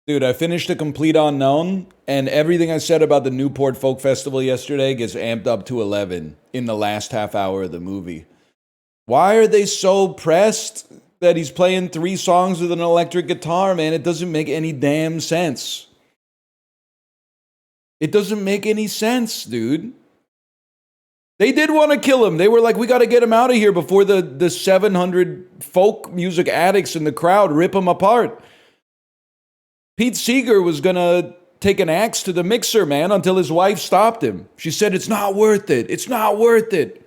Dude, I finished A Complete Unknown, and everything I said about the Newport Folk Festival yesterday gets amped up to 11 in the last half hour of the movie. Why are they so pressed that he's playing 3 songs with an electric guitar, man? It doesn't make any damn sense. It doesn't make any sense, dude. They did want to kill him. They were like, we got to get him out of here before the 700 folk music addicts in the crowd rip him apart. Pete Seeger was going to take an axe to the mixer, man, until his wife stopped him. She said, it's not worth it. It's not worth it.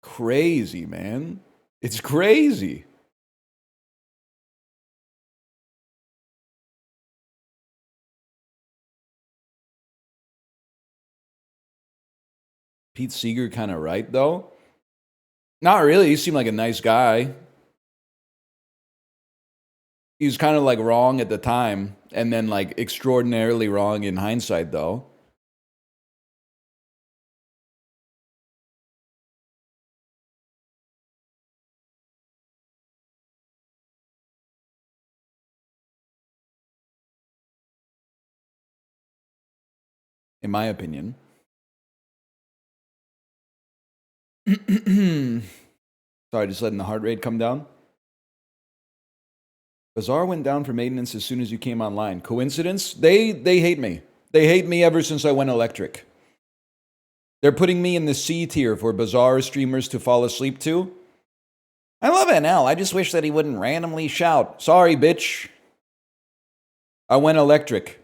Crazy, man. It's crazy. Pete Seeger kind of right, though? Not really. He seemed like a nice guy. He was kind of like wrong at the time, and then like extraordinarily wrong in hindsight, though. In my opinion. Sorry, just letting the heart rate come down. Bazaar went down for maintenance as soon as you came online. Coincidence? They hate me. They hate me ever since I went electric. They're putting me in the C tier for Bazaar streamers to fall asleep to. I love NL. I just wish that he wouldn't randomly shout, sorry, bitch. I went electric.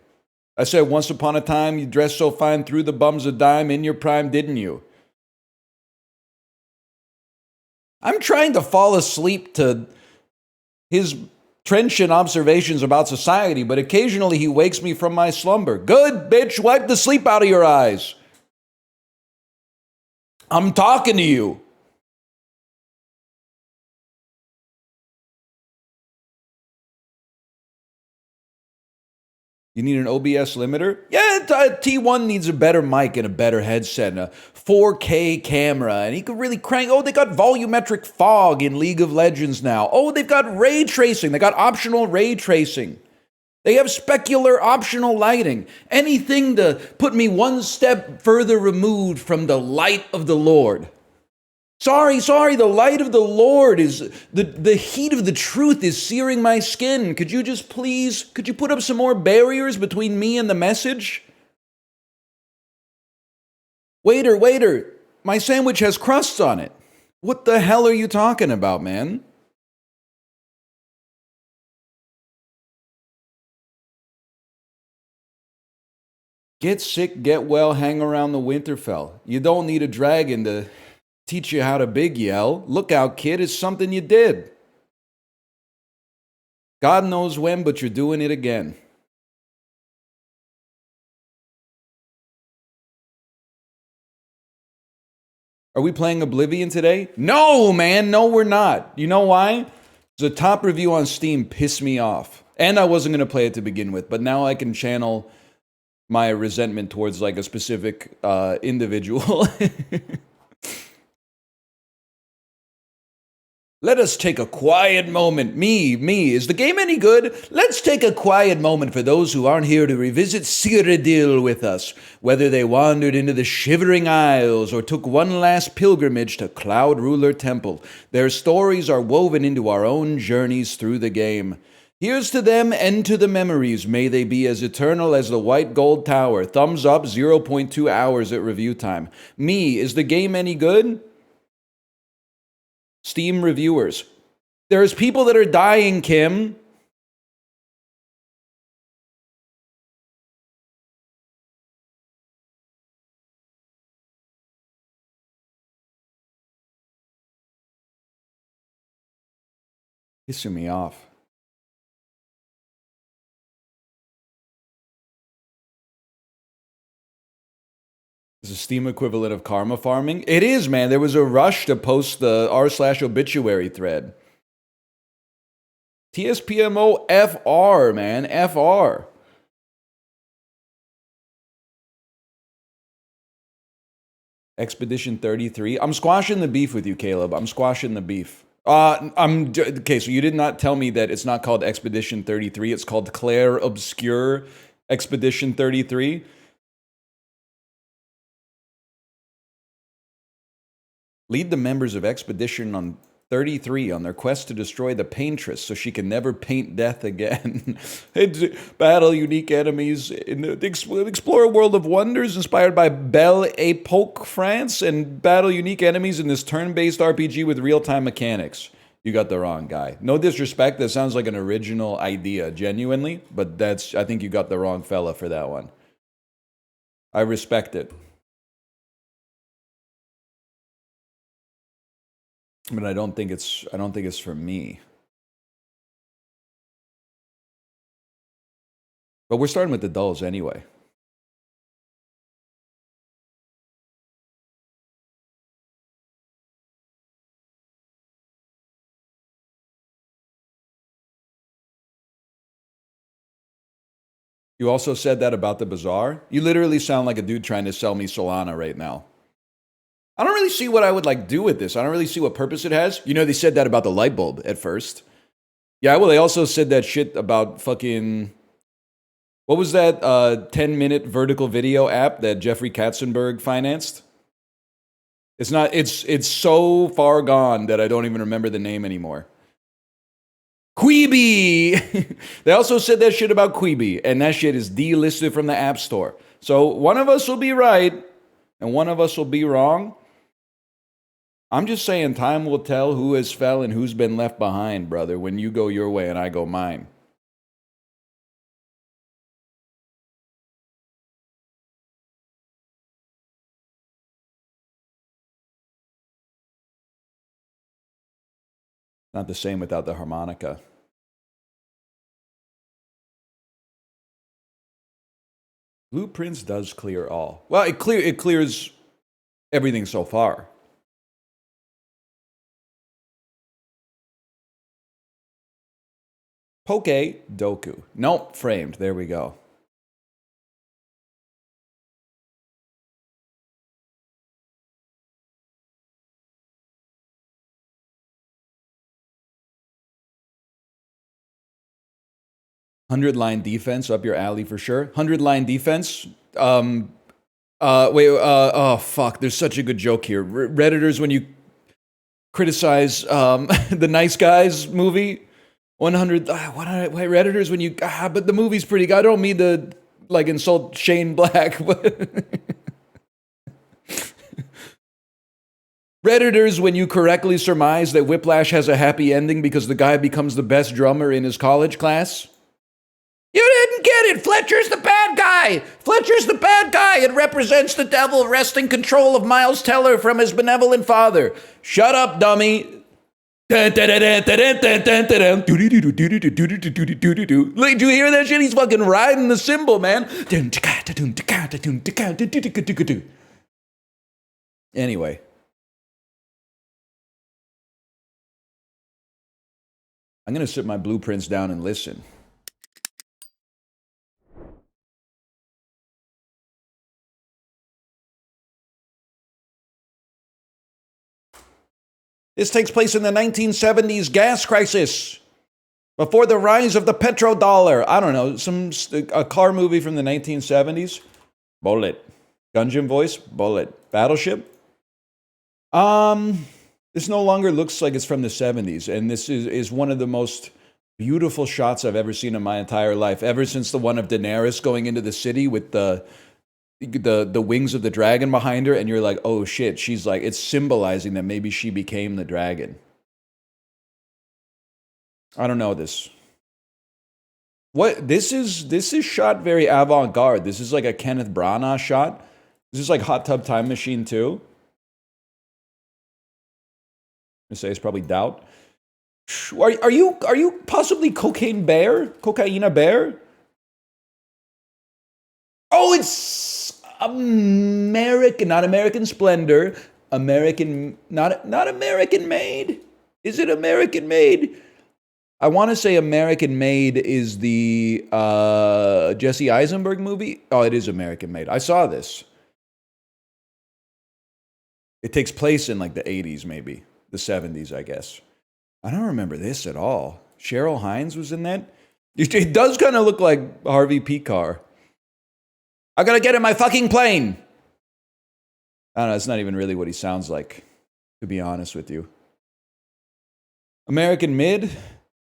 I said, once upon a time, you dressed so fine, threw the bums a dime in your prime, didn't you? I'm trying to fall asleep to his trenchant observations about society, but occasionally he wakes me from my slumber. Good, bitch, wipe the sleep out of your eyes. I'm talking to you. You need an OBS limiter? Yeah, T1 needs a better mic and a better headset and a 4K camera. And he could really crank. Oh, they got volumetric fog in League of Legends now. Oh, they've got ray tracing. They got optional ray tracing. They have specular optional lighting. Anything to put me one step further removed from the light of the Lord. Sorry, the light of the Lord is, the heat of the truth is searing my skin. Could you just please, could you put up some more barriers between me and the message? Waiter, my sandwich has crusts on it. What the hell are you talking about, man? Get sick, get well, hang around the Winterfell. You don't need a dragon to teach you how to big yell. Look out, kid, it's something you did. God knows when, but you're doing it again. Are we playing Oblivion today? No, man, no, we're not. You know why? The top review on Steam pissed me off. And I wasn't going to play it to begin with, but now I can channel my resentment towards like a specific individual. Let us take a quiet moment. Me. Is the game any good? Let's take a quiet moment for those who aren't here to revisit Cyrodiil with us, whether they wandered into the Shivering Isles or took one last pilgrimage to Cloud Ruler Temple. Their stories are woven into our own journeys through the game. Here's to them and to the memories. May they be as eternal as the White Gold Tower. Thumbs up, 0.2 hours at review time. Me, is the game any good? Steam reviewers. There's people that are dying, Kim. Pissing me off. Is the Steam equivalent of karma farming? It is, man. There was a rush to post the r/obituary thread. TSPMO FR, man. FR. Expedition 33. I'm squashing the beef with you, Caleb. I'm squashing the beef. Okay, so you did not tell me that it's not called Expedition 33. It's called Claire Obscure Expedition 33. Lead the members of Expedition on 33 on their quest to destroy the paintress so she can never paint death again. Battle unique enemies, explore a world of wonders inspired by Belle Epoque France, and battle unique enemies in this turn-based RPG with real-time mechanics. You got the wrong guy. No disrespect, that sounds like an original idea, genuinely, but I think you got the wrong fella for that one. I respect it. But I don't think it's for me. But we're starting with the dulls anyway. You also said that about the Bazaar? You literally sound like a dude trying to sell me Solana right now. I don't really see what I would like do with this. I don't really see what purpose it has. You know, they said that about the light bulb at first. Yeah, well, they also said that shit about fucking... What was that 10-minute vertical video app that Jeffrey Katzenberg financed? It's not... It's so far gone that I don't even remember the name anymore. Quibi! They also said that shit about Quibi, and that shit is delisted from the App Store. So one of us will be right, and one of us will be wrong. I'm just saying time will tell who has fell and who's been left behind, brother, when you go your way and I go mine. Not the same without the harmonica. Blueprints does clear all. Well, it clears everything so far. Poke Doku. Nope, framed. There we go. $100-line defense up your alley for sure. $100-line defense. Oh fuck! There's such a good joke here. Redditors, when you criticize the Nice Guys movie, 100. Redditors, when you but the movie's pretty good. I don't mean to like insult Shane Black, but Redditors, when you correctly surmise that Whiplash has a happy ending because the guy becomes the best drummer in his college class. You didn't get it! Fletcher's the bad guy! Fletcher's the bad guy! It represents the devil wresting control of Miles Teller from his benevolent father. Shut up, dummy! Like, do you hear that shit? He's fucking riding the cymbal, man. Anyway. I'm gonna sit my blueprints down and listen. This takes place in the 1970s gas crisis, before the rise of the petrodollar. I don't know, a car movie from the 1970s. Bullet. Gungeon voice. Bullet. Battleship. This no longer looks like it's from the 70s, and this is one of the most beautiful shots I've ever seen in my entire life. Ever since the one of Daenerys going into the city with the wings of the dragon behind her, and you're like, oh shit, she's like, it's symbolizing that maybe she became the dragon. I don't know this. What this is shot very avant-garde. This is like a Kenneth Branagh shot. This is like Hot Tub Time Machine 2. I say it's probably Doubt. Are you possibly Cocaine Bear? Cocaina Bear? Oh, it's American, not American Splendor. American, not American Made. Is it American Made? I want to say American Made is the Jesse Eisenberg movie. Oh, it is American Made. I saw this. It takes place in like the 80s, maybe the 70s, I guess. I don't remember this at all. Cheryl Hines was in that. It does kind of look like Harvey Picar. I gotta get in my fucking plane. I don't know. It's not even really what he sounds like, to be honest with you. American Mid.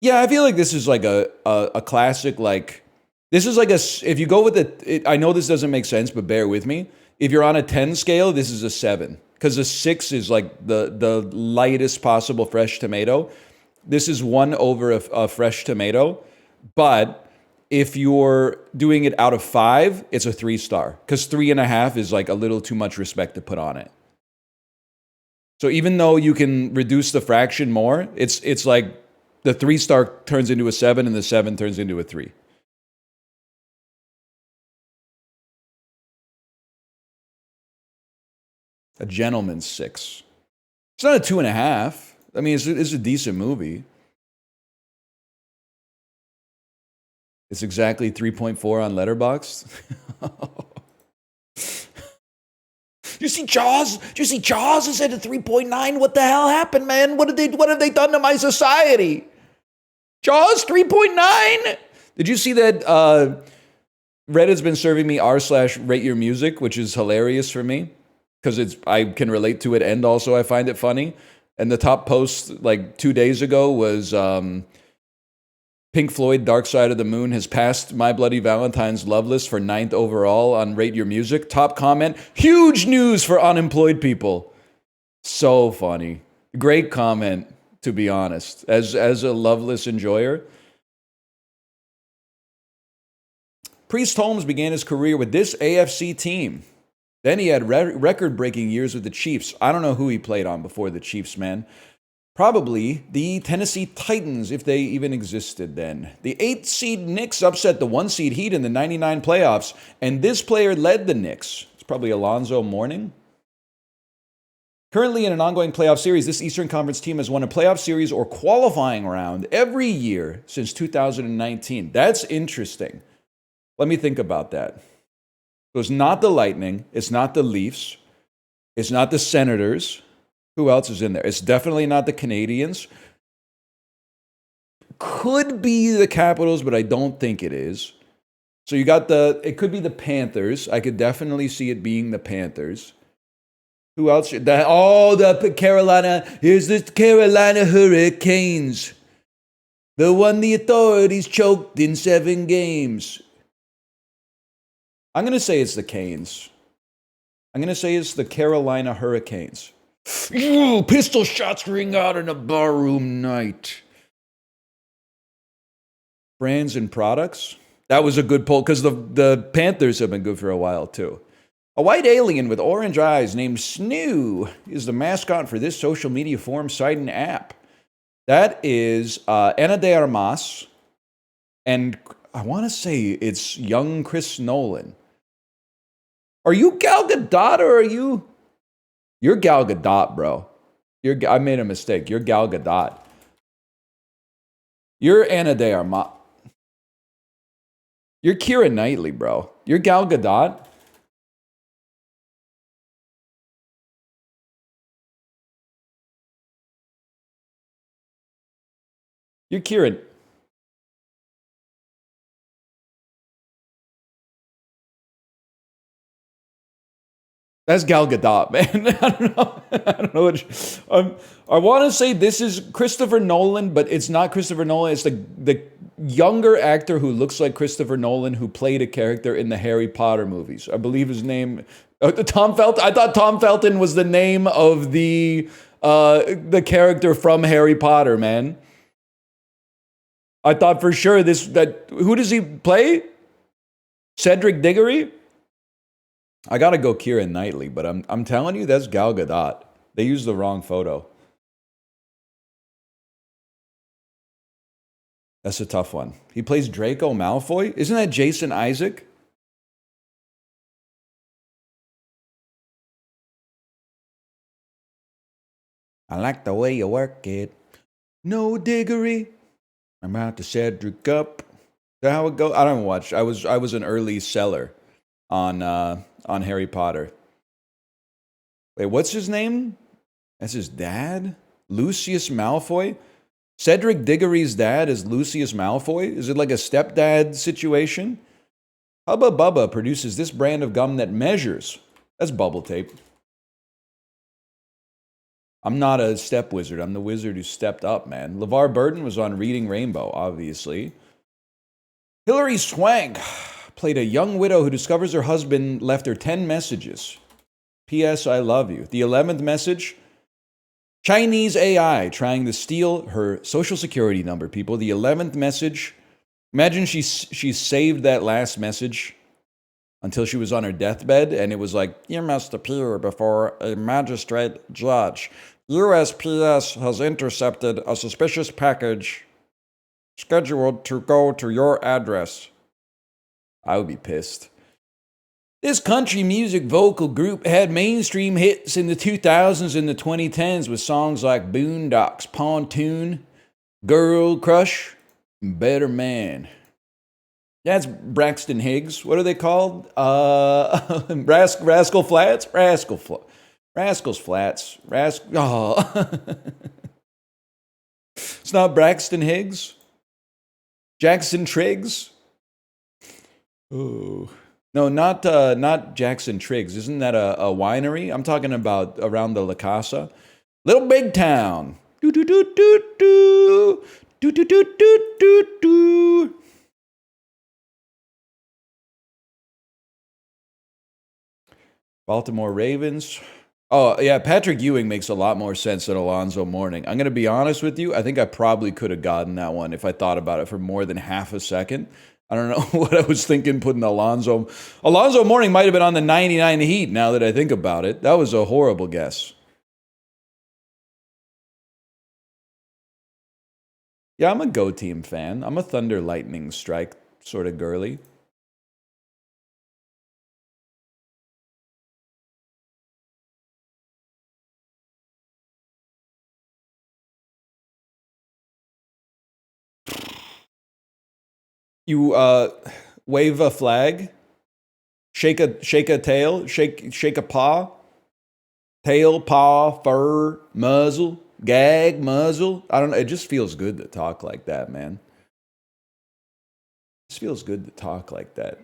Yeah, I feel like this is like a classic. Like this is like a. If you go with it, I know this doesn't make sense, but bear with me. If you're on a 10 scale, this is a 7 because a 6 is like the lightest possible fresh tomato. This is 1 over a fresh tomato, but if you're doing it out of 5, it's a 3-star because 3.5 is like a little too much respect to put on it. So even though you can reduce the fraction more, it's like the 3-star turns into a 7 and the 7 turns into a 3. A Gentleman's 6. It's not a 2.5. I mean, it's a decent movie. It's exactly 3.4 on Letterboxd. You see Jaws? Do you see Jaws is at a 3.9? What the hell happened, man? What have they done to my society? Jaws 3.9? Did you see that Reddit's been serving me r/rate your music, which is hilarious for me because I can relate to it and also I find it funny. And the top post like 2 days ago was Pink Floyd Dark Side of the Moon has passed My Bloody Valentine's love list for 9th overall on Rate Your Music. Top comment, huge news for unemployed people. So funny. Great comment, to be honest. As a Loveless enjoyer. Priest Holmes began his career with this AFC team. Then he had record-breaking years with the Chiefs. I don't know who he played on before the Chiefs, man. Probably the Tennessee Titans, if they even existed then. The 8-seed Knicks upset the 1-seed Heat in the 99 playoffs, and this player led the Knicks. It's probably Alonzo Mourning. Currently in an ongoing playoff series, this Eastern Conference team has won a playoff series or qualifying round every year since 2019. That's interesting. Let me think about that. So it's not the Lightning. It's not the Leafs. It's not the Senators. Who else is in there? It's definitely not the Canadians. Could be the Capitals, but I don't think it is. So you got it could be the Panthers. I could definitely see it being the Panthers. Who else? The Carolina. Here's the Carolina Hurricanes. The one the authorities choked in 7 games. I'm going to say it's the Canes. I'm going to say it's the Carolina Hurricanes. Ooh, pistol shots ring out in a barroom night. Brands and products. That was a good poll because the Panthers have been good for a while too. A white alien with orange eyes named Snoo is the mascot for this social media forum site and app. That is Ana de Armas, and I want to say it's young Chris Nolan. Are you Gal Gadot or are you? You're Gal Gadot, bro. I made a mistake. You're Gal Gadot. You're Ana de Armas. You're Keira Knightley, bro. You're Gal Gadot. You're Kieran. That's Gal Gadot, man. I don't know. I want to say this is Christopher Nolan, but it's not Christopher Nolan. It's the younger actor who looks like Christopher Nolan who played a character in the Harry Potter movies. I believe his name, Tom Felton. I thought Tom Felton was the name of the character from Harry Potter, man. I thought for sure who does he play? Cedric Diggory? I gotta go Keira Knightley, but I'm telling you, that's Gal Gadot. They used the wrong photo. That's a tough one. He plays Draco Malfoy? Isn't that Jason Isaac? I like the way you work it. No Diggory. I'm out to Cedric up. Is that how it goes? I don't watch. I was an early seller on Harry Potter. Wait, what's his name? That's his dad? Lucius Malfoy? Cedric Diggory's dad is Lucius Malfoy? Is it like a stepdad situation? Hubba Bubba produces this brand of gum that measures. That's bubble tape. I'm not a step wizard. I'm the wizard who stepped up, man. LeVar Burton was on Reading Rainbow, obviously. Hilary Swank played a young widow who discovers her husband left her 10 messages. P.S. I love you. The 11th message, Chinese AI trying to steal her social security number, people. The 11th message, imagine she saved that last message until she was on her deathbed, and it was like, you must appear before a magistrate judge. USPS has intercepted a suspicious package scheduled to go to your address. I would be pissed. This country music vocal group had mainstream hits in the 2000s and the 2010s with songs like Boondocks, Pontoon, Girl Crush, and Better Man. That's Braxton Higgs. What are they called? Rascal Flats? Rascals Flats. Oh. It's not Braxton Higgs? Jackson Triggs? Oh. No, not Jackson Triggs. Isn't that a winery? I'm talking about around the La Casa. Little Big Town. Do do do do do. Do do do do do do. Baltimore Ravens. Oh, yeah, Patrick Ewing makes a lot more sense than Alonzo Mourning. I'm going to be honest with you. I think I probably could have gotten that one if I thought about it for more than half a second. I don't know what I was thinking putting Alonzo Mourning might have been on the 99 Heat now that I think about it. That was a horrible guess. Yeah, I'm a Go Team fan. I'm a Thunder Lightning Strike sort of girly. You wave a flag, shake a tail, shake a paw, tail, paw, fur, muzzle, gag, muzzle. I don't know. It just feels good to talk like that, man. It just feels good to talk like that.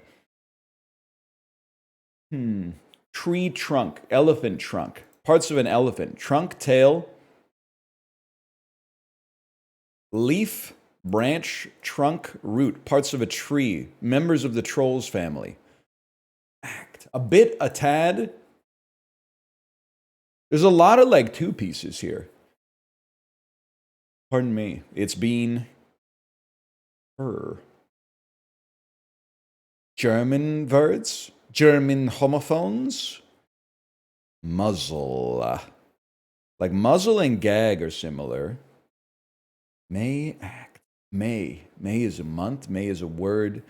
Tree trunk, elephant trunk, parts of an elephant, trunk, tail, leaf, branch, trunk, root, parts of a tree, members of the trolls family. Act. A bit, a tad. There's a lot of like two pieces here. Pardon me. It's been her. German words, German homophones. Muzzle. Like muzzle and gag are similar. May act. May. May is a month. May is a word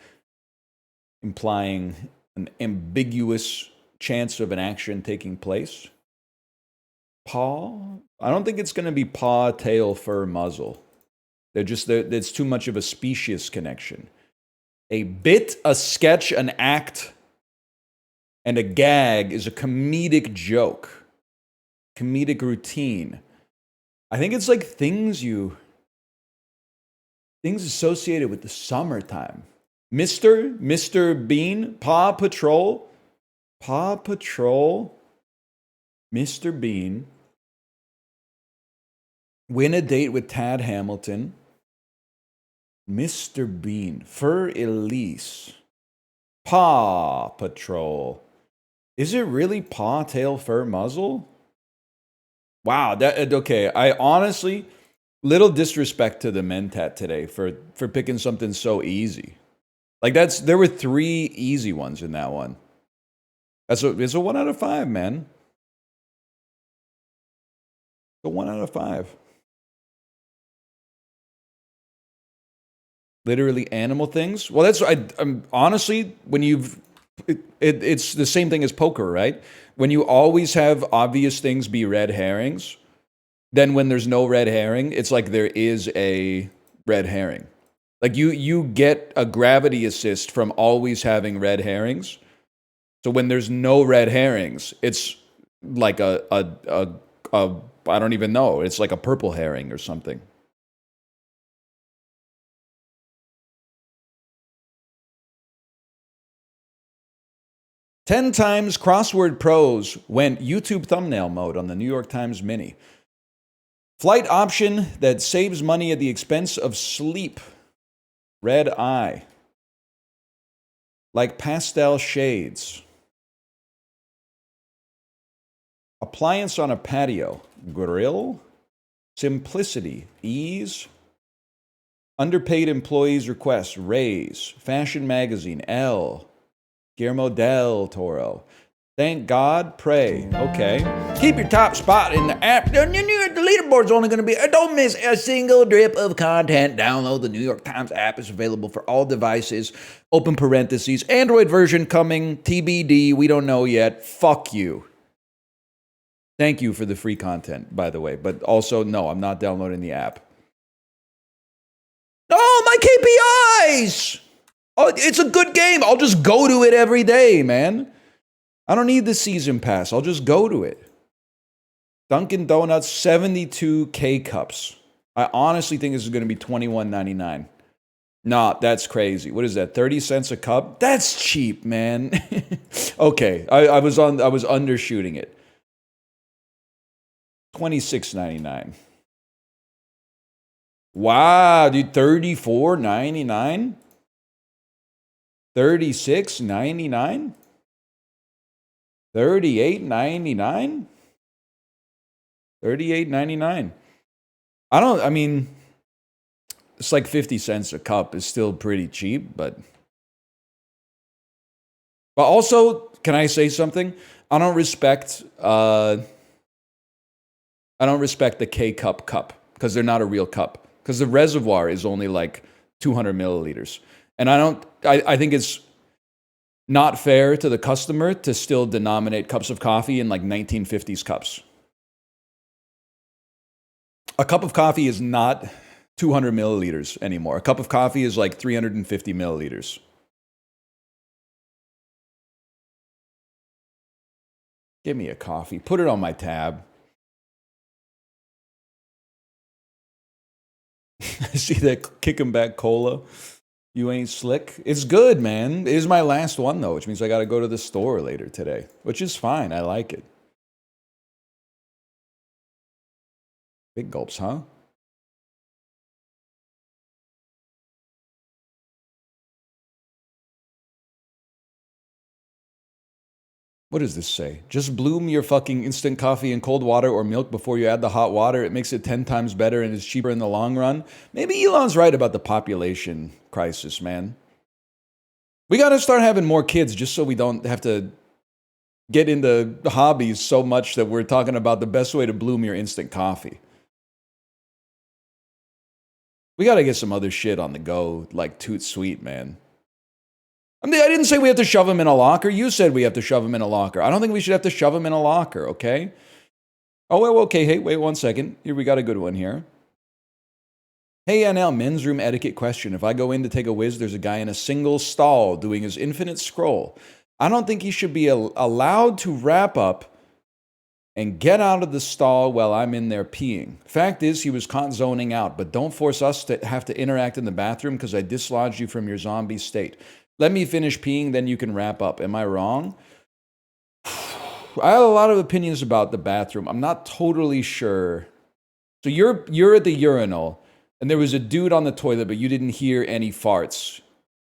implying an ambiguous chance of an action taking place. Paw? I don't think it's going to be paw, tail, fur, muzzle. There's too much of a specious connection. A bit, a sketch, an act, and a gag is a comedic joke. Comedic routine. I think it's like things associated with the summertime. Mr. Bean, Paw Patrol, Mr. Bean, win a date with Tad Hamilton, Mr. Bean, Fur Elise, Paw Patrol. Is it really paw, tail, fur, muzzle? Wow, okay. I honestly, little disrespect to the Mentat today for picking something so easy. Like there were 3 easy ones in that one. It's a 1 out of 5, man. It's a 1 out of 5. Literally animal things. Well, I'm honestly, when it's the same thing as poker, right? When you always have obvious things be red herrings, then when there's no red herring, it's like there is a red herring. Like you get a gravity assist from always having red herrings. So when there's no red herrings, it's like a I don't even know. It's like a purple herring or something. Ten times crossword pros went YouTube thumbnail mode on the New York Times Mini. Flight option that saves money at the expense of sleep. Red eye. Like pastel shades. Appliance on a patio. Grill. Simplicity. Ease. Underpaid employees request. Raise. Fashion magazine. L. Guillermo del Toro. Thank God, pray. Okay. Keep your top spot in the app. The leaderboard's only going to be, don't miss a single drip of content. Download the New York Times app. It's available for all devices. Open parentheses. Android version coming. TBD. We don't know yet. Fuck you. Thank you for the free content, by the way. But also, no, I'm not downloading the app. Oh, my KPIs! Oh, it's a good game. I'll just go to it every day, man. I don't need the season pass. I'll just go to it. Dunkin' Donuts, 72 K-Cups. I honestly think this is going to be $21.99. Nah, that's crazy. What is that, 30 cents a cup? That's cheap, man. Okay, I was undershooting it. $26.99. Wow, dude, $34.99? $36.99? $38.99? $38.99. I mean, it's like 50 cents a cup is still pretty cheap, but also, can I say something? I don't respect the K-Cup cup because they're not a real cup. Because the reservoir is only like 200 milliliters. And I think it's not fair to the customer to still denominate cups of coffee in like 1950s cups. A cup of coffee is not 200 milliliters anymore. A cup of coffee is like 350 milliliters. Give me a coffee. Put it on my tab. See that kicking back cola? You ain't slick. It's good, man. It is my last one, though, which means I got to go to the store later today, which is fine. I like it. Big gulps, huh? What does this say? Just bloom your fucking instant coffee in cold water or milk before you add the hot water. It makes it 10 times better and is cheaper in the long run. Maybe Elon's right about the population crisis, man. We got to start having more kids just so we don't have to get into hobbies so much that we're talking about the best way to bloom your instant coffee. We got to get some other shit on the go, like Toot Sweet, man. I mean, I didn't say we have to shove him in a locker. You said we have to shove him in a locker. I don't think we should have to shove him in a locker, okay? Oh, well, okay. Hey, wait 1 second. Here, we got a good one here. Hey, NL, men's room etiquette question. If I go in to take a whiz, there's a guy in a single stall doing his infinite scroll. I don't think he should be allowed to wrap up and get out of the stall while I'm in there peeing. Fact is, he was caught zoning out, but don't force us to have to interact in the bathroom because I dislodged you from your zombie state. Let me finish peeing, then you can wrap up. Am I wrong? I have a lot of opinions about the bathroom. I'm not totally sure. So you're at the urinal, and there was a dude on the toilet, but you didn't hear any farts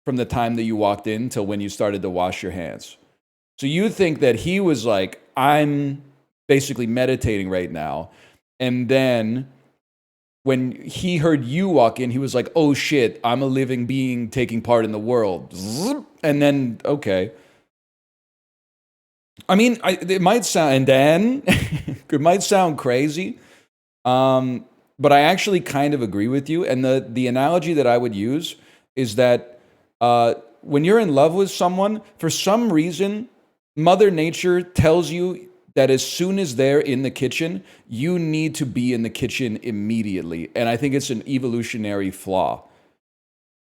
from the time that you walked in till when you started to wash your hands. So you think that he was like, I'm basically meditating right now, and then when he heard you walk in, he was like, oh shit, I'm a living being taking part in the world. And then, okay. I mean, it might sound, and then, it might sound crazy, but I actually kind of agree with you. And the analogy that I would use is that when you're in love with someone, for some reason, Mother Nature tells you that as soon as they're in the kitchen, you need to be in the kitchen immediately. And I think it's an evolutionary flaw.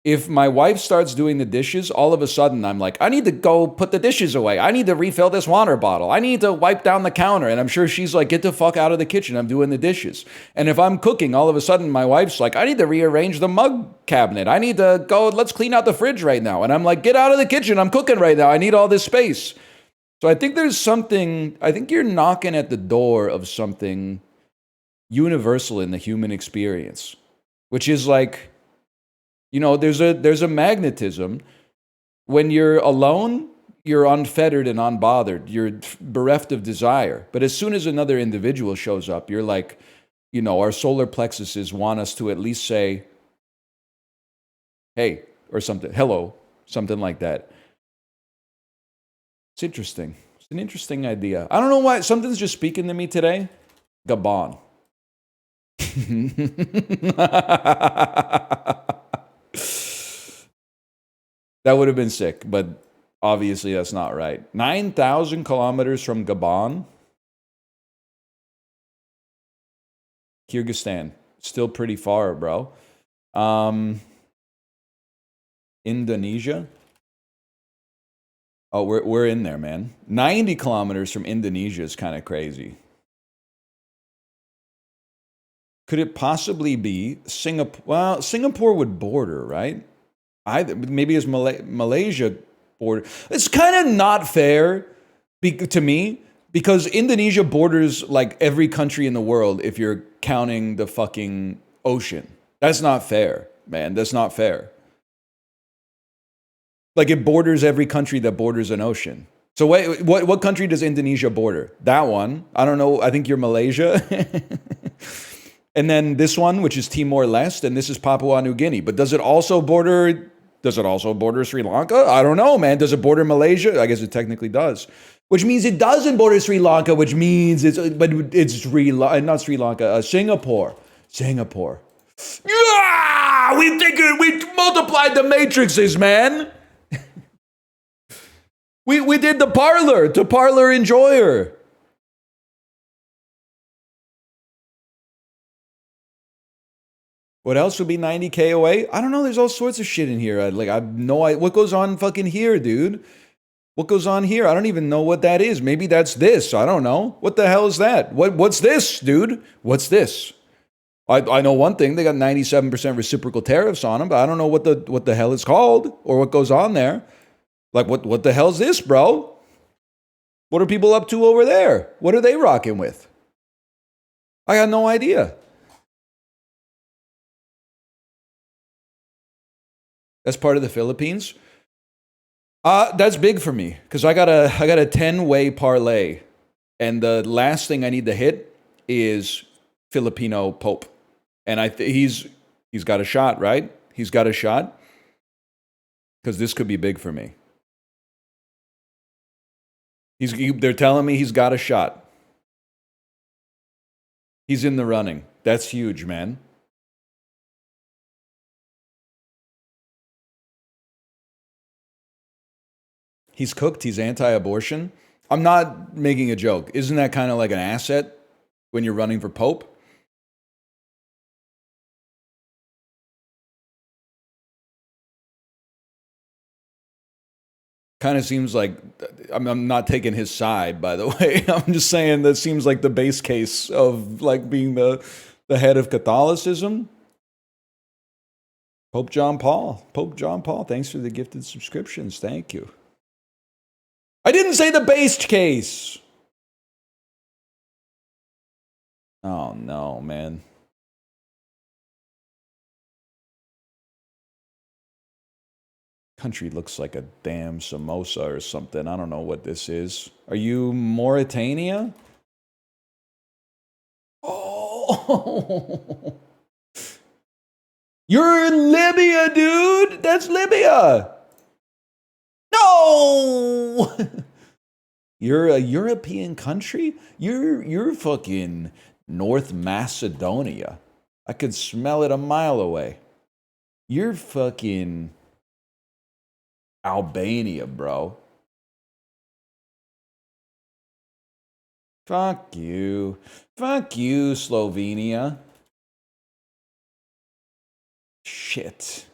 if my wife starts doing the dishes, all of a sudden I'm like, I need to go put the dishes away. I need to refill this water bottle. I need to wipe down the counter. And I'm sure she's like, get the fuck out of the kitchen. I'm doing the dishes. And if I'm cooking, all of a sudden my wife's like, I need to rearrange the mug cabinet. I need to go, let's clean out the fridge right now. And I'm like, get out of the kitchen. I'm cooking right now. I need all this space. So I think there's something, I think you're knocking at the door of something universal in the human experience, which is like, you know, there's a magnetism. When you're alone, you're unfettered and unbothered. You're bereft of desire. But as soon as another individual shows up, you're like, you know, our solar plexuses want us to at least say, hey, or something, hello, something like that. It's interesting. It's an interesting idea. I don't know why, something's just speaking to me today. Gabon. That would have been sick, but obviously that's not right. 9,000 kilometers from Gabon. Kyrgyzstan. Still pretty far, bro. Indonesia. Oh, we're in there, man. 90 kilometers from Indonesia is kind of crazy. Could it possibly be Singapore? Well, Singapore would border, right? Maybe it's Malaysia border. It's kind of not fair to me because Indonesia borders like every country in the world if you're counting the fucking ocean. That's not fair, man. That's not fair. Like it borders every country that borders an ocean. So what country does Indonesia border? That one. I don't know. I think you're Malaysia. And then this one, which is Timor-Leste, and this is Papua New Guinea. But does it also border Sri Lanka? I don't know, man. Does it border Malaysia? I guess it technically does. Which means it doesn't border Sri Lanka, which means it's not Sri Lanka, Singapore. Singapore. Yeah! We multiplied the matrices, man. We did the parlor to parlor enjoyer. What else would be 90K away? I don't know. There's all sorts of shit in here. I have no idea. What goes on fucking here, dude? What goes on here? I don't even know what that is. Maybe that's this. I don't know. What the hell is that? What's this, dude? What's this? I know one thing. They got 97% reciprocal tariffs on them, but I don't know what the hell it's called or what goes on there. Like, what the hell's this, bro? What are people up to over there? What are they rocking with? I got no idea. That's part of the Philippines. That's big for me because I got a 10-way parlay, and the last thing I need to hit is Filipino Pope, and he's got a shot, right? He's got a shot because this could be big for me. They're telling me he's got a shot. He's in the running. That's huge, man. He's cooked. He's anti-abortion. I'm not making a joke. Isn't that kind of like an asset when you're running for Pope? Kind of seems like, I'm not taking his side, by the way. I'm just saying that seems like the base case of like being the head of Catholicism. Pope John Paul. Pope John Paul. Thanks for the gifted subscriptions. Thank you. I didn't say the base case. Oh, no, man. Country looks like a damn samosa or something. I don't know what this is. Are you Mauritania? Oh. You're in Libya, dude. That's Libya. No. You're a European country? You're fucking North Macedonia. I could smell it a mile away. You're fucking Albania, bro. Fuck you. Fuck you, Slovenia. Shit.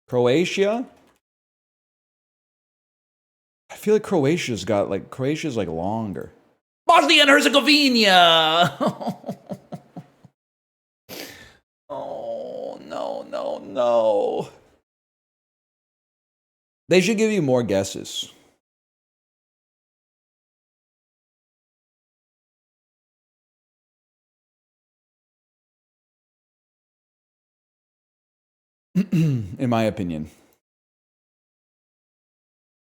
Croatia? I feel like Croatia's like longer. Bosnia and Herzegovina! Oh, no. They should give you more guesses. In my opinion.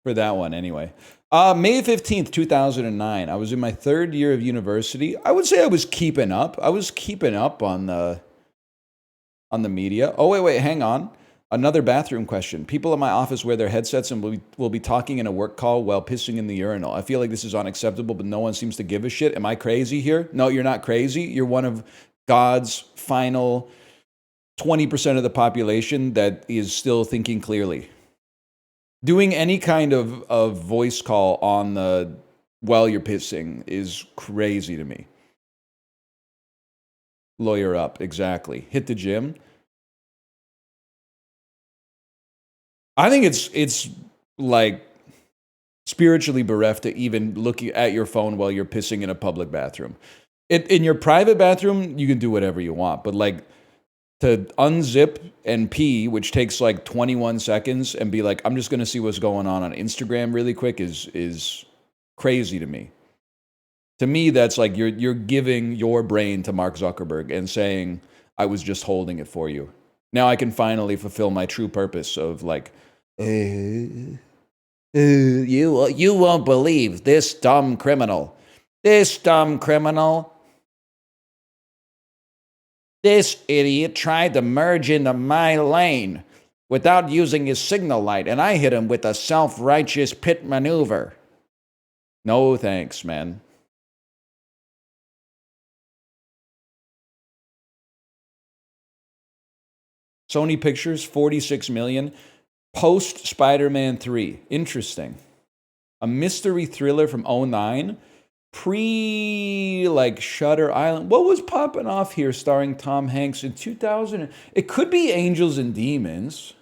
For that one, anyway. May 15th, 2009. I was in my 3rd year of university. I would say I was keeping up. I was keeping up on the media. Oh, wait, hang on. Another bathroom question. People in my office wear their headsets and will be talking in a work call while pissing in the urinal. I feel like this is unacceptable, but no one seems to give a shit. Am I crazy here? No, you're not crazy. You're one of God's final 20% of the population that is still thinking clearly. Doing any kind of voice call on the while you're pissing is crazy to me. Lawyer up, exactly. Hit the gym. I think it's like spiritually bereft to even look at your phone while you're pissing in a public bathroom. In your private bathroom, you can do whatever you want, but like to unzip and pee, which takes like 21 seconds, and be like, I'm just going to see what's going on Instagram really quick is crazy to me. To me, that's like you're giving your brain to Mark Zuckerberg and saying, I was just holding it for you. Now I can finally fulfill my true purpose of like, you won't believe this dumb criminal. This idiot tried to merge into my lane without using his signal light, and I hit him with a self-righteous pit maneuver. No thanks, man. Sony Pictures, 46 million. Post Spider-Man 3. Interesting. A mystery thriller from 2009. Pre, like, Shutter Island. What was popping off here starring Tom Hanks in 2000? It could be Angels and Demons.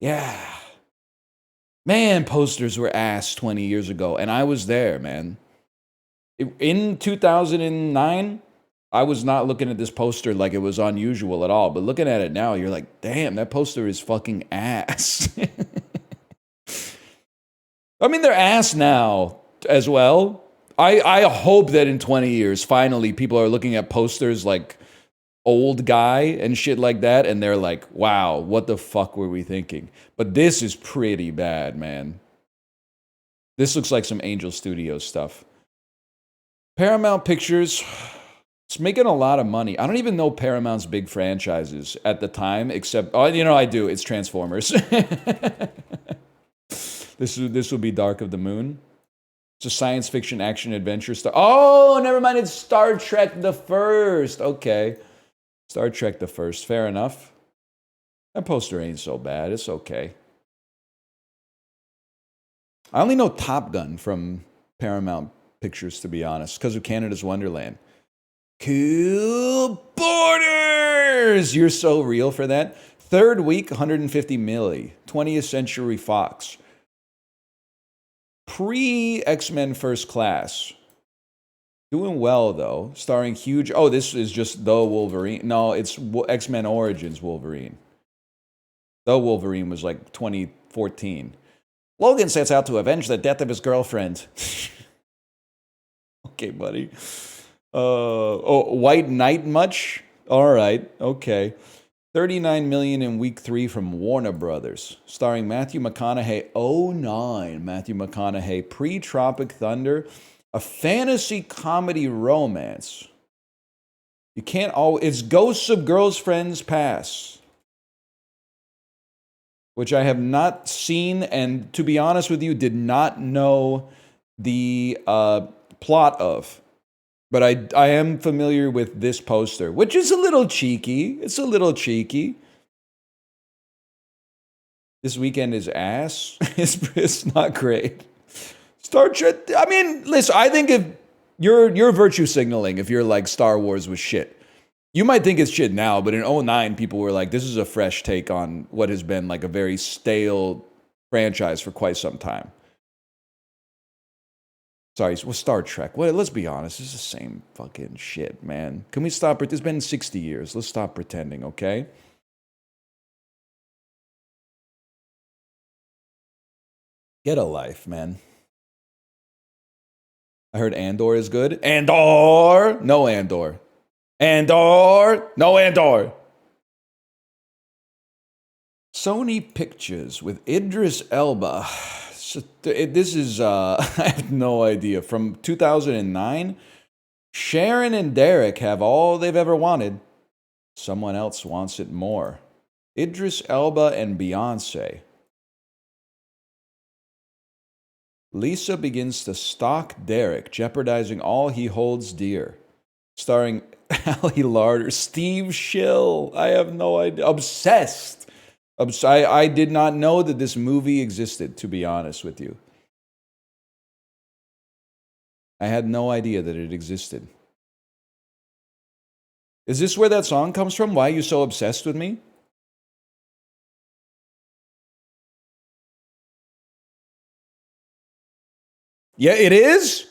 Yeah. Man, posters were ass 20 years ago, and I was there, man. In 2009, I was not looking at this poster like it was unusual at all, but looking at it now, you're like, damn, that poster is fucking ass. I mean, they're ass now as well. I hope that in 20 years, finally, people are looking at posters like Old Guy and shit like that, and they're like, wow, what the fuck were we thinking? But this is pretty bad, man. This looks like some Angel Studios stuff. Paramount Pictures, it's making a lot of money. I don't even know Paramount's big franchises at the time, except, oh, you know, I do. It's Transformers. This will be Dark of the Moon. It's a science fiction action adventure star. Oh, never mind. It's Star Trek the First. Okay. Star Trek the First. Fair enough. That poster ain't so bad. It's okay. I only know Top Gun from Paramount Pictures, to be honest, because of Canada's Wonderland. Cool Borders! You're so real for that. 3rd week, 150 milli. 20th Century Fox. Pre-X-Men First Class. Doing well, though. Starring huge... Oh, this is just The Wolverine. No, it's X-Men Origins Wolverine. The Wolverine was like 2014. Logan sets out to avenge the death of his girlfriend. Okay, buddy. White Knight much? All right, okay. 39 million in week 3 from Warner Brothers, starring Matthew McConaughey. 09, Matthew McConaughey, pre-Tropic Thunder, a fantasy comedy romance. You can't always... It's Ghosts of Girls' Friends Past, which I have not seen, and to be honest with you, did not know the plot of. But I am familiar with this poster, which is a little cheeky. It's a little cheeky. This weekend is ass. It's not great. Star Trek, I mean, listen, I think if you're virtue signaling if you're like Star Wars was shit. You might think it's shit now, but in '09, people were like, this is a fresh take on what has been like a very stale franchise for quite some time. Sorry, well, Star Trek. Well, let's be honest, it's the same fucking shit, man. Can we stop it? It's been 60 years. Let's stop pretending, okay? Get a life, man. I heard Andor is good. Andor! No Andor. Andor! No Andor! Sony Pictures with Idris Elba. This is, I have no idea. From 2009, Sharon and Derek have all they've ever wanted. Someone else wants it more. Idris Elba and Beyonce. Lisa begins to stalk Derek, jeopardizing all he holds dear. Starring Ali Larder, Steve Schill. I have no idea. Obsessed. I did not know that this movie existed, to be honest with you. I had no idea that it existed. Is this where that song comes from? Why are you so obsessed with me? Yeah, it is?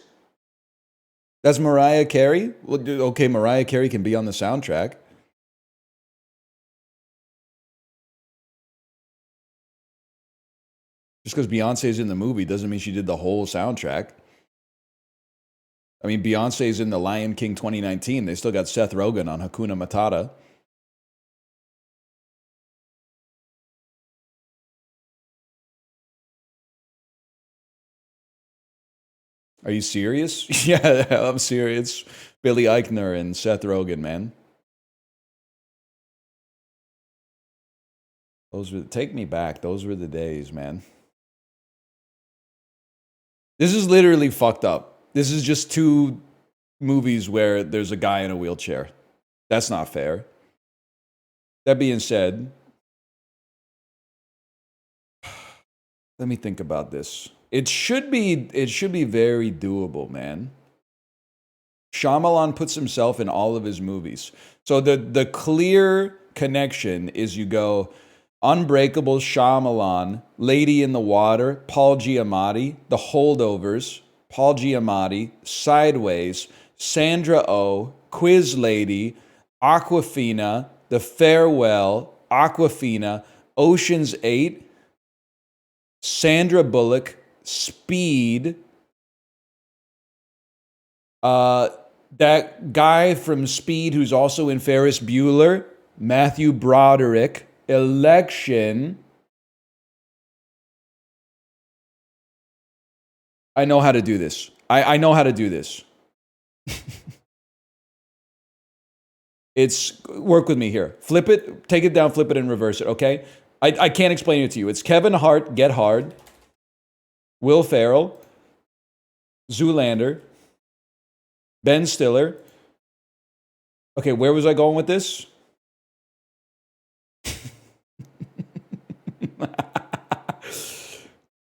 That's Mariah Carey? Well, okay, Mariah Carey can be on the soundtrack. Just because Beyonce's in the movie doesn't mean she did the whole soundtrack. I mean, Beyonce's in The Lion King 2019. They still got Seth Rogen on Hakuna Matata. Are you serious? Yeah, I'm serious. Billy Eichner and Seth Rogen, man. Take me back. Those were the days, man. This is literally fucked up. This is just two movies where there's a guy in a wheelchair. That's not fair. That being said, let me think about this. It should be very doable, man. Shyamalan puts himself in all of his movies. So the clear connection is you go Unbreakable, Shyamalan, Lady in the Water, Paul Giamatti, The Holdovers, Paul Giamatti, Sideways, Sandra Oh, Quiz Lady, Aquafina, The Farewell, Aquafina, Ocean's 8, Sandra Bullock, Speed, that guy from Speed who's also in Ferris Bueller, Matthew Broderick, Election. I know how to do this. I know how to do this. It's, work with me here. Flip it, take it down, flip it, and reverse it, okay? I can't explain it to you. It's Kevin Hart, Get Hard, Will Ferrell, Zoolander, Ben Stiller. Okay, where was I going with this?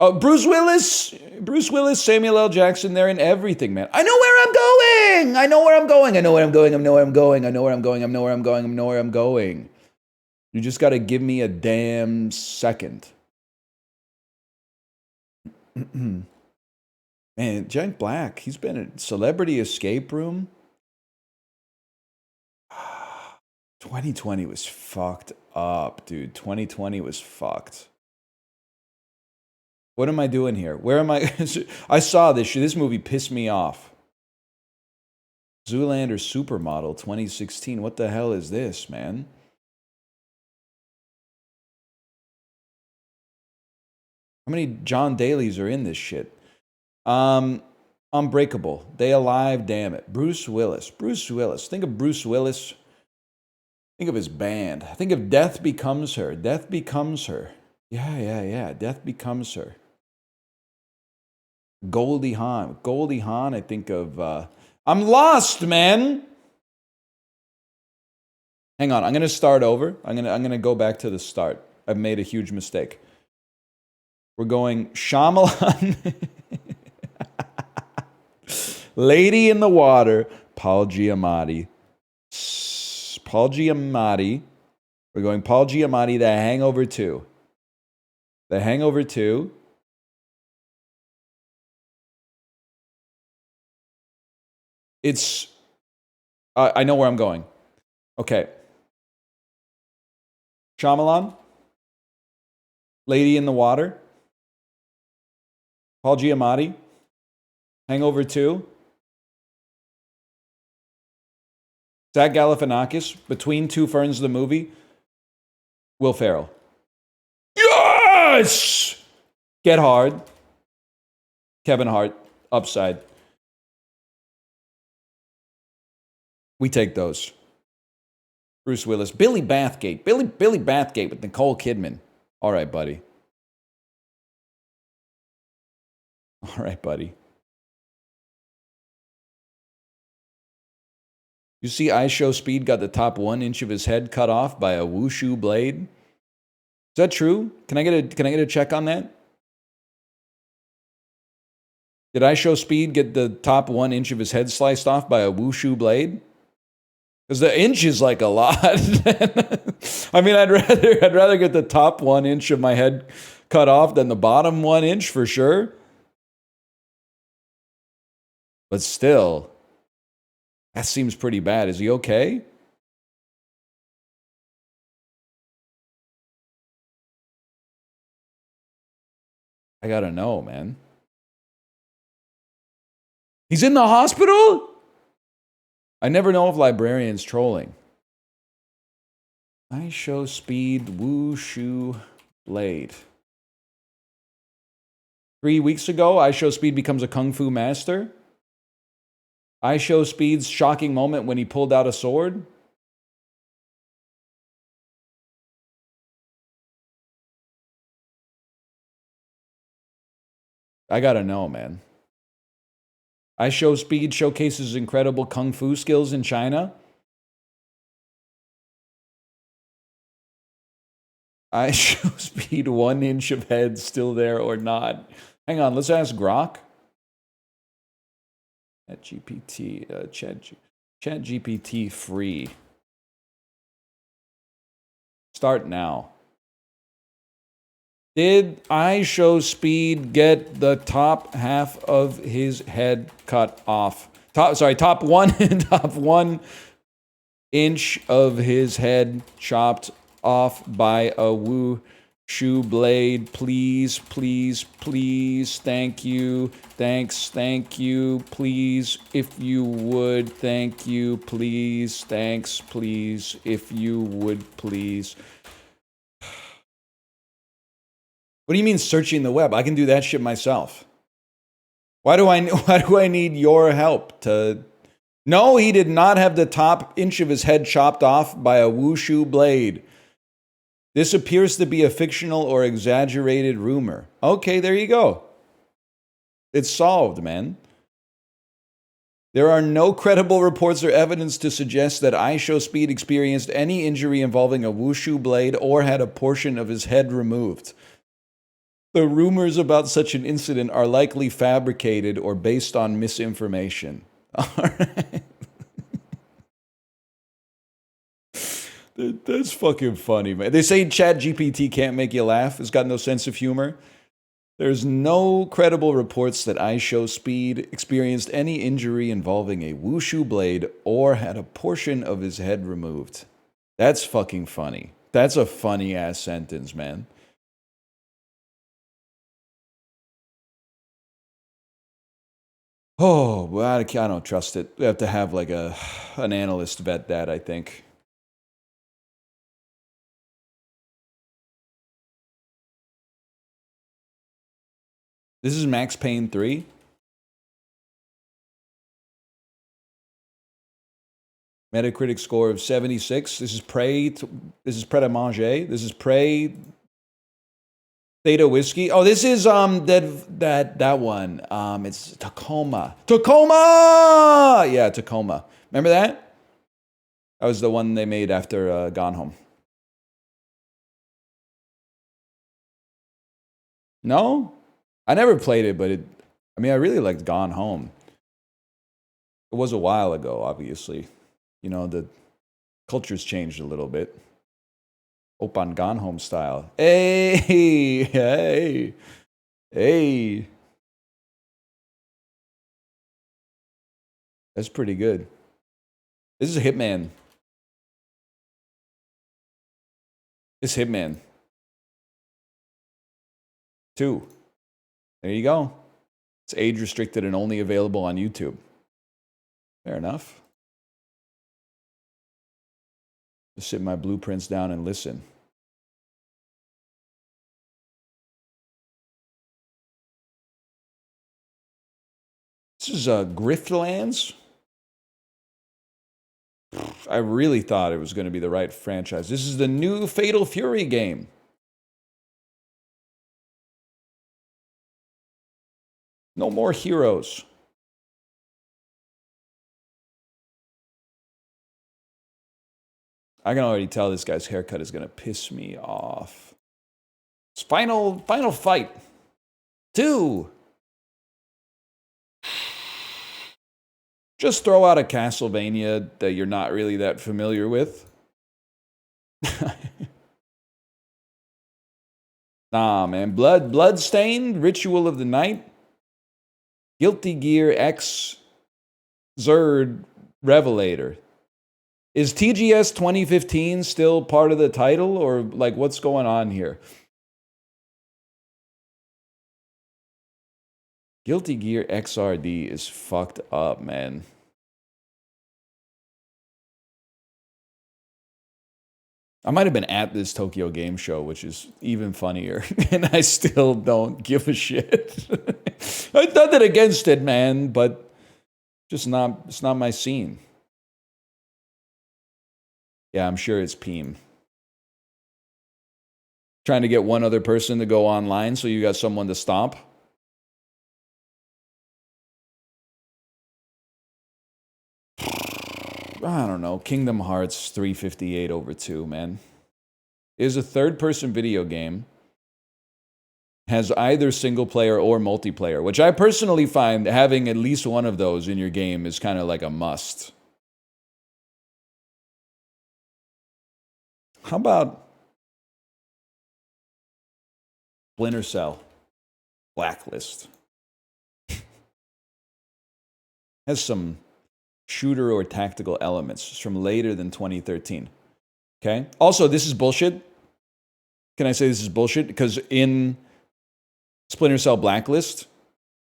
Oh, Bruce Willis, Samuel L. Jackson, they're in everything, man. I know where I'm going. I know where I'm going. I know where I'm going. I know where I'm going. I know where I'm going. I know where I'm going. I know where I'm going. You just got to give me a damn second. Man, Jack Black, he's been in Celebrity Escape Room. 2020 was fucked up, dude. 2020 was fucked. What am I doing here? Where am I? I saw this shit. This movie pissed me off. Zoolander Supermodel 2016. What the hell is this, man? How many John Daly's are in this shit? Unbreakable. They Alive, damn it. Bruce Willis. Think of Bruce Willis. Think of his band. Think of Death Becomes Her. Death Becomes Her. Yeah. Death Becomes Her. Goldie Hawn. I think of... I'm lost, man! Hang on, I'm going to start over. I'm going to go back to the start. I've made a huge mistake. We're going Shyamalan. Lady in the Water. Paul Giamatti. Paul Giamatti. We're going Paul Giamatti, The Hangover 2. The Hangover 2. It's... I know where I'm going. Okay. Shyamalan. Lady in the Water. Paul Giamatti. Hangover 2. Zach Galifianakis. Between Two Ferns, the movie. Will Ferrell. Yes! Get Hard. Kevin Hart. Upside. We take those. Bruce Willis. Billy Bathgate. Billy Bathgate with Nicole Kidman. All right, buddy. All right, buddy. You see I Show Speed got the top 1 inch of his head cut off by a wushu blade? Is that true? Can I get a check on that? Did I Show Speed get the top 1 inch of his head sliced off by a wushu blade? Because the inch is like a lot. I mean, I'd rather get the top 1 inch of my head cut off than the bottom 1 inch for sure. But still, that seems pretty bad. Is he okay? I gotta know, man. He's in the hospital? I never know if librarian's trolling. I Show Speed wushu blade. 3 weeks ago, I Show Speed becomes a kung fu master. I Show Speed's shocking moment when he pulled out a sword. I gotta know, man. I Show Speed showcases incredible kung fu skills in China. I Show Speed 1 inch of head still there or not. Hang on, let's ask Grok. Chat GPT free. Start now. Did I Show Speed get the top half of his head cut off? Top 1 inch of his head chopped off by a wushu blade. Please, please, please. Thank you. Thanks. Thank you. Please, if you would. Thank you. Please. Thanks. Please, if you would. Please. What do you mean searching the web? I can do that shit myself. Why do I need your help to... No, he did not have the top inch of his head chopped off by a wushu blade. This appears to be a fictional or exaggerated rumor. Okay, there you go. It's solved, man. There are no credible reports or evidence to suggest that I Show Speed experienced any injury involving a wushu blade or had a portion of his head removed. The rumors about such an incident are likely fabricated or based on misinformation. All right. That's fucking funny, man. They say Chat GPT can't make you laugh. It's got no sense of humor. There's no credible reports that I Show Speed experienced any injury involving a wushu blade or had a portion of his head removed. That's fucking funny. That's a funny ass sentence, man. Oh, well, I don't trust it. We have to have like an analyst vet that, I think. This is Max Payne 3. Metacritic score of 76. This is This is Pret a Manger. This is Prey. Theta Whiskey. Oh, this is that one. It's Tacoma. Tacoma! Yeah, Tacoma. Remember that? That was the one they made after Gone Home. No? I never played it, but I really liked Gone Home. It was a while ago, obviously. You know, the Culture's changed a little bit. Opan Gone Home style. Hey, hey, hey. That's pretty good. This is a Hitman. This Hitman 2. There you go. It's age restricted and only available on YouTube. Fair enough. Just sit my blueprints down and listen. This is Griftlands. I really thought it was going to be the right franchise. This is the new Fatal Fury game. No more heroes. I can already tell this guy's haircut is going to piss me off. It's final fight. 2. Just throw out a Castlevania that you're not really that familiar with. Nah, man. Bloodstained, Ritual of the Night, Guilty Gear X, Zerd, Revelator. Is TGS 2015 still part of the title, or like what's going on here? Guilty Gear XRD is fucked up, man. I might have been at this Tokyo Game Show, which is even funnier, and I still don't give a shit. I've done it against it, man, but it's not my scene. Yeah, I'm sure it's Peem. Trying to get one other person to go online so you got someone to stomp. I don't know. Kingdom Hearts 358/2, man. It is a third-person video game. Has either single player or multiplayer, which I personally find having at least one of those in your game is kind of like a must. How about Splinter Cell Blacklist? Has some shooter or tactical elements. It's from later than 2013. Okay? Also, this is bullshit. Can I say this is bullshit? Because in Splinter Cell Blacklist,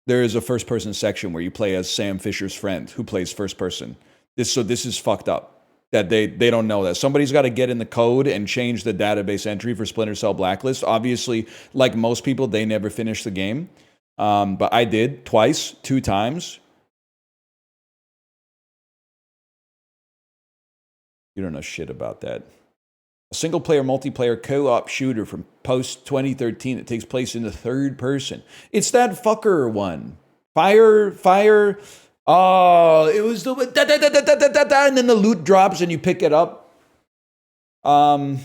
there is a first-person section where you play as Sam Fisher's friend, who plays first person. So this is fucked up. That they don't know that. Somebody's got to get in the code and change the database entry for Splinter Cell Blacklist. Obviously, like most people, they never finished the game. But I did twice, 2 times. You don't know shit about that. A single-player, multiplayer, co-op shooter from post-2013 that takes place in the third person. It's that fucker one. Fire. Oh, it was the... and then the loot drops and you pick it up. I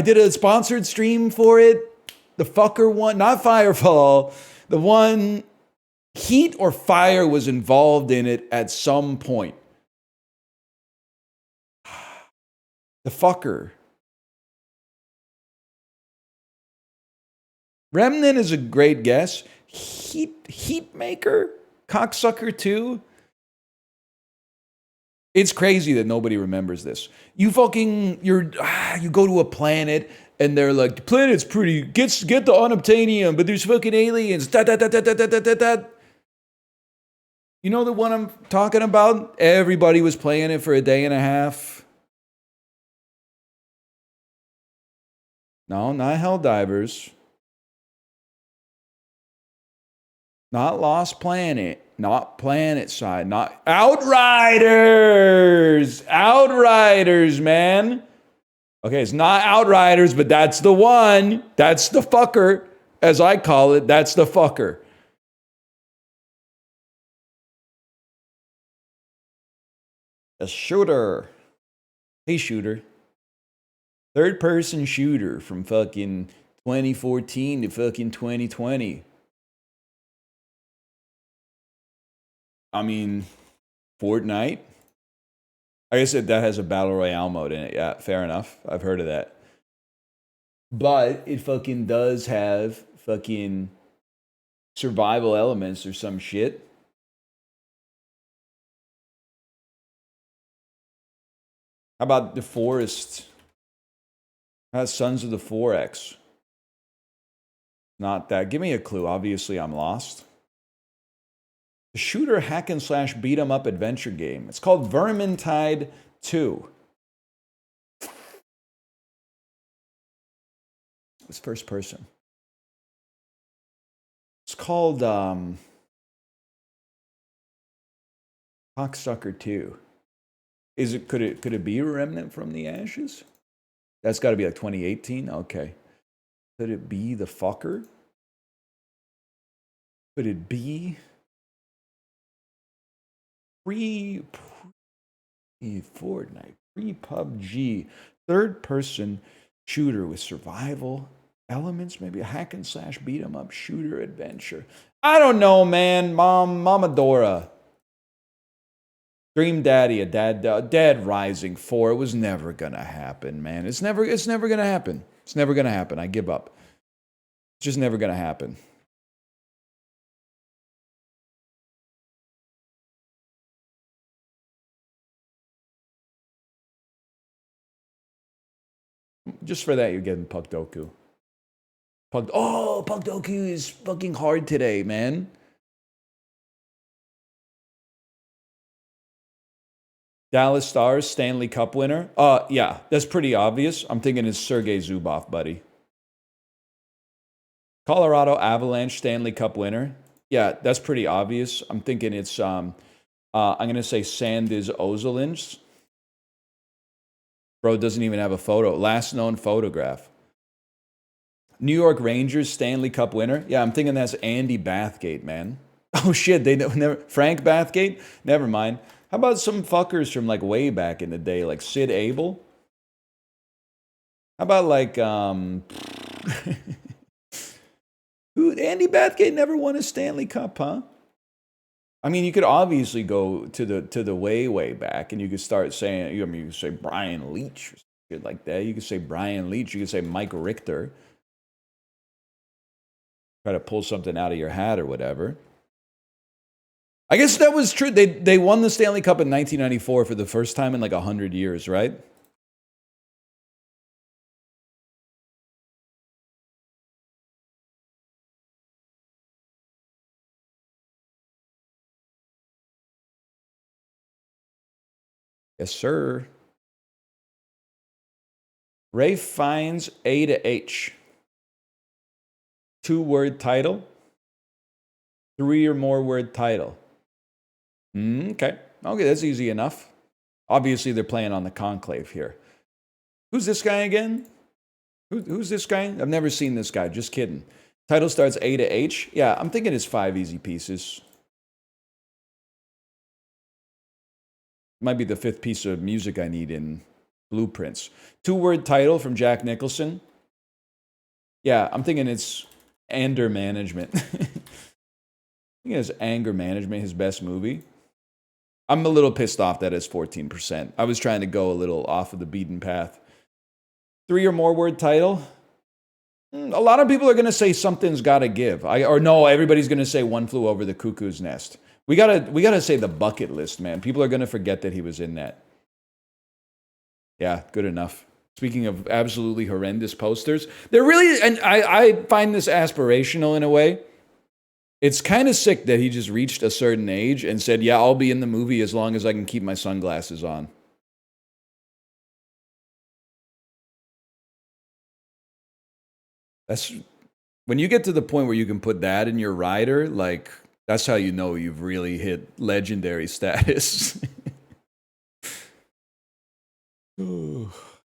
did a sponsored stream for it. The fucker one. Not Firefall. The one... Heat or Fire was involved in it at some point. The fucker. Remnant is a great guess. Heatmaker? Cocksucker 2? It's crazy that nobody remembers this. You go to a planet and they're like, the planet's pretty, get the unobtainium, but there's fucking aliens. You know the one I'm talking about? Everybody was playing it for a day and a half. No, not Helldivers. Not Lost Planet. Not Planetside. Not Outriders! Outriders, man. Okay, it's not Outriders, but that's the one. That's the fucker. As I call it, that's the fucker. A shooter. Hey, shooter. Third-person shooter from fucking 2014 to fucking 2020. I mean, Fortnite. I guess that has a battle royale mode in it. Yeah, fair enough. I've heard of that. But it fucking does have fucking survival elements or some shit. How about the Forest? How about Sons of the 4X? Not that. Give me a clue. Obviously, I'm lost. The shooter hack and slash beat 'em up adventure game. It's called Vermintide 2. It's first person. It's called Cocksucker 2. Is it could it be a Remnant from the Ashes? That's got to be like 2018. Okay. Could it be the fucker? Could it be Fortnite, pre-PUBG, third-person shooter with survival elements, maybe a hack and slash beat 'em up shooter adventure? I don't know, man. Mama Dora. Dream Daddy, a Dead Rising 4. It was never gonna happen, man. It's never gonna happen. It's never gonna happen. I give up. It's just never gonna happen. Just for that, you're getting Pugdoku. Pugdoku is fucking hard today, man. Dallas Stars, Stanley Cup winner. Yeah, that's pretty obvious. I'm thinking it's Sergei Zubov, buddy. Colorado Avalanche, Stanley Cup winner. Yeah, that's pretty obvious. I'm thinking it's, I'm going to say Sandis Ozolins. Bro doesn't even have a photo. Last known photograph. New York Rangers, Stanley Cup winner. Yeah, I'm thinking that's Andy Bathgate, man. Oh shit, they never Frank Bathgate? Never mind. How about some fuckers from like way back in the day, like Sid Abel? How about like who Andy Bathgate never won a Stanley Cup, huh? I mean, you could obviously go to the way back, and you could start saying, I mean, you could say Brian Leach or shit like that. You could say Brian Leach. You could say Mike Richter. Try to pull something out of your hat or whatever. I guess that was true. They won the Stanley Cup in 1994 for the first time in like 100 years, right? Yes, sir. Rafe finds A to H. 2-word title. 3 or more word title. Okay, that's easy enough. Obviously, they're playing on the conclave here. Who's this guy again? Who's this guy? I've never seen this guy. Just kidding. Title starts A to H. Yeah, I'm thinking it's 5 easy pieces. Might be the 5th piece of music I need in Blueprints. 2-word title from Jack Nicholson. Yeah, I'm thinking it's Anger Management. I think it's Anger Management, his best movie. I'm a little pissed off that it's 14%. I was trying to go a little off of the beaten path. 3 or more word title. A lot of people are going to say Something's Gotta Give. No, everybody's going to say One Flew Over the Cuckoo's Nest. We gotta say The Bucket List, man. People are going to forget that he was in that. Yeah, good enough. Speaking of absolutely horrendous posters, they're really, and I find this aspirational in a way. It's kind of sick that he just reached a certain age and said, yeah, I'll be in the movie as long as I can keep my sunglasses on. That's when you get to the point where you can put that in your rider, like, that's how you know you've really hit legendary status.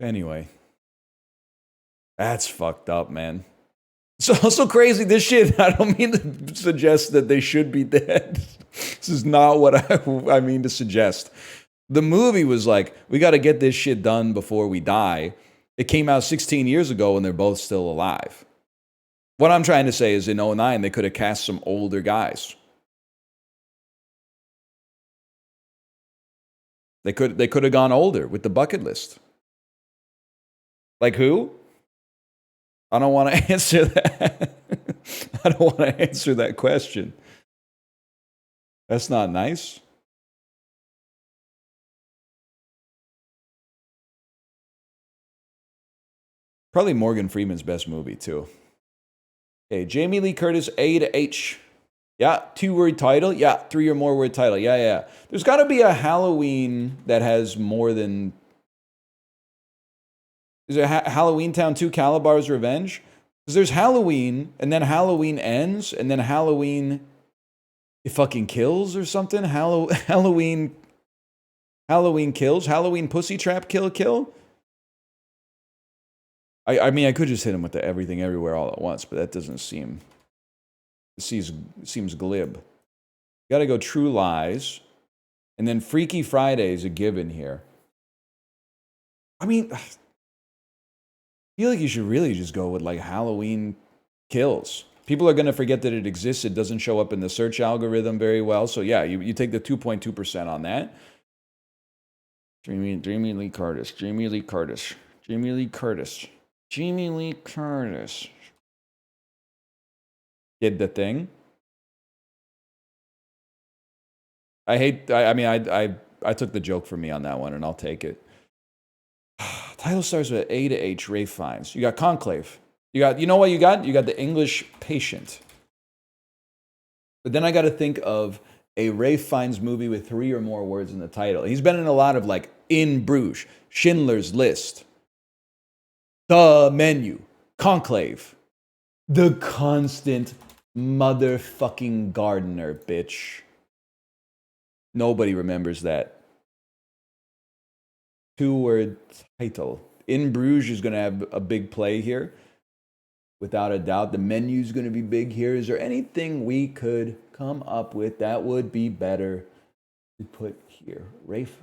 Anyway. That's fucked up, man. It's also crazy, this shit, I don't mean to suggest that they should be dead. This is not what I mean to suggest. The movie was like, we got to get this shit done before we die. It came out 16 years ago and they're both still alive. What I'm trying to say is in 2009, they could have cast some older guys. They could have gone older with the bucket list. Like who? I don't want to answer that. I don't want to answer that question. That's not nice. Probably Morgan Freeman's best movie, too. Okay, Jamie Lee Curtis, A to H. Yeah, 2-word title. Yeah, 3 or more word title. Yeah. There's got to be a Halloween that has more than... Is there Halloween Town 2 Calabar's Revenge? Because there's Halloween, and then Halloween Ends, and then Halloween... It fucking kills or something? Halloween Kills? Halloween Pussy Trap Kill? I mean, I could just hit him with the Everything Everywhere all at once, but that doesn't seem... It seems glib. Gotta go True Lies. And then Freaky Friday is a given here. I mean... I feel like you should really just go with, like, Halloween Kills. People are going to forget that it exists. It doesn't show up in the search algorithm very well. So, yeah, you take the 2.2% on that. Jamie Lee Curtis. Did the thing. I took the joke from me on that one, and I'll take it. Title starts with A to H, Ray Fiennes. You got Conclave. You know what you got? You got The English Patient. But then I got to think of a Ray Fiennes movie with 3 or more words in the title. He's been in a lot of, like, In Bruges, Schindler's List, The Menu, Conclave, The Constant Motherfucking Gardener, bitch. Nobody remembers that. 2-word title. In Bruges is going to have a big play here. Without a doubt. The menu's going to be big here. Is there anything we could come up with that would be better to put here? Rafe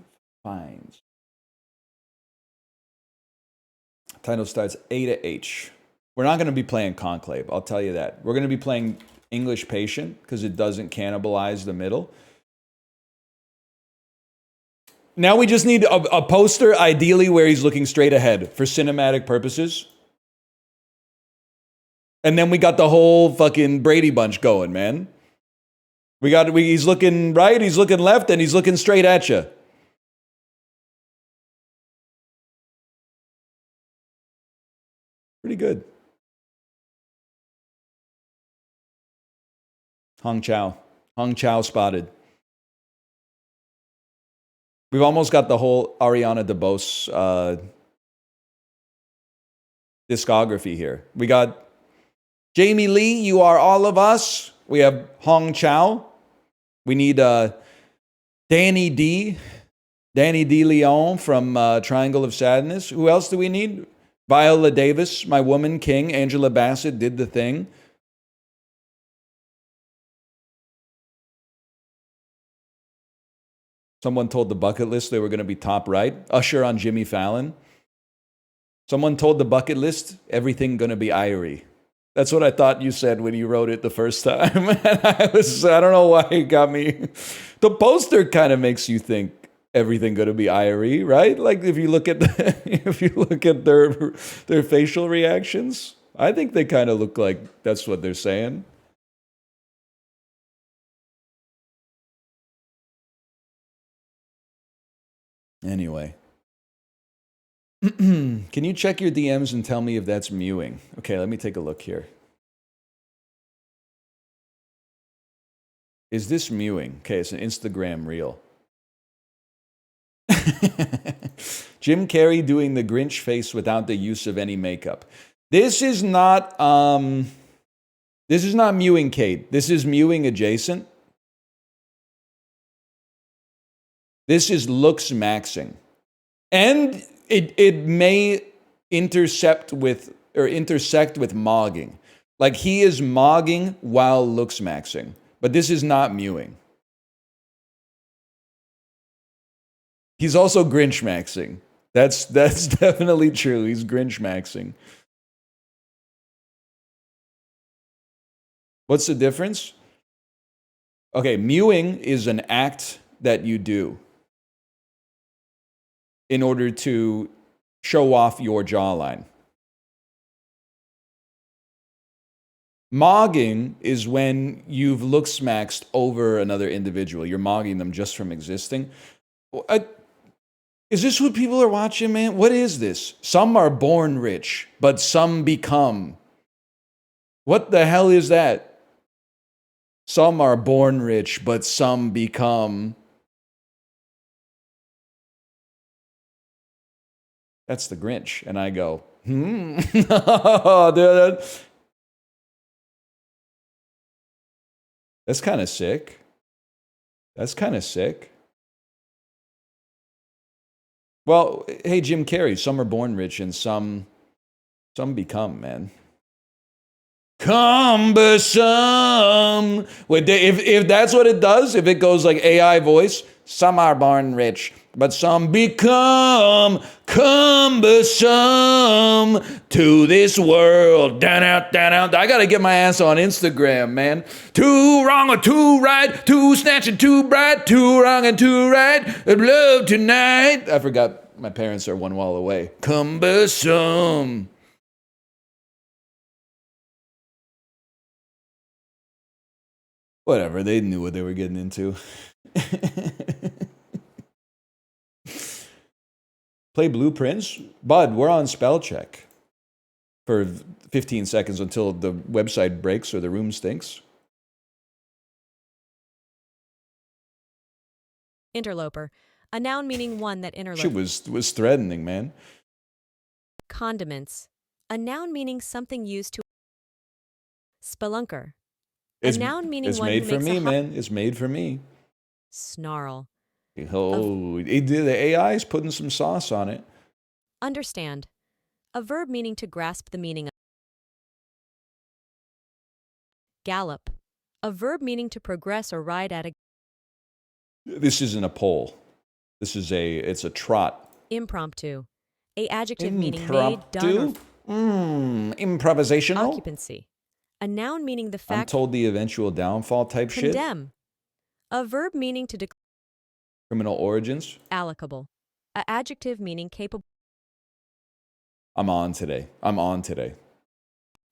Fiennes. Title starts A to H. We're not going to be playing Conclave. I'll tell you that. We're going to be playing English Patient because it doesn't cannibalize the middle. Now we just need a poster, ideally where he's looking straight ahead for cinematic purposes. And then we got the whole fucking Brady Bunch going, man. He's looking right, he's looking left, and he's looking straight at you. Pretty good. Hong Chow spotted. We've almost got the whole Ariana DeBose discography here. We got Jamie Lee, You Are All of Us. We have Hong Chow. We need Danny D. Danny D. Leon from Triangle of Sadness. Who else do we need? Viola Davis, My Woman King. Angela Bassett, Did the Thing. Someone told the bucket list they were going to be top right. Usher on Jimmy Fallon. Someone told the bucket list everything going to be Irie. That's what I thought you said when you wrote it the first time. I don't know why it got me. The poster kind of makes you think everything going to be Irie, right? Like if you look at their facial reactions, I think they kind of look like that's what they're saying. Anyway. Can you check your DMs and tell me if that's mewing? Okay, let me take a look here. Is this mewing? Okay, it's an Instagram reel. Jim Carrey doing the Grinch face without the use of any makeup. This is not mewing, Kate. This is mewing adjacent. This is looks maxing. And it may intersect with mogging. Like he is mogging while looks maxing. But this is not mewing. He's also Grinch maxing. That's definitely true. He's Grinch maxing. What's the difference? Okay, mewing is an act that you do. in order to show off your jawline. Mogging is when you've look-smaxed over another individual. You're mogging them just from existing. Is this what people are watching, man? What is this? Some are born rich, but some become. What the hell is that? Some are born rich, but some become. That's the Grinch. And I go, That's kind of sick. That's kind of sick. Well, hey, Jim Carrey, some are born rich and some become, man. Cumbersome. If that's what it does, if it goes like AI voice, some are born rich, but some become cumbersome to this world. Down out, down out. I gotta get my ass on Instagram, man. Too wrong or too right, too snatch and too bright, too wrong and too right. Love tonight. I forgot my parents are one wall away. Cumbersome. Whatever, they knew what they were getting into. Play Blueprints? Bud, we're on spell check for 15 seconds until the website breaks or the room stinks. Interloper. A noun meaning one that interlopes. She was threatening, man. Condiments. A noun meaning something used to. Spelunker. A It's, noun meaning it's one made who for makes me, a man. It's made for me. Snarl. Oh, the AI is putting some sauce on it. Understand. A verb meaning to grasp the meaning of. Gallop. A verb meaning to progress or ride at a. This isn't a poll. It's a trot. Impromptu. A adjective meaning made, done, or. Improvisational? Occupancy. A noun meaning the I'm fact. told the eventual downfall type shit. Condemn. A verb meaning to declare. Criminal origins. Allocable. A adjective meaning capable. I'm on today.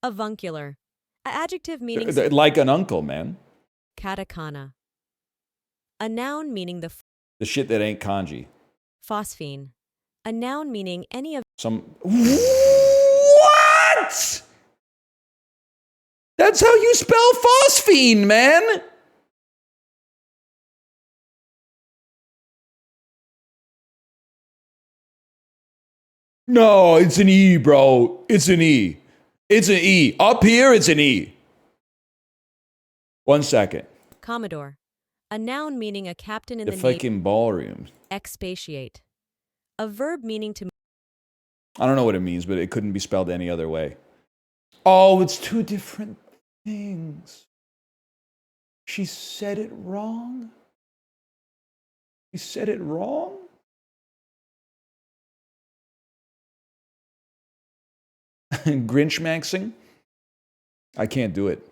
Avuncular. A adjective meaning. Like an uncle, man. Katakana. A noun meaning the. The shit that ain't kanji. Phosphine. A noun meaning any of. Some. What? That's how you spell phosphine, man. No, it's an E, bro. It's an E. It's an E. Up here, it's an E. 1 second. Commodore. A noun meaning a captain in The the Navy. fucking ballroom. Expatiate. A verb meaning to. I don't know what it means, but it couldn't be spelled any other way. Oh, it's two different things. She said it wrong? She said it wrong? Grinch maxing? I can't do it.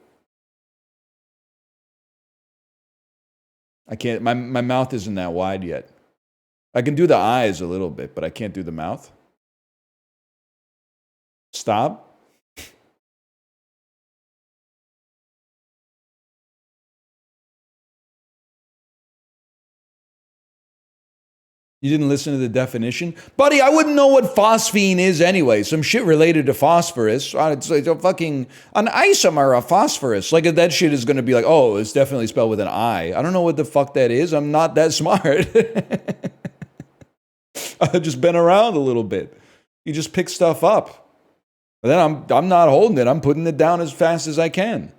I can't, my mouth isn't that wide yet. I can do the eyes a little bit, but I can't do the mouth. Stop. You didn't listen to the definition? Buddy, I wouldn't know what phosphine is anyway. Some shit related to phosphorus. It's like a fucking, an isomer of phosphorus. Like that shit is going to be like, oh, it's definitely spelled with an I. I don't know what the fuck that is. I'm not that smart. I've just been around a little bit. You just pick stuff up. But then I'm not holding it. I'm putting it down as fast as I can.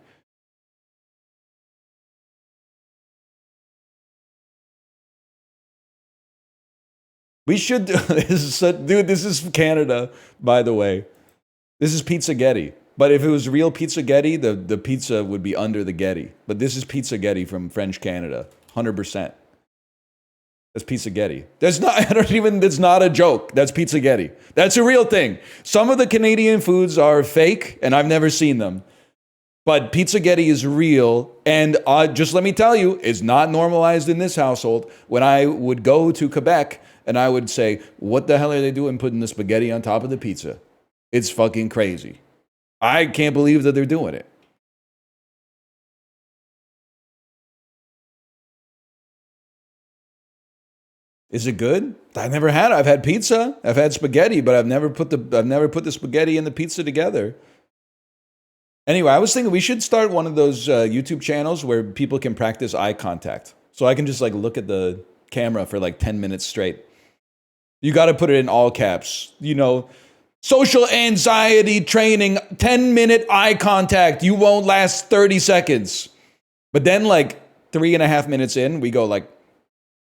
We should do this. Dude, this is Canada, by the way. This is Pizza-Getty. But if it was real Pizza-Getty, the pizza would be under the Getty. But this is Pizza-Getty from French Canada. 100%. That's Pizza-Getty. That's not a joke. That's Pizza-Getty. That's a real thing. Some of the Canadian foods are fake, and I've never seen them. But Pizza-Getty is real, and just let me tell you, it's not normalized in this household. When I would go to Quebec, and I would say, what the hell are they doing putting the spaghetti on top of the pizza? It's fucking crazy. I can't believe that they're doing it. Is it good? I've never had it. I've had pizza. I've had spaghetti, but I've never put the spaghetti and the pizza together. Anyway, I was thinking we should start one of those YouTube channels where people can practice eye contact. So I can just like look at the camera for like 10 minutes straight. You got to put it in all caps. You know, social anxiety training, 10-minute eye contact. You won't last 30 seconds. But then like 3.5 minutes in, we go like,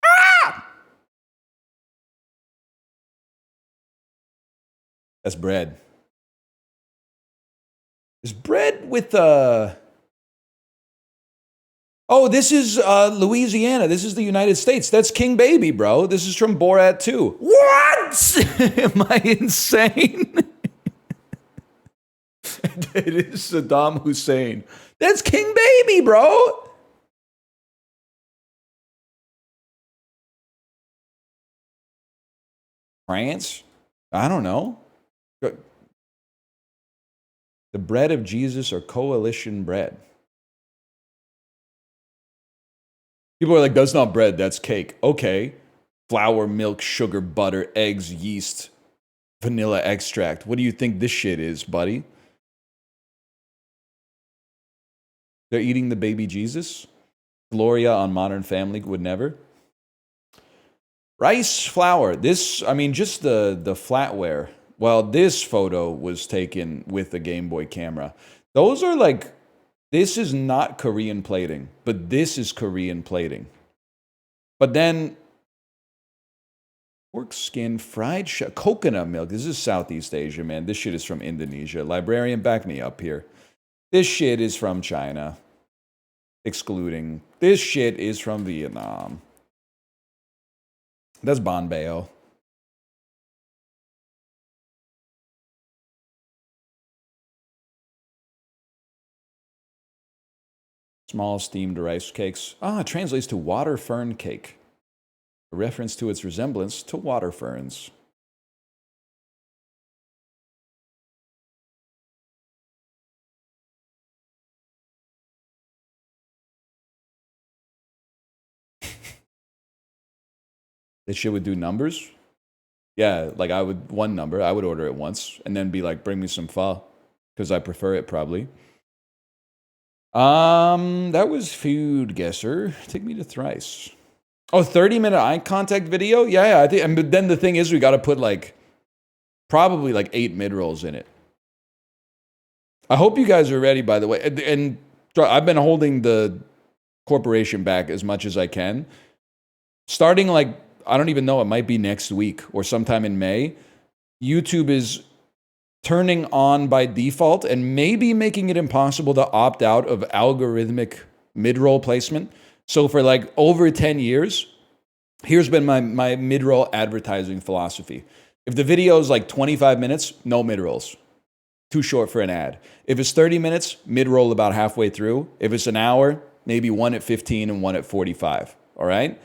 ah! That's bread. Is bread with Oh, this is Louisiana. This is the United States. That's King Baby, bro. This is from Borat 2. What? Am I insane? It is Saddam Hussein. That's King Baby, bro. France? I don't know. The bread of Jesus or coalition bread? People are like, that's not bread, that's cake. Okay. Flour, milk, sugar, butter, eggs, yeast, vanilla extract. What do you think this shit is, buddy? They're eating the baby Jesus? Gloria on Modern Family would never. Rice flour. This, I mean, just the flatware. Well, this photo was taken with the Game Boy camera. Those are like, this is not Korean plating, but this is Korean plating. But then, pork skin, fried coconut milk. This is Southeast Asia, man. This shit is from Indonesia. Librarian, back me up here. This shit is from China. Excluding. This shit is from Vietnam. That's Banbeo. Small steamed rice cakes. Ah, it translates to water fern cake. A reference to its resemblance to water ferns. This shit would do numbers? Yeah, like I would, one number, I would order it once and then be like, bring me some pho. Because I prefer it probably. That was Food Guesser. Take me to Thrice. Oh, 30-minute eye contact video? Yeah, I think, and then the thing is we got to put like, probably like 8 mid-rolls in it. I hope you guys are ready, by the way. And I've been holding the corporation back as much as I can. Starting like, I don't even know, it might be next week or sometime in May, YouTube is turning on by default and maybe making it impossible to opt out of algorithmic mid-roll placement. So for like over 10 years, here's been my mid-roll advertising philosophy. If the video is like 25 minutes, no mid-rolls. Too short for an ad. If it's 30 minutes, mid-roll about halfway through. If it's an hour, maybe one at 15 and one at 45. All right?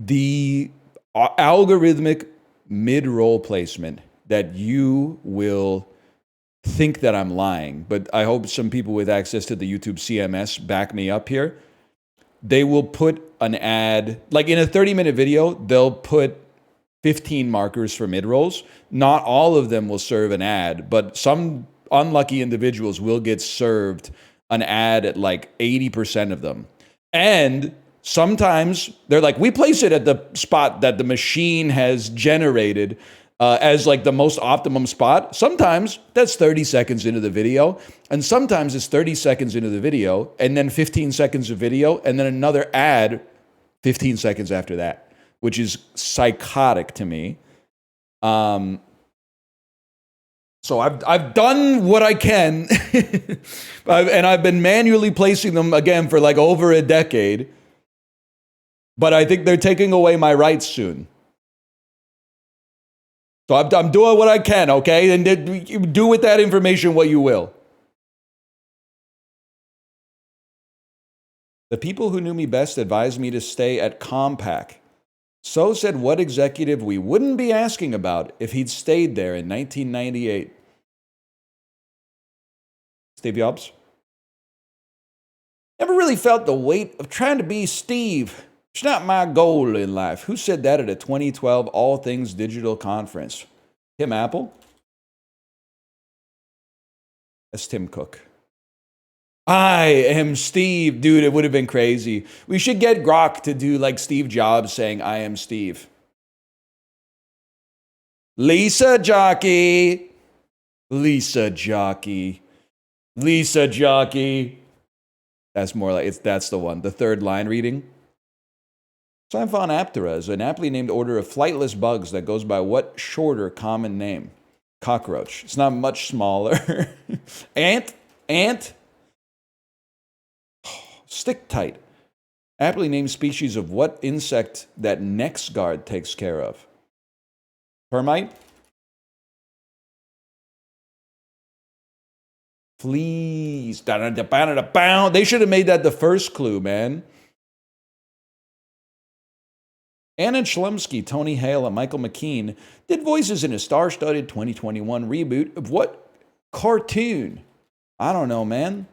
The algorithmic mid-roll placement that you will think that I'm lying, but I hope some people with access to the YouTube CMS back me up here. They will put an ad, like in a 30-minute video, they'll put 15 markers for mid-rolls. Not all of them will serve an ad, but some unlucky individuals will get served an ad at like 80% of them. And sometimes they're like, we place it at the spot that the machine has generated as like the most optimum spot. Sometimes that's 30 seconds into the video. And sometimes it's 30 seconds into the video and then 15 seconds of video and then another ad 15 seconds after that, which is psychotic to me. So I've done what I can and I've been manually placing them again for like over a decade. But I think they're taking away my rights soon. So I'm doing what I can, okay? And do with that information what you will. The people who knew me best advised me to stay at Compaq. So said what executive we wouldn't be asking about if he'd stayed there in 1998. Steve Jobs. Never really felt the weight of trying to be Steve. It's not my goal in life. Who said that at a 2012 All Things Digital conference? Tim Apple? That's Tim Cook. I am Steve. Dude, it would have been crazy. We should get Grok to do like Steve Jobs saying, I am Steve. Lisa Jockey. Lisa Jockey. Lisa Jockey. That's more like, that's the one. The third line reading. Symphonaaptera is an aptly named order of flightless bugs that goes by what shorter common name? Cockroach. It's not much smaller. Ant. Stick tight. Aptly named species of what insect that NextGuard takes care of? Termite? Fleas. They should have made that the first clue, man. Anna Chlumsky, Tony Hale, and Michael McKean did voices in a star-studded 2021 reboot of what cartoon? I don't know, man.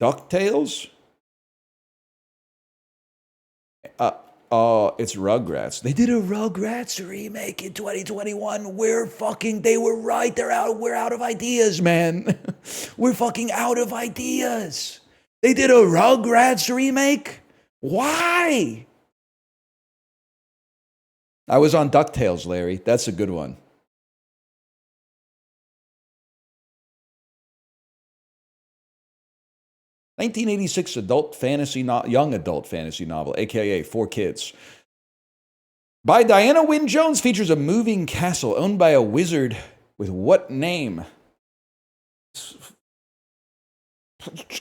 DuckTales? It's Rugrats. They did a Rugrats remake in 2021. They were right. We're out of ideas, man. We're fucking out of ideas. They did a Rugrats remake? Why? I was on DuckTales, Larry. That's a good one. (1986) young adult fantasy novel, aka 4 Kids. By Diana Wynne Jones, features a moving castle owned by a wizard with what name?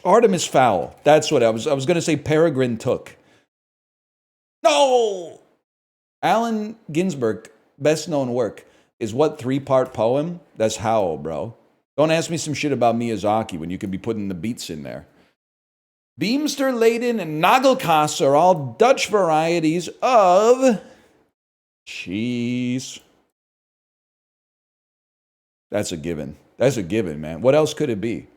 Artemis Fowl. That's what I was going to say. Peregrine Took. No! Allen Ginsberg, best known work, is what 3-part poem? That's Howl, bro. Don't ask me some shit about Miyazaki when you could be putting the beats in there. Beemster, Leyden, and Nagelkaas are all Dutch varieties of cheese. That's a given. That's a given, man. What else could it be?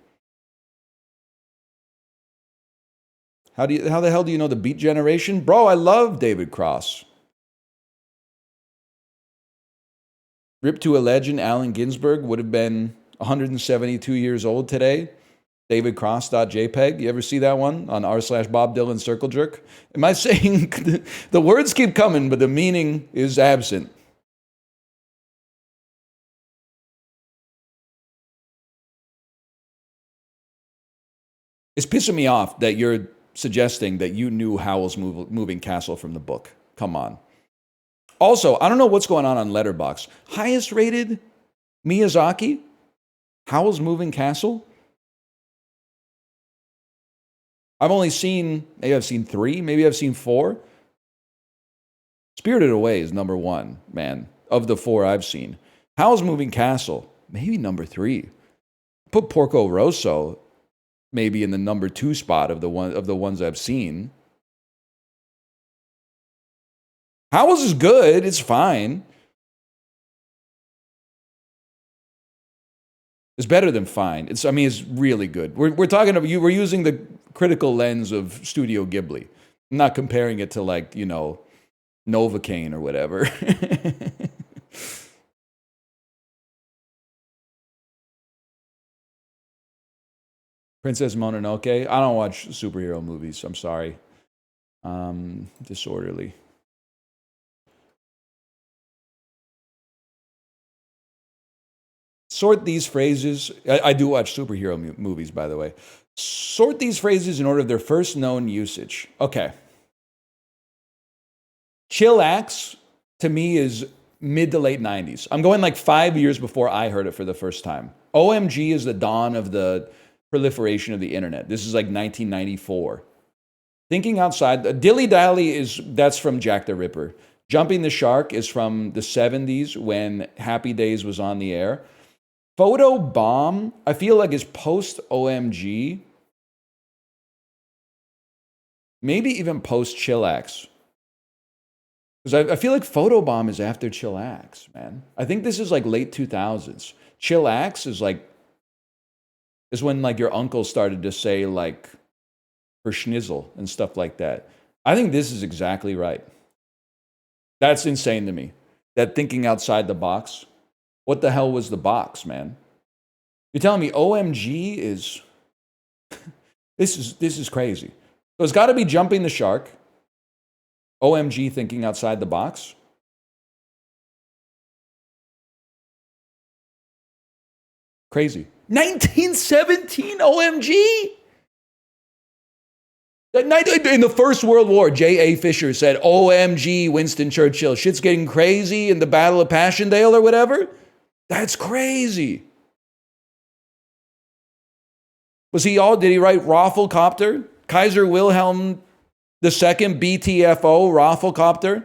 How the hell do you know the Beat Generation? Bro, I love David Cross. Rip to a legend, Allen Ginsberg would have been 172 years old today. DavidCross.jpg. You ever see that one on r/Bob Dylan Circle Jerk? Am I saying the words keep coming, but the meaning is absent? It's pissing me off that you're suggesting that you knew Howl's Moving Castle from the book. Come on. Also, I don't know what's going on Letterboxd. Highest rated Miyazaki? Howl's Moving Castle? I've only seen, maybe I've seen 3, maybe I've seen 4. Spirited Away is number 1, man, of the 4 I've seen. Howl's Moving Castle, maybe number 3. Put Porco Rosso maybe in the number 2 spot of the ones I've seen. Howl's is good, it's fine. It's better than fine. It's really good. We're talking about we're using the critical lens of Studio Ghibli. I'm not comparing it to Novocaine or whatever. Princess Mononoke. I don't watch superhero movies. I'm sorry. Disorderly. Sort these phrases. I do watch superhero movies, by the way. Sort these phrases in order of their first known usage. Okay. Chillax, to me, is mid to late 90s. I'm going 5 years before I heard it for the first time. OMG is the dawn of the proliferation of the internet. This is 1994. Thinking outside, Dilly Dally that's from Jack the Ripper. Jumping the Shark is from the 70s when Happy Days was on the air. Photo Bomb, I feel like is post OMG. Maybe even post Chillax. Because I feel like Photobomb is after Chillax, man. I think this is like late 2000s. Chillax is when like your uncle started to say like for schnizzle and stuff like that. I think this is exactly right. That's insane to me. That thinking outside the box. What the hell was the box, man? You're telling me OMG is this is crazy. So it's got to be jumping the shark. OMG thinking outside the box. Crazy. 1917 OMG. In the First World War, J.A. Fisher said, OMG, Winston Churchill. Shit's getting crazy in the Battle of Passchendaele or whatever. That's crazy. Did he write Rafflecopter? Kaiser Wilhelm II, BTFO, Rafflecopter?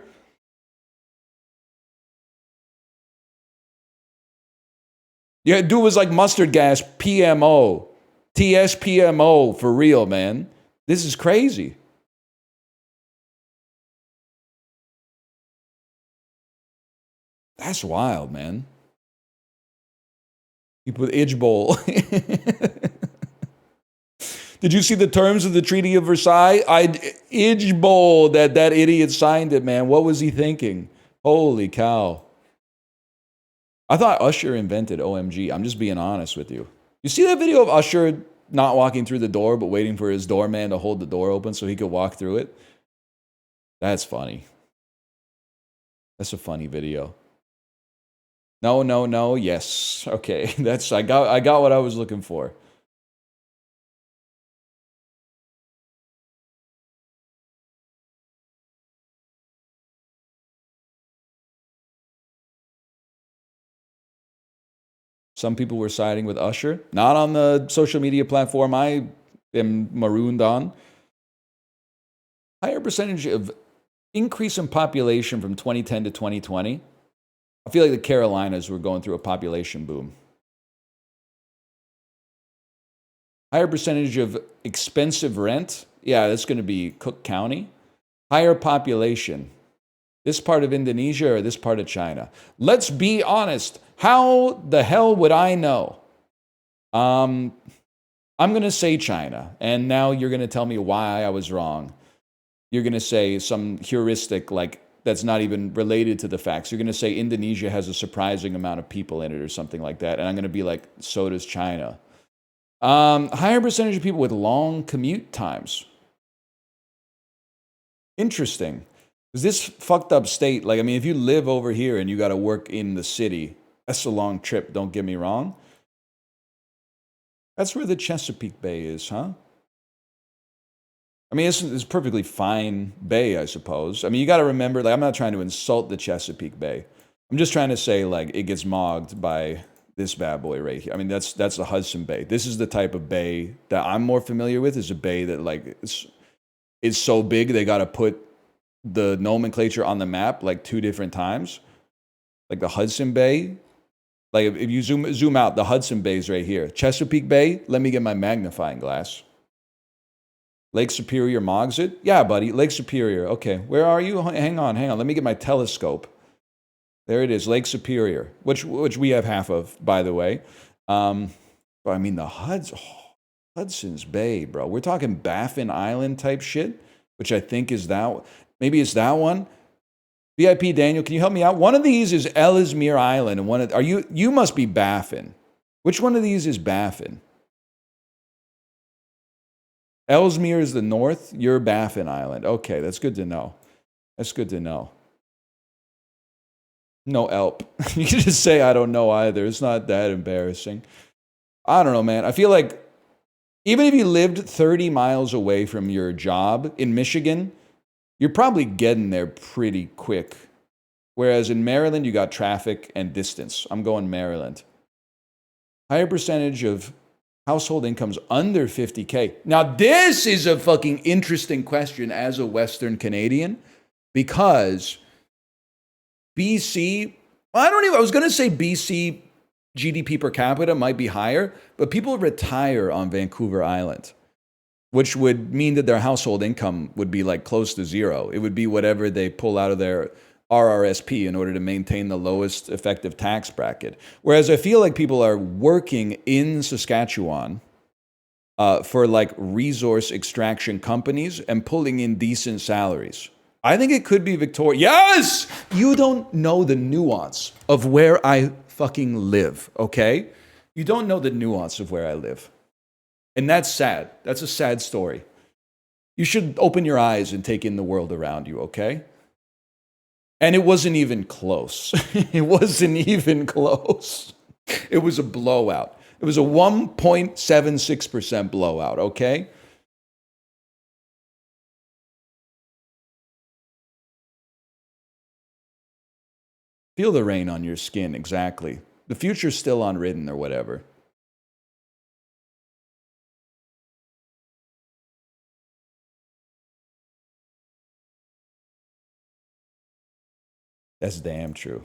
Yeah, dude was like mustard gas, PMO, TSPMO, for real, man. This is crazy. That's wild, man. You put Idge Bowl. Did you see the terms of the Treaty of Versailles? Idge Bowl, that idiot signed it, man. What was he thinking? Holy cow. I thought Usher invented OMG. I'm just being honest with you. You see that video of Usher not walking through the door, but waiting for his doorman to hold the door open so he could walk through it? That's funny. That's a funny video. No, yes. Okay, I got what I was looking for. Some people were siding with Usher. Not on the social media platform I am marooned on. Higher percentage of increase in population from 2010 to 2020. I feel like the Carolinas were going through a population boom. Higher percentage of expensive rent. Yeah, that's going to be Cook County. Higher population. This part of Indonesia or this part of China? Let's be honest. How the hell would I know? I'm going to say China. And now you're going to tell me why I was wrong. You're going to say some heuristic like that's not even related to the facts. You're going to say Indonesia has a surprising amount of people in it or something like that. And I'm going to be like, so does China. Higher percentage of people with long commute times. Interesting. Because this fucked up state, like, I mean, if you live over here and you got to work in the city, that's a long trip, don't get me wrong. That's where the Chesapeake Bay is, huh? I mean, it's a perfectly fine bay, I suppose. I mean, you got to remember, like, I'm not trying to insult the Chesapeake Bay. I'm just trying to say, like, it gets mogged by this bad boy right here. I mean, that's the Hudson Bay. This is the type of bay that I'm more familiar with, is a bay that, like, it's so big they got to put the nomenclature on the map, like, 2 different times. Like, the Hudson Bay. Like, if you zoom out, the Hudson Bay is right here. Chesapeake Bay, let me get my magnifying glass. Lake Superior mogs it? Yeah, buddy, Lake Superior. Okay, where are you? Hang on. Let me get my telescope. There it is, Lake Superior, which we have half of, by the way. But I mean, the Hudson's Bay, bro. We're talking Baffin Island type shit, which I think is that. Maybe it's that one. VIP Daniel, can you help me out? One of these is Ellesmere Island, and you must be Baffin. Which one of these is Baffin? Ellesmere is the north. You're Baffin Island. Okay, that's good to know. No help. You can just say I don't know either. It's not that embarrassing. I don't know, man. I feel like even if you lived 30 miles away from your job in Michigan, you're probably getting there pretty quick. Whereas in Maryland, you got traffic and distance. I'm going Maryland. Higher percentage of household incomes under 50K. Now, this is a fucking interesting question as a Western Canadian, because BC, I was going to say BC GDP per capita might be higher, but people retire on Vancouver Island, which would mean that their household income would be like close to zero. It would be whatever they pull out of their RRSP in order to maintain the lowest effective tax bracket. Whereas I feel like people are working in Saskatchewan for like resource extraction companies and pulling in decent salaries. I think it could be Victoria. Yes! You don't know the nuance of where I fucking live, okay? You don't know the nuance of where I live. And that's sad. That's a sad story. You should open your eyes and take in the world around you, okay? And it wasn't even close. It wasn't even close. It was a blowout. It was a 1.76% blowout, okay? Feel the rain on your skin, exactly. The future's still unwritten or whatever. That's damn true.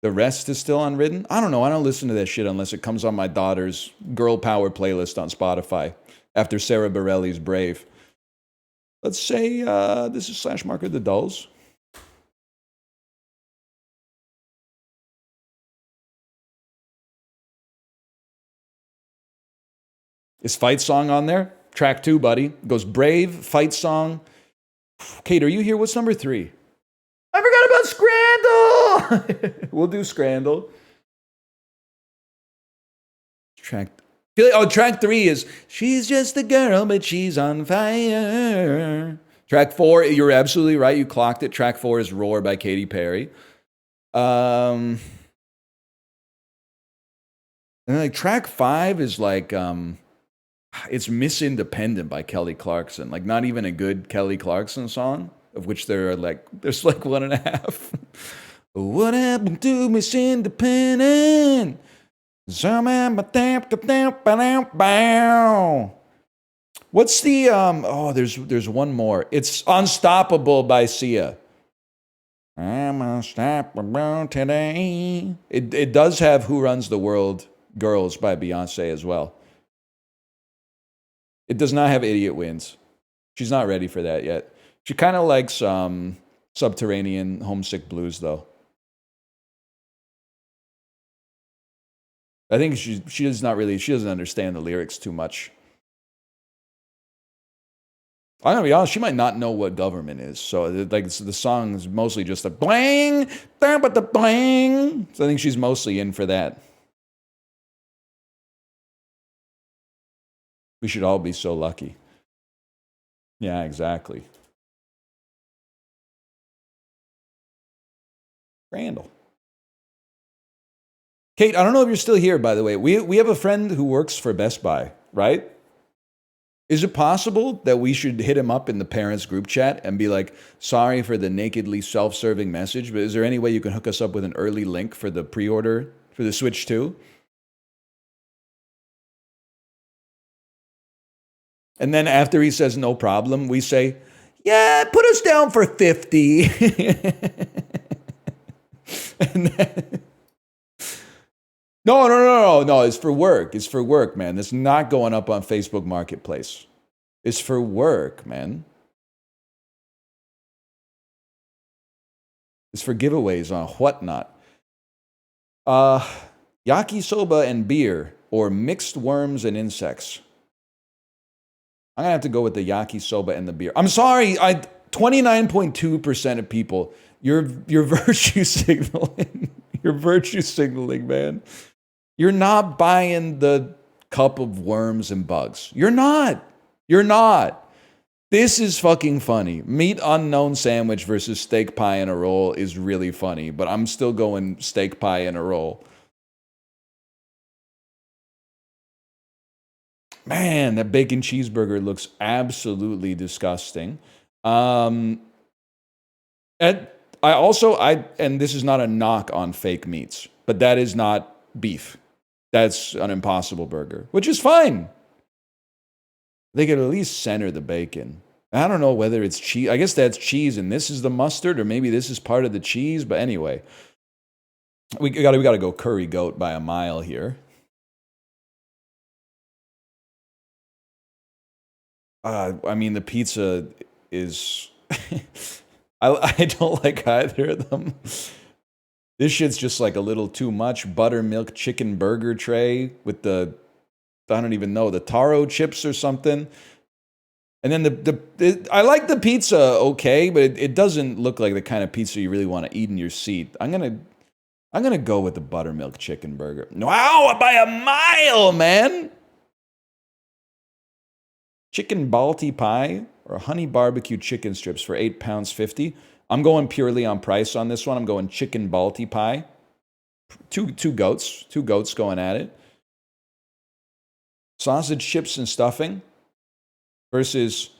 The rest is still unwritten? I don't know. I don't listen to that shit unless it comes on my daughter's girl power playlist on Spotify after Sarah Bareilles' Brave. Let's say this is /marker the Dulls. Is Fight Song on there? Track 2, buddy. It goes Brave, Fight Song. Kate, are you here? What's number 3? I forgot about Scrandal! We'll do Scrandal. Track 3 is She's Just a Girl, but She's on Fire. Track 4, you're absolutely right. You clocked it. Track 4 is Roar by Katy Perry. And like track 5 is like it's Miss Independent by Kelly Clarkson. Like not even a good Kelly Clarkson song, of which there's like 1.5. What happened to Miss Independent? What's the there's one more. It's Unstoppable by Sia. I'm unstoppable today. It does have Who Runs the World Girls by Beyonce as well. It does not have Idiot Wins. She's not ready for that yet. She kind of likes Subterranean Homesick Blues though. I think she doesn't understand the lyrics too much. I'm gonna be honest, she might not know what government is. So like the song is mostly just a bling, but the bling. So I think she's mostly in for that. We should all be so lucky. Yeah, exactly. Randall. Kate, I don't know if you're still here, by the way. We have a friend who works for Best Buy, right? Is it possible that we should hit him up in the parents group chat and be like, sorry for the nakedly self-serving message, but is there any way you can hook us up with an early link for the pre-order for the Switch 2? And then after he says no problem, we say, yeah, put us down for 50. And then, no, it's for work. It's for work, man. It's not going up on Facebook Marketplace. It's for work, man. It's for giveaways on whatnot. Yakisoba and beer, or mixed worms and insects. I'm gonna have to go with the yakisoba and the beer. I'm sorry, 29.2% of people, you're virtue signaling. You're virtue signaling, man. You're not buying the cup of worms and bugs. You're not. You're not. This is fucking funny. Meat unknown sandwich versus steak pie and a roll is really funny, but I'm still going steak pie and a roll. Man, that bacon cheeseburger looks absolutely disgusting. And this is not a knock on fake meats, but that is not beef. That's an Impossible Burger, which is fine. They could at least center the bacon. I don't know whether it's cheese. I guess that's cheese and this is the mustard, or maybe this is part of the cheese. But anyway, we got to go curry goat by a mile here. I mean, the pizza is I don't like either of them. This shit's just like a little too much. Buttermilk chicken burger tray with the, I don't even know, the taro chips or something. And then I like the pizza, okay, but it doesn't look like the kind of pizza you really want to eat in your seat. I'm gonna go with the buttermilk chicken burger. Wow, by a mile, man! Chicken balti pie or honey barbecue chicken strips for £8.50. I'm going purely on price on this one. I'm going chicken balti pie. Two goats going at it. Sausage chips and stuffing versus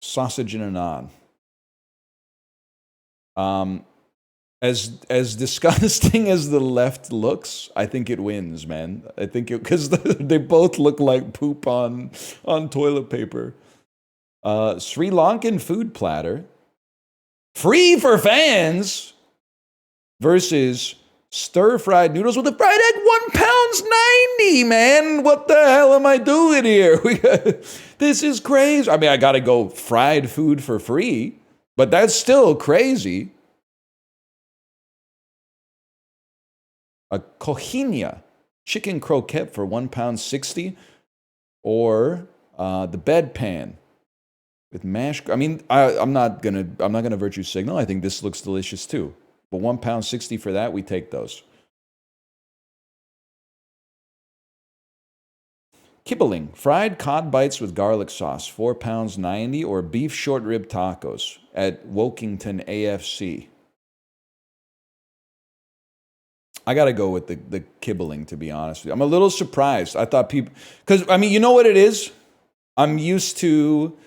sausage and a naan. As disgusting as the left looks, I think it wins, man. I think it, because they both look like poop on toilet paper. Sri Lankan food platter, free for fans, versus stir-fried noodles with a fried egg, £1.90, man. What the hell am I doing here? This is crazy. I mean, I gotta go fried food for free, but that's still crazy. A coxinha chicken croquette for £1.60, or the bedpan with mashed. I mean, I'm not gonna virtue signal. I think this looks delicious too. But £1.60 for that, we take those. Kibbeling, fried cod bites with garlic sauce, £4.90, or beef short rib tacos at Wokington AFC. I gotta go with the kibbeling, to be honest with you. I'm a little surprised. I thought people, because I mean, you know what it is? I'm used to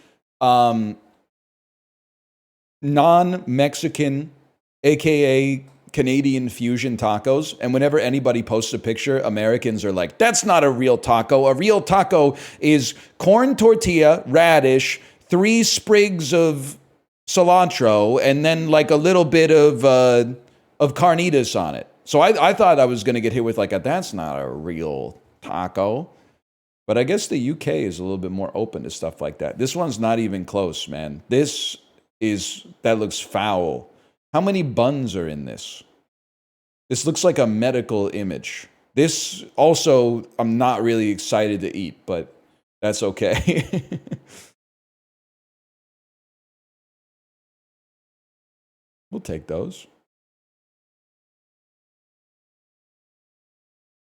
non-Mexican, aka Canadian fusion tacos, and whenever anybody posts a picture, Americans are like, "That's not a real taco. A real taco is corn tortilla, radish, 3 sprigs of cilantro, and then like a little bit of carnitas on it." So I thought I was going to get hit with like that's not a real taco. But I guess the UK is a little bit more open to stuff like that. This one's not even close, man. That looks foul. How many buns are in this? This looks like a medical image. This also, I'm not really excited to eat, but that's okay. We'll take those.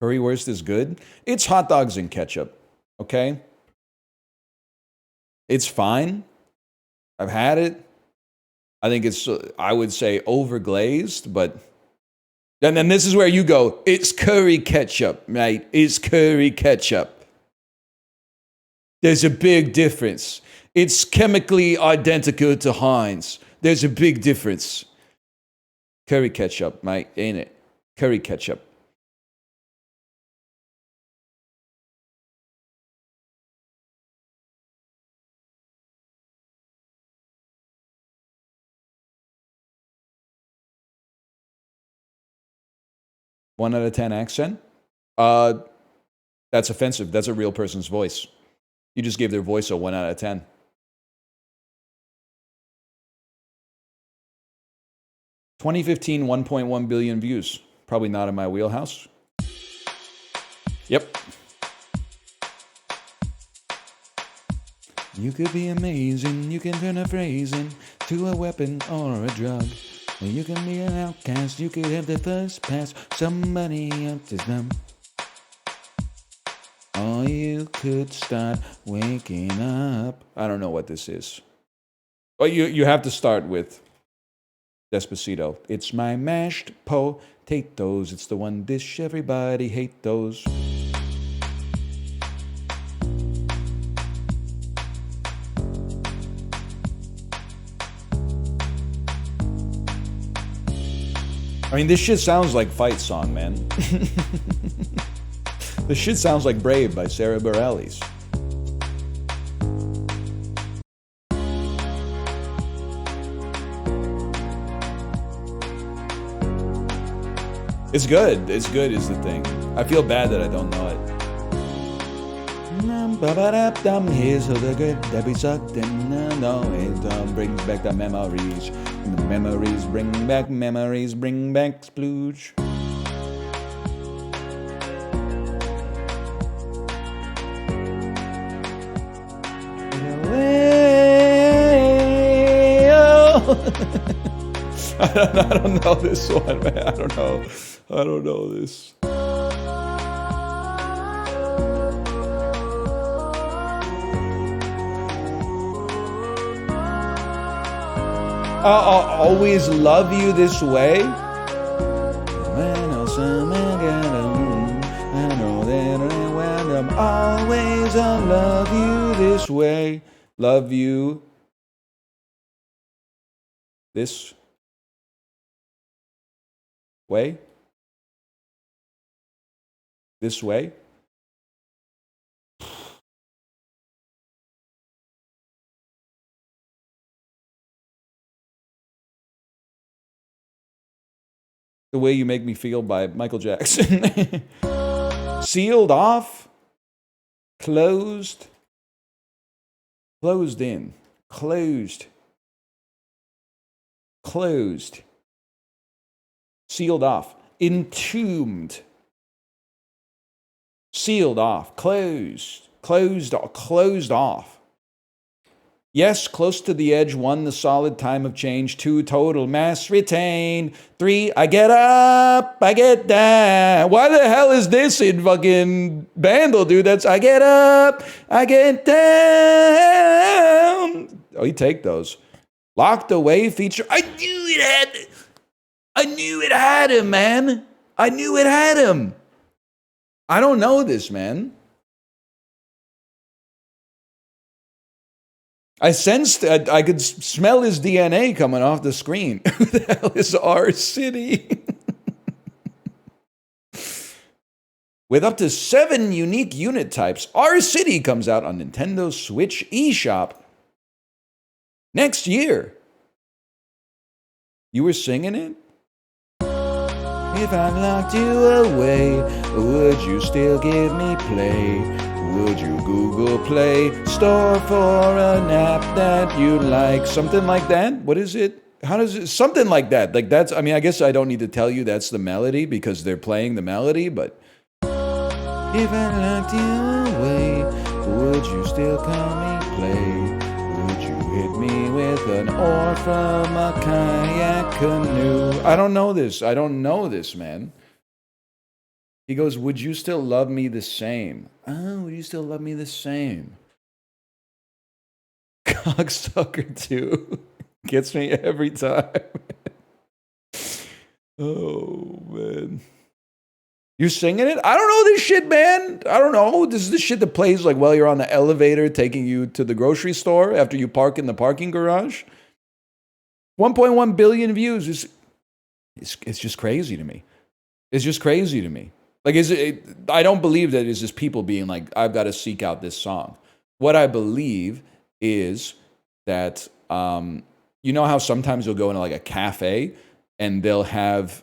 Currywurst is good. It's hot dogs and ketchup, okay? It's fine. I've had it. I think it's, I would say, overglazed, but... And then this is where you go, it's curry ketchup, mate. It's curry ketchup. There's a big difference. It's chemically identical to Heinz. There's a big difference. Curry ketchup, mate, ain't it? Curry ketchup. One out of 10 accent? That's offensive. That's a real person's voice. You just gave their voice a 1 out of 10. (2015) 1.1 billion views. Probably not in my wheelhouse. Yep. You could be amazing. You can turn a phrase into a weapon or a drug. You can be an outcast, you could have the first pass, somebody else's them. Or you could start waking up. I don't know what this is. Oh, you have to start with Despacito. It's my mashed potatoes. It's the one dish everybody hate those. I mean, this shit sounds like Fight Song, man. This shit sounds like Brave by Sarah Bareilles. It's good. It's good is the thing. I feel bad that I don't know it. Here's to the good that we sucked in. No, it brings back the memories. And the memories bring back splooge. I don't know this one, man. I don't know this. I'll always love you this way. Always I'll love you this way. Love you this way. This way. The Way You Make Me Feel by Michael Jackson. Sealed off. Closed. Closed in. Closed. Closed. Sealed off. Entombed. Sealed off. Closed. Closed off. Yes, close to the edge. 1, the solid time of change. 2, total mass retained. 3, I get up, I get down. Why the hell is this in fucking Vandal, dude? That's I get up, I get down. Oh, you take those. Locked Away feature. I knew it had him, man. I knew it had him. I don't know this, man. I sensed, I could smell his DNA coming off the screen. Who the hell is R City? With up to 7 unique unit types, R City comes out on Nintendo Switch eShop next year. You were singing it? If I locked you away, would you still give me play? Would you Google Play Store for an app that you like? Something like that? What is it? How does it? Something like that. Like that's, I mean, I guess I don't need to tell you that's the melody because they're playing the melody, but if I locked you away, would you still call me play? Would you hit me with an oar from a kayak canoe? I don't know this, man. He goes, would you still love me the same? Oh, would you still love me the same? Cocksucker 2 gets me every time. Oh, man. You singing it? I don't know this shit, man. I don't know. This is the shit that plays like while you're on the elevator taking you to the grocery store after you park in the parking garage. 1.1 billion views. It's just crazy to me. It's just crazy to me. Like, I don't believe that it's just people being like, I've got to seek out this song. What I believe is that, you know how sometimes you'll go into like a cafe and they'll have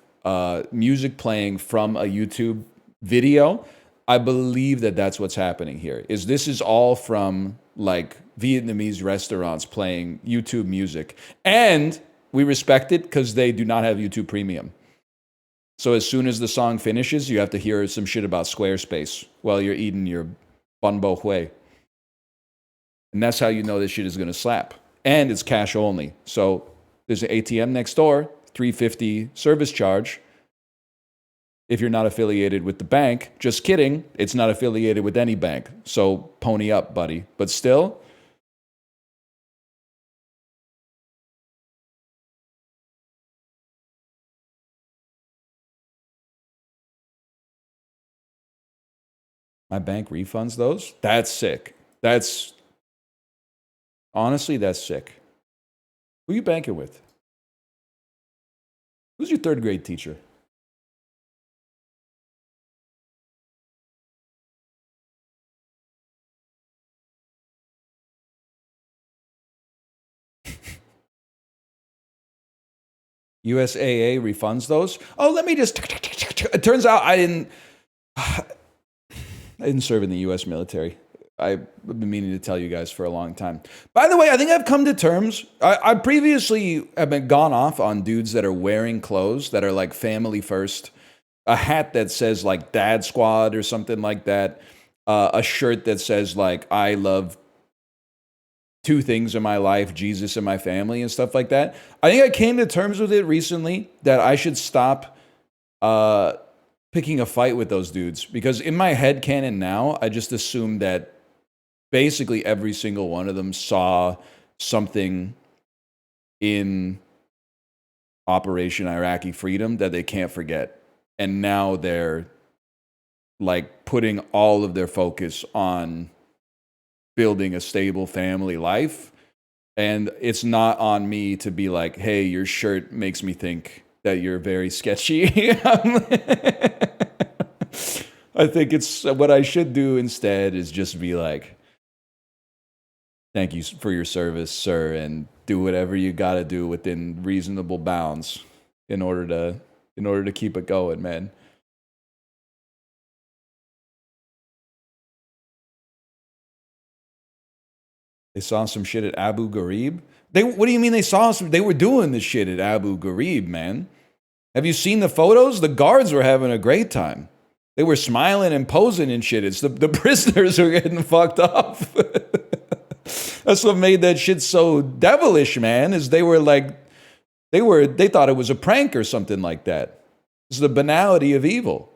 music playing from a YouTube video? I believe that that's what's happening here. This is all from like Vietnamese restaurants playing YouTube music. And we respect it because they do not have YouTube Premium. So as soon as the song finishes, you have to hear some shit about Squarespace while you're eating your bun bo hui. And that's how you know this shit is going to slap. And it's cash only. So there's an ATM next door, $3.50 service charge. If you're not affiliated with the bank, just kidding, it's not affiliated with any bank. So pony up, buddy. But still, my bank refunds those? That's sick. Honestly, that's sick. Who you banking with? Who's your third grade teacher? USAA refunds those? Oh, let me just... It turns out I didn't serve in the U.S. military. I've been meaning to tell you guys for a long time. By the way, I think I've come to terms. I previously have been gone off on dudes that are wearing clothes that are like family first. A hat that says like Dad Squad or something like that. A shirt that says like I love two things in my life, Jesus and my family and stuff like that. I think I came to terms with it recently that I should stop picking a fight with those dudes, because in my head canon now, I just assume that basically every single one of them saw something in Operation Iraqi Freedom that they can't forget. And now they're like putting all of their focus on building a stable family life. And it's not on me to be like, hey, your shirt makes me think that you're very sketchy. I think it's what I should do instead is just be like, thank you for your service, sir, and do whatever you got to do within reasonable bounds in order to keep it going, man. They saw some shit at Abu Ghraib. What do you mean they saw some? They were doing this shit at Abu Ghraib, man. Have you seen the photos? The guards were having a great time. They were smiling and posing and shit. It's the prisoners were getting fucked up. That's what made that shit so devilish, man, is they thought it was a prank or something like that. It's the banality of evil.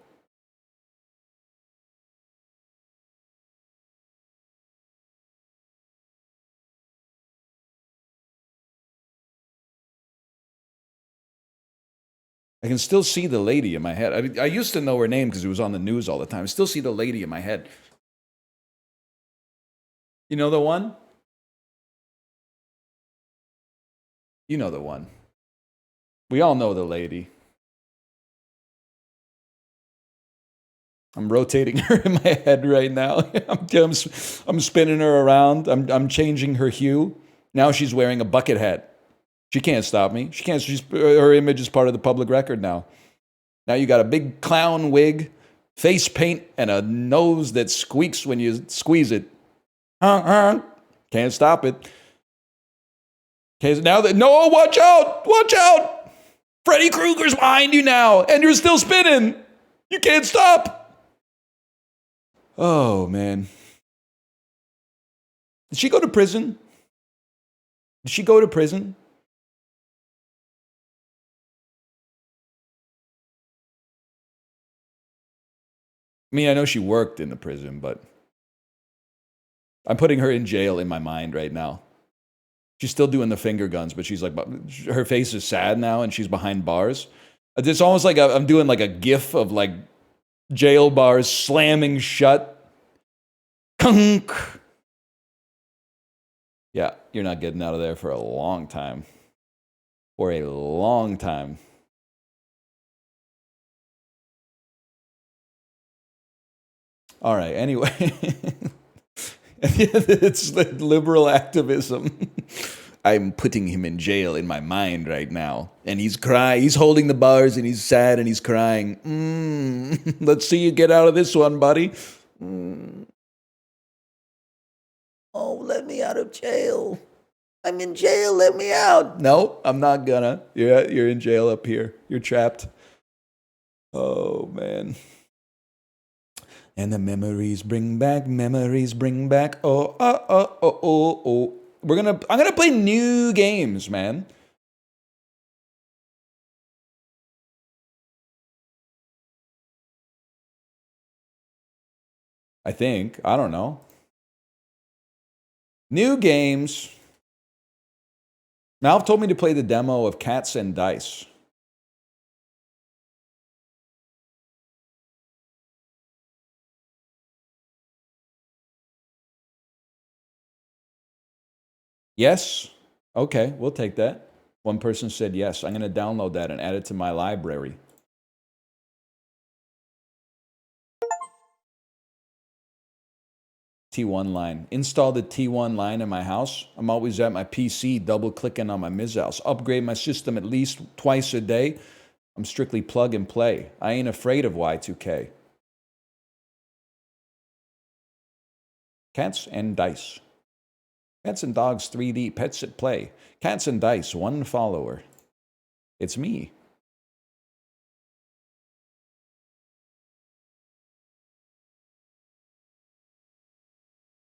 I can still see the lady in my head. I used to know her name because it was on the news all the time. I still see the lady in my head. You know the one? You know the one. We all know the lady. I'm rotating her in my head right now. I'm spinning her around. I'm changing her hue. Now she's wearing a bucket hat. She can't stop me. She can't. Her image is part of the public record now. Now you got a big clown wig, face paint, and a nose that squeaks when you squeeze it. Can't stop it. Okay, now that no, watch out! Watch out! Freddy Krueger's behind you now, and you're still spinning. You can't stop. Oh man. Did she go to prison? Did she go to prison? I mean, I know she worked in the prison, but I'm putting her in jail in my mind right now. She's still doing the finger guns, but she's like, her face is sad now and she's behind bars. It's almost like I'm doing like a gif of like jail bars slamming shut. Kunk. Yeah, you're not getting out of there for a long time. For a long time. All right, anyway. It's the liberal activism. I'm putting him in jail in my mind right now. And he's crying. He's holding the bars and he's sad and he's crying. Let's see you get out of this one, buddy. Oh, let me out of jail. I'm in jail. Let me out. No, I'm not gonna. You're in jail up here. You're trapped. Oh, man. And the memories bring back, oh. I'm gonna play new games, man. I think. I don't know. New games. Malv told me to play the demo of Cats and Dice. Yes? Okay, we'll take that. One person said yes. I'm going to download that and add it to my library. T1 line. Install the T1 line in my house. I'm always at my PC double-clicking on my Mizhouse. Upgrade my system at least twice a day. I'm strictly plug and play. I ain't afraid of Y2K. Cats and Dice. Cats and Dogs 3D, Pets at Play. Cats and Dice, 1 follower. It's me.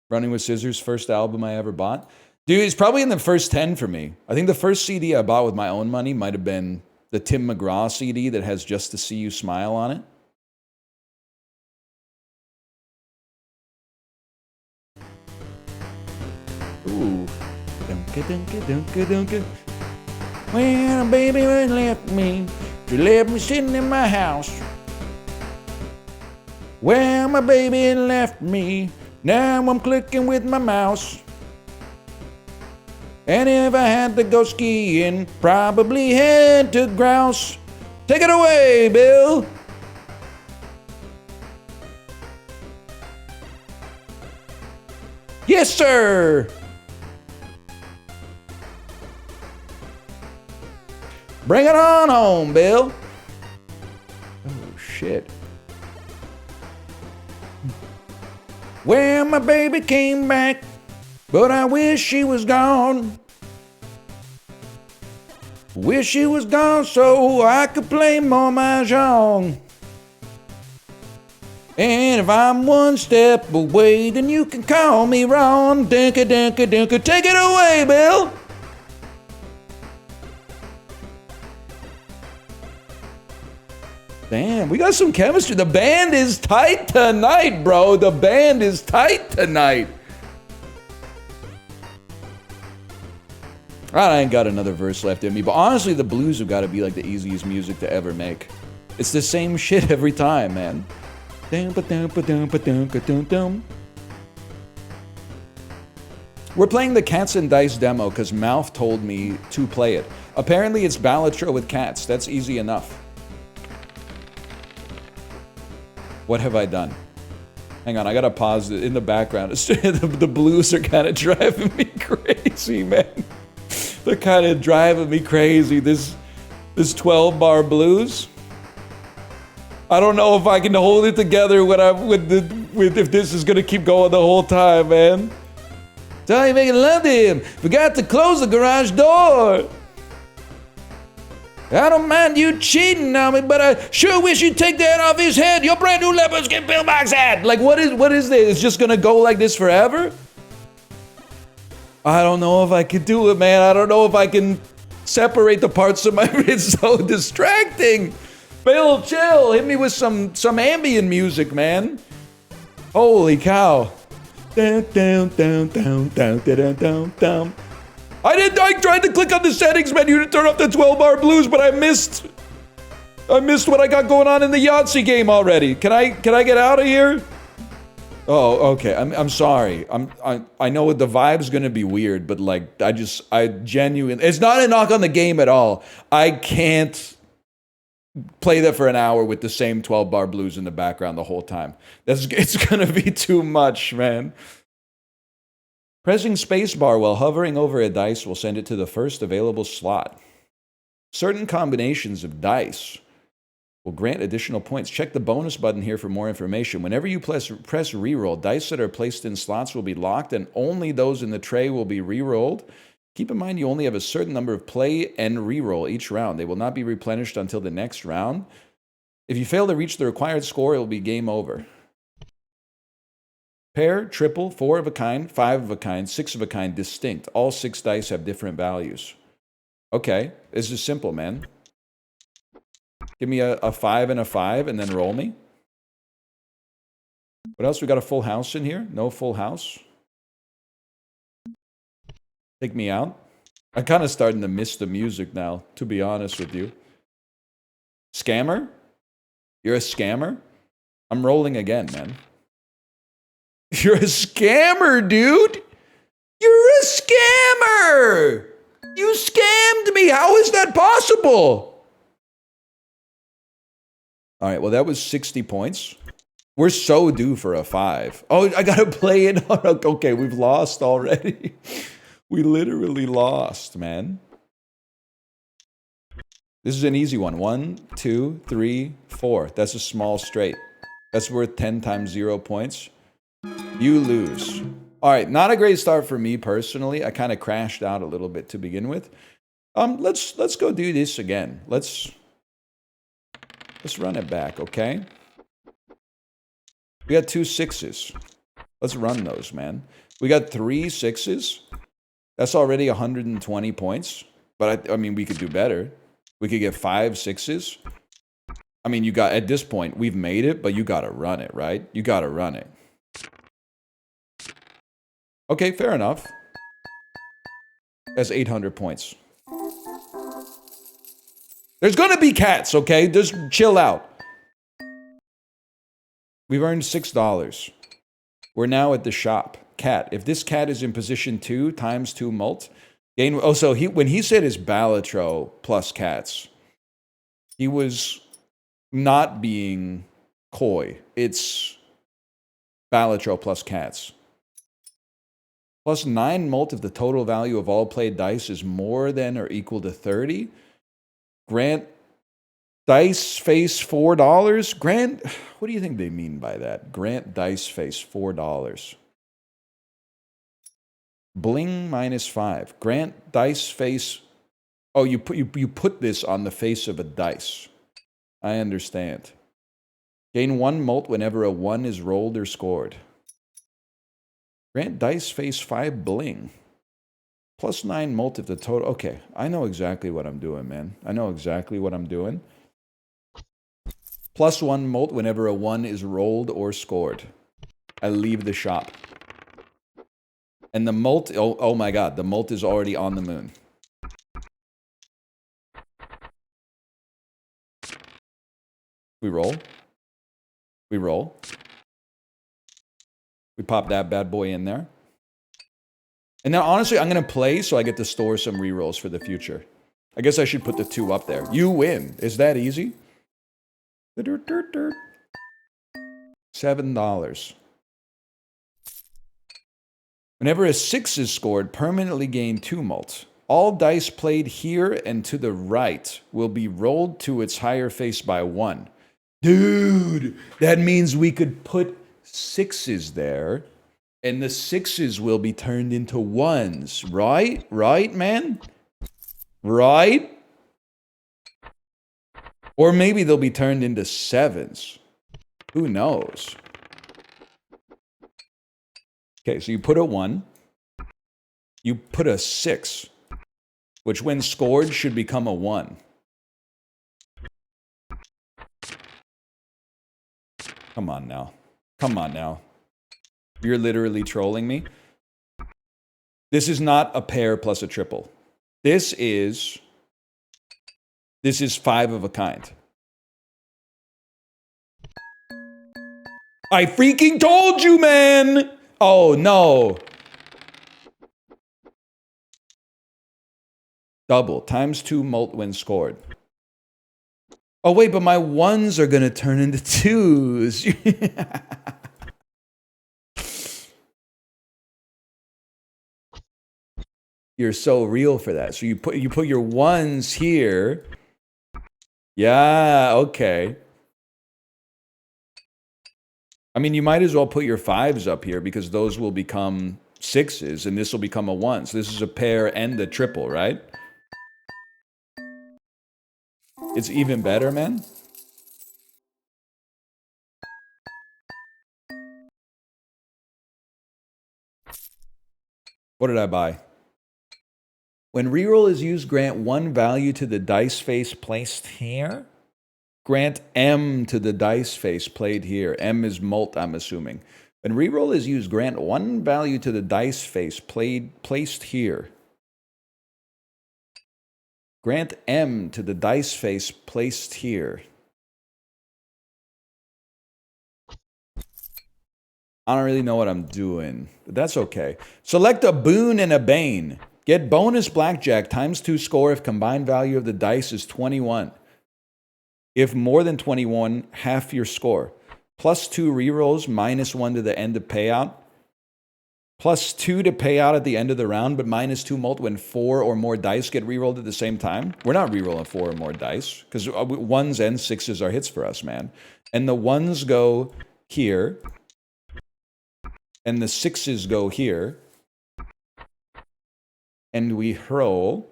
Running with Scissors, first album I ever bought. Dude, it's probably in the first 10 for me. I think the first CD I bought with my own money might have been the Tim McGraw CD that has Just to See You Smile on it. Ooh. Dunka, dunka, dunka, dunka. Well, baby left me. She left me sitting in my house. Well, my baby left me. Now I'm clicking with my mouse. And if I had to go skiing, probably head to Grouse. Take it away, Bill. Yes, sir. Bring it on home, Bill. Oh, shit. Well, my baby came back, but I wish she was gone. Wish she was gone so I could play more mahjong. And if I'm one step away, then you can call me Ron. Dinka, dinka, dinka. Take it away, Bill. Damn, we got some chemistry. The band is tight tonight, bro. The band is tight tonight. I ain't got another verse left in me, but honestly, the blues have got to be like the easiest music to ever make. It's the same shit every time, man. We're playing the Cats and Dice demo because Mouth told me to play it. Apparently, it's Balatro with cats. That's easy enough. What have I done? Hang on, I gotta pause it in the background. The blues are kind of driving me crazy, man. They're kind of driving me crazy. This 12-bar blues. I don't know if I can hold it together if this is gonna keep going the whole time, man. Tell you making love to him. Forgot to close the garage door. I don't mind you cheating on me, but I sure wish you'd take that off his head. Your brand new leopard skin pillbox hat. Like, what is this? It's just gonna go like this forever? I don't know if I can do it, man. I don't know if I can separate the parts of my... It's so distracting. Bill, chill. Hit me with some ambient music, man. Holy cow. Down, down, down, down, down, down, down, down. I tried to click on the settings menu to turn off the 12-bar blues, but I missed what I got going on in the Yahtzee game already. Can I get out of here? Oh, okay. I'm sorry. I know the vibe's gonna be weird, but like I genuinely, it's not a knock on the game at all. I can't play that for an hour with the same 12-bar blues in the background the whole time. It's gonna be too much, man. Pressing spacebar while hovering over a dice will send it to the first available slot. Certain combinations of dice will grant additional points. Check the bonus button here for more information. Whenever you press reroll, dice that are placed in slots will be locked and only those in the tray will be rerolled. Keep in mind you only have a certain number of play and reroll each round. They will not be replenished until the next round. If you fail to reach the required score, it will be game over. Pair, triple, 4 of a kind, 5 of a kind, 6 of a kind, distinct. All 6 dice have different values. Okay, this is simple, man. Give me a 5 and a 5 and then roll me. What else? We got a full house in here? No full house? Take me out. I'm kind of starting to miss the music now, to be honest with you. Scammer? You're a scammer? I'm rolling again, man. You're a scammer, dude! You're a scammer! You scammed me! How is that possible? Alright, well that was 60 points. We're so due for a 5. Oh, I gotta play it. Okay, we've lost already. We literally lost, man. This is an easy one. 1, 2, 3, 4. That's a small straight. That's worth 10 times 0 points. You lose. All right, not a great start for me personally. I kind of crashed out a little bit to begin with. Let's go do this again. Let's run it back, okay? We got 2 6s. Let's run those, man. We got 3 6s. That's already 120 points. But I mean, we could do better. We could get 5 6s. I mean, you got, at this point, we've made it, but you gotta run it, right? You gotta run it. Okay, fair enough. That's 800 points. There's gonna be cats, okay? Just chill out. We've earned $6. We're now at the shop. Cat. If this cat is in position 2, times 2 mult. Gain. Oh, so when he said it's Balatro plus cats, he was not being coy. It's Balatro plus cats. Plus 9 mult if the total value of all played dice is more than or equal to 30. Grant dice face $4. Grant, what do you think they mean by that? Grant dice face $4. Bling -5. Grant dice face. Oh, you put this on the face of a dice. I understand. Gain 1 mult whenever a 1 is rolled or scored. Grant dice face 5 bling. Plus 9 mult if the total. Okay, I know exactly what I'm doing, man. I know exactly what I'm doing. Plus 1 mult whenever a 1 is rolled or scored. I leave the shop. And the mult, oh my god, the mult is already on the moon. We roll. We roll. We pop that bad boy in there. And now, honestly, I'm going to play so I get to store some rerolls for the future. I guess I should put the 2 up there. You win. Is that easy? $7. Whenever a 6 is scored, permanently gain 2 mult. All dice played here and to the right will be rolled to its higher face by 1. Dude, that means we could put 6s there, and the 6s will be turned into 1s, right? Right, man? Right? Or maybe they'll be turned into 7s. Who knows? Okay, so you put a 1. You put a 6, which when scored should become a 1. Come on now. Come on now. You're literally trolling me. This is not a pair plus a triple. This is 5 of a kind. I freaking told you, man! Oh, no. Double. Times 2 mult when scored. Oh, wait, but my 1s are going to turn into 2s. You're so real for that. So you put your 1s here. Yeah, okay. I mean, you might as well put your 5s up here because those will become 6s and this will become a 1. So this is a pair and a triple, right? It's even better, man. What did I buy? When reroll is used, grant 1 value to the dice face placed here. Grant M to the dice face played here. M is mult, I'm assuming. When reroll is used, grant 1 value to the dice face placed here. Grant M to the dice face placed here. I don't really know what I'm doing, but that's okay. Select a boon and a bane. Get bonus blackjack times 2 score if combined value of the dice is 21. If more than 21, half your score. Plus 2 rerolls, minus 1 to the end of payout. Plus 2 to pay out at the end of the round, but minus 2 mult when 4 or more dice get rerolled at the same time. We're not rerolling 4 or more dice, because 1s and 6s are hits for us, man. And the 1s go here. And the 6s go here. And we hurl.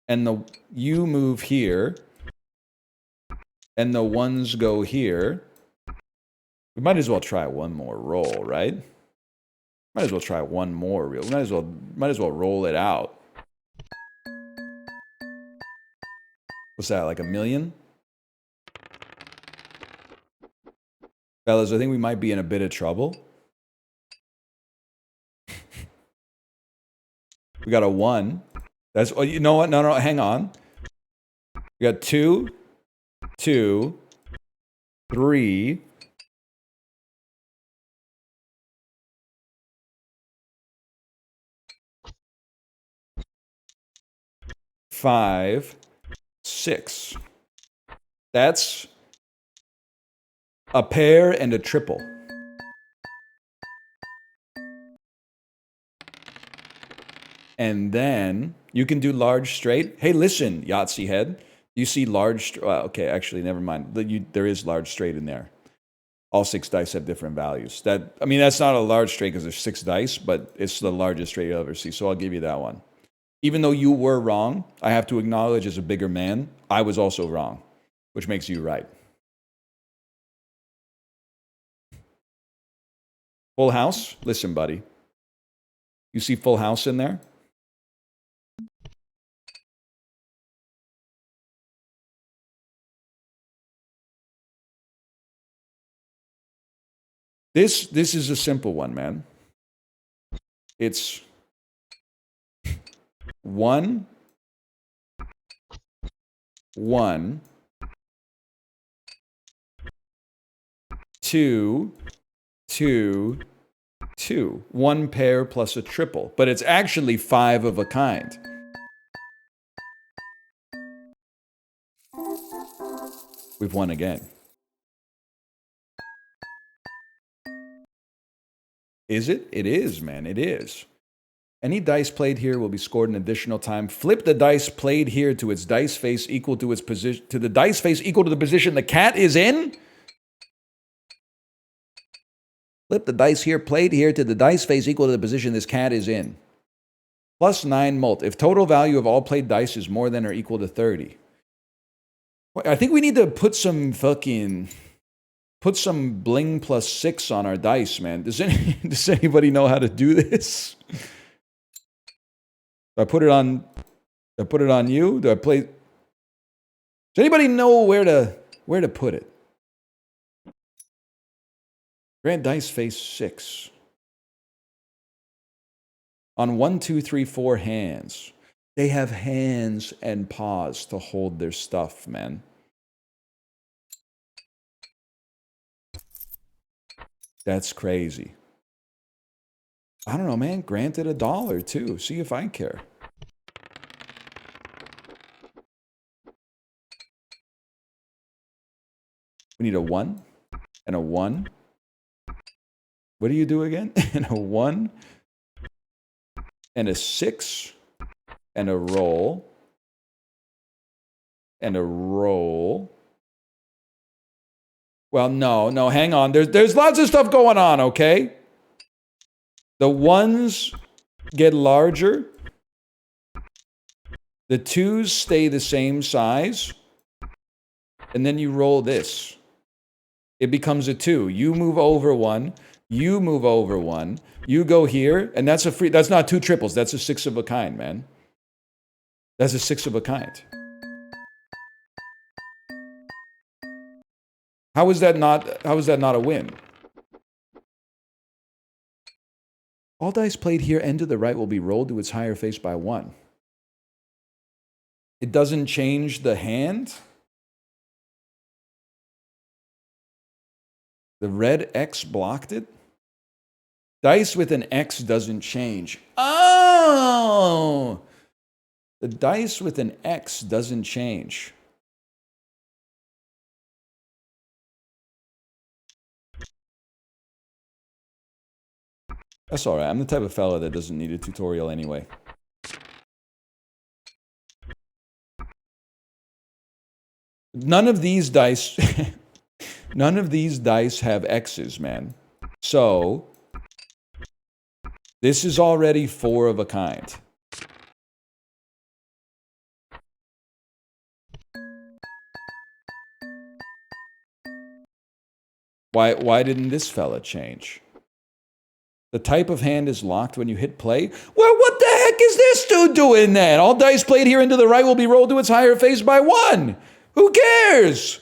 And you move here. And the 1s go here. We might as well try one more roll, right? Might as well try one more reel. Might as well roll it out. What's that, like 1 million? Fellas, I think we might be in a bit of trouble. We got a 1. That's, oh, you know what? No, hang on. We got 2, 2, 3. 5, 6. That's a pair and a triple. And then you can do large straight. Hey, listen, Yahtzee head. You see large... okay, actually, never mind. There is large straight in there. All 6 dice have different values. I mean, that's not a large straight because there's 6 dice, but it's the largest straight you'll ever see. So I'll give you that one. Even though you were wrong, I have to acknowledge as a bigger man, I was also wrong, which makes you right. Full house? Listen, buddy. You see full house in there? This is a simple one, man. It's 1, 1, 2, 2, 2. 1 pair plus a triple. But it's actually 5 of a kind. We've won again. Is it? It is, man. It is. Any dice played here will be scored an additional time. Flip the dice played here to its dice face equal to its position, to the dice face equal to the position the cat is in. Flip the dice here played here to the dice face equal to the position this cat is in. Plus 9 mult. If total value of all played dice is more than or equal to 30. I think we need to put some bling plus 6 on our dice, man. Does anybody know how to do this? Do I put it on you? Do I play? Does anybody know where to put it? Grant dice face 6. On 1, 2, 3, 4 hands. They have hands and paws to hold their stuff, man. That's crazy. I don't know, man. Grant it $1 too. See if I care. We need a 1 and a 1. What do you do again? And a 1 and a 6 and a roll and a roll. Well, no, hang on. There's lots of stuff going on, okay? The 1s get larger. The 2s stay the same size. And then you roll this. It becomes a 2. You move over 1. You move over 1. You go here. And that's that's not 2 triples. That's a 6 of a kind, man. That's a 6 of a kind. How is that not a win? All dice played here and to the right will be rolled to its higher face by 1. It doesn't change the hand. The red X blocked it. Dice with an X doesn't change. Oh! The dice with an X doesn't change. That's all right. I'm the type of fella that doesn't need a tutorial anyway. None of these dice have X's, man. So, this is already 4 of a kind. Why didn't this fella change? The type of hand is locked when you hit play? Well, what the heck is this dude doing then? All dice played here into the right will be rolled to its higher face by 1. Who cares?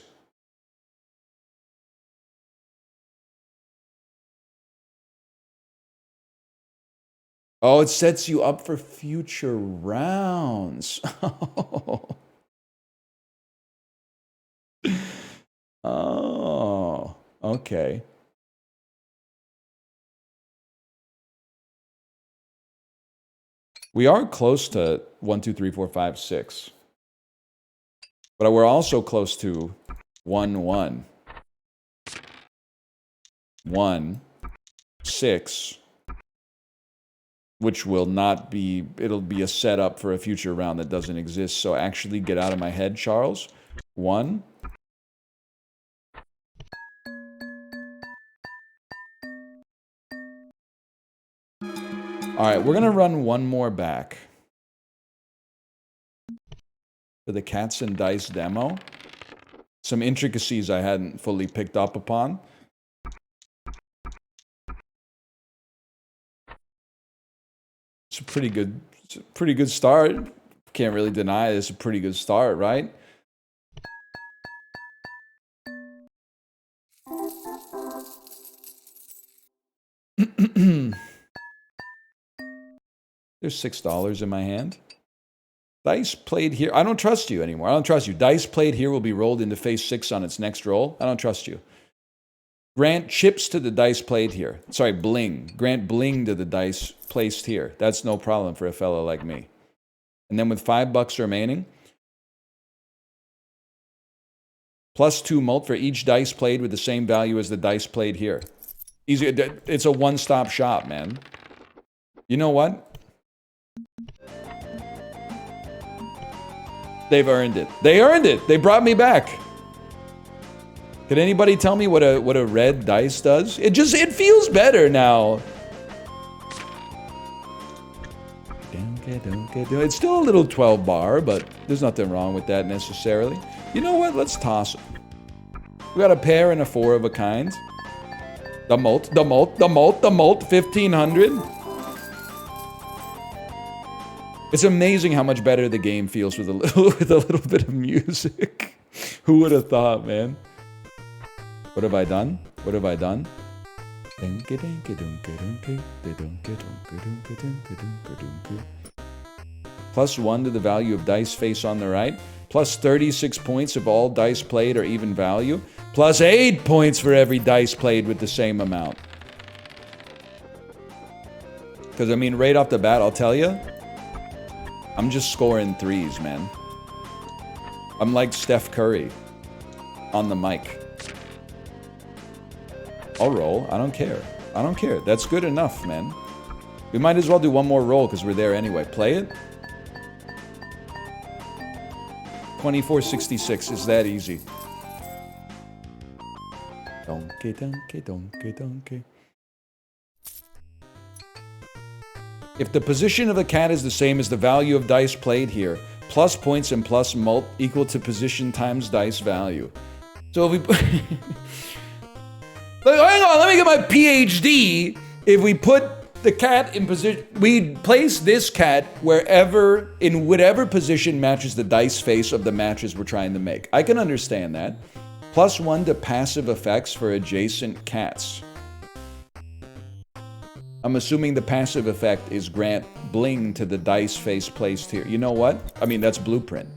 Oh, it sets you up for future rounds. Oh, okay. We are close to 1, 2, 3, 4, 5, 6. But we're also close to 1, 1. 1, 6. Which will not be, it'll be a setup for a future round that doesn't exist. So actually get out of my head, Charles. 1. All right, we're going to run one more back for the Cats and Dice demo. Some intricacies I hadn't fully picked up upon. It's a pretty good start. Can't really deny it. It's a pretty good start, right? There's $6 in my hand. Dice played here. I don't trust you anymore. I don't trust you. Dice played here will be rolled into face 6 on its next roll. I don't trust you. Grant chips to the dice played here. Sorry, bling. Grant bling to the dice placed here. That's no problem for a fellow like me. And then with $5 remaining, +2 mult for each dice played with the same value as the dice played here. Easy. It's a one-stop shop, man. You know what? They've earned it. They earned it. They brought me back. Can anybody tell me what a red dice does? It feels better now. It's still a little 12 bar, but there's nothing wrong with that necessarily. You know what? Let's toss it. We got a pair and a 4 of a kind. The mult, 1500. It's amazing how much better the game feels with a little bit of music. Who would have thought, man? What have I done? What have I done? +1 to the value of dice face on the right. +36 points if all dice played are even value. +8 points for every dice played with the same amount. Because, I mean, right off the bat, I'll tell you, I'm just scoring 3s, man. I'm like Steph Curry on the mic. I'll roll. I don't care. I don't care. That's good enough, man. We might as well do one more roll because we're there anyway. Play it. 2466. Is that easy? Donkey, donkey, donkey, donkey. If the position of the cat is the same as the value of dice played here, plus points and plus mult equal to position times dice value. So if we... Hang on, let me get my PhD. If we put the cat in position... We place this cat wherever, in whatever position matches the dice face of the matches we're trying to make. I can understand that. +1 to passive effects for adjacent cats. I'm assuming the passive effect is grant bling to the dice face placed here. You know what? I mean, that's blueprint.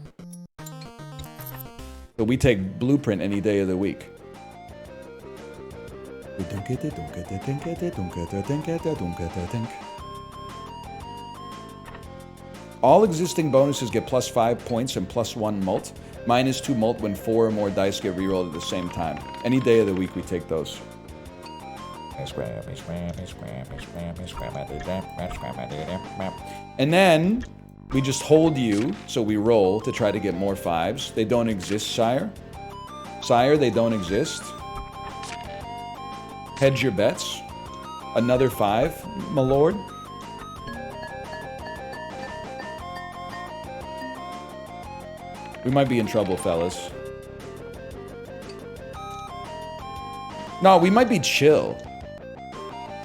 So we take blueprint any day of the week. All existing bonuses get +5 points and +1 mult. -2 mult when 4 or more dice get rerolled at the same time. Any day of the week we take those. And then we just hold you, so we roll to try to get more 5s. They don't exist, sire. Sire, they don't exist. Hedge your bets. Another 5, my lord? We might be in trouble, fellas. No, we might be chill.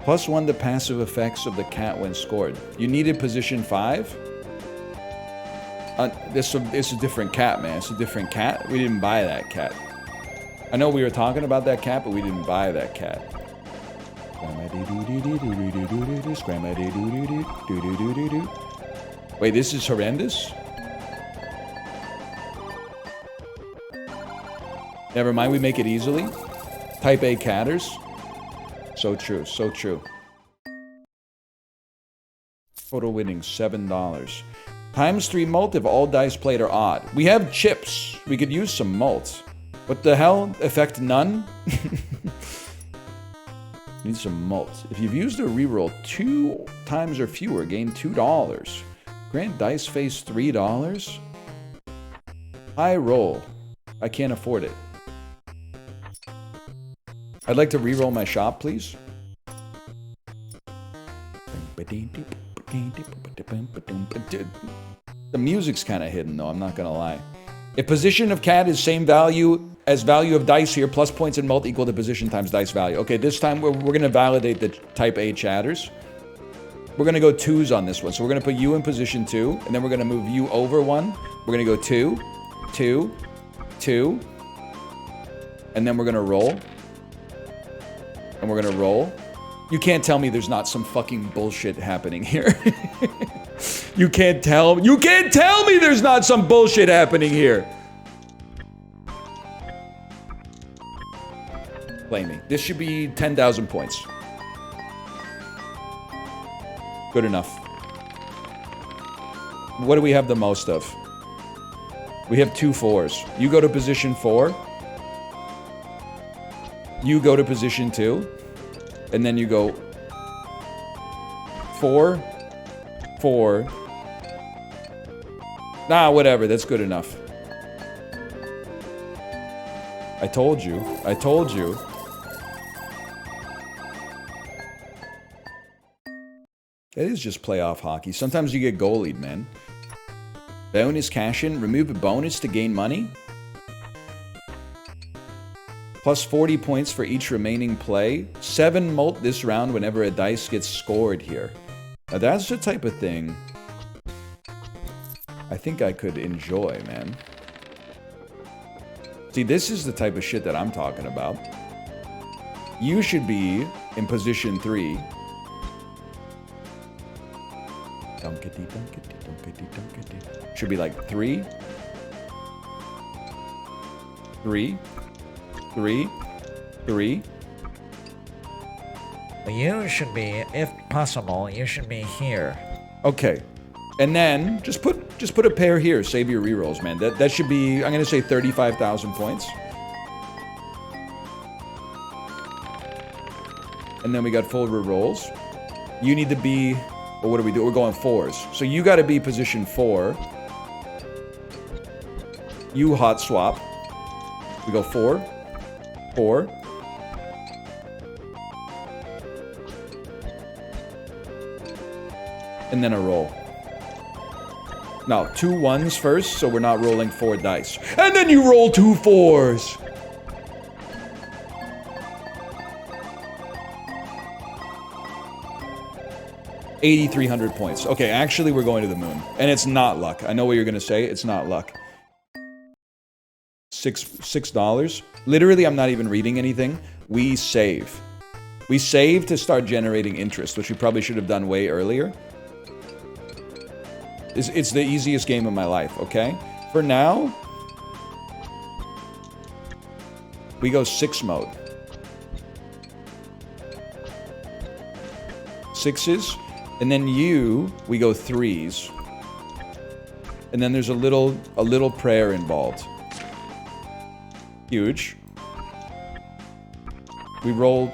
+1 to passive effects of the cat when scored. You needed position 5? This is a different cat, man. It's a different cat. We didn't buy that cat. I know we were talking about that cat, but we didn't buy that cat. Wait, this is horrendous? Never mind, we make it easily. Type A catters. So true, so true. Total winnings, $7. ×3 mult if all dice played are odd. We have chips. We could use some mult. What the hell? Effect none? Need some mult. If you've used a reroll 2 times or fewer, gain $2. Grant dice face $3? High roll. I can't afford it. I'd like to reroll my shop, please. The music's kind of hidden, though, I'm not gonna lie. If position of cat is same value as value of dice here, plus points in mult equal to position times dice value. Okay, this time we're gonna validate the type A chatters. We're gonna go 2s on this one. So we're gonna put you in position 2, and then we're gonna move you over 1. We're gonna go 2, 2, 2, and then we're gonna roll. And we're gonna roll. You can't tell me there's not some fucking bullshit happening here. You can't tell me there's not some bullshit happening here. Play me. This should be 10,000 points. Good enough. What do we have the most of? We have 2 4s. You go to position 4. You go to position 2, and then you go 4, 4. Nah, whatever, that's good enough. I told you. I told you. It is just playoff hockey. Sometimes you get goalied, man. Bonus cash in. Remove a bonus to gain money. Plus 40 points for each remaining play. 7 mult this round whenever a dice gets scored here. Now that's the type of thing I think I could enjoy, man. See, this is the type of shit that I'm talking about. You should be in position 3. Should be like 3. 3. 3. 3. You should be, if possible, you should be here. Okay. And then just put a pair here. Save your rerolls, man. That should be, I'm gonna say 35,000 points. And then we got full rerolls. You need to be, well, what do we do? We're going 4s. So you gotta be position 4. You hot swap. We go 4. 4. And then a roll. Now, 2 1s first, so we're not rolling 4 dice. And then you roll 2 4s! $8,300 points. Okay, actually, we're going to the moon. And it's not luck. I know what you're gonna say. It's not luck. $6. Literally, I'm not even reading anything. We save. We save to start generating interest, which we probably should have done way earlier. It's the easiest game of my life, okay? For now, we go 6 mode. 6s, and then we go 3s. And then there's a little prayer involved. Huge. We roll.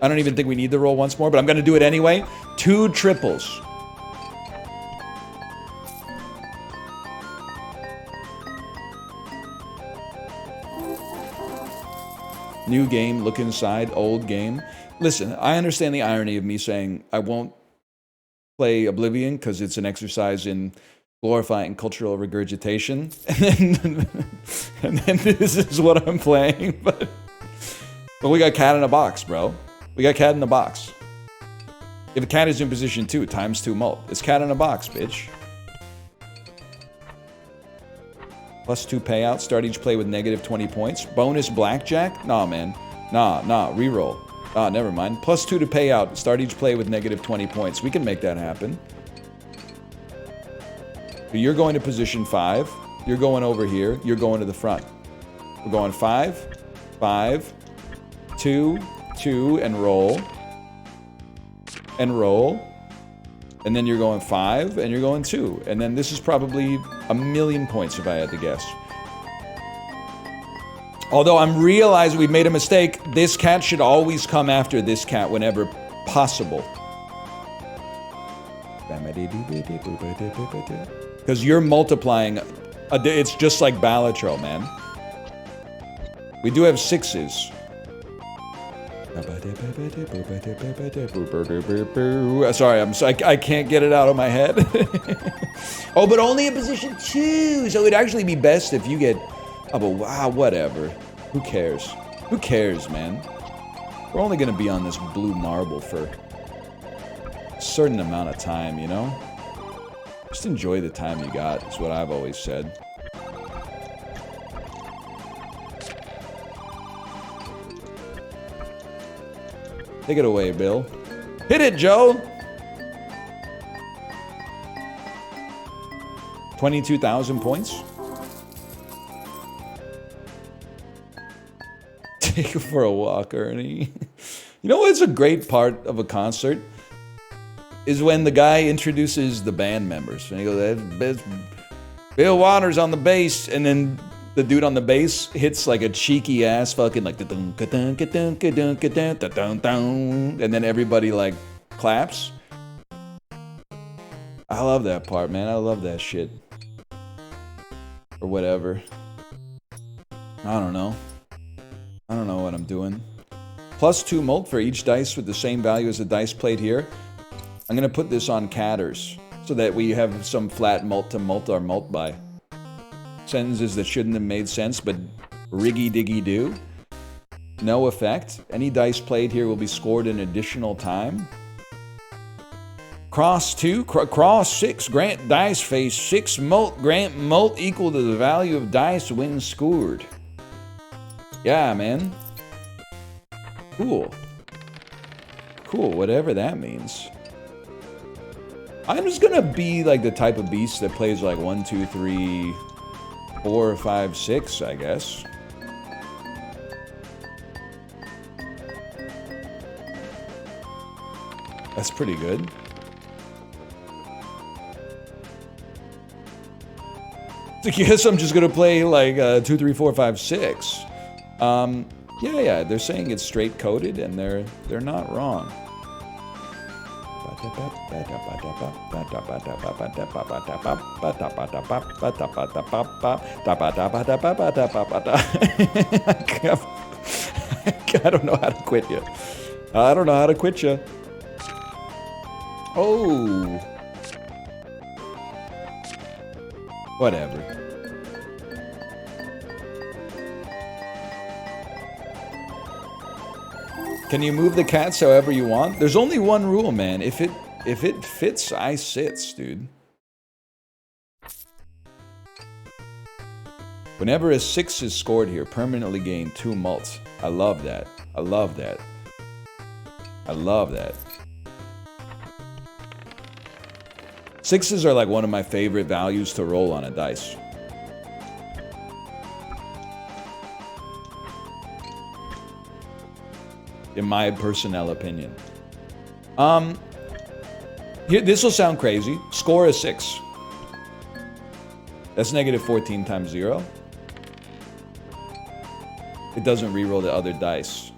I don't even think we need to roll once more, but I'm gonna do it anyway. 2 triples. New game, look inside, old game. Listen, I understand the irony of me saying I won't play Oblivion because it's an exercise in glorifying cultural regurgitation, and then this is what I'm playing. But we got cat in a box, bro. We got cat in a box. If a cat is in position 2, times 2 mult. It's cat in a box, bitch. +2 payout. Start each play with negative 20 points. Bonus blackjack? Nah, man. Nah. Reroll. Ah, never mind. +2 to payout. Start each play with negative 20 points. We can make that happen. You're going to position 5. You're going over here. You're going to the front. We're going 5, 5, 2, 2, and roll. And roll. And then you're going 5, and you're going 2. And then this is probably 1,000,000 points if I had to guess. Although I'm realizing we made a mistake. This cat should always come after this cat whenever possible. Because you're multiplying. It's just like Balatro, man. We do have 6s. Sorry, I can't get it out of my head. Oh, but only in position 2. So it'd actually be best if you get... Oh, but wow, whatever. Who cares? Who cares, man? We're only going to be on this blue marble for a certain amount of time, you know? Just enjoy the time you got, is what I've always said. Take it away, Bill. Hit it, Joe! 22,000 points. Take it for a walk, Ernie. You know what's a great part of a concert? Is when the guy introduces the band members. And he goes, Bill Waters on the bass, and then the dude on the bass hits like a cheeky ass fucking like and then everybody like claps. I love that part, man. I love that shit. Or whatever. I don't know. I don't know what I'm doing. +2 mult for each dice with the same value as the dice played here. I'm gonna put this on catters so that we have some flat mult to mult our mult by. Sentences that shouldn't have made sense, but riggy diggy do. No effect. Any dice played here will be scored an additional time. Cross 2, cross 6, grant dice face 6 mult, grant mult equal to the value of dice when scored. Yeah, man. Cool. Cool, whatever that means. I'm just gonna be like the type of beast that plays like 1, 2, 3, 4, 5, 6, I guess. That's pretty good. I guess I'm just gonna play like 2, 3, 4, 5, 6. Yeah, they're saying it's straight coded, and they're not wrong. I don't know how to quit you. I don't know how to quit you. Oh. Whatever. Can you move the cats however you want? There's only one rule, man. If it fits, I sits, dude. Whenever a 6 is scored here, permanently gain 2 mults. I love that. I love that. I love that. 6s are like one of my favorite values to roll on a dice. In my personnel opinion. Here, this will sound crazy. Score a 6. That's negative 14 times 0. It doesn't reroll the other dice.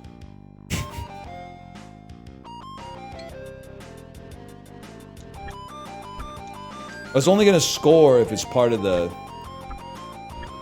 It's only gonna score if it's part of the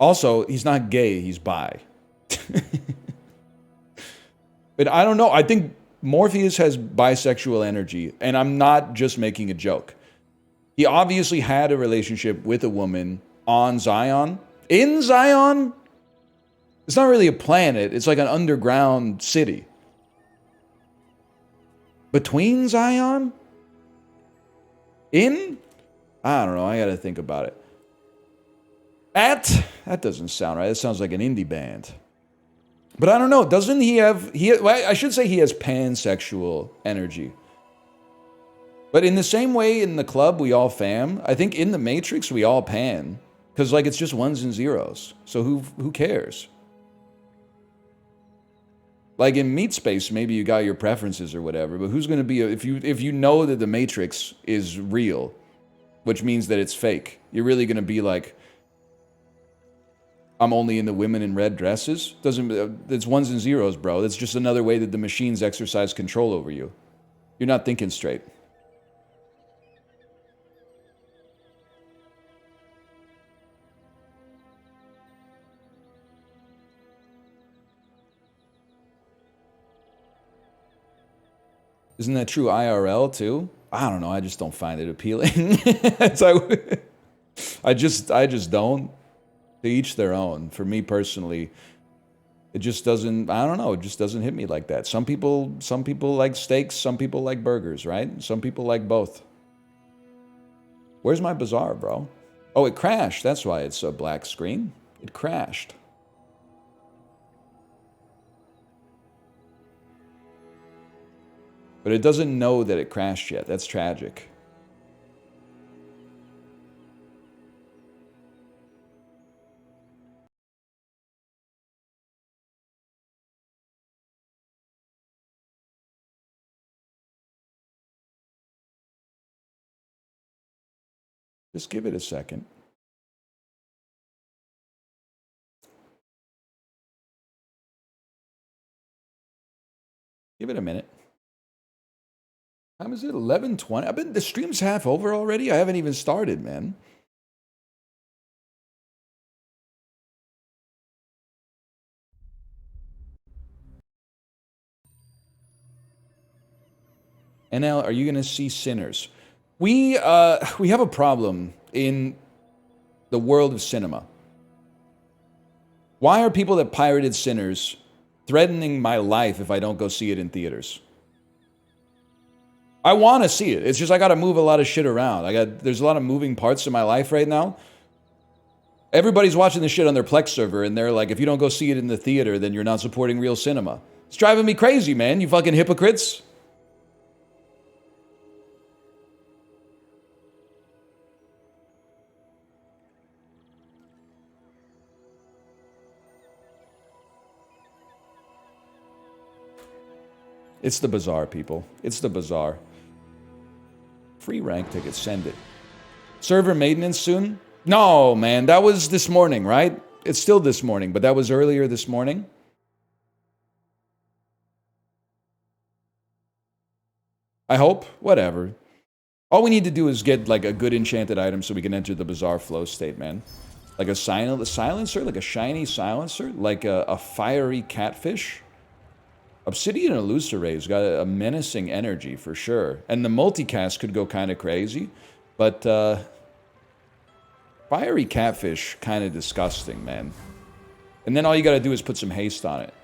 Also, he's not gay, he's bi. But I don't know. I think Morpheus has bisexual energy, and I'm not just making a joke. He obviously had a relationship with a woman on Zion. In Zion? It's not really a planet, it's like an underground city. Between Zion? In? I don't know, I gotta think about it. At? That doesn't sound right. That sounds like an indie band. But I don't know, doesn't he have... I should say he has pansexual energy. But in the same way in the club we all fam, I think in the Matrix we all pan. Because like it's just ones and zeros. So who cares? Like in Meat Space, maybe you got your preferences or whatever, but who's going to be... if you know that the Matrix is real, which means that it's fake, you're really going to be like... I'm only into women in red dresses? It's ones and zeros, bro. That's just another way that the machines exercise control over you. You're not thinking straight. Isn't that true IRL too? I don't know. I just don't find it appealing. I just don't. To each their own. For me personally, it just doesn't, I don't know, it just doesn't hit me like that. Some people like steaks, some people like burgers, right? Some people like both. Where's my Bazaar, bro? Oh, it crashed. That's why it's a black screen. It crashed. But it doesn't know that it crashed yet. That's tragic. Just give it a second. Give it a minute. Time is it? 11:20? The stream's half over already? I haven't even started, man. NL, are you going to see Sinners? We have a problem in the world of cinema. Why are people that pirated Sinners threatening my life if I don't go see it in theaters? I want to see it. It's just I got to move a lot of shit around. There's a lot of moving parts in my life right now. Everybody's watching this shit on their Plex server, and they're like, if you don't go see it in the theater, then you're not supporting real cinema. It's driving me crazy, man. You fucking hypocrites. It's the Bazaar, people. It's the Bazaar. Free rank tickets, send it. Server maintenance soon? No, man, that was this morning, right? It's still this morning, but that was earlier this morning. I hope. Whatever. All we need to do is get, like, a good enchanted item so we can enter the Bazaar flow state, man. Like a silencer? Like a shiny silencer? Like a fiery catfish? Obsidian Illusorae's got a menacing energy for sure. And the multicast could go kind of crazy. But fiery catfish, kind of disgusting, man. And then all you gotta do is put some haste on it.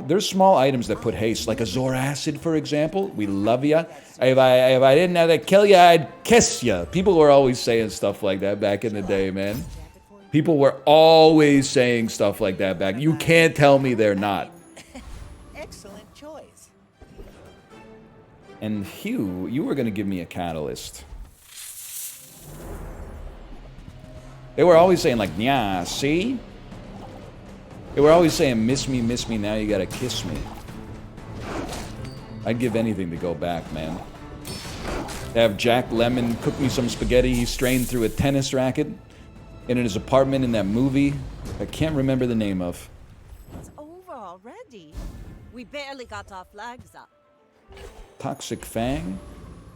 There's small items that put haste, like a Zoracid, for example. We love ya. If I didn't have to kill ya, I'd kiss ya. People were always saying stuff like that back in the day, man. People were always saying stuff like that back. You can't tell me they're not. Excellent choice. And Hugh, you were going to give me a catalyst. They were always saying like, yeah, see? They were always saying, miss me, now you gotta kiss me. I'd give anything to go back, man. To have Jack Lemmon cook me some spaghetti he strained through a tennis racket in his apartment in that movie I can't remember the name of. It's over already. We barely got our flags up. Toxic Fang.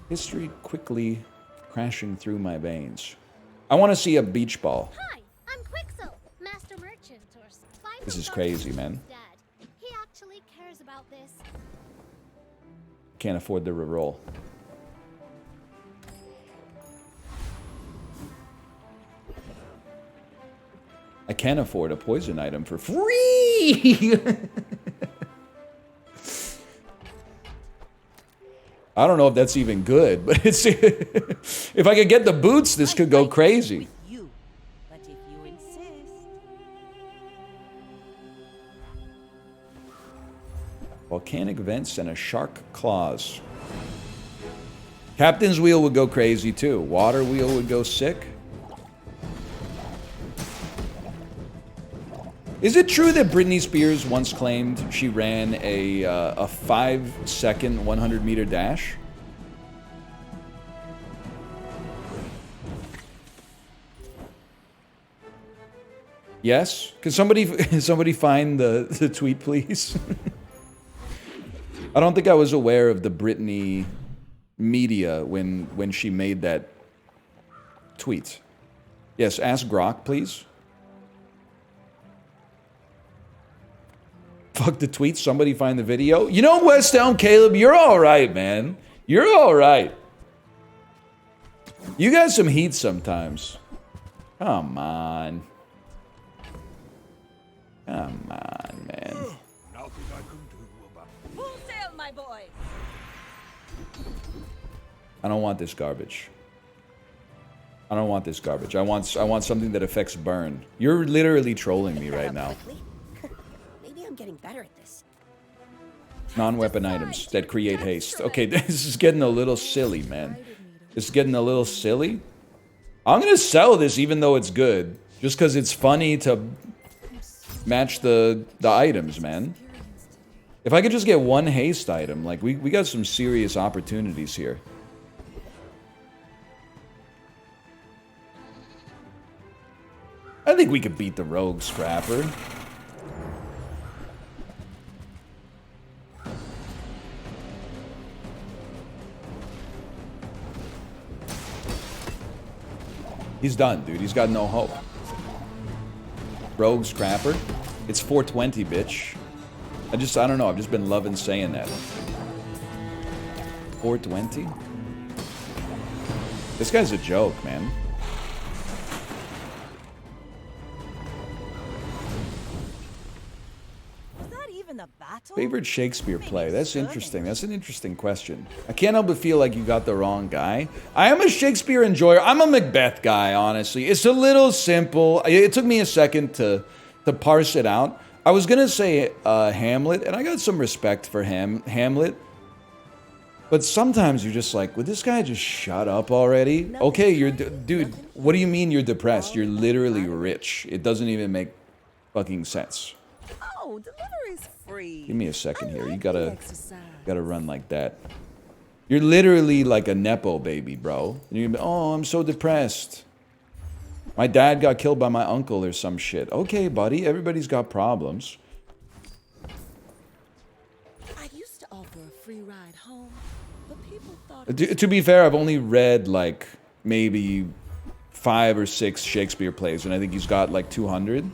History quickly crashing through my veins. I want to see a beach ball. Hi, I'm Quixel, Master Merchant or Spy. This is crazy, man. Dad, he actually cares about this. Can't afford the reroll. I can afford a poison item for free! I don't know if that's even good, but it's if I could get the boots, this could go crazy. With you, but if you insist, Volcanic vents and a shark claws. Captain's wheel would go crazy too. Water wheel would go sick. Is it true that Britney Spears once claimed she ran a 5-second 100-meter dash? Yes? Can somebody find the tweet, please? I don't think I was aware of the Britney media when she made that tweet. Yes, ask Grok, please. Fuck the tweet, somebody find the video. You know, West Elm Caleb, you're alright, man. You're alright. You got some heat sometimes. Come on. Come on, man. full sail, my boy. I don't want this garbage. I don't want this garbage. I want something that affects burn. You're literally trolling me right now. Maybe I'm getting better at this. Non-weapon items that create haste. Okay, this is getting a little silly, man. This is getting a little silly. I'm gonna sell this even though it's good. Just because it's funny to match the items, man. If I could just get one haste item, like, we got some serious opportunities here. I think we could beat the Rogue Scrapper. He's done, dude. He's got no hope. Rogue Scrapper. It's 420, bitch. I don't know. I've just been loving saying that. 420? This guy's a joke, man. Was that even a battle? Favorite Shakespeare play? That's interesting. That's an interesting question. I can't help but feel like you got the wrong guy. I am a Shakespeare enjoyer. I'm a Macbeth guy, honestly. It's a little simple. It took me a second to parse it out. I was gonna say Hamlet, and I got some respect for Hamlet. But sometimes you're just like, would this guy just shut up already? Okay, dude, what do you mean you're depressed? You're literally rich. It doesn't even make fucking sense. Oh, delivery's free. Give me a second here. You gotta run like that. You're literally like a Nepo baby, bro. And you're gonna be, oh, I'm so depressed. My dad got killed by my uncle or some shit. Okay, buddy, everybody's got problems. I used to offer a free ride home, but people thought To be fair, I've only read like maybe 5 or 6 Shakespeare plays, and I think he's got like 200.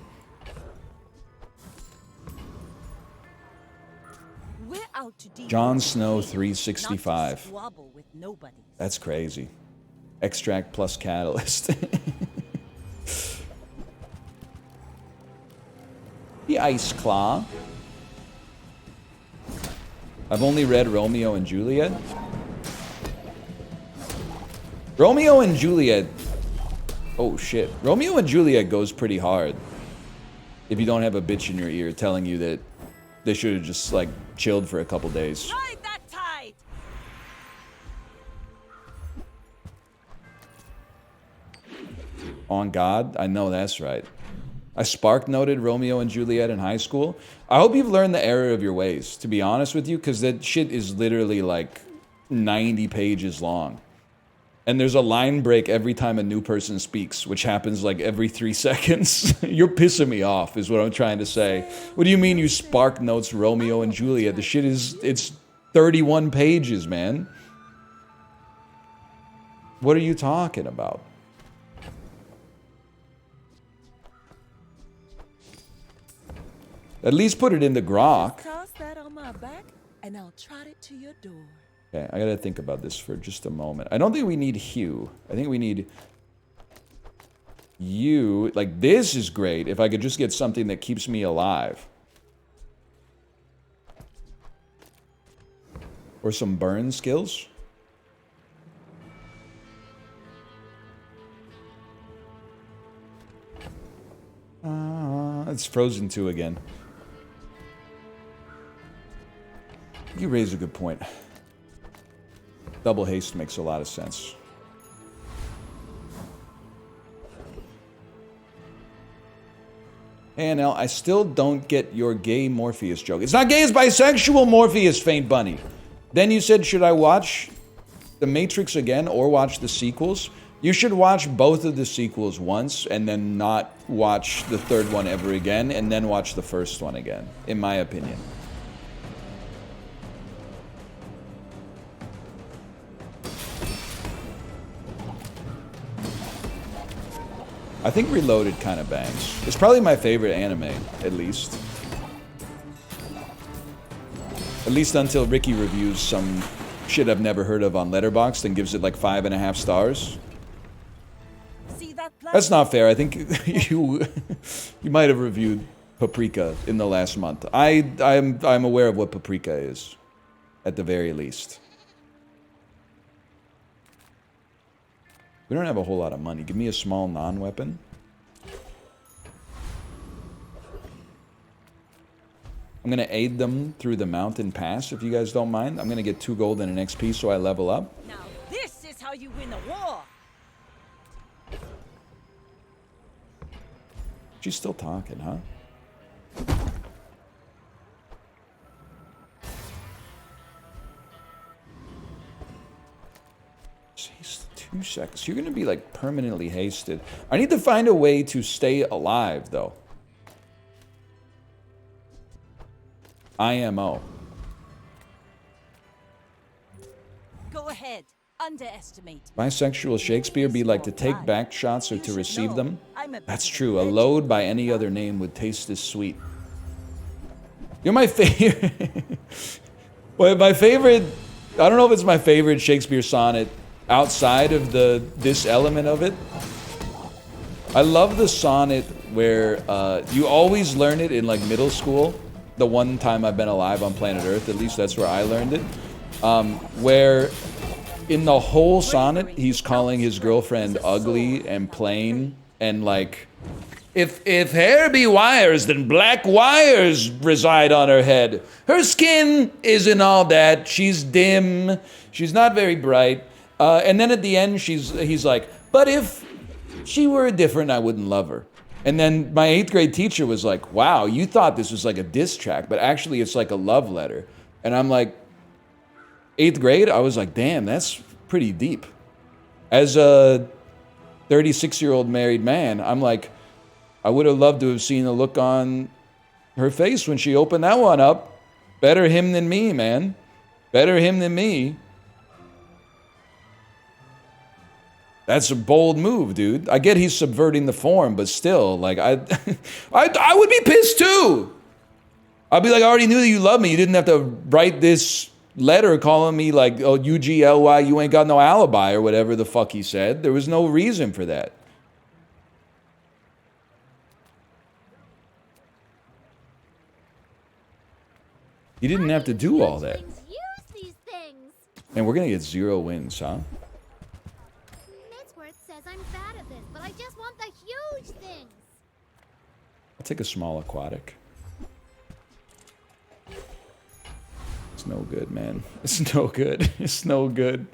we're out to deal Jon with Snow things, 365. not to squabble with nobody. That's crazy. Extract plus catalyst. The Ice Claw. I've only read Romeo and Juliet. Romeo and Juliet. Oh shit. Romeo and Juliet goes pretty hard. If you don't have a bitch in your ear telling you that they should have just like chilled for a couple days. Ride that tide. On God, I know that's right. I spark noted Romeo and Juliet in high school. I hope you've learned the error of your ways, to be honest with you, because that shit is literally like 90 pages long. And there's a line break every time a new person speaks, which happens like every 3 seconds. You're pissing me off, is what I'm trying to say. What do you mean you spark notes Romeo and Juliet? The shit is, it's 31 pages, man. What are you talking about? At least put it in the grok. Toss that on my back, and I'll trot it to your door. Okay, I gotta think about this for just a moment. I don't think we need Hugh. I think we need you. Like, this is great if I could just get something that keeps me alive. Or some burn skills. It's Frozen 2 again. You raise a good point. Double haste makes a lot of sense. Hey, NL, I still don't get your gay Morpheus joke. It's not gay, it's bisexual, Morpheus, Faint Bunny. Then you said, should I watch The Matrix again or watch the sequels? You should watch both of the sequels once and then not watch the third one ever again and then watch the first one again, in my opinion. I think Reloaded kind of bangs. It's probably my favorite anime, at least. At least until Ricky reviews some shit I've never heard of on Letterboxd and gives it like 5.5 stars. See that That's not fair. I think you might have reviewed Paprika in the last month. I'm aware of what Paprika is, at the very least. We don't have a whole lot of money. Give me a small non-weapon. I'm going to aid them through the mountain pass, if you guys don't mind. I'm going to get 2 gold and an XP so I level up. Now this is how you win a war. She's still talking, huh? Haste 2 seconds. You're going to be like permanently hasted. I need to find a way to stay alive, though. IMO. Go ahead. Underestimate. Bisexual Shakespeare be like to take back shots or to receive them? That's true. A load by any other name would taste as sweet. You're my favorite. Well, my favorite. I don't know if it's my favorite Shakespeare sonnet outside of this element of it. I love the sonnet where you always learn it in like middle school. The one time I've been alive on planet Earth, at least that's where I learned it. Where in the whole sonnet, he's calling his girlfriend ugly and plain and like, if hair be wires, then black wires reside on her head. Her skin isn't all that. She's dim. She's not very bright. And then at the end, he's like, but if she were different, I wouldn't love her. And then my 8th grade teacher was like, wow, you thought this was like a diss track, but actually it's like a love letter. And I'm like, 8th grade? I was like, damn, that's pretty deep. As a 36-year-old married man, I'm like, I would have loved to have seen the look on her face when she opened that one up. Better him than me, man. Better him than me. That's a bold move, dude. I get he's subverting the form, but still, like, I would be pissed too. I'd be like, I already knew that you loved me. You didn't have to write this letter calling me like, oh, UGLY, you ain't got no alibi or whatever the fuck he said. There was no reason for that. You didn't have to do all that. Use these things. And we're gonna get 0 wins, huh? Midsworth says I'm bad at this, but I just want the huge things. I'll take a small aquatic. It's no good, man. It's no good. It's no good.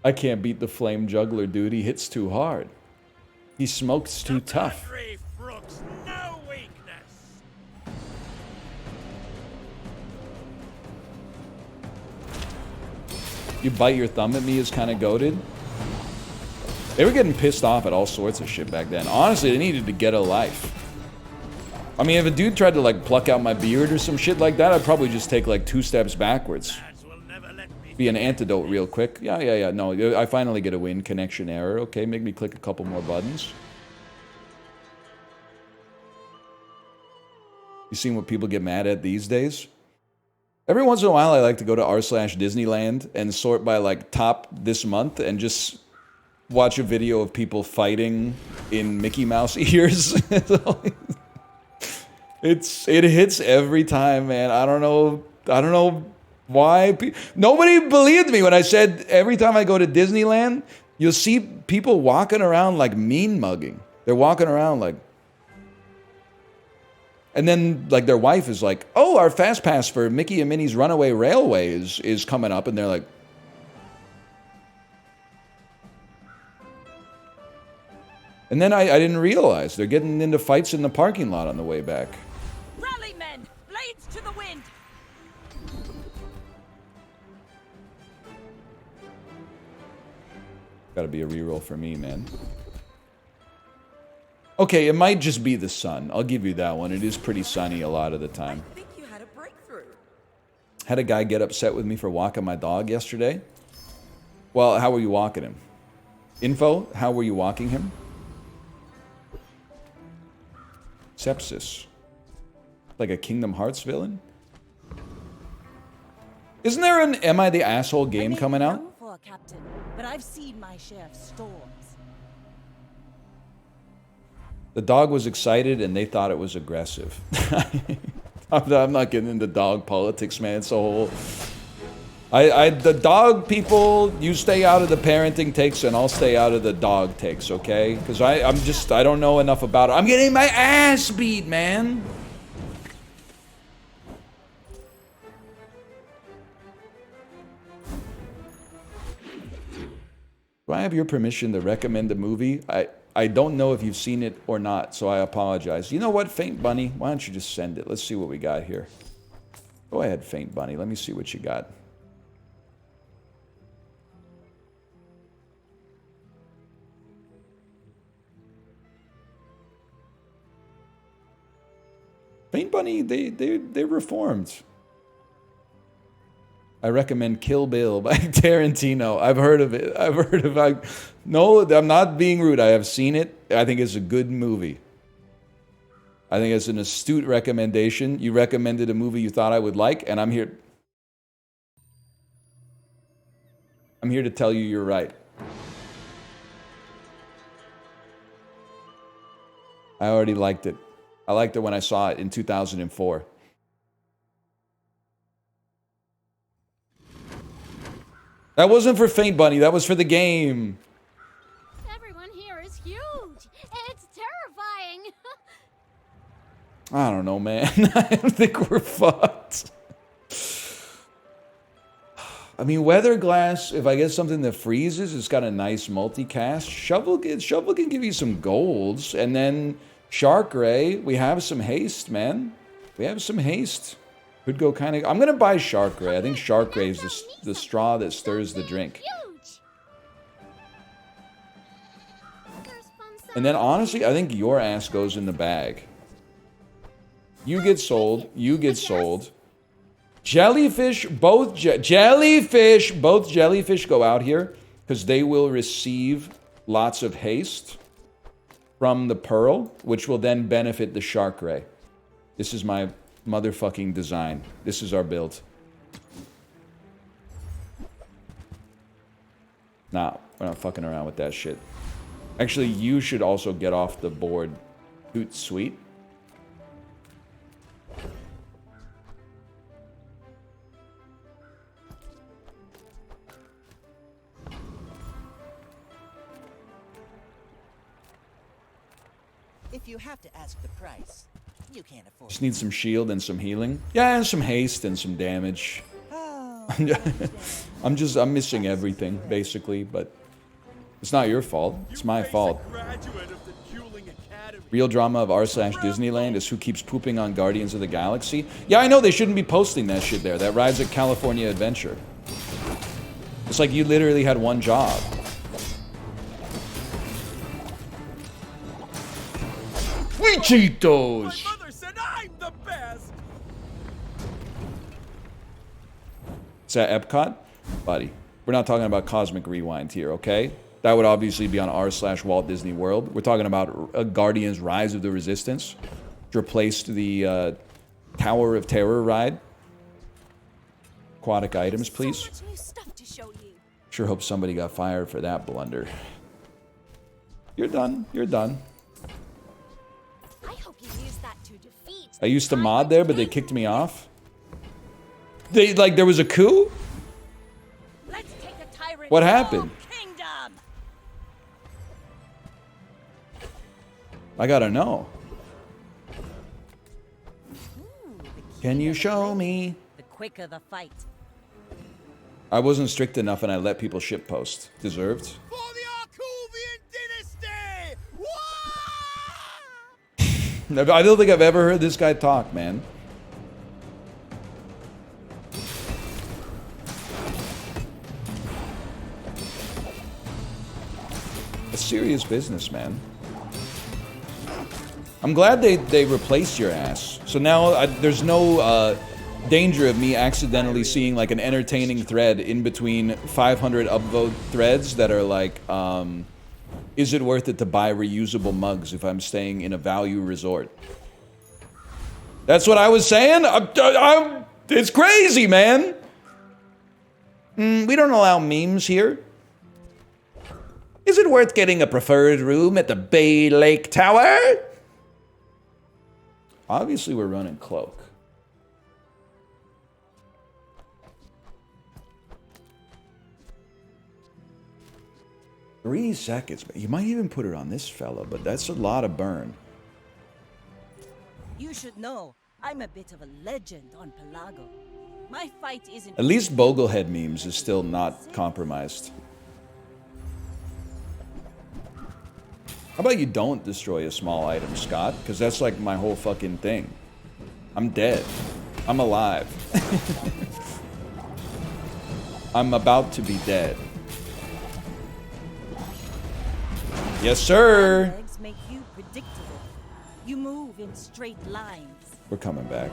I can't beat the flame juggler, dude. He hits too hard. He smokes too tough. No weakness. You bite your thumb at me is kind of goated. They were getting pissed off at all sorts of shit back then. Honestly, they needed to get a life. I mean, if a dude tried to like pluck out my beard or some shit like that, I'd probably just take like 2 steps backwards. Be an antidote real quick. Yeah. No, I finally get a win. Connection error. Okay, make me click a couple more buttons. You seen what people get mad at these days? Every once in a while, I like to go to r/Disneyland and sort by like top this month and just watch a video of people fighting in Mickey Mouse ears. It hits every time, man. I don't know why. Nobody believed me when I said every time I go to Disneyland, you'll see people walking around like mean mugging. They're walking around like, and then like their wife is like, "Oh, our fast pass for Mickey and Minnie's Runaway Railway is coming up," and they're like, and then I didn't realize they're getting into fights in the parking lot on the way back. Rally, men! Blades to the wind! Gotta be a reroll for me, man. Okay, it might just be the sun. I'll give you that one. It is pretty sunny a lot of the time. I think you had a breakthrough. Had a guy get upset with me for walking my dog yesterday. Well, how were you walking him? Info, how were you walking him? Sepsis. Like a Kingdom Hearts villain? Isn't there an Am I the Asshole game coming out? For Captain, but I've seen my share of storms. The dog was excited and they thought it was aggressive. I'm not getting into dog politics, man. It's a whole... the dog people, you stay out of the parenting takes and I'll stay out of the dog takes, okay? Because I don't know enough about it. I'm getting my ass beat, man. Do I have your permission to recommend a movie? I don't know if you've seen it or not, so I apologize. You know what, Faint Bunny? Why don't you just send it? Let's see what we got here. Go ahead, Faint Bunny. Let me see what you got. Faint Bunny, they reformed. I recommend Kill Bill by Tarantino. I've heard of it. No, I'm not being rude. I have seen it. I think it's a good movie. I think it's an astute recommendation. You recommended a movie you thought I would like, and I'm here to tell you you're right. I already liked it. I liked it when I saw it in 2004. That wasn't for Faint Bunny, that was for the game. Everyone here is huge. It's terrifying. I don't know, man. I think we're fucked. I mean, Weather Glass, if I get something that freezes, it's got a nice multicast. Shovel can give you some golds. And then Shark Ray, we have some haste, man. We have some haste. Could go kind of... I'm going to buy Shark Ray. I think Shark Ray is the straw that stirs the drink. And then, honestly, I think your ass goes in the bag. You get sold. You get sold. Jellyfish, both jellyfish go out here because they will receive lots of haste from the pearl, which will then benefit the Shark Ray. This is my motherfucking design. This is our build. Nah, we're not fucking around with that shit. Actually, you should also get off the board. Hoot sweet. If you have to ask the price, you can't afford Just need some shield and some healing. Yeah, and some haste and some damage. I'm missing everything, basically, but it's not your fault. It's my fault. Real drama of r/Disneyland is who keeps pooping on Guardians of the Galaxy. Yeah, I know they shouldn't be posting that shit there. That rides at California Adventure. It's like you literally had one job. We Cheetos! My mother said I'm the best. Is that Epcot? Buddy, we're not talking about Cosmic Rewind here, okay? That would obviously be on r/Walt Disney World. We're talking about Guardians Rise of the Resistance, which replaced the Tower of Terror ride. Aquatic items, please. So much new stuff to show you. Sure hope somebody got fired for that blunder. You're done. You're done. I hope you use that to defeat. I used to mod there, but they kicked me off. They, like, there was a coup? Let's take a tyrant. What happened? Kingdom. I gotta know. Ooh, the Can you keener the show fight, me? The quicker the fight. I wasn't strict enough and I let people shitpost. Deserved. For the Arkuvian dynasty! Wah! I don't think I've ever heard this guy talk, man. A serious business, man. I'm glad they replaced your ass. So now there's no danger of me accidentally seeing like an entertaining thread in between 500 upvote threads that are like, is it worth it to buy reusable mugs if I'm staying in a value resort? That's what I was saying? It's crazy, man. We don't allow memes here. Is it worth getting a preferred room at the Bay Lake Tower? Obviously, we're running Cloak. Three seconds. You might even put it on this fella, but that's a lot of burn. You should know, I'm a bit of a legend on Pelago. My fight isn't. At least Boglehead memes is still not compromised. How about you don't destroy a small item, Scott? Because that's like my whole fucking thing. I'm dead. I'm alive. I'm about to be dead. Yes, sir. Legs make you predictable. You move in straight lines. We're coming back.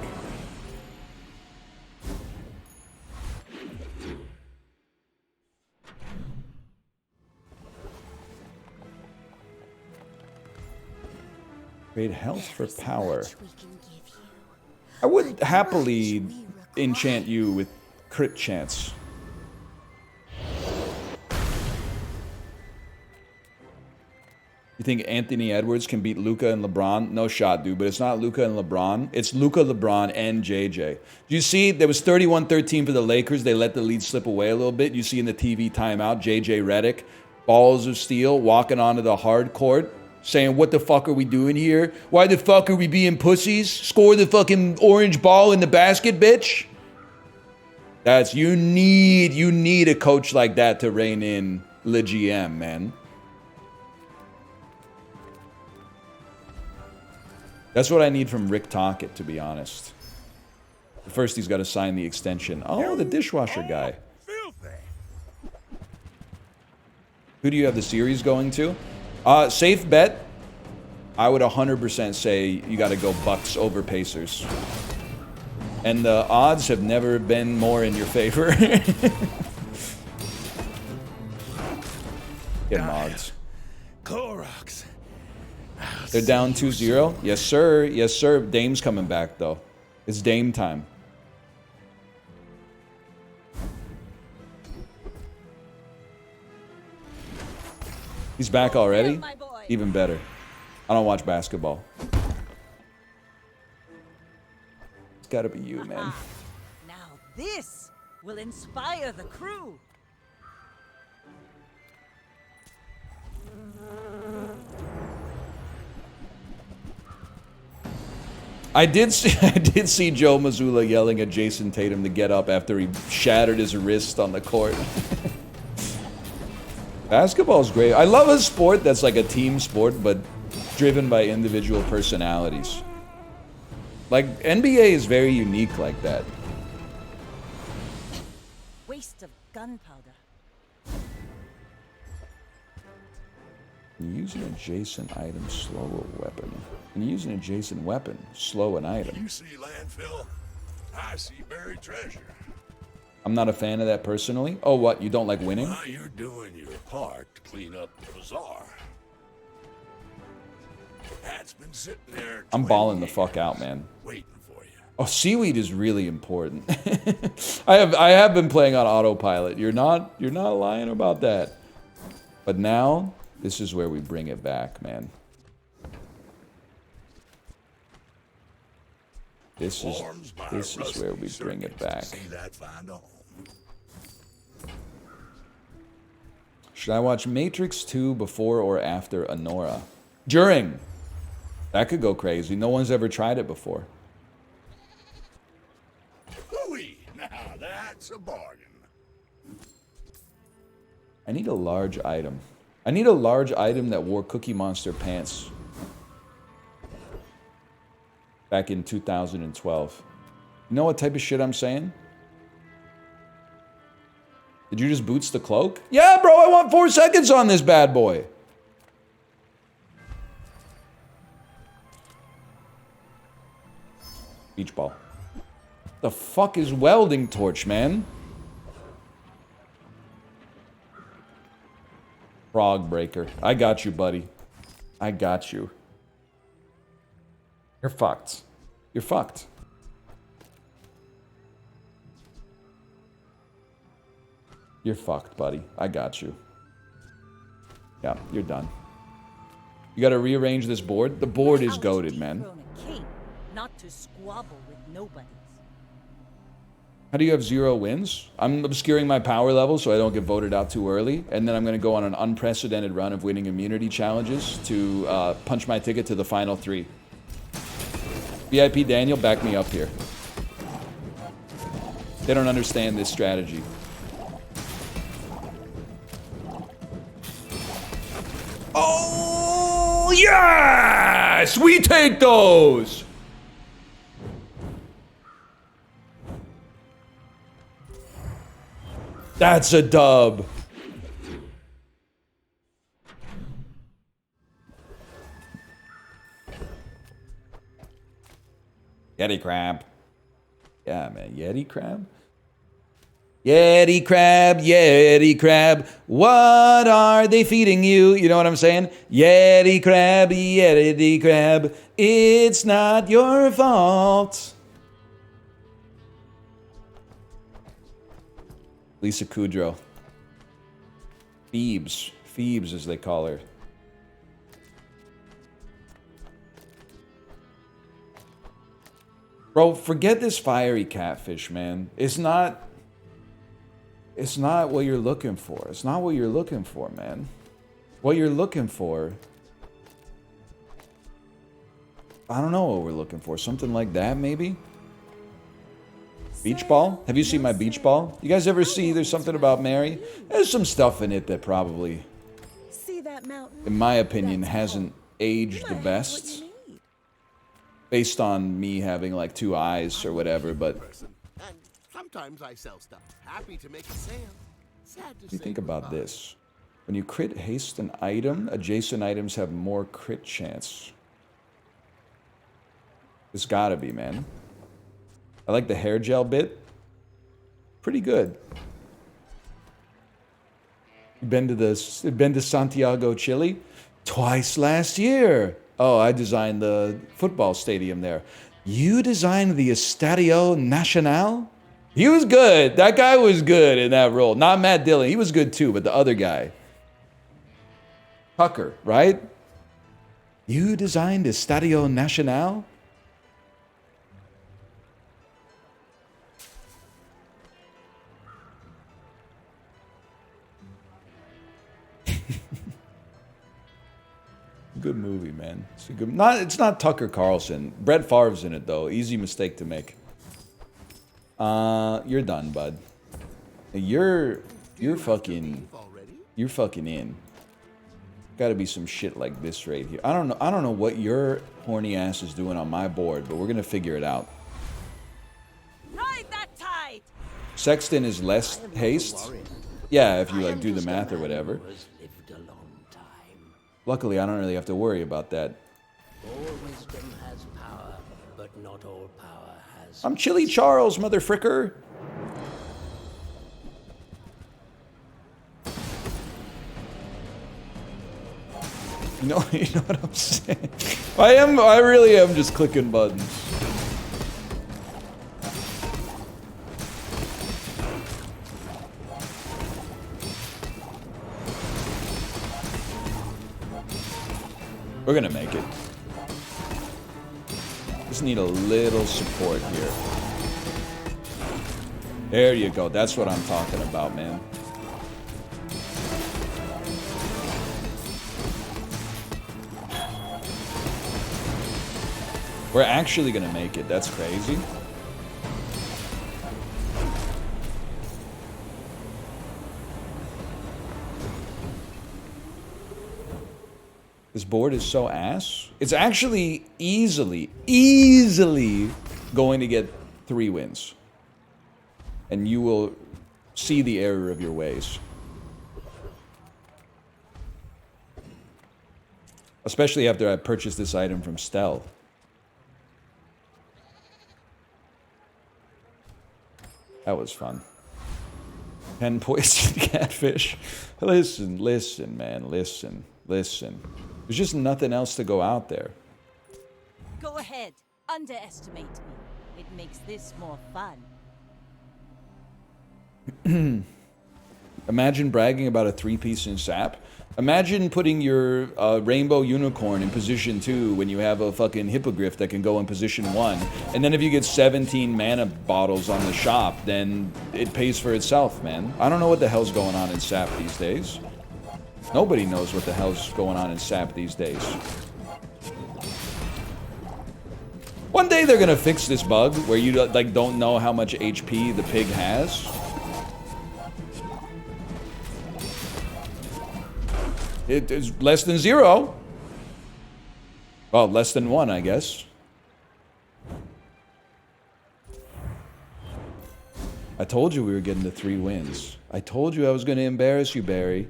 Trade health for power. I would happily enchant you with crit chance. You think Anthony Edwards can beat Luka and LeBron? No shot, dude, but it's not Luka and LeBron. It's Luka, LeBron, and JJ. Do you see, there was 31-13 for the Lakers. They let the lead slip away a little bit. You see in the TV timeout, JJ Redick, balls of steel, walking onto the hard court, saying, what the fuck are we doing here? Why the fuck are we being pussies? Score the fucking orange ball in the basket, bitch. That's, you need a coach like that to rein in Le GM, man. That's what I need from Rick Tocchet, to be honest. First, he's got to sign the extension. Oh, the dishwasher guy. Who do you have the series going to? Safe bet. I would 100% say you got to go Bucks over Pacers. And the odds have never been more in your favor. Get mods. Clorox. They're down 2-0. Yes, sir. Yes, sir. Dame's coming back, though. It's Dame time. He's back already? Even better. I don't watch basketball. It's gotta be you, man. Now this will inspire the crew. I did see Joe Mazzulla yelling at Jason Tatum to get up after he shattered his wrist on the court. Basketball's great. I love a sport that's like a team sport, but driven by individual personalities. Like, NBA is very unique like that. Waste of gunpowder. When you use an adjacent item, slow a weapon. When you use an adjacent weapon, slow an item. You see landfill, I see buried treasure. I'm not a fan of that personally. Oh, what? You don't like winning? While you're doing your part to clean up the bazaar, Pat's been sitting there. I'm balling the fuck out, man. Waiting for you. Oh, seaweed is really important. I have been playing on autopilot. You're not lying about that. But now, this is where we bring it back, man. This is where we bring it back. Should I watch Matrix 2 before or after Anora? During. That could go crazy. No one's ever tried it before. Hooey! Now that's a bargain. I need a large item. I need a large item that wore Cookie Monster pants back in 2012. You know what type of shit I'm saying? Did you just boots the cloak? Yeah, bro, I want 4 seconds on this bad boy. Beach ball. The fuck is welding torch, man? Frog breaker. I got you, buddy. I got you. You're fucked. You're fucked. You're fucked, buddy. I got you. Yeah, you're done. You gotta rearrange this board? The board is goated, man. Not to squabble with nobody. How do you have 0 wins? I'm obscuring my power level so I don't get voted out too early. And then I'm going to go on an unprecedented run of winning immunity challenges to punch my ticket to the final 3. VIP Daniel, back me up here. They don't understand this strategy. Oh, yes! We take those! That's a dub. Yeti crab. Yeah, man. Yeti crab? Yeti crab, Yeti crab. What are they feeding you? You know what I'm saying? Yeti crab, Yeti crab. It's not your fault. Lisa Kudrow. Phoebes. Phoebes, as they call her. Bro, forget this fiery catfish, man. It's not what you're looking for. It's not what you're looking for, man. What you're looking for... I don't know what we're looking for. Something like that, maybe? Beach ball? Have you seen my beach ball? You guys ever see There's Something About Mary? There's some stuff in it that probably, See that mountain? in my opinion, hasn't aged the best. Based on me having like 2 eyes or whatever, but... And sometimes I sell stuff. Happy to make a sale. Sad to You say think about goodbye. this. When you crit haste an item, adjacent items have more crit chance. It's gotta be, man. I like the hair gel bit. Pretty good. Been to Santiago, Chile? Twice last year. Oh, I designed the football stadium there. You designed the Estadio Nacional? He was good. That guy was good in that role. Not Matt Dillon. He was good too, but the other guy. Tucker, right? You designed Estadio Nacional? Good movie, man. It's a good. It's not Tucker Carlson. Brett Favre's in it though. Easy mistake to make. You're done, bud. You're fucking in. Got to be some shit like this right here. I don't know what your horny ass is doing on my board, but we're gonna figure it out. Ride that tide! Sexton is less haste. Yeah, if you like do the math or whatever. Lived a long time. Luckily, I don't really have to worry about that. All wisdom has power, but not all power has. I'm Chili Charles, mother fricker. You know what I'm saying? I really am just clicking buttons. We're gonna make it. Just need a little support here. There you go. That's what I'm talking about, man. We're actually gonna make it. That's crazy. This board is so ass. It's actually easily going to get 3 wins. And you will see the error of your ways. Especially after I purchased this item from Stealth. That was fun. 10 poisoned catfish. Listen, man, listen. There's just nothing else to go out there. Go ahead. Underestimate me. It makes this more fun. Imagine bragging about a 3-piece in sap. Imagine putting your rainbow unicorn in position 2 when you have a fucking hippogriff that can go in position 1. And then if you get 17 mana bottles on the shop, then it pays for itself, man. I don't know what the hell's going on in sap these days. Nobody knows what the hell's going on in sap these days. One day they're gonna fix this bug where you like don't know how much HP the pig has. It is less than 0. Well, less than 1, I guess. I told you we were getting the 3 wins. I told you I was going to embarrass you, Barry.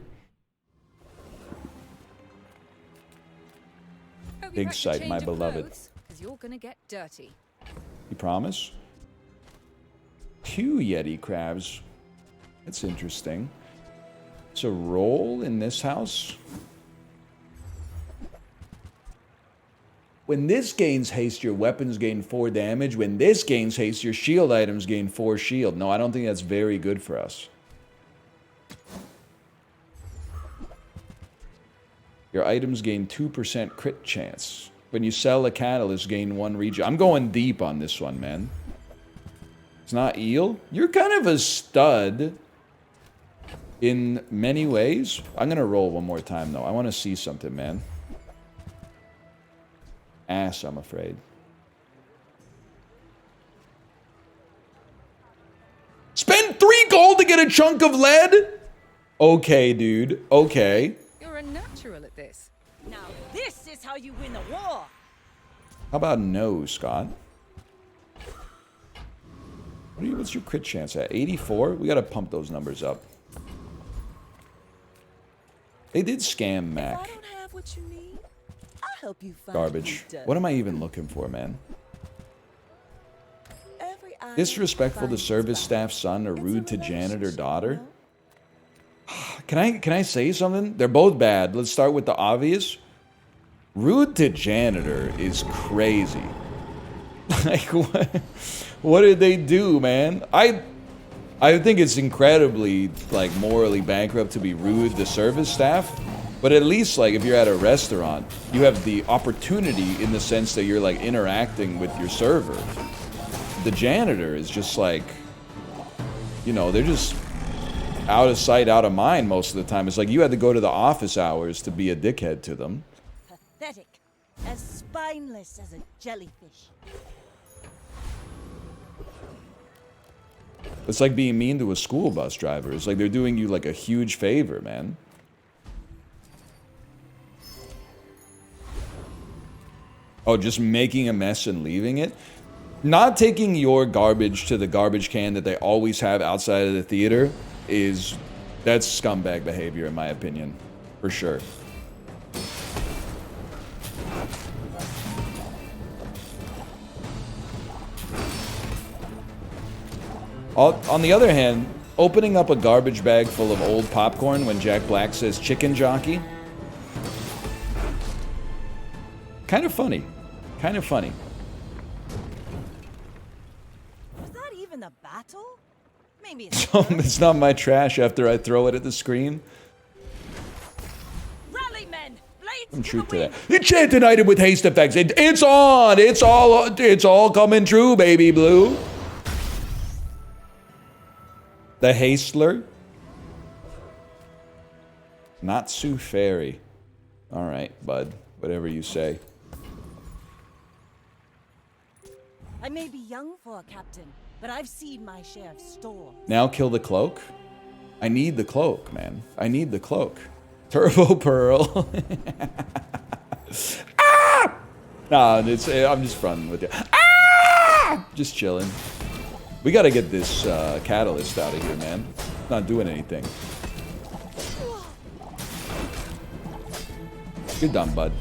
Big sight, my beloved. Because you're going to get dirty. You promise? 2 Yeti crabs. That's interesting. It's a roll in this house. When this gains haste, your weapons gain 4 damage. When this gains haste, your shield items gain 4 shield. No, I don't think that's very good for us. Your items gain 2% crit chance. When you sell a catalyst, gain 1 regen. I'm going deep on this one, man. It's not eel. You're kind of a stud in many ways. I'm going to roll one more time, though. I want to see something, man. Ass, I'm afraid. Spend 3 gold to get a chunk of lead? Okay, dude. Okay. You're a natural at this. Now this is how you win a war. How about no, Scott? What's your crit chance at? 84? We got to pump those numbers up. They did scam Mac. If I don't have what you need, I'll help you find Garbage. What am I even looking for, man? Disrespectful to service staff son or rude to janitor daughter? Can I say something? They're both bad. Let's start with the obvious. Rude to janitor is crazy. Like, what did they do, man? I think it's incredibly, like, morally bankrupt to be rude to service staff. But at least, like, if you're at a restaurant, you have the opportunity in the sense that you're, like, interacting with your server. The janitor is just, like, you know, they're just out of sight, out of mind most of the time. It's like you had to go to the office hours to be a dickhead to them. Pathetic. As spineless as a jellyfish. It's like being mean to a school bus driver. It's like they're doing you like a huge favor, man. Oh, just making a mess and leaving it? Not taking your garbage to the garbage can that they always have outside of the theater that's scumbag behavior in my opinion. For sure. On the other hand, opening up a garbage bag full of old popcorn when Jack Black says chicken jockey. Kind of funny. Kind of funny. Was that even a battle? Maybe It's not my trash after I throw it at the screen. Rally, men! Some truth to that. Enchanted item with haste effects. It's on. It's all coming true, baby blue. The Hastler. Not Sue Fairy. All right, bud. Whatever you say. I may be young for a captain, but I've seen my share of storms. Now kill the cloak? I need the cloak, man. I need the cloak. Turbo Pearl. Ah! Nah, I'm just fronting with you. Ah! Just chilling. We gotta get this catalyst out of here, man. Not doing anything. You're done, bud.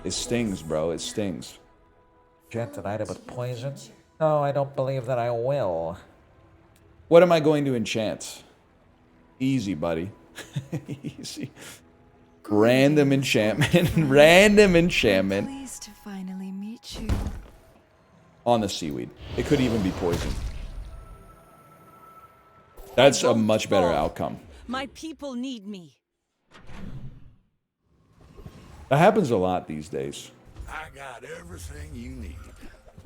It stings, bro. It stings. Enchanted item with poison? No, I don't believe that I will. What am I going to enchant? Easy, buddy. Easy. Random enchantment. Random enchantment. Pleased to finally meet you. On the seaweed. It could even be poison. That's a much better outcome. My people need me. That happens a lot these days. I got everything you need.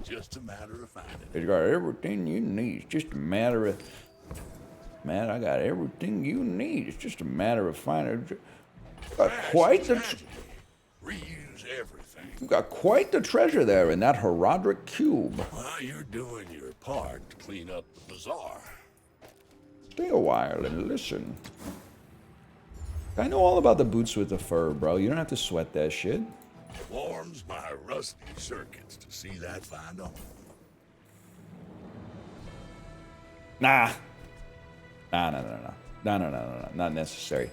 Just a matter of finding it. You got everything you need. It's just a matter of... Man, I got everything you need. It's just a matter of finding... Got quite the... Reuse everything. You got quite the treasure there in that Herodric cube. Well, you're doing your part to clean up the bazaar. Stay a while and listen. I know all about the boots with the fur, bro. You don't have to sweat that shit. Warms my rusty circuits to see that find on. Nah. No. Not necessary.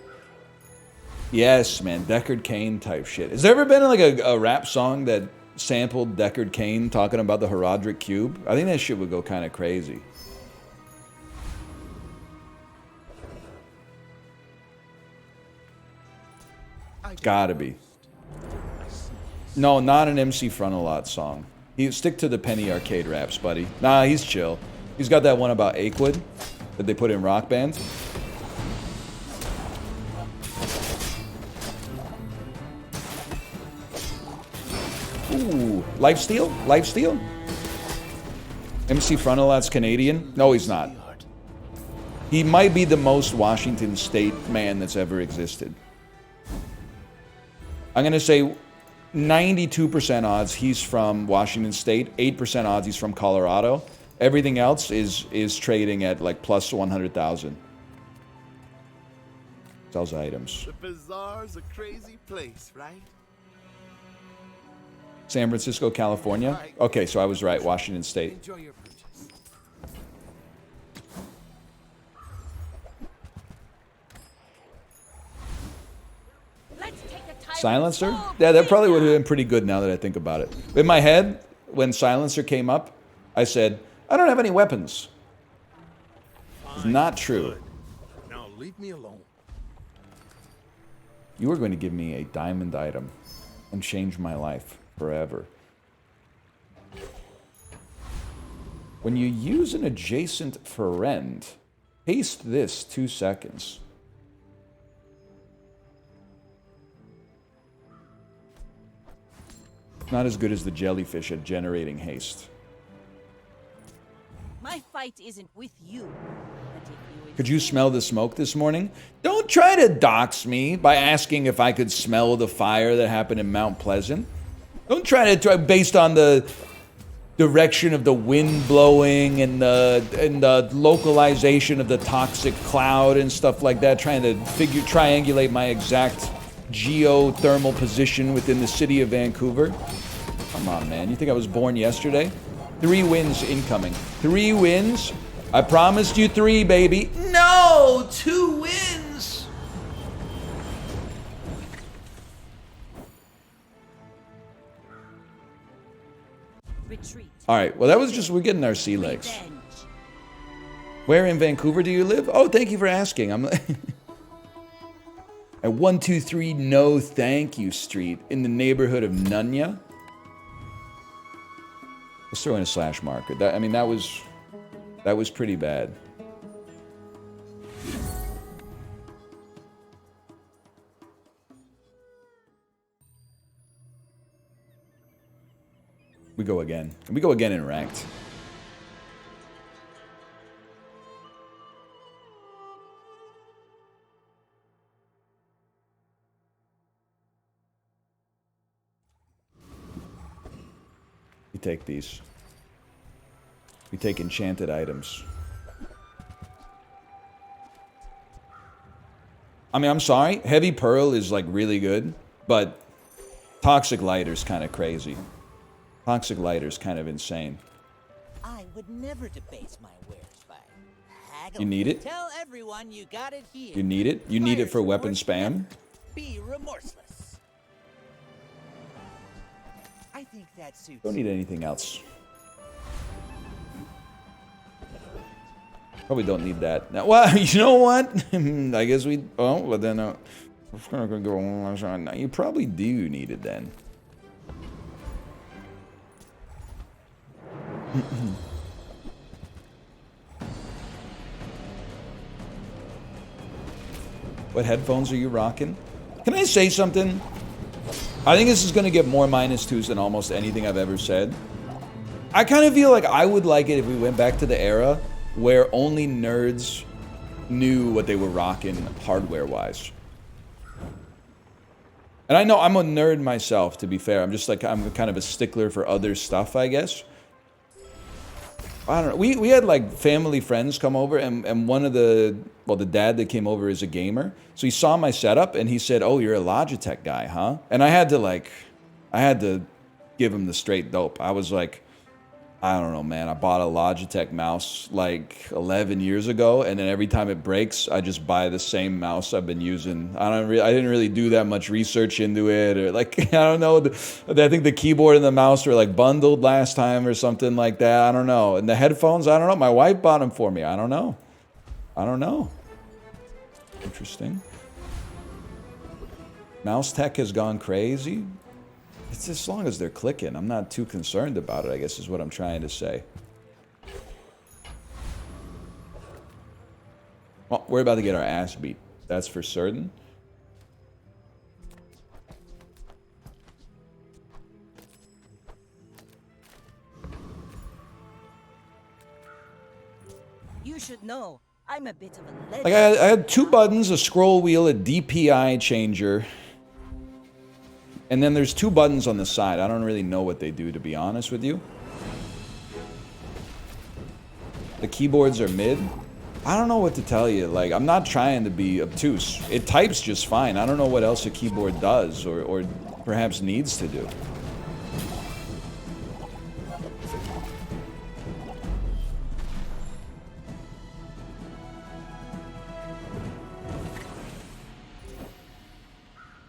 Yes, man. Deckard Cain type shit. Has there ever been like a rap song that sampled Deckard Cain talking about the Herodric Cube? I think that shit would go kind of crazy. Gotta be. No, not an MC Frontalot song. He stick to the Penny Arcade raps, buddy. Nah, he's chill. He's got that one about Achewood that they put in Rock Band. Ooh, Lifesteal? Lifesteal? MC Frontalot's Canadian? No, he's not. He might be the most Washington State man that's ever existed. I'm going to say 92% odds he's from Washington State, 8% odds he's from Colorado. Everything else is trading at like plus 100,000. Sells items. The bazaar's a crazy place, right? San Francisco, California? Okay, so I was right. Washington State. Enjoy your purchase. Let's take a tyrant's Silencer? fall, Yeah, that probably would have Bazaar. been pretty good now that I think about it. In my head, when Silencer came up, I said, I don't have any weapons. It's not true. Now leave me alone. You are going to give me a diamond item and change my life forever. When you use an adjacent friend, haste this 2 seconds. Not as good as the jellyfish at generating haste. My fight isn't with you. But if Could you smell the smoke this morning? Don't try to dox me by asking if I could smell the fire that happened in Mount Pleasant. Don't try to based on the direction of the wind blowing and the localization of the toxic cloud and stuff like that, trying to triangulate my exact geothermal position within the city of Vancouver. Come on, man. You think I was born yesterday? 3 wins incoming. 3 wins? I promised you 3, baby. No! 2 wins! retreat. Alright, well that was just, we're getting our sea legs. Revenge. Where in Vancouver do you live? Oh, thank you for asking. At 123 No Thank You Street in the neighborhood of Nunya. Let's throw in a slash marker. That, I mean, that was pretty bad. We go again. We go again in ranked. We take these. We take enchanted items. I mean, I'm sorry. Heavy Pearl is like really good, but Toxic Lighter's kind of crazy. Toxic Lighter's kind of insane. I would never debase my wares by haggling. You need it? Tell everyone you got it here. You need it? You need it for weapon spam? Be remorseless. I think that suits. Don't need anything else. Probably don't need that. Now, well, you know what? I guess we... Oh, but then... we're gonna go on. You probably do need it then. What headphones are you rocking? Can I say something? I think this is going to get more -2s than almost anything I've ever said. I kind of feel like I would like it if we went back to the era where only nerds knew what they were rocking hardware-wise. And I know I'm a nerd myself, to be fair. I'm just like, I'm kind of a stickler for other stuff, I guess. I don't know. We had like family friends come over, and one of the, well, the dad that came over is a gamer. So he saw my setup and he said, "Oh, you're a Logitech guy, huh?" And I had to give him the straight dope. I was like, I don't know, man. I bought a Logitech mouse like 11 years ago, and then every time it breaks, I just buy the same mouse I've been using. I didn't really do that much research into it, or like, I don't know. I think the keyboard and the mouse were like bundled last time or something like that. I don't know. And the headphones, I don't know. My wife bought them for me. I don't know. Interesting. Mouse tech has gone crazy. It's as long as they're clicking. I'm not too concerned about it, I guess is what I'm trying to say. Well, we're about to get our ass beat. That's for certain. You should know, I'm a bit of a legend. Like I had 2 buttons, a scroll wheel, a DPI changer. And then there's 2 buttons on the side. I don't really know what they do, to be honest with you. The keyboards are mid. I don't know what to tell you. Like, I'm not trying to be obtuse. It types just fine. I don't know what else a keyboard does or perhaps needs to do.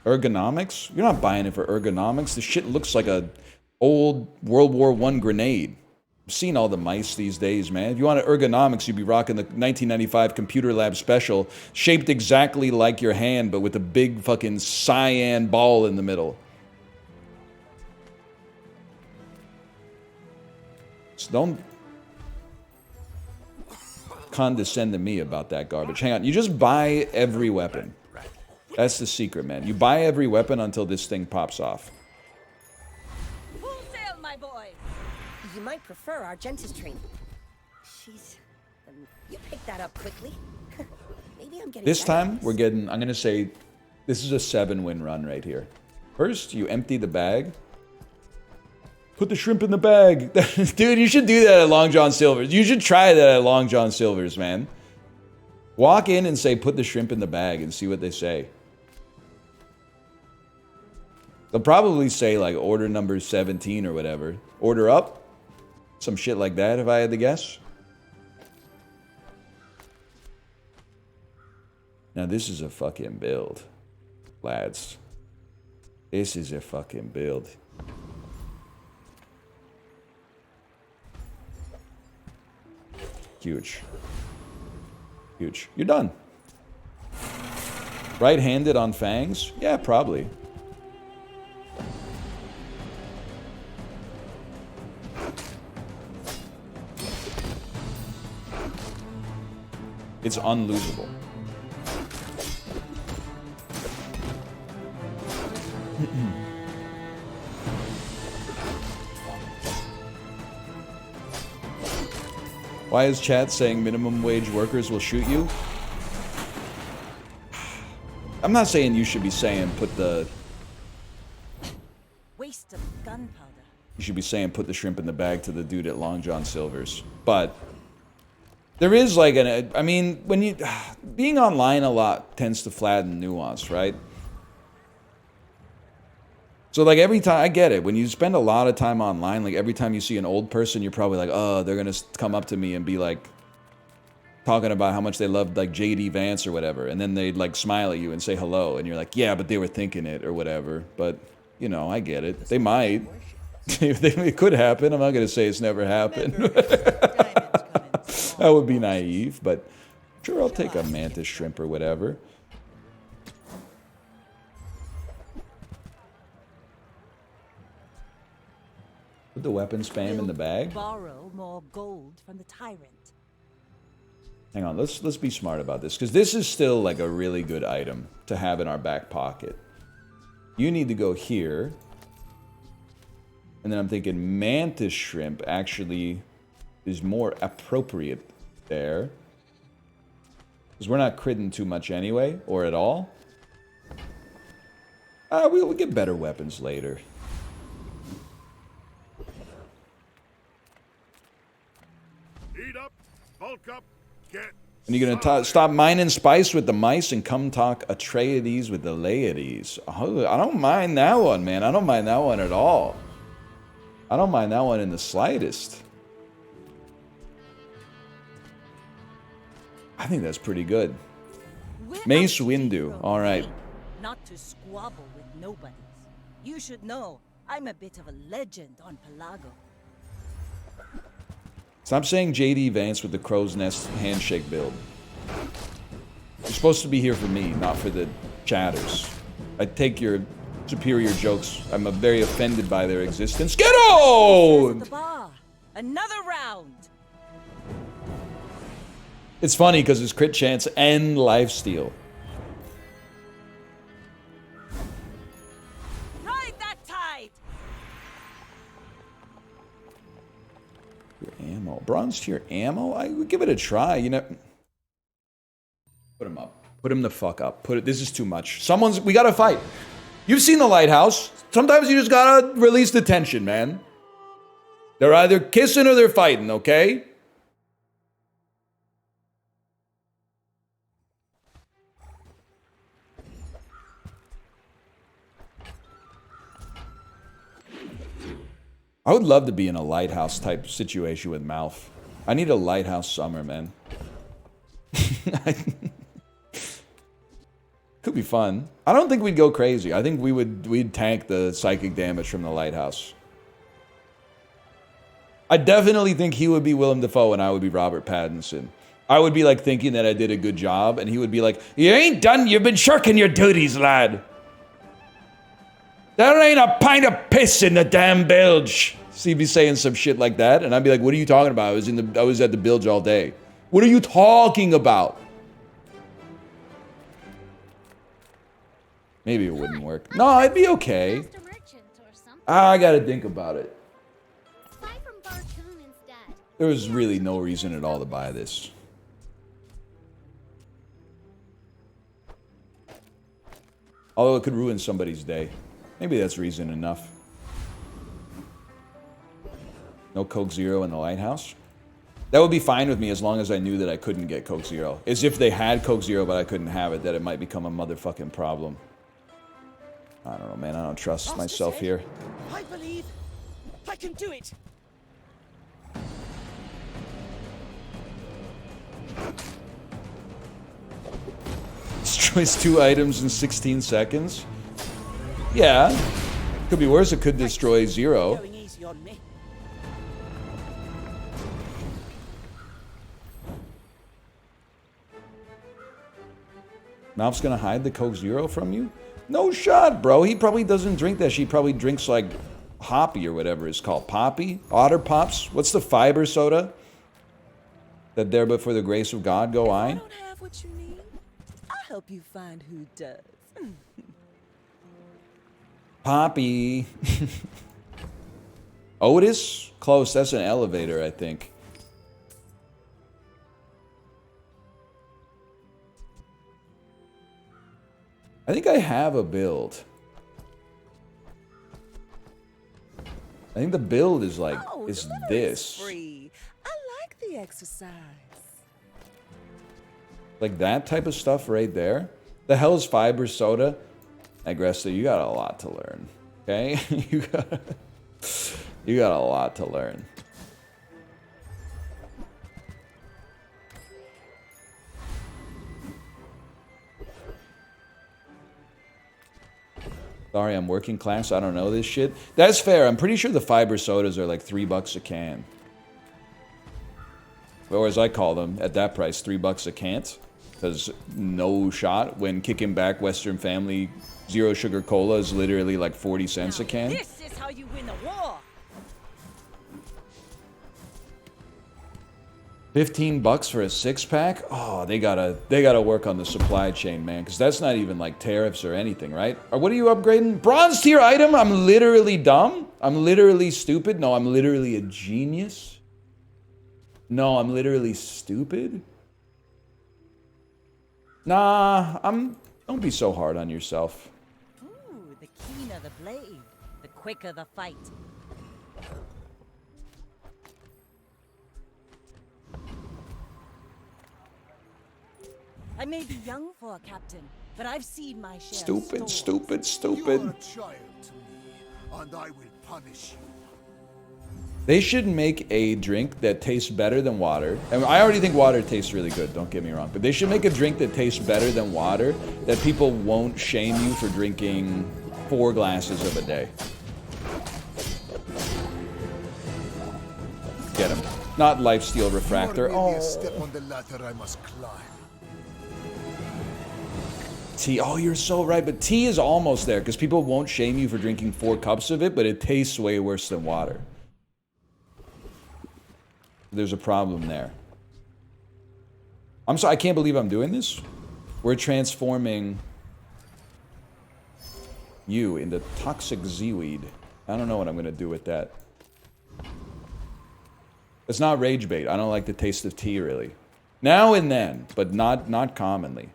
Ergonomics? You're not buying it for ergonomics. This shit looks like a old World War I grenade. I've seen all the mice these days, man. If you wanted ergonomics, you'd be rocking the 1995 Computer Lab Special, shaped exactly like your hand, but with a big fucking cyan ball in the middle. So don't condescend to me about that garbage. Hang on, you just buy every weapon. That's the secret, man. You buy every weapon until this thing pops off. Full sail, my boy! You might prefer Argenta's training. She's... you picked that up quickly. Maybe I'm getting... This time, we're getting... I'm going to say... This is a 7-win run right here. First, you empty the bag. Put the shrimp in the bag. Dude, you should do that at Long John Silver's. You should try that at Long John Silver's, man. Walk in and say, put the shrimp in the bag, and see what they say. They'll probably say, like, order number 17 or whatever. Order up? Some shit like that, if I had to guess. Now, this is a fucking build, lads. This is a fucking build. Huge. Huge. You're done. Right-handed on fangs? Yeah, probably. It's unlosable. Why is chat saying minimum wage workers will shoot you? I'm not saying you should be saying put the... Waste of gunpowder. You should be saying put the shrimp in the bag to the dude at Long John Silver's. But there is like an... I mean, when you... Being online a lot tends to flatten nuance, right? So like every time, I get it, when you spend a lot of time online, like every time you see an old person, you're probably like, oh, they're gonna come up to me and be like, talking about how much they loved like JD Vance or whatever, and then they'd like smile at you and say hello, and you're like, yeah, but they were thinking it or whatever. But, you know, I get it. They might. It could happen. I'm not gonna say it's never happened. That would be naive, but sure, I'll take a mantis shrimp or whatever. Put the weapon spam in the bag. Borrow more gold from the tyrant. Hang on, let's be smart about this, because this is still like a really good item to have in our back pocket. You need to go here. And then I'm thinking mantis shrimp actually is more appropriate there. Because we're not critting too much anyway, or at all. We'll get better weapons later. Eat up, bulk up, get... And you're gonna stop mining spice with the mice and come talk Atreides with the Laertes. Oh, I don't mind that one, man. I don't mind that one at all. I don't mind that one in the slightest. I think that's pretty good. Mace Windu. All right. Not to squabble with nobodies. You should know, I'm a bit of a legend on Pelago. Stop saying JD Vance with the crow's nest handshake build. You're supposed to be here for me, not for the chatters. I take your superior jokes. I'm very offended by their existence. Get on! The bar. Another round. It's funny because it's crit chance and lifesteal. Ride that tide. Your ammo. Bronze tier ammo? I would give it a try, you know. Put him up. Put him the fuck up. This is too much. We gotta fight. You've seen the lighthouse. Sometimes you just gotta release the tension, man. They're either kissing or they're fighting, okay? I would love to be in a lighthouse type situation with Malf. I need a lighthouse summer, man. Could be fun. I don't think we'd go crazy. I think we'd tank the psychic damage from the lighthouse. I definitely think he would be Willem Dafoe and I would be Robert Pattinson. I would be like thinking that I did a good job and he would be like, you ain't done, you've been shirking your duties, lad. There ain't a pint of piss in the damn bilge. So he'd be saying some shit like that, and I'd be like, what are you talking about? I was at the bilge all day. What are you talking about? Maybe it wouldn't work. No, I'd be okay. I gotta think about it. There was really no reason at all to buy this. Although it could ruin somebody's day. Maybe that's reason enough. No Coke Zero in the lighthouse? That would be fine with me as long as I knew that I couldn't get Coke Zero. As if they had Coke Zero but I couldn't have it, that it might become a motherfucking problem. I don't know, man. I don't trust myself here. I believe I can do it. Destroys 2 items in 16 seconds? Yeah. Could be worse, it could destroy 0. Going easy on me. Mouth's gonna hide the Coke Zero from you? No shot, bro. He probably doesn't drink that. She probably drinks like Hoppy or whatever it's called. Poppy? Otter Pops? What's the fiber soda? That there but for the grace of God go I? I don't have what you need. I'll help you find who does. Poppy. Otis? Close. That's an elevator, I think. I think I have a build. I think the build is like, is this. Free. I like the exercise. Like that type of stuff right there. The hell is fiber soda? Aggressive, you got a lot to learn. Okay? you got a lot to learn. Sorry, I'm working class. I don't know this shit. That's fair. I'm pretty sure the fiber sodas are like $3 a can. Or as I call them, at that price, $3 a cant. Because no shot when kicking back Western Family Zero Sugar Cola is literally like 40 cents a can. This is how you win a war. $15 for a 6-pack? Oh, they gotta work on the supply chain, man, because that's not even like tariffs or anything, right? Or what are you upgrading? Bronze tier item? I'm literally dumb? I'm literally stupid? No, I'm literally a genius? No, I'm literally stupid? Nah, don't be so hard on yourself. Ooh, the keener the blade, the quicker the fight. I may be young for a captain, but I've seen my share. Stupid, stupid, You stupid. are a child to me, and I will punish you. They should make a drink that tastes better than water. And I already think water tastes really good, don't get me wrong. But they should make a drink that tastes better than water, that people won't shame you for drinking 4 glasses of a day. Get him. Not lifesteal refractor. A step on the ladder I must climb. Tea. Oh, you're so right. But tea is almost there because people won't shame you for drinking 4 cups of it, but it tastes way worse than water. There's a problem there. I'm sorry, I can't believe I'm doing this. We're transforming you into toxic seaweed. I don't know what I'm gonna do with that. It's not rage bait. I don't like the taste of tea really. Now and then, but not commonly.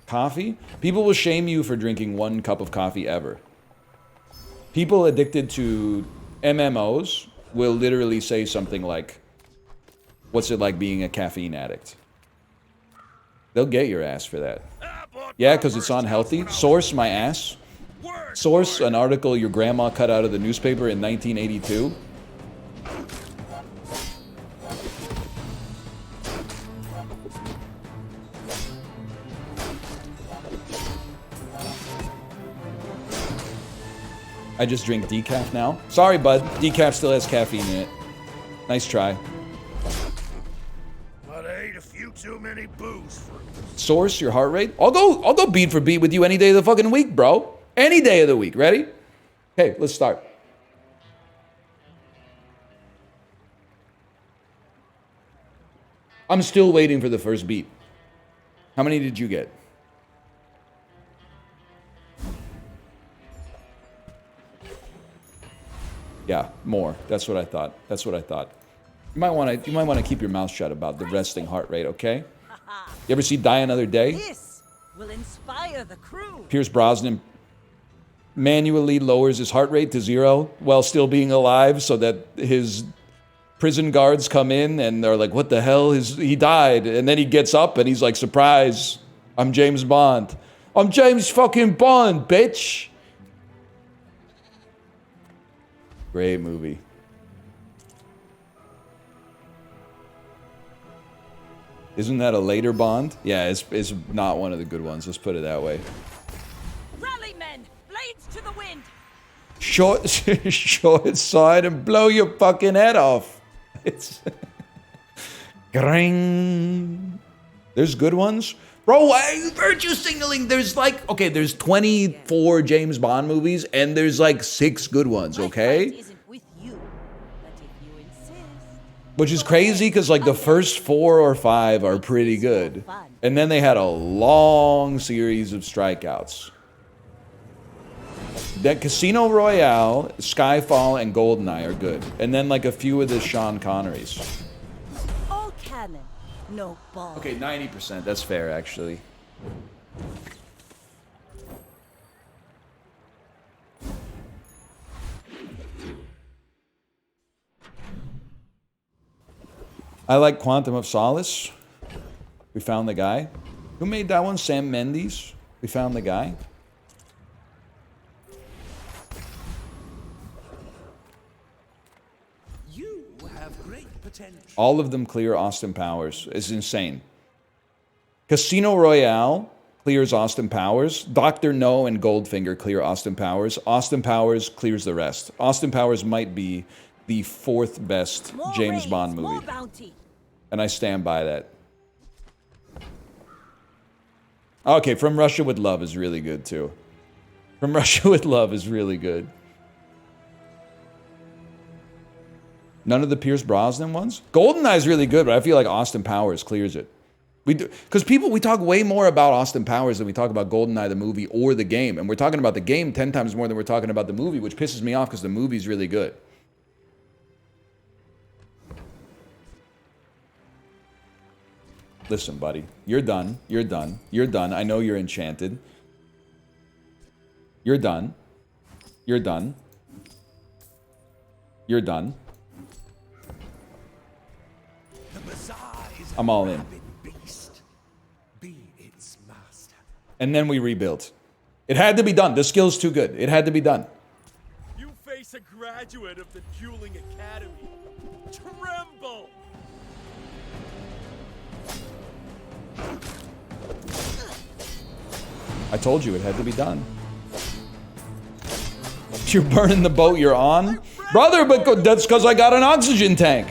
Coffee? People will shame you for drinking 1 cup of coffee ever. People addicted to MMOs will literally say something like, what's it like being a caffeine addict? They'll get your ass for that. Yeah, because it's unhealthy. Source, my ass. Source, an article your grandma cut out of the newspaper in 1982. I just drink decaf now. Sorry, bud. Decaf still has caffeine in it. Nice try. But I ate a few too many booze fruits. Source your heart rate. I'll go beat for beat with you any day of the fucking week, bro. Any day of the week. Ready? Okay, let's start. I'm still waiting for the first beat. How many did you get? Yeah, more. That's what I thought. That's what I thought. You might want to keep your mouth shut about the resting heart rate, okay? You ever see Die Another Day? This will inspire the crew. Pierce Brosnan manually lowers his heart rate to 0 while still being alive so that his prison guards come in and they're like, what the hell? He died. And then he gets up and he's like, surprise, I'm James Bond. I'm James fucking Bond, bitch. Great movie. Isn't that a later Bond? Yeah, it's not one of the good ones. Let's put it that way. Rally, men! Blades to the wind! Short side and blow your fucking head off. It's... Gring. There's good ones. Bro, virtue signaling, there's like, okay, there's 24 James Bond movies, and there's like 6 good ones, okay? Which is crazy, because like the first 4 or 5 are pretty good. And then they had a long series of strikeouts. That Casino Royale, Skyfall, and GoldenEye are good. And then like a few of the Sean Connerys. All cannon, no ball. Okay, 90%. That's fair, actually. I like Quantum of Solace. We found the guy. Who made that one? Sam Mendes. We found the guy. You have great potential. All of them clear Austin Powers. It's insane. Casino Royale clears Austin Powers. Dr. No and Goldfinger clear Austin Powers. Austin Powers clears the rest. Austin Powers might be the 4th best James Bond movie. And I stand by that. Okay, From Russia with Love is really good too. From Russia with Love is really good. None of the Pierce Brosnan ones? GoldenEye is really good, but I feel like Austin Powers clears it. We do, because we talk way more about Austin Powers than we talk about GoldenEye, the movie, or the game. And we're talking about the game 10 times more than we're talking about the movie, which pisses me off because the movie's really good. Listen, buddy. You're done. You're done. You're done. I know you're enchanted. You're done. You're done. You're done. The Bazaar is I'm all in. beast. Be its master. And then we rebuilt. It had to be done. The skill's too good. It had to be done. You face a graduate of the Dueling Academy. Tremble! I told you it had to be done. You're burning the boat you're on? Brother, but that's because I got an oxygen tank.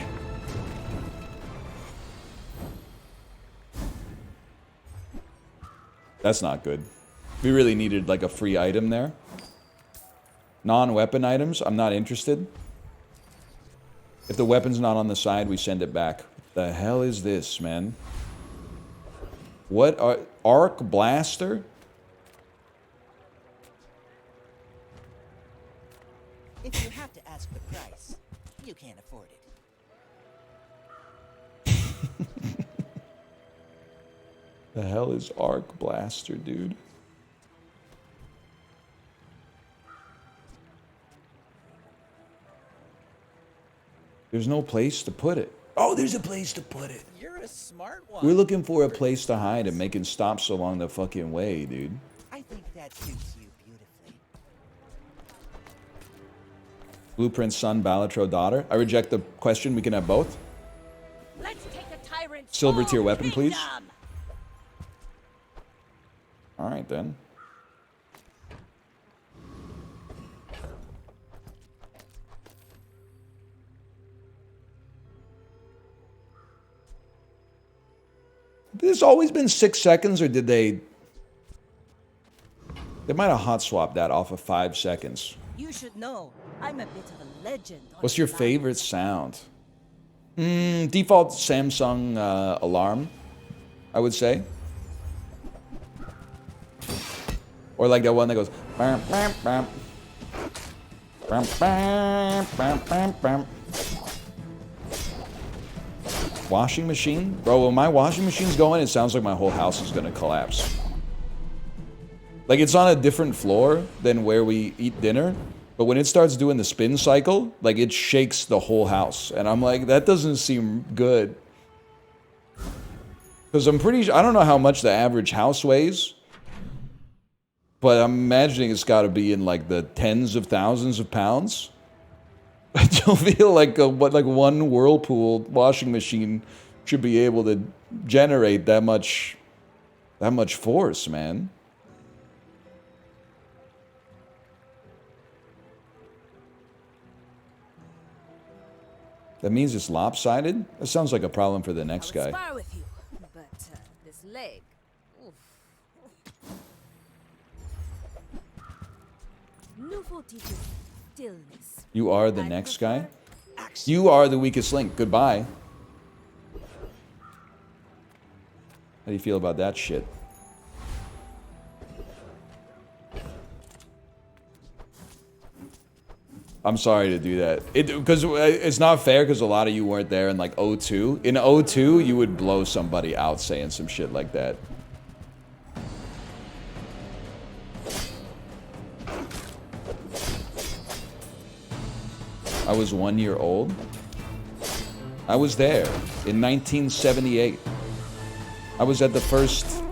That's not good. We really needed like a free item there. Non-weapon items, I'm not interested. If the weapon's not on the side, we send it back. The hell is this, man? What are... Arc Blaster? If you have to ask the price, you can't afford it. The hell is Arc Blaster, dude? There's no place to put it. Oh, there's a place to put it. You're a smart one. We're looking for a place to hide and making stops along the fucking way, dude. I think that suits you beautifully. Blueprint son, Balatro daughter. I reject the question. We can have both. Let's take a tyrant's Silver tier weapon, please. kingdom. All right, then. This always been 6 seconds, or did they... They might have hot swapped that off of 5 seconds. You should know, I'm a bit of a legend. What's your favorite sound? Default Samsung alarm, I would say. Or like that one that goes... Bam, bam, bam. Bam, bam, bam, bam, bam. Washing machine? Bro, when my washing machine's going, it sounds like my whole house is gonna collapse. Like, it's on a different floor than where we eat dinner, but when it starts doing the spin cycle, like, it shakes the whole house. And I'm like, that doesn't seem good. Because I'm pretty sure, I don't know how much the average house weighs, but I'm imagining it's gotta be in, like, the tens of thousands of pounds. I don't feel like one Whirlpool washing machine should be able to generate that much force, man. That means it's lopsided? That sounds like a problem for the next guy. Spar with you, but this UFO teaches stillness. You are the next guy? You are the weakest link. Goodbye. How do you feel about that shit? I'm sorry to do that. Because it's not fair because a lot of you weren't there in like 02. In 02, you would blow somebody out saying some shit like that. I was 1 year old. I was there in 1978. I was at the first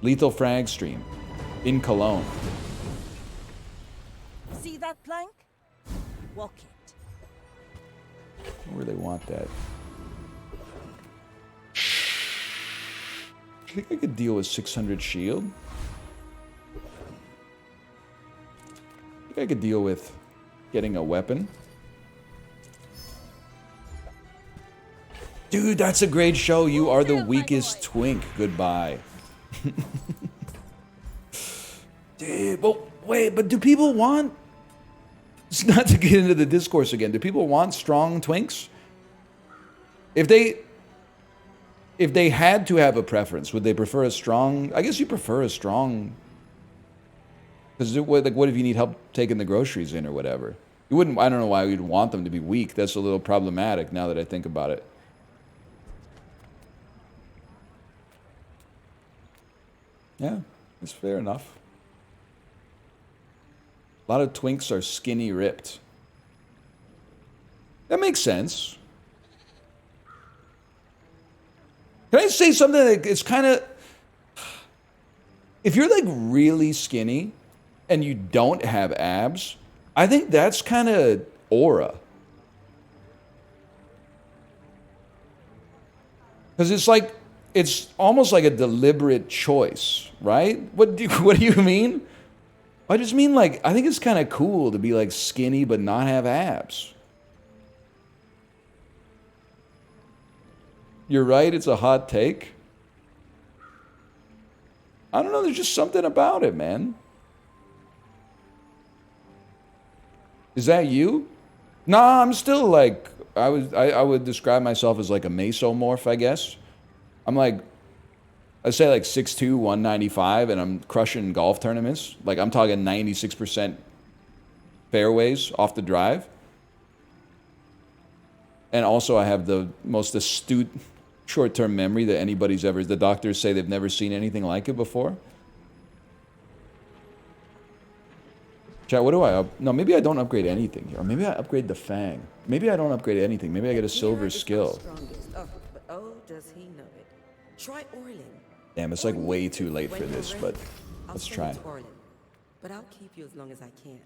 Lethal Frag stream in Cologne. See that plank? Walk it. Where do they want that? I think I could deal with 600 shield. I think I could deal with getting a weapon. Dude, that's a great show. You are the weakest twink. Goodbye. Dude, but wait, but do people want... It's not to get into the discourse again. Do people want strong twinks? If they had to have a preference, would they prefer a strong... I guess you prefer a strong... Because like, what if you need help taking the groceries in or whatever? You wouldn't... I don't know why you'd want them to be weak. That's a little problematic now that I think about it. Yeah, it's fair enough. A lot of twinks are skinny ripped. That makes sense. Can I say something that it's kind of... If you're like really skinny and you don't have abs, I think that's kind of aura. Because it's like... It's almost like a deliberate choice, right? What do you mean? I just mean like, I think it's kind of cool to be like skinny but not have abs. You're right, it's a hot take. I don't know, there's just something about it, man. Is that you? Nah, I'm still like, I would describe myself as like a mesomorph, I guess. I'm like, I'd say like 6'2", 195, and I'm crushing golf tournaments. Like, I'm talking 96% fairways off the drive. And also, I have the most astute short-term memory that anybody's ever... The doctors say they've never seen anything like it before. Chat, what do I... No, maybe I don't upgrade anything here. Or maybe I upgrade the Fang. Maybe I don't upgrade anything. Maybe I get a silver skill. Oh, does he know it? Try Orlin. Damn, it's like way too late for this, but let's try. But I'll keep you as long as I can.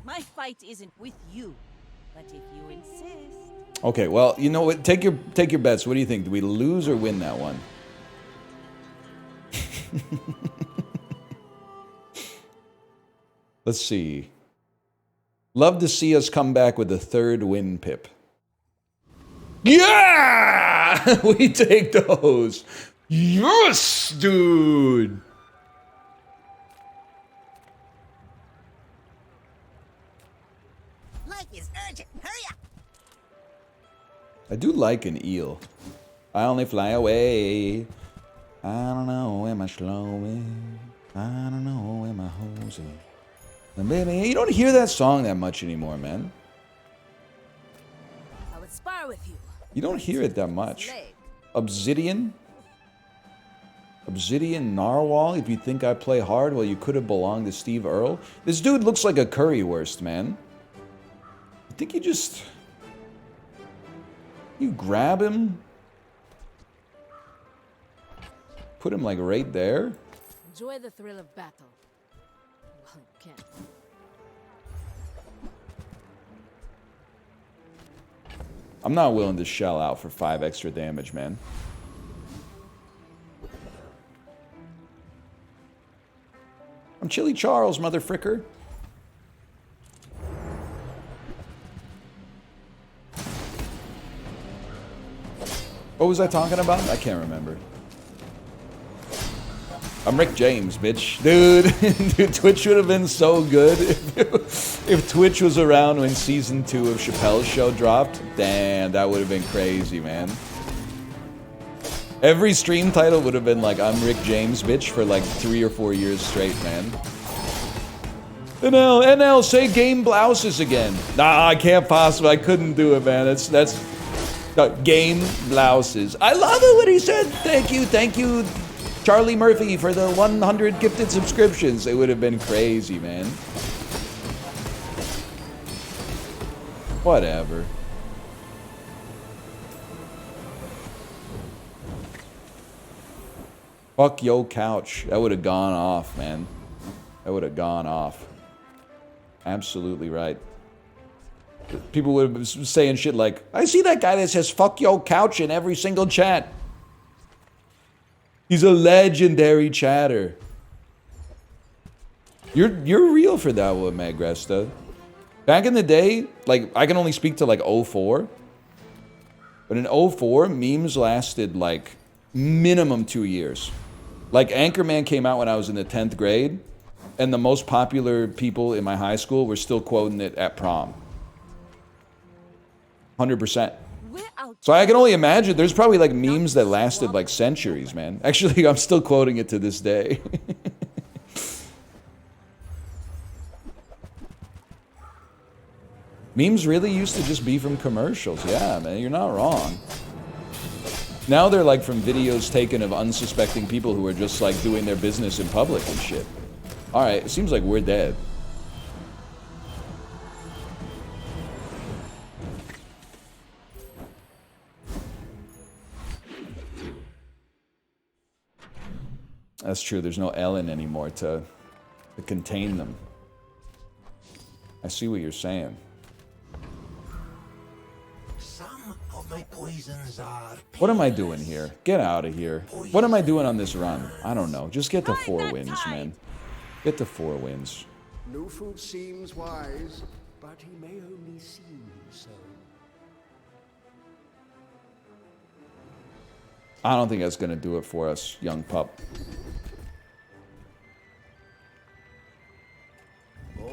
My fight isn't with you, but if you insist. Okay, well, you know what? Take your bets. What do you think? Do we lose or win that one? Let's see. Love to see us come back with a third win, Pip. Yeah! We take those. Yes, dude. Life is urgent. Hurry up. I do like an eel. I only fly away. I don't know, am I slowing? I don't know, am I hosing? And baby, you don't hear that song that much anymore, man. I would spar with you. You don't hear it that much. Obsidian? Obsidian Narwhal? If you think I play hard, well, you could have belonged to Steve Earle. This dude looks like a currywurst, man. I think you just... You grab him. Put him, like, right there. Enjoy the thrill of battle. Well, you can. I'm not willing to shell out for 5 extra damage, man. I'm Chili Charles, motherfricker. What was I talking about? I can't remember. I'm Rick James, bitch. Dude, Twitch would have been so good if Twitch was around when season 2 of Chappelle's Show dropped. Damn, that would have been crazy, man. Every stream title would have been like, I'm Rick James, bitch, for like 3 or 4 years straight, man. NL, say game blouses again. Nah, I can't possibly, I couldn't do it, man. That's game blouses. I love it when he said, thank you, Charlie Murphy, for the 100 gifted subscriptions. It would have been crazy, man. Whatever. Fuck yo couch. That would have gone off, man. That would have gone off. Absolutely right. People would have been saying shit like, I see that guy that says fuck yo couch in every single chat. He's a legendary chatter. You're real for that one, Magresta. Back in the day, like, I can only speak to like 04. But in 04, memes lasted like minimum 2 years. Like, Anchorman came out when I was in the 10th grade, and the most popular people in my high school were still quoting it at prom. 100%. So I can only imagine, there's probably like memes that lasted like centuries, man. Actually, I'm still quoting it to this day. Memes really used to just be from commercials. Yeah, man, you're not wrong. Now they're like from videos taken of unsuspecting people who are just like doing their business in public and shit. Alright, it seems like we're dead. That's true, there's no Ellen anymore to contain them. I see what you're saying. My poisons are What am I doing here? Get out of here. What am I doing on this run? I don't know. Just get to 4 wins, man. Get to 4 wins. No food seems wise, but he may only seem so. I don't think that's gonna do it for us, young pup.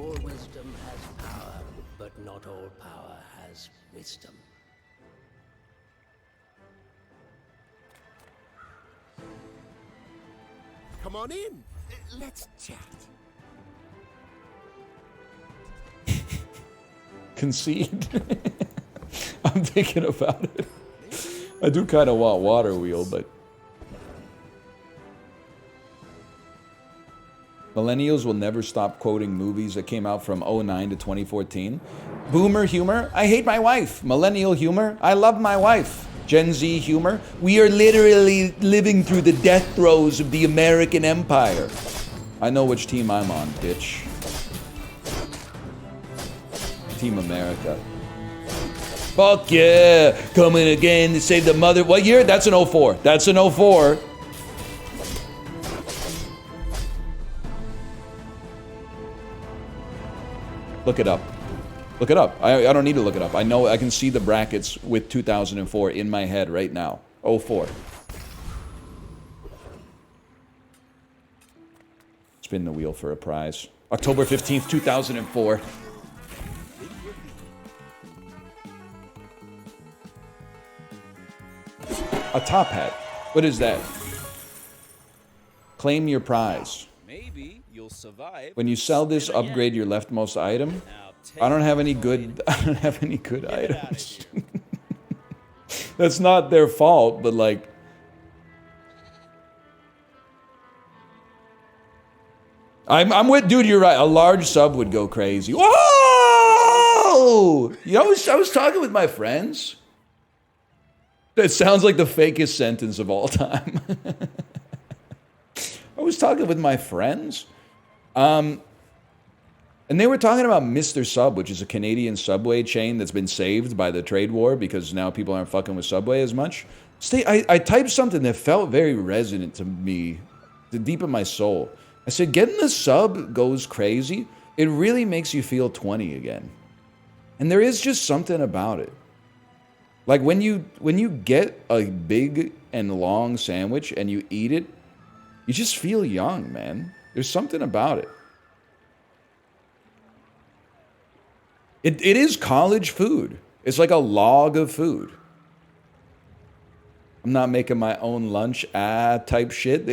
all wisdom has power, but not all power has wisdom. Come on in. Let's chat. Concede. I'm thinking about it. I do kind of want Water Wheel, but... Millennials will never stop quoting movies that came out from 09 to 2014. Boomer humor? I hate my wife. Millennial humor? I love my wife. Gen Z humor? We are literally living through the death throes of the American Empire. I know which team I'm on, bitch. Team America. Fuck yeah! Coming again to save the mother. What year? That's an 04. That's an 04. Look it up. Look it up. I don't need to look it up. I know I can see the brackets with 2004 in my head right now. 04. Spin the wheel for a prize. October 15th, 2004. A top hat. What is that? Claim your prize. Maybe you'll survive. When you sell this, upgrade your leftmost item. I don't have any good. I don't have any good items. That's not their fault, but like. I'm with, dude. You're right. A large sub would go crazy. Whoa! You know, I was talking with my friends. That sounds like the fakest sentence of all time. I was talking with my friends. And they were talking about Mr. Sub, which is a Canadian Subway chain that's been saved by the trade war because now people aren't fucking with Subway as much. I typed something that felt very resonant to me, the deep in my soul. I said, getting the sub goes crazy. It really makes you feel 20 again. And there is just something about it. Like when you get a big and long sandwich and you eat it, You just feel young, man. There's something about it. It is college food. It's like a log of food. I'm not making my own lunch, type shit.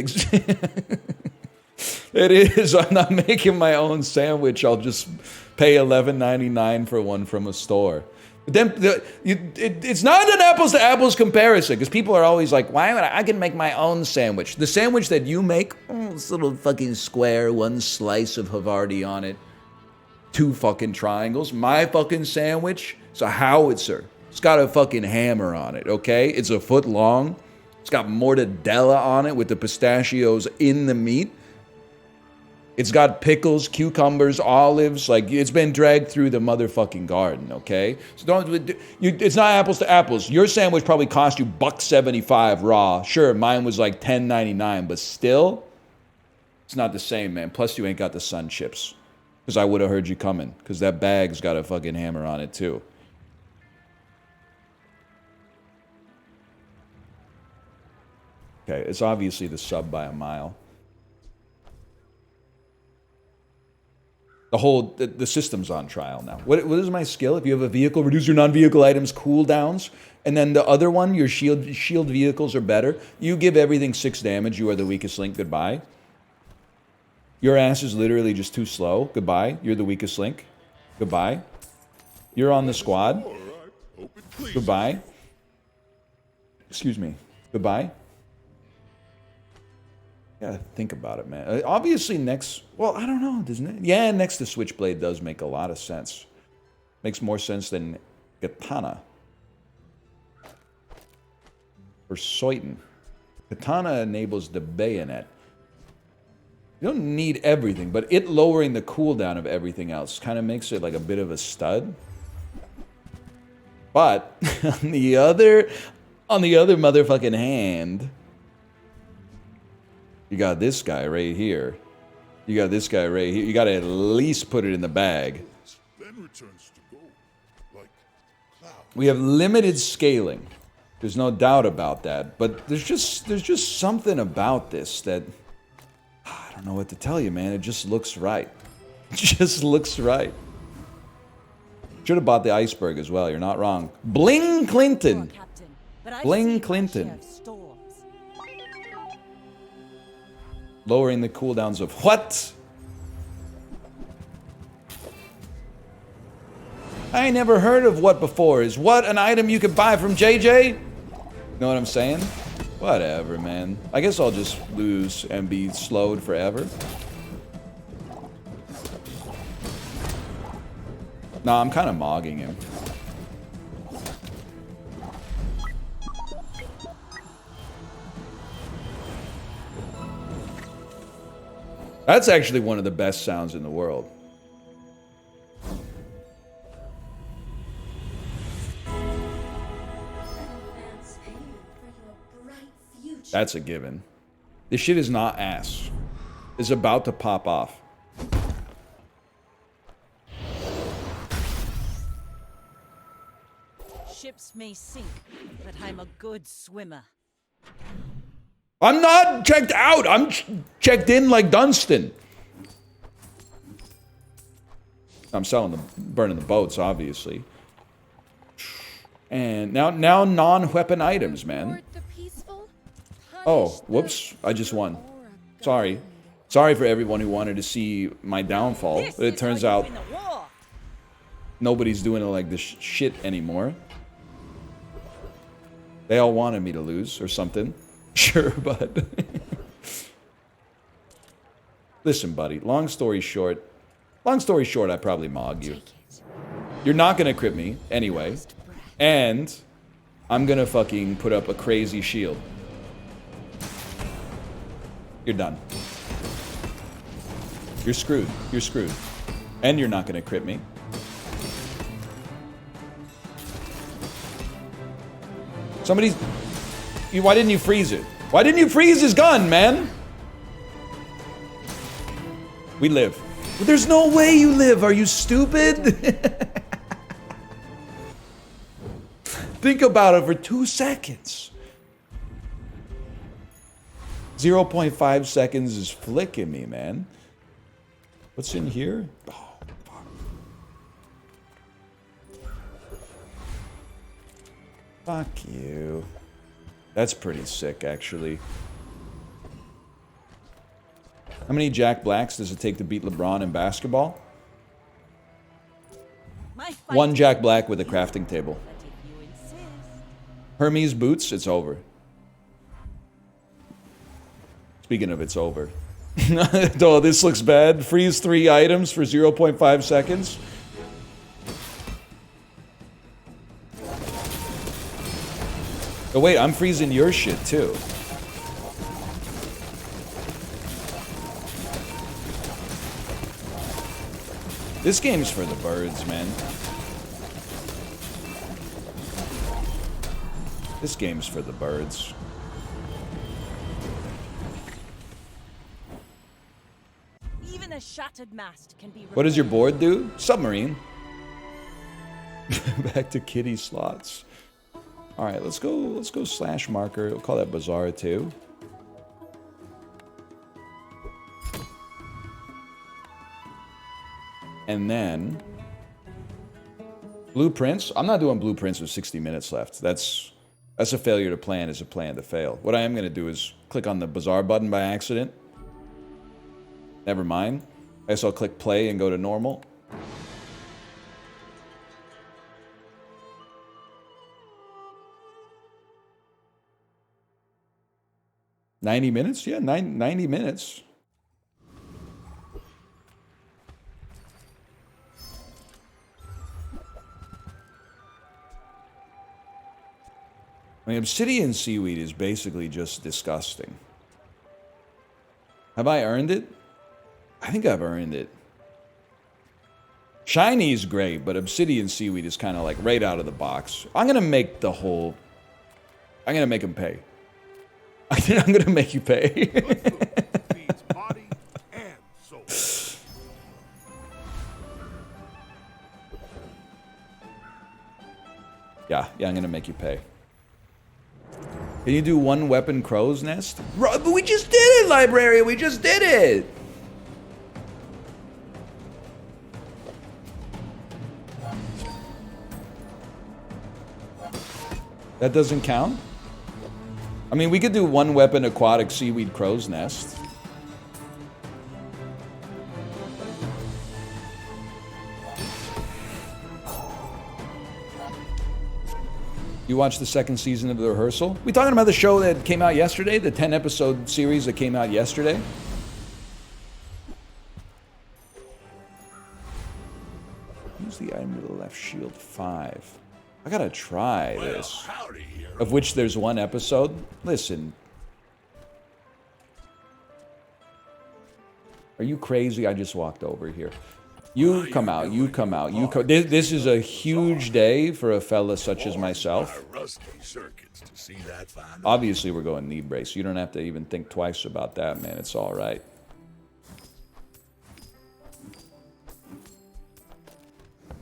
It is. I'm not making my own sandwich. I'll just pay $11.99 for one from a store. But then it's not an apples to apples comparison, because people are always like, why would I can make my own sandwich? The sandwich that you make, this little fucking square, one slice of Havarti on it, 2 fucking triangles. My fucking sandwich, it's a howitzer. It's got a fucking hammer on it, okay? It's a foot long. It's got mortadella on it with the pistachios in the meat. It's got pickles, cucumbers, olives. Like, it's been dragged through the motherfucking garden, okay? So it's not apples to apples. Your sandwich probably cost you $1.75 raw. Sure, mine was like $10.99, but still, it's not the same, man. Plus, you ain't got the sun chips. Because I would have heard you coming. Because that bag's got a fucking hammer on it, too. Okay, it's obviously the sub by a mile. The system's on trial now. What is my skill? If you have a vehicle, reduce your non-vehicle items cooldowns. And then the other one, your shield vehicles are better. You give everything 6 damage. You are the weakest link. Goodbye. Your ass is literally just too slow. Goodbye. You're the weakest link. Goodbye. You're on the squad. Goodbye. Excuse me. Goodbye. Yeah, think about it, man. Obviously, well, I don't know, doesn't it? Yeah, next to Switchblade does make a lot of sense. Makes more sense than Katana. Or Soiten. Katana enables the bayonet. You don't need everything, but it lowering the cooldown of everything else kind of makes it like a bit of a stud. But on the other motherfucking hand, you got this guy right here. You got this guy right here. You got to at least put it in the bag. We have limited scaling. There's no doubt about that. But there's just something about this that I don't know what to tell you, man. It just looks right. It just looks right. Should have bought the iceberg as well. You're not wrong. Bling Clinton. Bling Clinton. Lowering the cooldowns of what? I ain't never heard of what before. Is what an item you could buy from JJ? Know what I'm saying? Whatever, man. I guess I'll just lose and be slowed forever. Nah, I'm kind of mogging him. That's actually one of the best sounds in the world. That's a given. This shit is not ass. It's about to pop off. Ships may sink, but I'm a good swimmer. I'm not checked out. I'm checked in like Dunstan. I'm burning the boats, obviously. And now non-weapon items, man. Oh, whoops. I just won. Sorry. Sorry for everyone who wanted to see my downfall. But it turns out nobody's doing it like this shit anymore. They all wanted me to lose or something. Sure, but listen, buddy. Long story short, I probably mog you. You're not gonna crit me anyway, and I'm gonna fucking put up a crazy shield. You're done. You're screwed. You're screwed, and you're not gonna crit me. Somebody's. Why didn't you freeze it? Why didn't you freeze his gun, man? We live. But there's no way you live. Are you stupid? Think about it for 2 seconds. 0.5 seconds is flicking me, man. What's in here? Oh, fuck. Fuck you. That's pretty sick, actually. How many Jack Blacks does it take to beat LeBron in basketball? 1 Jack Black with a crafting table. Hermes boots, it's over. Speaking of it's over. Oh, this looks bad. Freeze 3 items for 0.5 seconds. Oh wait, I'm freezing your shit too. This game's for the birds, man. This game's for the birds. Even a shattered mast can be. What does your board do? Submarine. Back to kitty slots. All right, let's go slash marker. We'll call that Bazaar too. And then blueprints. I'm not doing blueprints with 60 minutes left. That's a failure to plan is a plan to fail. What I am going to do is click on the Bazaar button by accident. Never mind. I guess I'll click play and go to normal. $90 minutes? Yeah, 90 minutes. I mean, obsidian seaweed is basically just disgusting. Have I earned it? I think I've earned it. Shiny is great, but obsidian seaweed is kind of like right out of the box. I'm going to make the whole... I'm going to make him pay. I'm going to make you pay. Yeah, I'm going to make you pay. Can you do 1 weapon crow's nest? But we just did it, librarian. We just did it. That doesn't count? I mean, we could do 1 weapon aquatic seaweed crow's nest. You watched the 2nd season of The Rehearsal? We talking about the show that came out yesterday? The 10-episode series that came out yesterday? Use the item to the left, shield 5. I gotta try this. Of which there's 1 episode. Listen. Are you crazy? I just walked over here. You come out, you come out, you come... This is a huge day for a fella such as myself. Obviously, we're going knee brace. You don't have to even think twice about that, man. It's all right.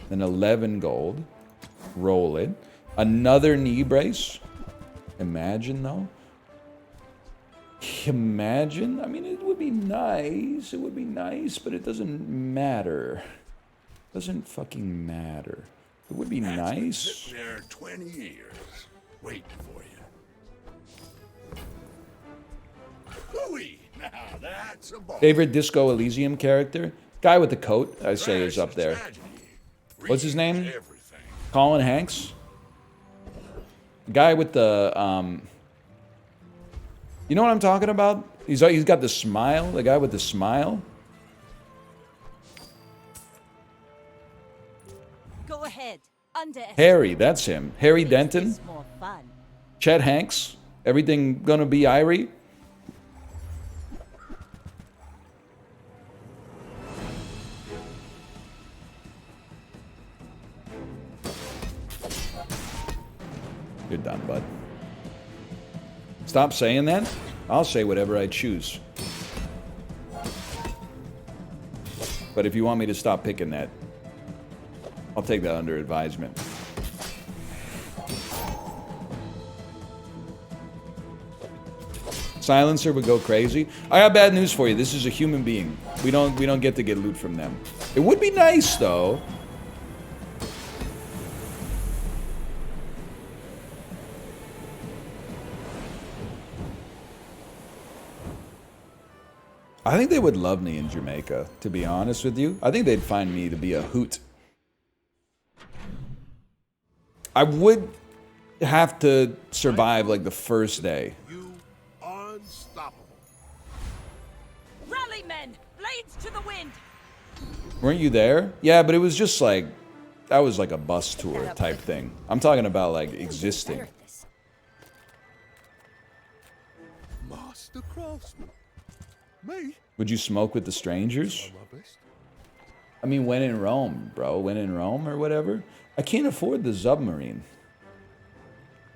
Then 11 gold. Roll it. Another knee brace. Imagine, though. Imagine. I mean, it would be nice. It would be nice, but it doesn't matter. It doesn't fucking matter. It would be nice. Sitting there 20 years, waiting for you. Hooey! Now that's a ball. Favorite Disco Elysium character? Guy with the coat, I say, is up there. What's his name? Colin Hanks? Guy with the, you know what I'm talking about? He's got the smile. The guy with the smile. Go ahead. Harry, that's him. Harry Denton. Chet Hanks. Everything gonna be Irie. You're done, bud. Stop saying that. I'll say whatever I choose. But if you want me to stop picking that, I'll take that under advisement. Silencer would go crazy. I got bad news for you. This is a human being. We don't get to get loot from them. It would be nice though. I think they would love me in Jamaica, to be honest with you. I think they'd find me to be a hoot. I would have to survive like the first day. You unstoppable. Rally, men! Blades to the wind! Weren't you there? Yeah, but it was just like, that was like a bus tour type thing. I'm talking about like existing. Master craftsman. Me? Would you smoke with the strangers? I mean, when in Rome, bro. When in Rome or whatever. I can't afford the submarine.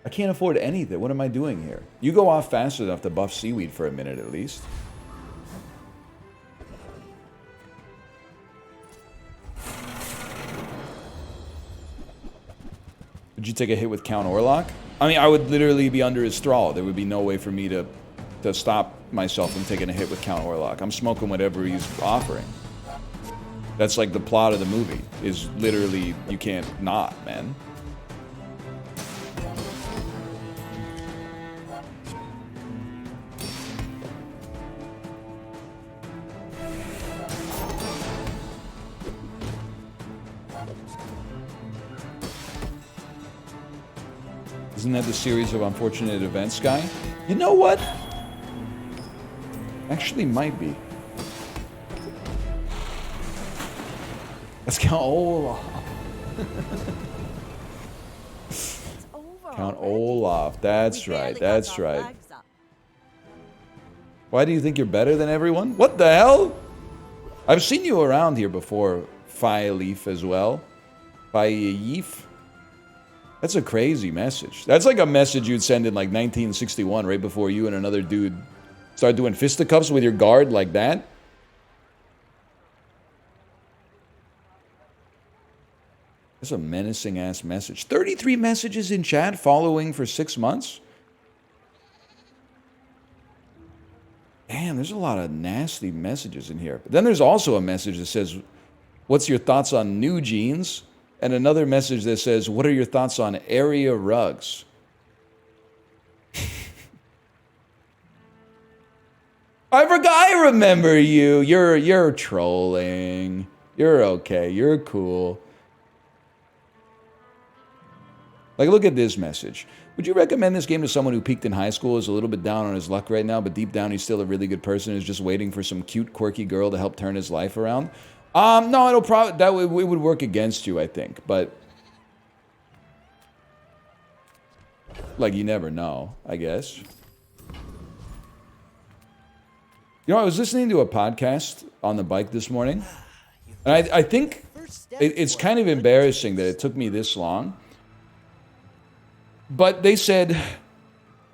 I can't afford anything. What am I doing here? You go off fast enough to buff seaweed for a minute at least. Would you take a hit with Count Orlok? I mean, I would literally be under his thrall. There would be no way for me to stop myself from taking a hit with Count Orlok. I'm smoking whatever he's offering. That's like the plot of the movie, is literally, you can't not, man. Isn't that the series of unfortunate events guy? You know what? Actually might be. Let's Count Olaf. Count Olaf. That's right. That's right. Why do you think you're better than everyone? What the hell? I've seen you around here before, Fireleaf as well. Fireleaf. That's a crazy message. That's like a message you'd send in like 1961, right before you and another dude start doing fisticuffs with your guard like that. That's a menacing ass message. 33 messages in chat following for 6 months. Damn, there's a lot of nasty messages in here. But then there's also a message that says, what's your thoughts on new jeans? And another message that says, what are your thoughts on area rugs? I forgot, I remember you. You're trolling. You're okay. You're cool. Like, look at this message. Would you recommend this game to someone who peaked in high school, is a little bit down on his luck right now, but deep down he's still a really good person, who's just waiting for some cute, quirky girl to help turn his life around? No, it'll probably, it would work against you, I think, but like, you never know, I guess. You know, I was listening to a podcast on the bike this morning, and I think it's kind of embarrassing that it took me this long, but they said,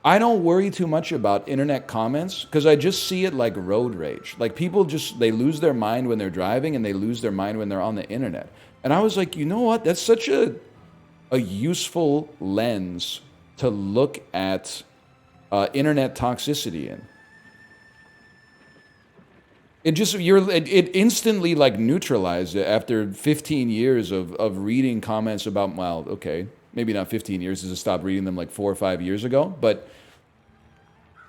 I don't worry too much about internet comments because I just see it like road rage. Like, people just, they lose their mind when they're driving and they lose their mind when they're on the internet. And I was like, you know what? That's such a useful lens to look at internet toxicity in. It just, it instantly like neutralized it after 15 years of reading comments about, well, okay, maybe not 15 years, because I stopped reading them like 4 or 5 years ago. But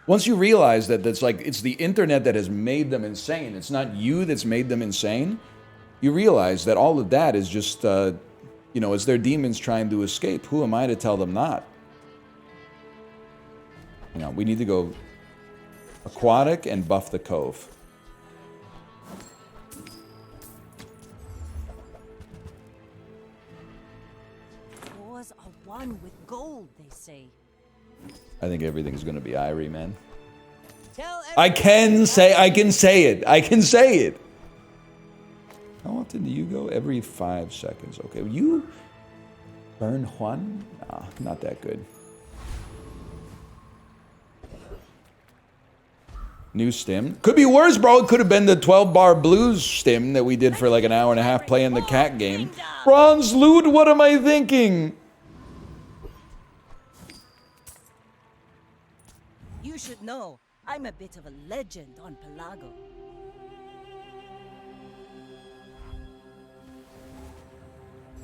once you realize that that's like, it's the internet that has made them insane, it's not you that's made them insane, you realize that all of that is just, you know, it's their demons trying to escape. Who am I to tell them not? You know, we need to go aquatic and buff the cove. Wars are won with gold, they say. I think everything's gonna be Irie, man. I can say it. I can say it. How often do you go? Every 5 seconds. Okay, you burn Juan? Nah, not that good. New stim. Could be worse, bro. It could have been the 12-bar blues stim that we did for like an hour and a half playing the cat game. Bronze loot, what am I thinking? You should know, I'm a bit of a legend on Pelago.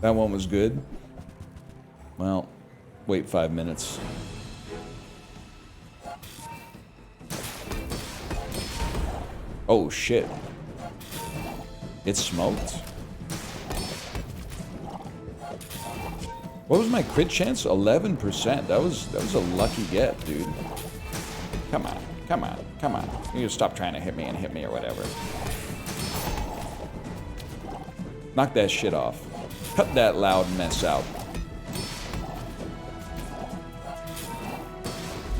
That one was good. Well, wait 5 minutes. Oh shit. It smoked. What was my crit chance? 11%. That was a lucky get, dude. Come on, come on, come on. You just stop trying to hit me and hit me or whatever. Knock that shit off. Cut that loud mess out.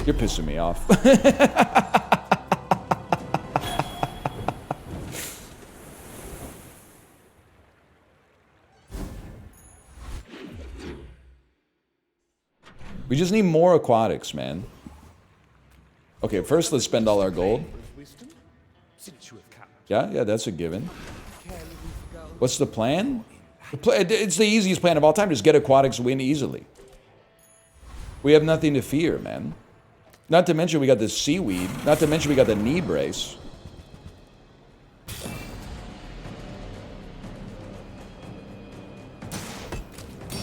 You're pissing me off. We just need more aquatics, man. Okay, first let's spend all our gold. Yeah, that's a given. What's the plan? It's the easiest plan of all time. Just get aquatics, win easily. We have nothing to fear, man. Not to mention we got the seaweed. Not to mention we got the knee brace.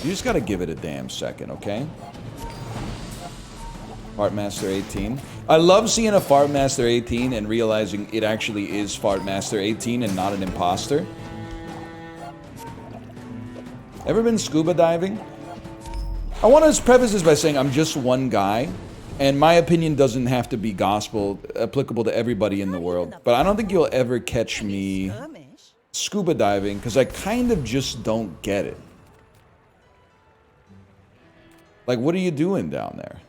You just gotta give it a damn second, okay? Fartmaster 18. I love seeing a Fartmaster 18 and realizing it actually is Fartmaster 18 and not an imposter. Ever been scuba diving? I want to preface this by saying I'm just one guy, and my opinion doesn't have to be gospel applicable to everybody in the world. But I don't think you'll ever catch me scuba diving because I kind of just don't get it. Like, what are you doing down there?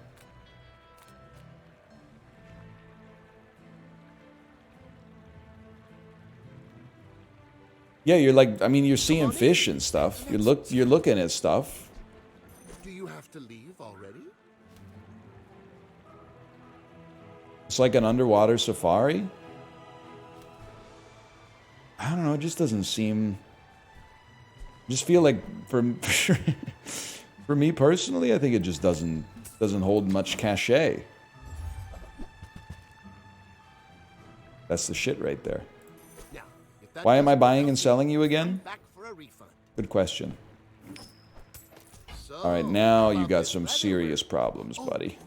Yeah, you're like, I mean, you're seeing fish and stuff. You're looking at stuff. Do you have to leave already? It's like an underwater safari. I don't know, it just doesn't seem... I just feel like for me personally, I think it just doesn't hold much cachet. That's the shit right there. Why am I buying and selling you again? Good question. Alright, now you got some serious problems, buddy.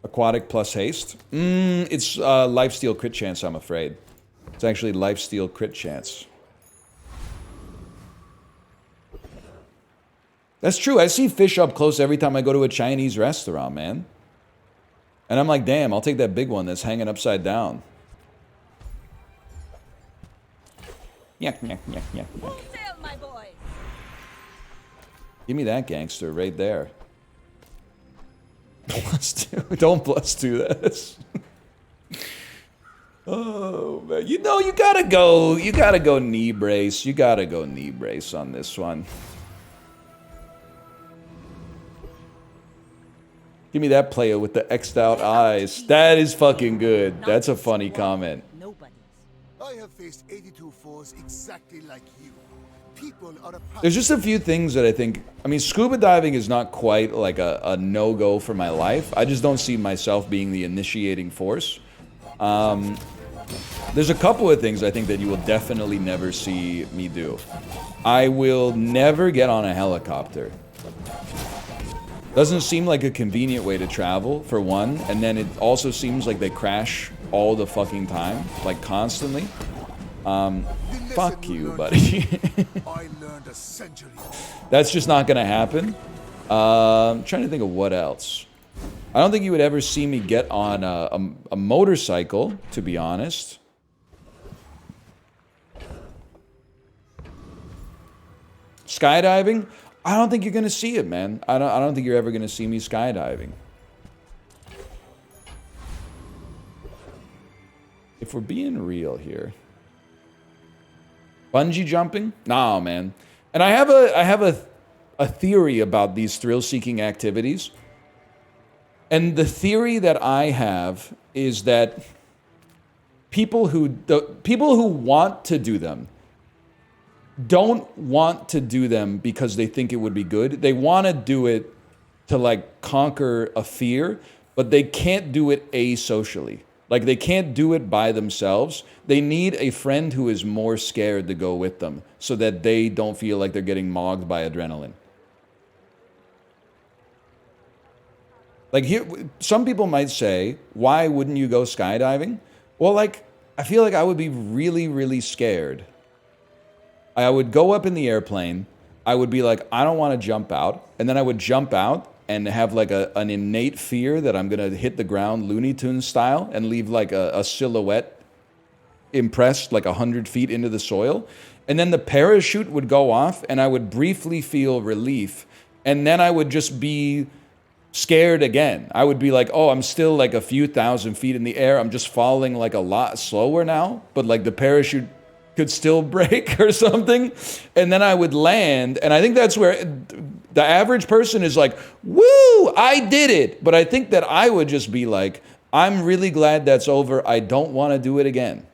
Aquatic plus haste? It's lifesteal crit chance, I'm afraid. It's actually lifesteal crit chance. That's true, I see fish up close every time I go to a Chinese restaurant, man. And I'm like, damn, I'll take that big one that's hanging upside down. Yuck, yuck, yuck, yuck, yuck. Give me that gangster right there. +2. Don't +2 this. Oh, man. You know, you gotta go knee brace. You gotta go knee brace on this one. Give me that player with the X'd out eyes. That is fucking good. That's a funny comment. I have faced 82 foes exactly like you. People are There's just a few things that I think... I mean, scuba diving is not quite like a no-go for my life. I just don't see myself being the initiating force. There's a couple of things I think that you will definitely never see me do. I will never get on a helicopter. Doesn't seem like a convenient way to travel, for one, and then it also seems like they crash all the fucking time, like constantly. Fuck you, buddy. That's just not gonna happen. I'm trying to think of what else. I don't think you would ever see me get on a motorcycle, to be honest. Skydiving? I don't think you're gonna see it, man. I don't think you're ever gonna see me skydiving. If we're being real here. Bungee jumping? No, man. And I have a theory about these thrill-seeking activities. And the theory that I have is that people who want to do them don't want to do them because they think it would be good. They want to do it to like conquer a fear, but they can't do it asocially. Like they can't do it by themselves. They need a friend who is more scared to go with them so that they don't feel like they're getting mogged by adrenaline. Like here, some people might say, why wouldn't you go skydiving? Well, like, I feel like I would be really, really scared. I would go up in the airplane. I would be like, I don't want to jump out. And then I would jump out and have like an innate fear that I'm going to hit the ground Looney Tunes style and leave like a silhouette impressed like 100 feet into the soil. And then the parachute would go off and I would briefly feel relief. And then I would just be scared again. I would be like, oh, I'm still like a few thousand feet in the air. I'm just falling like a lot slower now. But like the parachute could still break or something. And then I would land. And I think that's where the average person is like, woo, I did it. But I think that I would just be like, I'm really glad that's over. I don't want to do it again.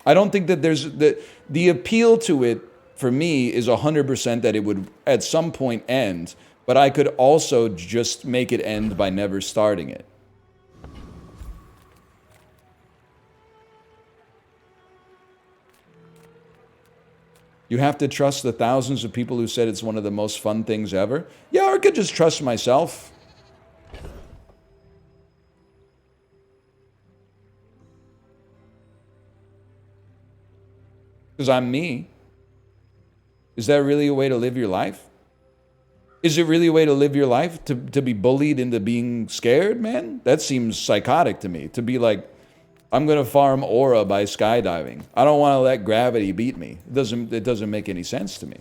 I don't think that there's the appeal to it for me is 100% that it would at some point end. But I could also just make it end by never starting it. You have to trust the thousands of people who said it's one of the most fun things ever. Yeah, or I could just trust myself. Because I'm me. Is that really a way to live your life? Is it really a way to live your life? To be bullied into being scared, man? That seems psychotic to me. To be like, I'm going to farm aura by skydiving. I don't want to let gravity beat me. It doesn't make any sense to me.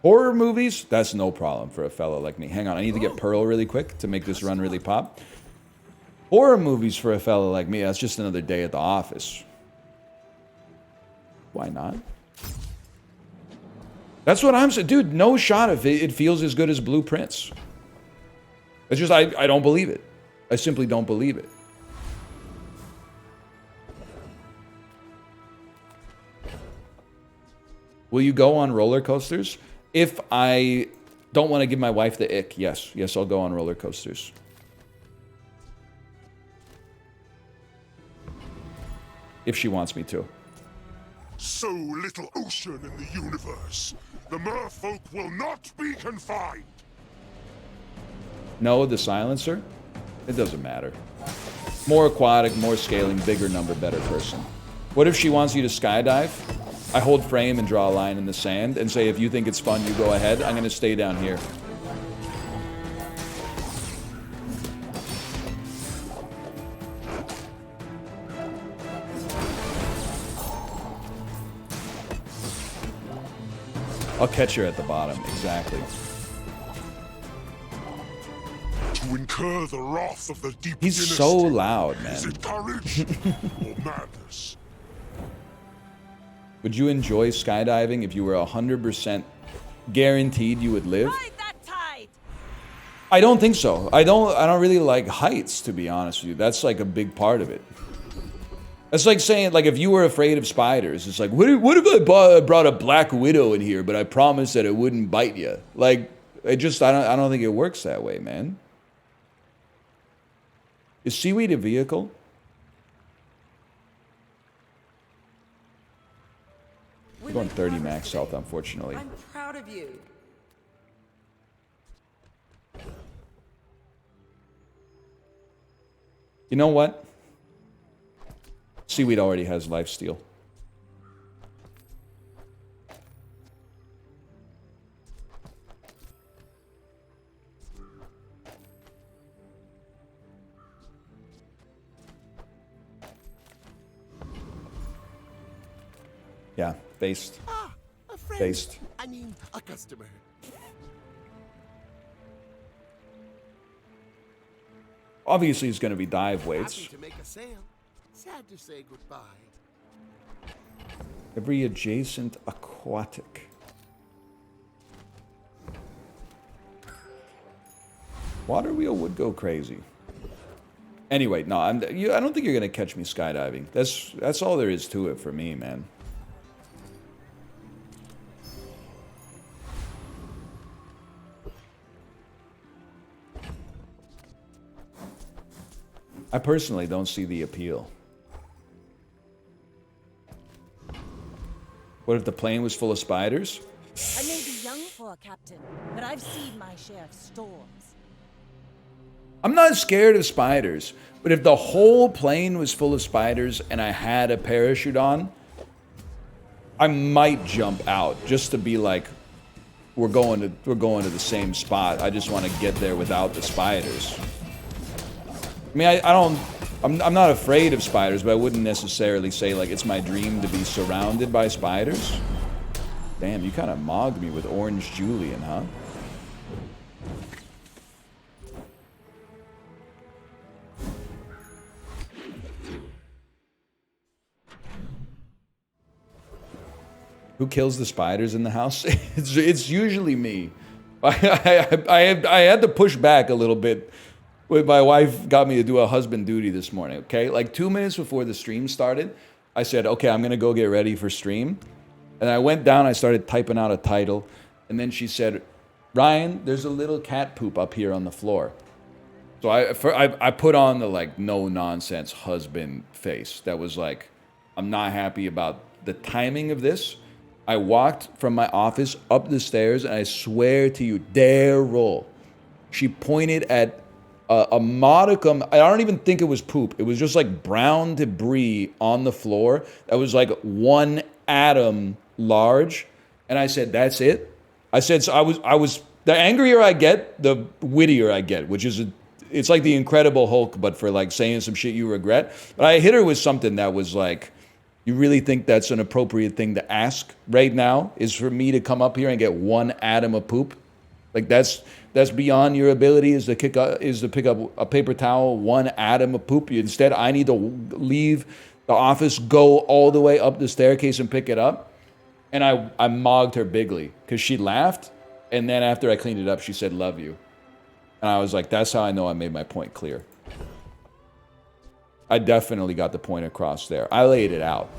Horror movies? That's no problem for a fellow like me. Hang on, I need to get Pearl really quick to make this run really pop. Horror movies for a fellow like me, that's just another day at the office. Why not? That's what I'm saying. Dude, no shot if it feels as good as Blueprints. It's just, I don't believe it. I simply don't believe it. Will you go on roller coasters? If I don't want to give my wife the ick, yes. Yes, I'll go on roller coasters. If she wants me to. So little ocean in the universe. The merfolk will not be confined. No, the silencer? It doesn't matter. More aquatic, more scaling, bigger number, better person. What if she wants you to skydive? I hold frame and draw a line in the sand and say, if you think it's fun, you go ahead. I'm going to stay down here. I'll catch her at the bottom, exactly. To incur the wrath of the deep He's dynasty. so loud, man. Is it courage or madness? Would you enjoy skydiving if you were 100% guaranteed you would live? Ride that tide! I don't think so. I don't really like heights, to be honest with you. That's like a big part of it. It's like saying, like, if you were afraid of spiders, it's like, what if I brought a black widow in here, but I promised that it wouldn't bite you? Like, I don't think it works that way, man. Is seaweed a vehicle? I'm going 30 max health, unfortunately. I'm proud of you. You know what? Seaweed already has lifesteal. Yeah, based. Ah, a friend. Based. I mean, a customer. Obviously, it's going to be dive weights. Happy to make a sale. Sad to say goodbye. Every adjacent aquatic. Water wheel would go crazy. Anyway, no, I don't think you're gonna catch me skydiving. That's all there is to it for me, man. I personally don't see the appeal. What if the plane was full of spiders? I may be young for a captain, but I've seen my share of storms. I'm not scared of spiders, but if the whole plane was full of spiders and I had a parachute on, I might jump out just to be like, we're going to the same spot. I just want to get there without the spiders. I mean, I'm not afraid of spiders, but I wouldn't necessarily say like it's my dream to be surrounded by spiders. Damn, you kind of mogged me with Orange Julian, huh? Who kills the spiders in the house? It's usually me. I had to push back a little bit when my wife got me to do a husband duty this morning, okay? Like 2 minutes before the stream started, I said, okay, I'm gonna go get ready for stream. And I went down, I started typing out a title, and then she said, Ryan, there's a little cat poop up here on the floor. So I put on the like no nonsense husband face that was like, I'm not happy about the timing of this. I walked from my office up the stairs, and I swear to you, Daryl, she pointed at a modicum, I don't even think it was poop. It was just like brown debris on the floor that was like 1 atom large. And I said, that's it? I said, so I was, the angrier I get, the wittier I get, which is, it's like the Incredible Hulk, but for like saying some shit you regret. But I hit her with something that was like, you really think that's an appropriate thing to ask right now, is for me to come up here and get 1 atom of poop? Like that's beyond your ability is to pick up a paper towel, 1 atom of poop. Instead, I need to leave the office, go all the way up the staircase and pick it up. And I mogged her bigly because she laughed. And then after I cleaned it up, she said, love you. And I was like, that's how I know I made my point clear. I definitely got the point across there. I laid it out.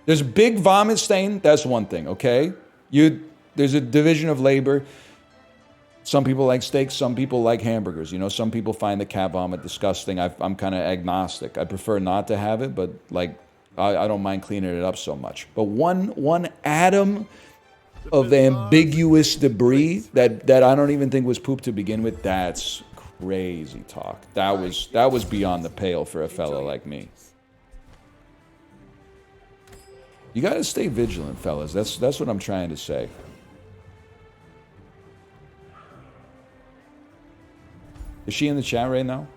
There's a big vomit stain. That's one thing, okay? There's a division of labor. Some people like steaks. Some people like hamburgers. You know, some people find the cat vomit disgusting. I'm kind of agnostic. I prefer not to have it, but like I don't mind cleaning it up so much. But one atom of ambiguous debris that I don't even think was poop to begin with, that's crazy talk. That was beyond the pale for a fella like me. You gotta stay vigilant, fellas. That's what I'm trying to say. Is she in the chat right now?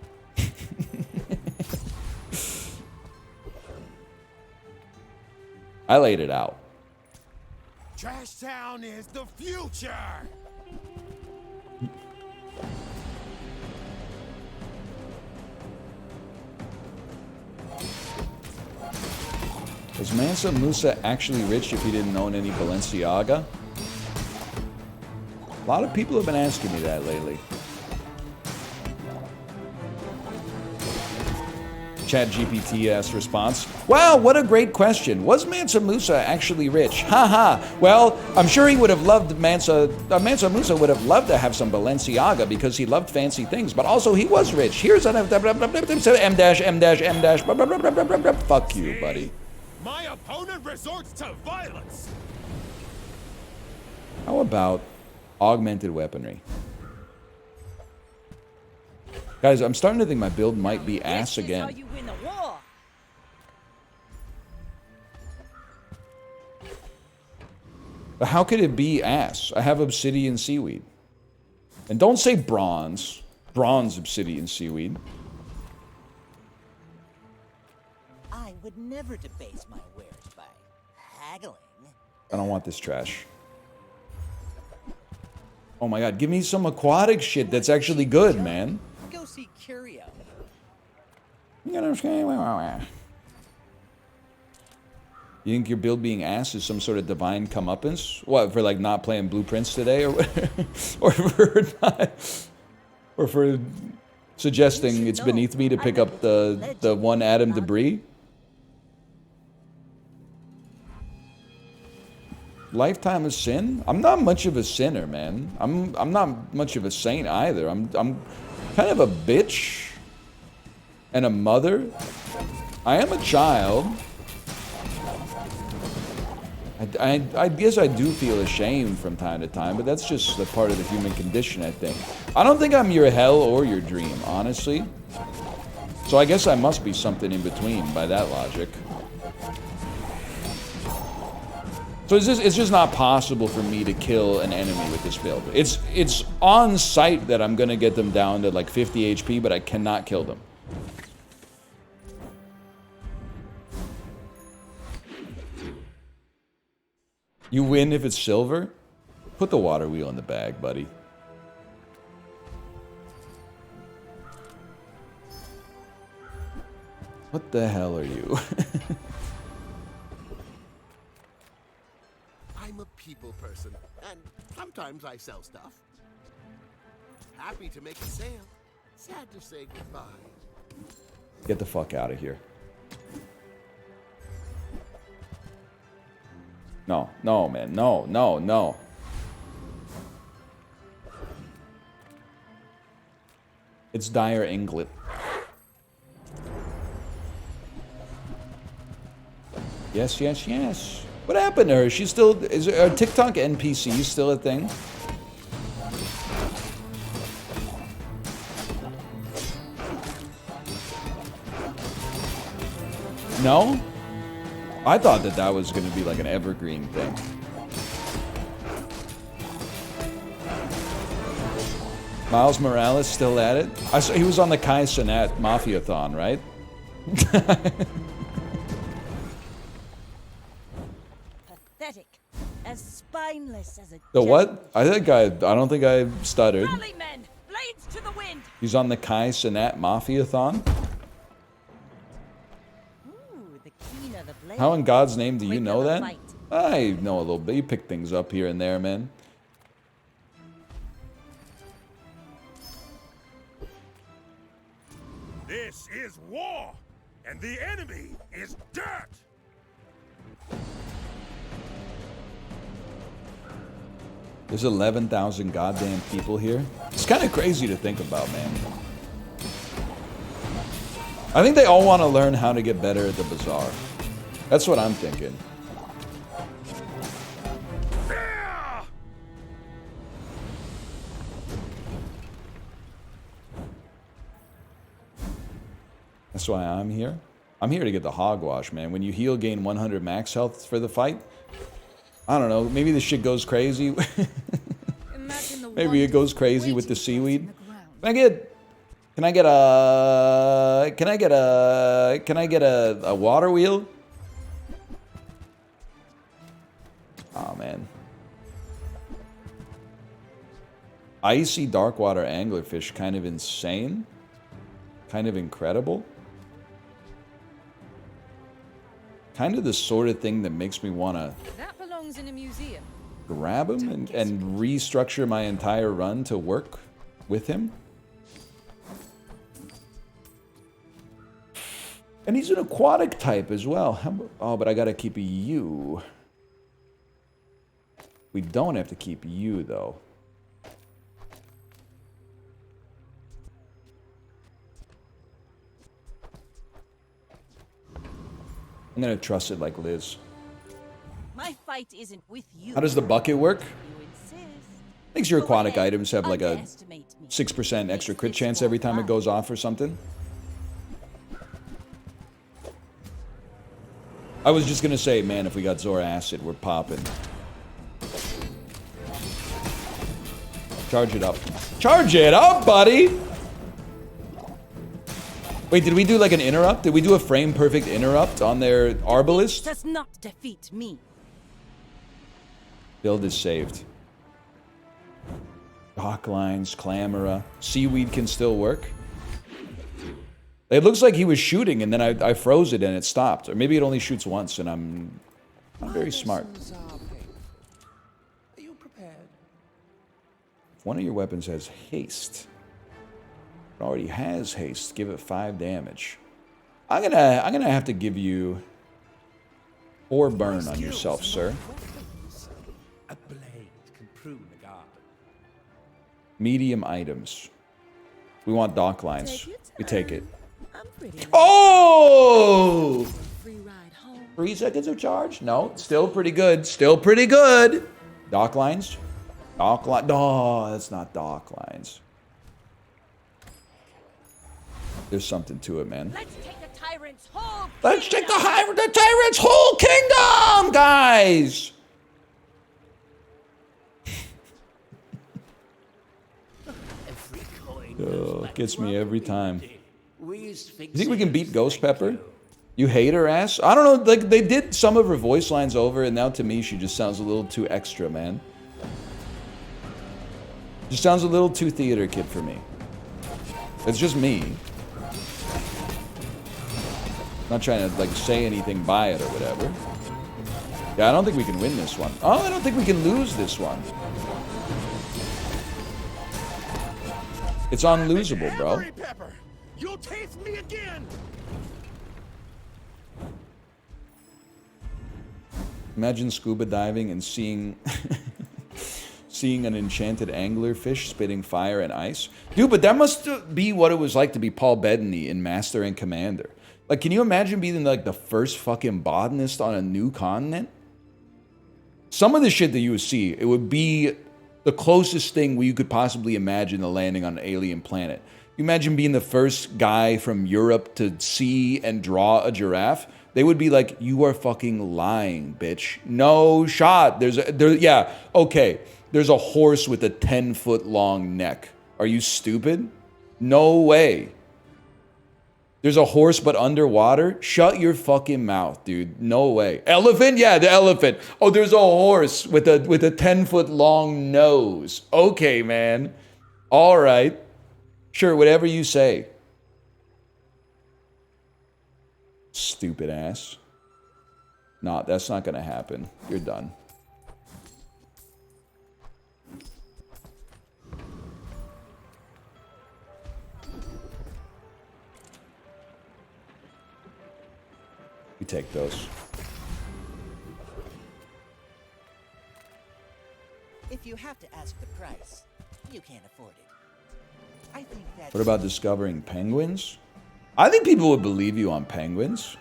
I laid it out. Trash Town is the future! Was Mansa Musa actually rich if he didn't own any Balenciaga? A lot of people have been asking me that lately. ChatGPT response. Wow, what a great question. Was Mansa Musa actually rich? Haha. Well, I'm sure he would have loved Mansa Musa would have loved to have some Balenciaga because he loved fancy things, but also he was rich. Here's an M dash. Fuck you, buddy. My opponent resorts to violence. How about augmented weaponry? Guys, I'm starting to think my build might be ass again. This is how you win a war. But how could it be ass? I have obsidian seaweed. And don't say bronze. Bronze obsidian seaweed. I would never debase my wares by haggling. I don't want this trash. Oh my god, give me some aquatic shit that's actually good, man. Go see Curio. You think your build being ass is some sort of divine comeuppance? What, for like not playing blueprints today, or or for not? Or for suggesting it's beneath me to pick up the one atom debris. Lifetime of sin? I'm not much of a sinner, man. I'm not much of a saint either. I'm kind of a bitch and a mother. I am a child. I guess I do feel ashamed from time to time, but that's just a part of the human condition, I think. I don't think I'm your hell or your dream, honestly. So I guess I must be something in between by that logic. So it's just not possible for me to kill an enemy with this build. It's on sight that I'm gonna get them down to like 50 HP, but I cannot kill them. You win if it's silver? Put the water wheel in the bag, buddy. What the hell are you? I'm a people person, and sometimes I sell stuff. Happy to make a sale. Sad to say goodbye. Get the fuck out of here. No, no, man, no, no, no. It's dire Inglet. Yes, yes, yes. What happened to her? She's still... Is her TikTok NPC still a thing? No? I thought that that was going to be like an evergreen thing. Miles Morales still at it? I saw he was on the Kai Cenat Mafia-thon, right? Pathetic. As spineless as a The what? I don't think I stuttered. Rally men, blades to the wind. He's on the Kai Cenat Mafia-thon? How in God's name do you know that? I know a little bit. You pick things up here and there, man. This is war, and the enemy is dirt. There's 11,000 goddamn people here. It's kind of crazy to think about, man. I think they all want to learn how to get better at the Bazaar. That's what I'm thinking. That's why I'm here. I'm here to get the hogwash, man. When you heal, gain 100 max health for the fight. I don't know. Maybe this shit goes crazy. Maybe it goes crazy with the seaweed. Can I get a water wheel? Oh man. Icy darkwater anglerfish, kind of insane. Kind of incredible. Kind of the sort of thing that makes me want to That belongs in a museum. grab him and restructure my entire run to work with him. And he's an aquatic type as well. Oh, but I gotta keep you. We don't have to keep you, though. I'm gonna trust it like Liz. My fight isn't with you. How does the bucket work? You insist. Makes your aquatic items have like a 6% extra crit chance every time it goes off or something. I was just gonna say, man, if we got Zora Acid, we're popping. Charge it up. Charge it up, buddy! Wait, did we do like an interrupt? Did we do a frame perfect interrupt on their Arbalist? Does not defeat me. Build is saved. Dock lines, Clamora. Seaweed can still work. It looks like he was shooting and then I froze it and it stopped. Or maybe it only shoots once and I'm very smart. Are you prepared? If one of your weapons has haste, already has haste. Give it 5 damage. I'm gonna have to give you 4 burn on yourself, sir. A blade can prune the garden. Medium items. We want dock lines. We take it. I'm pretty. Oh! Free ride home. 3 seconds of charge? No, still pretty good. Still pretty good. Dock lines? Dock line. No, that's not dock lines. There's something to it, man. Let's take the tyrant's whole. Let's take the tyrant's whole kingdom, guys. Oh, it gets me every time. You think we can beat Ghost Pepper? You hate her ass? I don't know, like, they did some of her voice lines over, and now to me she just sounds a little too extra, man. Just sounds a little too theater kid for me. It's just me. Not trying to, like, say anything by it or whatever. Yeah, I don't think we can win this one. Oh, I don't think we can lose this one. It's unlosable, bro. Pepper, you'll taste me again. Imagine scuba diving and seeing seeing an enchanted anglerfish spitting fire and ice. Dude, but that must be what it was like to be Paul Bettany in Master and Commander. Like, can you imagine being like the first fucking botanist on a new continent? Some of the shit that you would see, it would be the closest thing you could possibly imagine to landing on an alien planet. You imagine being the first guy from Europe to see and draw a giraffe? They would be like, you are fucking lying, bitch. No shot. Yeah, okay. There's a horse with a 10-foot long neck. Are you stupid? No way. There's a horse but underwater? Shut your fucking mouth, dude. No way. Elephant? Yeah, the elephant. Oh, there's a horse with a 10-foot long nose. Okay, man. All right. Sure, whatever you say. Stupid ass. Nah, that's not gonna happen. You're done. We take those. If you have to ask the price, you can't afford it. I think that. What about discovering penguins? I think people would believe you on penguins.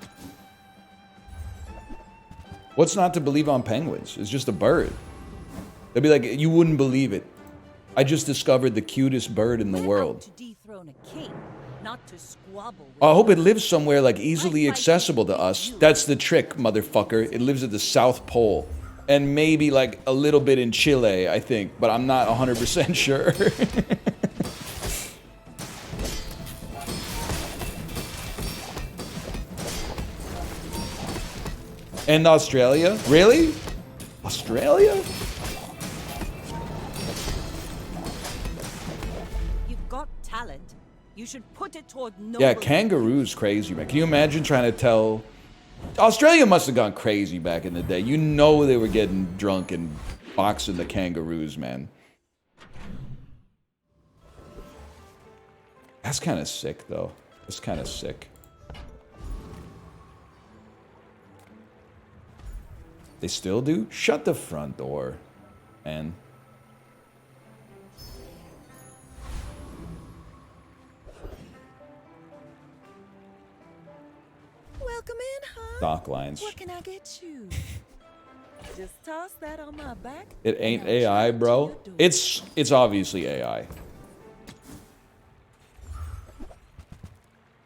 What's not to believe on penguins? It's just a bird. They'd be like, you wouldn't believe it. I just discovered the cutest bird in the world. To dethrone a king, not to squabble with. I hope it lives somewhere like easily accessible to us. That's the trick, motherfucker. It lives at the South Pole. And maybe like a little bit in Chile, I think. But I'm not 100% sure. And Australia? Really? Australia? You've got talent. You should put it toward noble. Yeah, kangaroo's crazy, man. Can you imagine trying to tell... Australia must have gone crazy back in the day. You know they were getting drunk and boxing the kangaroos, man. That's kind of sick, though. That's kind of sick. They still do? Shut the front door, man. Welcome in, huh? Dock lines. What can I get you? Just toss that on my back. It ain't AI, bro. It's obviously AI.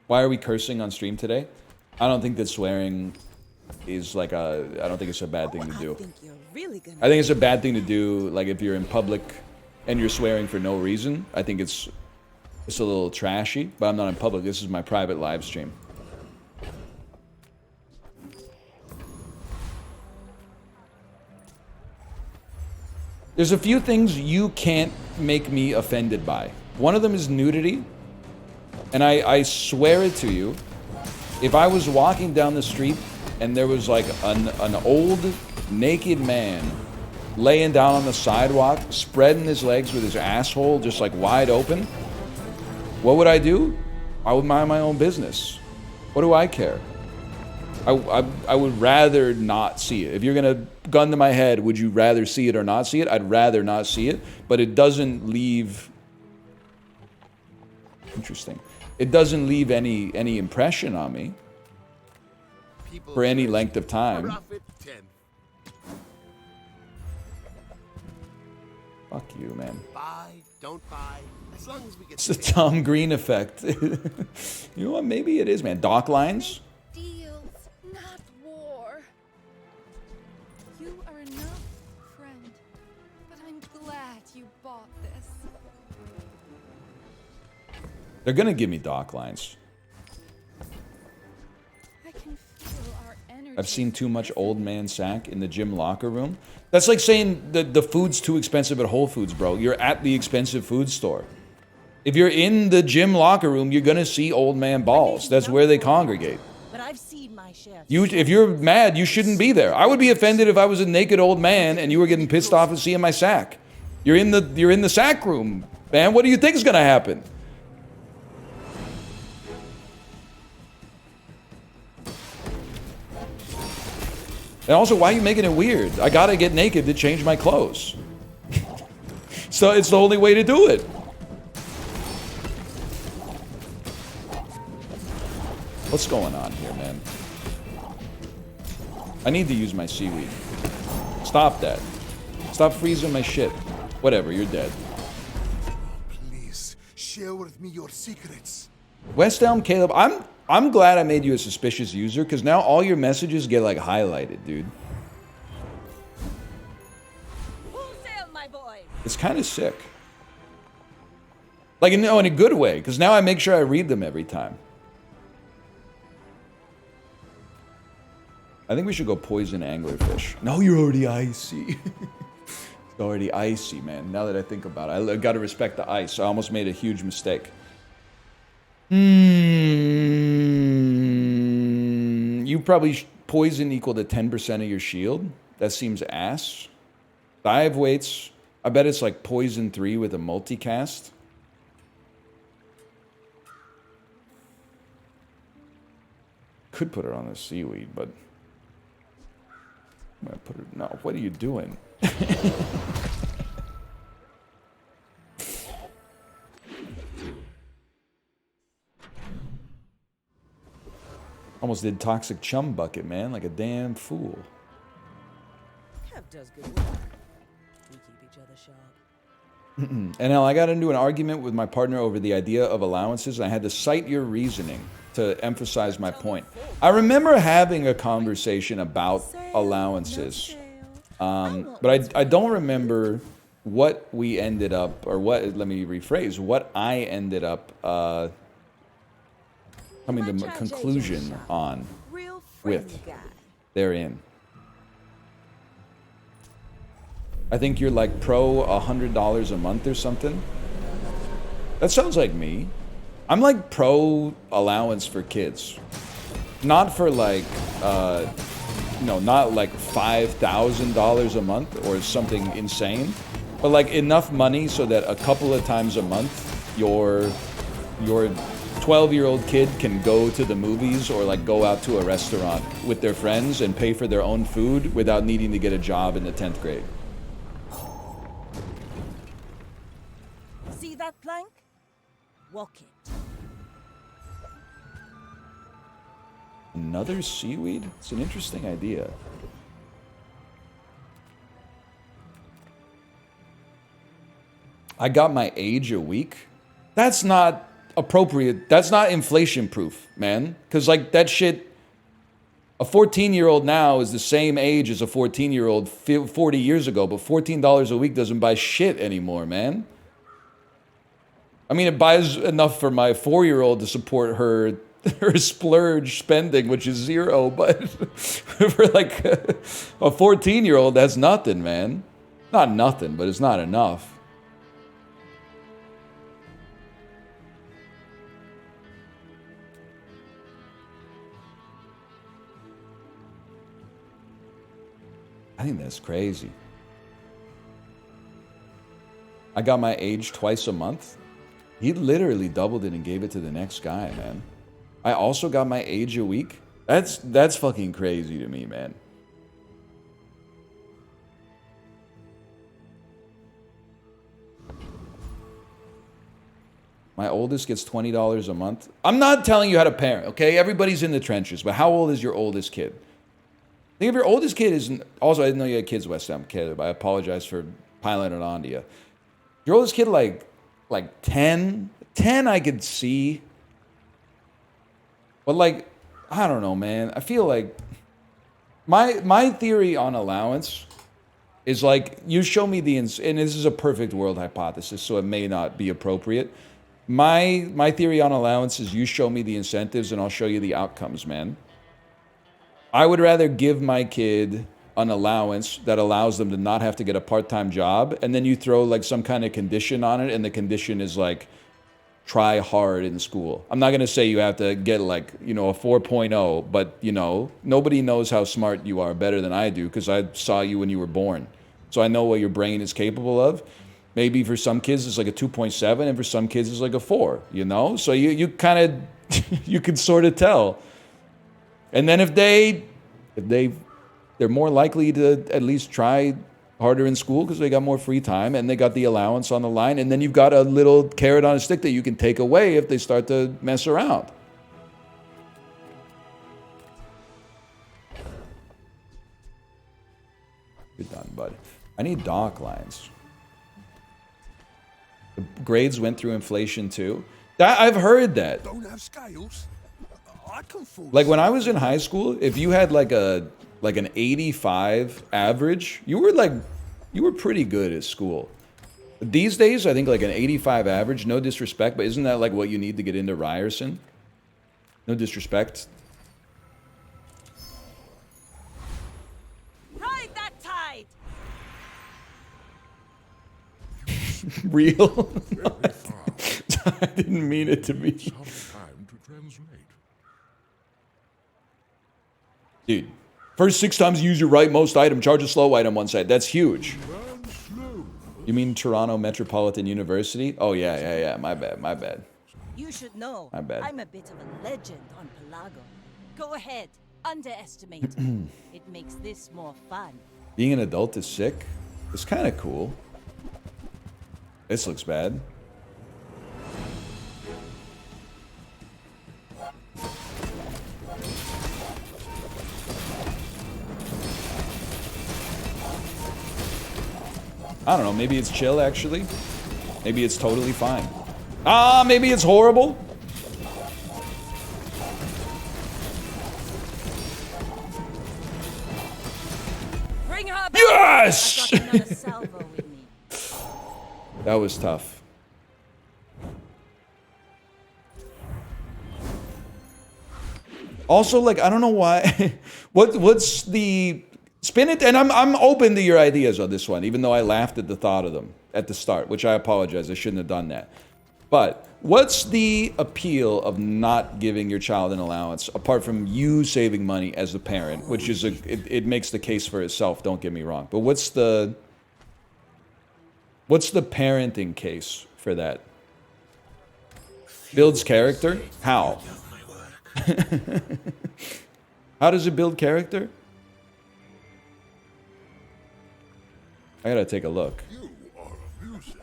Why are we cursing on stream today? I don't think that swearing is like I don't think it's a bad thing to do. I think it's a bad thing to do, like if you're in public and you're swearing for no reason. I think it's a little trashy, but I'm not in public. This is my private live stream. There's a few things you can't make me offended by. One of them is nudity. And I swear it to you, if I was walking down the street and there was like an old naked man laying down on the sidewalk, spreading his legs with his asshole just like wide open, What would I do? I would mind my own business. What do I care? I would rather not see it. If you're gonna gun to my head, would you rather see it or not see it? I'd rather not see it, but it doesn't leave... Interesting. It doesn't leave any impression on me for any length of time. Fuck you, man. Buy, don't buy, as long as we get... It's the Tom Green effect. You know what? Maybe it is, man. Dock lines? Deals, not war. You are enough, friend. But I'm glad you bought this. They're gonna give me dock lines. I can feel our energy. I've seen too much old man sack in the gym locker room. That's like saying the food's too expensive at Whole Foods, bro. You're at the expensive food store. If you're in the gym locker room, you're gonna see old man balls. That's where they congregate. But I've seen my share. If you're mad, you shouldn't be there. I would be offended if I was a naked old man and you were getting pissed off at seeing my sack. You're in the sack room, man. What do you think is gonna happen? And also, why are you making it weird? I gotta get naked to change my clothes. So it's the only way to do it. What's going on here, man? I need to use my seaweed. Stop that. Stop freezing my shit. Whatever, you're dead. Please, share with me your secrets. West Elm Caleb, I'm glad I made you a suspicious user, because now all your messages get like highlighted, dude. Full sail, my boy. It's kind of sick. Like, in a good way, because now I make sure I read them every time. I think we should go poison anglerfish. No, you're already icy. It's already icy, man. Now that I think about it, I gotta respect the ice. I almost made a huge mistake. You probably poison equal to 10% of your shield. That seems ass. Dive weights. I bet it's like poison 3 with a multicast. Could put it on the seaweed, but I'm gonna put it. No, what are you doing? Almost did toxic chum bucket, man, like a damn fool. Kev does good work. We keep each other sharp. And now I got into an argument with my partner over the idea of allowances, and I had to cite your reasoning to emphasize my point. I remember having a conversation about allowances, but I don't remember what we ended up, or what, let me rephrase, what I ended up coming to a conclusion on with therein. I think you're like pro $100 a month or something. That sounds like me. I'm like pro allowance for kids. Not for like, not like $5,000 a month or something insane, but like enough money so that a couple of times a month your 12-year-old kid can go to the movies or like go out to a restaurant with their friends and pay for their own food without needing to get a job in the 10th grade. See that plank? Walk it. Another seaweed? It's an interesting idea. I got my age a week. That's not appropriate. That's not inflation proof, man. Because like that shit, a 14-year-old now is the same age as a 14-year-old 40 years ago, but $14 a week doesn't buy shit anymore, man. I mean, it buys enough for my 4-year-old to support her splurge spending, which is $0, but for like a 14-year-old, that's nothing, man. Not nothing, but it's not enough. I think that's crazy. I got my age twice a month. He literally doubled it and gave it to the next guy, man. I also got my age a week. That's fucking crazy to me, man. My oldest gets $20 a month. I'm not telling you how to parent, okay? Everybody's in the trenches, but how old is your oldest kid? I think if your oldest kid isn't... Also, I didn't know you had kids, West Ham kid, but I apologize for piling it on to you. Your oldest kid, like 10? 10 I could see. But like, I don't know, man. I feel like... My theory on allowance is like, you show me the... And this is a perfect world hypothesis, so it may not be appropriate. My theory on allowance is you show me the incentives and I'll show you the outcomes, man. I would rather give my kid an allowance that allows them to not have to get a part-time job, and then you throw like some kind of condition on it, and the condition is like, try hard in school. I'm not going to say you have to get like, you know, a 4.0, but you know, nobody knows how smart you are better than I do because I saw you when you were born. So I know what your brain is capable of. Maybe for some kids it's like a 2.7, and for some kids it's like a 4, you know? So you kind of, you can sort of tell. And then if they're more likely to at least try harder in school because they got more free time and they got the allowance on the line, and then you've got a little carrot on a stick that you can take away if they start to mess around. You're done, bud. I need dock lines. The grades went through inflation too. I've heard that. Don't have scales. I can afford. Like when I was in high school, if you had like an 85 average, you were pretty good at school. These days, I think like an 85 average, no disrespect, but isn't that like what you need to get into Ryerson? No disrespect. Ride that tide! Real? No, I didn't mean it to be. Dude, first 6 times you use your right most item, charge a slow item one side. That's huge. You mean Toronto Metropolitan University? Oh, yeah. My bad. You should know. My bad. I'm a bit of a legend on Pelago. Go ahead, underestimate me. It makes this more fun. Being an adult is sick. It's kind of cool. This looks bad. I don't know, maybe it's chill actually. Maybe it's totally fine. Maybe it's horrible. Bring her back. Yes! I got another salvo with me. That was tough. Also, like, I don't know why. What's the... Spin it, and I'm open to your ideas on this one, even though I laughed at the thought of them at the start, which I apologize. I shouldn't have done that. But what's the appeal of not giving your child an allowance, apart from you saving money as a parent, which is it makes the case for itself, don't get me wrong. But what's the parenting case for that? Builds character? How? How does it build character? I gotta take a look. You are amusing.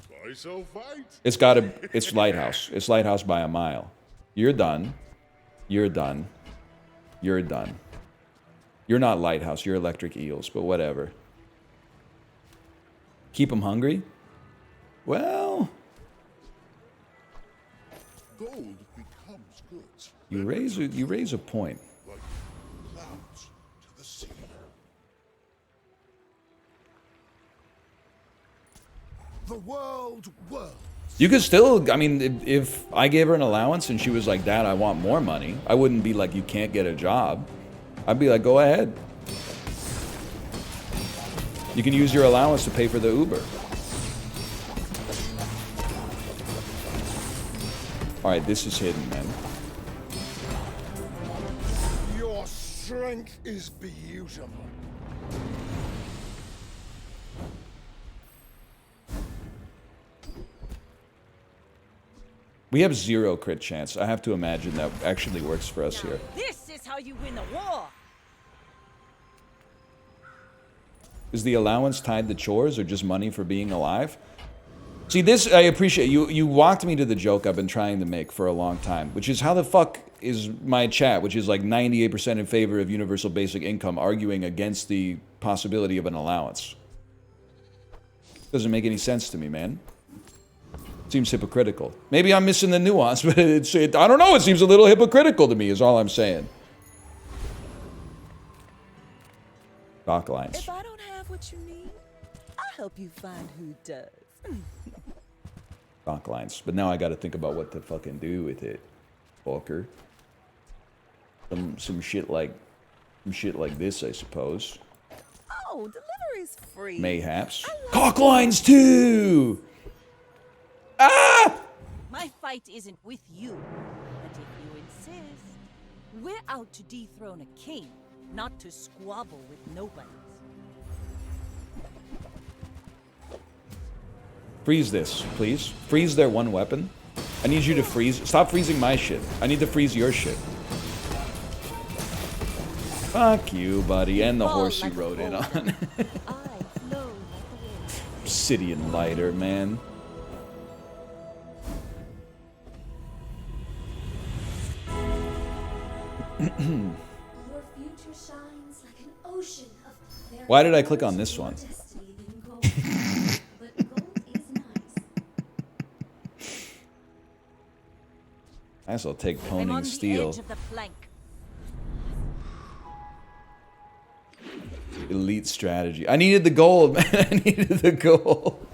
Why so fight? It's Lighthouse. It's Lighthouse by a mile. You're done. You're done. You're done. You're not Lighthouse. You're Electric Eels, but whatever. Keep them hungry? Well... Gold becomes goods. You raise a point. Like clouds to the sea. The world whirls. You could still, I mean, if I gave her an allowance and she was like, Dad, I want more money, I wouldn't be like, you can't get a job. I'd be like, go ahead. You can use your allowance to pay for the Uber. Alright, this is hidden, man. Your strength is beautiful. We have 0 crit chance. I have to imagine that actually works for us here. This is how you win a war. Is the allowance tied to chores or just money for being alive? See, this, I appreciate. You walked me to the joke I've been trying to make for a long time, which is how the fuck is my chat, which is like 98% in favor of universal basic income, arguing against the possibility of an allowance. Doesn't make any sense to me, man. Seems hypocritical. Maybe I'm missing the nuance, but I don't know, it seems a little hypocritical to me, is all I'm saying. Dock lines. If I don't have what you need, I'll help you find who does. Dock lines. But now I gotta think about what to fucking do with it. Fucker. Some shit like this, I suppose. Oh, delivery's free. Mayhaps. Cock lines too! Ah! My fight isn't with you, but if you insist, we're out to dethrone a king, not to squabble with nobodies. Freeze this, please. Freeze their one weapon. I need you to freeze. Stop freezing my shit. I need to freeze your shit. Fuck you, buddy. And the horse you rode in on. Obsidian lighter, man. Your future shines like an ocean of Why did I click on this one? I guess I'll take Poning Steel. Elite strategy. I needed the gold, man. I needed the gold.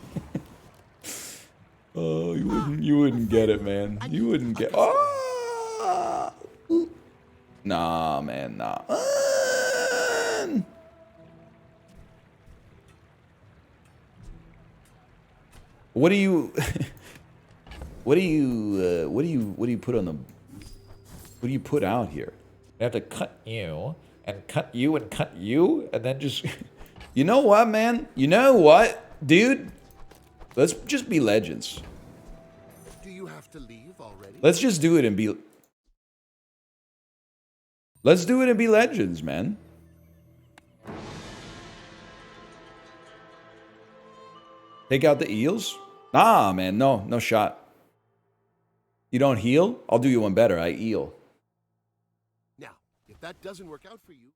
Oh, you wouldn't get it, man. You wouldn't get. Oh! Nah, man, nah. What do you? What do you put on the? What do you put out here? I have to cut you and cut you and cut you and then just. You know what, man? You know what, dude? Let's just be legends. Do you have to leave already? Let's just do it and be. Let's do it and be legends, man. Take out the eels? Nah, man, no shot. You don't heal? I'll do you one better. I eel. Now, if that doesn't work out for you,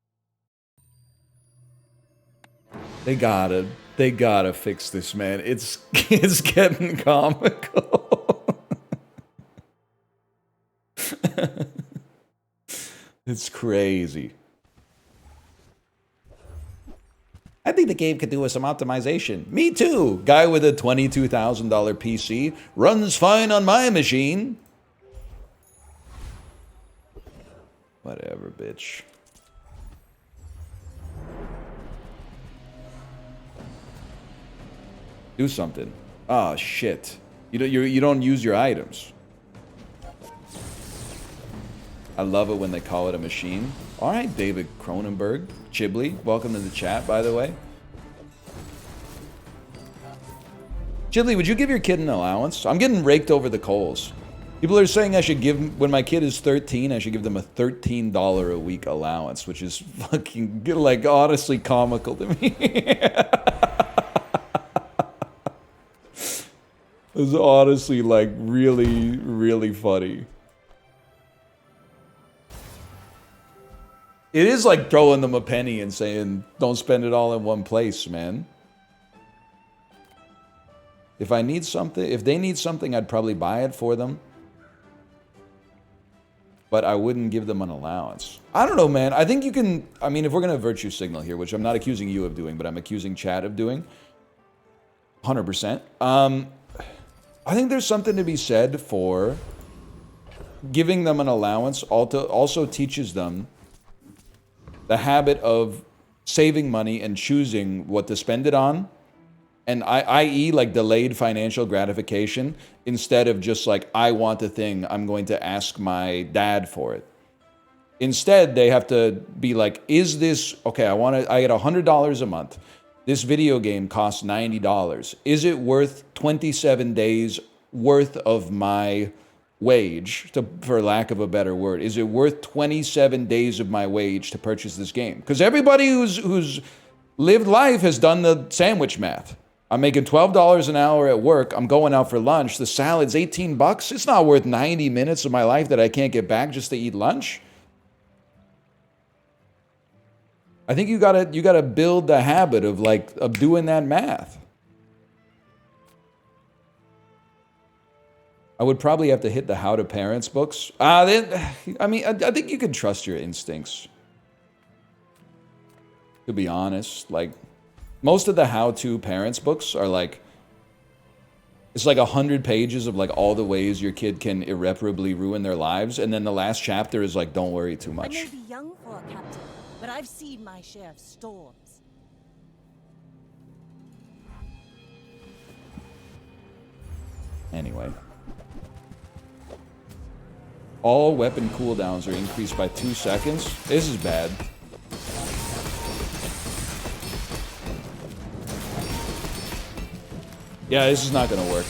They gotta fix this, man. It's getting comical. It's crazy. I think the game could do with some optimization. Me too. Guy with a $22,000 PC runs fine on my machine. Whatever, bitch. Do something. Oh shit! You don't use your items. I love it when they call it a machine. All right, David Cronenberg, Chibley, welcome to the chat, by the way. Chibley, would you give your kid an allowance? I'm getting raked over the coals. People are saying I should give, when my kid is 13, I should give them a $13 a week allowance, which is fucking, like, honestly comical to me. It's honestly, like, really, really funny. It is like throwing them a penny and saying, don't spend it all in one place, man. If I need something, if they need something, I'd probably buy it for them. But I wouldn't give them an allowance. I don't know, man. I think you can, I mean, if we're going to virtue signal here, which I'm not accusing you of doing, but I'm accusing Chad of doing, 100%. I think there's something to be said for giving them an allowance also teaches them the habit of saving money and choosing what to spend it on, and i.e. like delayed financial gratification, instead of just like, I want a thing, I'm going to ask my dad for it. Instead, they have to be like, is this, okay, I get $100 a month. This video game costs $90. Is it worth 27 days worth of my wage, for lack of a better word? Is it worth 27 days of my wage to purchase this game? Because everybody who's lived life has done the sandwich math. I'm making $12 an hour at work. I'm going out for lunch. The salad's 18 bucks. It's not worth 90 minutes of my life that I can't get back just to eat lunch. I think you gotta build the habit of doing that math. I would probably have to hit the How to Parents books. I think you can trust your instincts. To be honest, like, most of the how-to parents books are like, it's like 100 pages of like all the ways your kid can irreparably ruin their lives, and then the last chapter is like, don't worry too I much. may be young for a captain, but I've seen my share of storms. Anyway. All weapon cooldowns are increased by 2 seconds. This is bad. Yeah, this is not gonna work.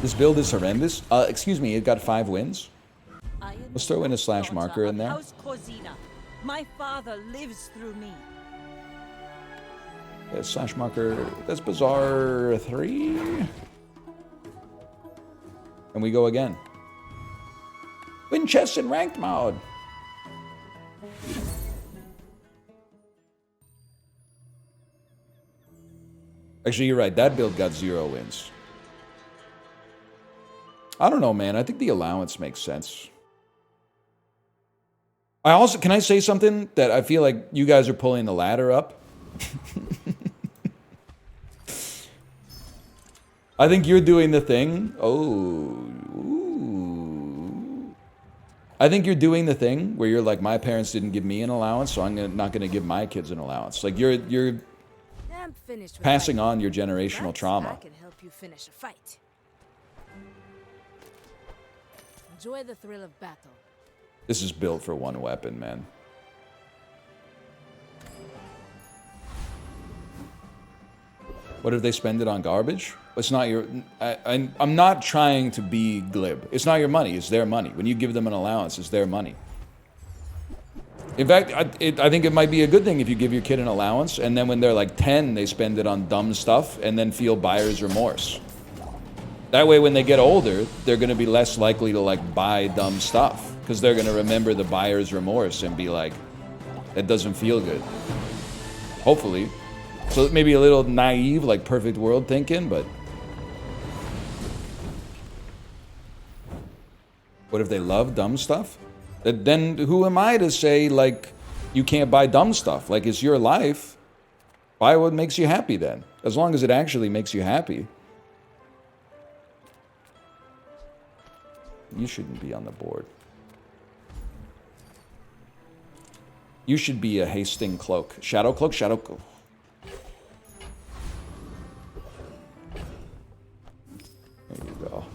This build is horrendous. Excuse me, it got 5 wins. Let's throw in a slash marker in there. House Corzina. My father lives through me. Yeah, slash marker. That's Bazaar 3. And we go again. Win chests in ranked mode. Actually, you're right. That build got 0 wins. I don't know, man. I think the allowance makes sense. Can I say something that I feel like you guys are pulling the ladder up? I think you're doing the thing. I think you're doing the thing where you're like, my parents didn't give me an allowance, so I'm not going to give my kids an allowance. Like, you're passing on your generational trauma. I can help you finish a fight. Enjoy the thrill of battle. This is built for one weapon, man. What if they spend it on garbage? It's not your... I'm not trying to be glib. It's not your money. It's their money. When you give them an allowance, it's their money. In fact, I think it might be a good thing if you give your kid an allowance, and then when they're like 10, they spend it on dumb stuff, and then feel buyer's remorse. That way, when they get older, they're going to be less likely to like buy dumb stuff, because they're going to remember the buyer's remorse and be like, that doesn't feel good. Hopefully. So maybe a little naive, like perfect world thinking, but... What if they love dumb stuff? Then who am I to say, like, you can't buy dumb stuff? Like, it's your life. Buy what makes you happy then. As long as it actually makes you happy. You shouldn't be on the board. You should be a hasting cloak. Shadow cloak, shadow cloak. There you go.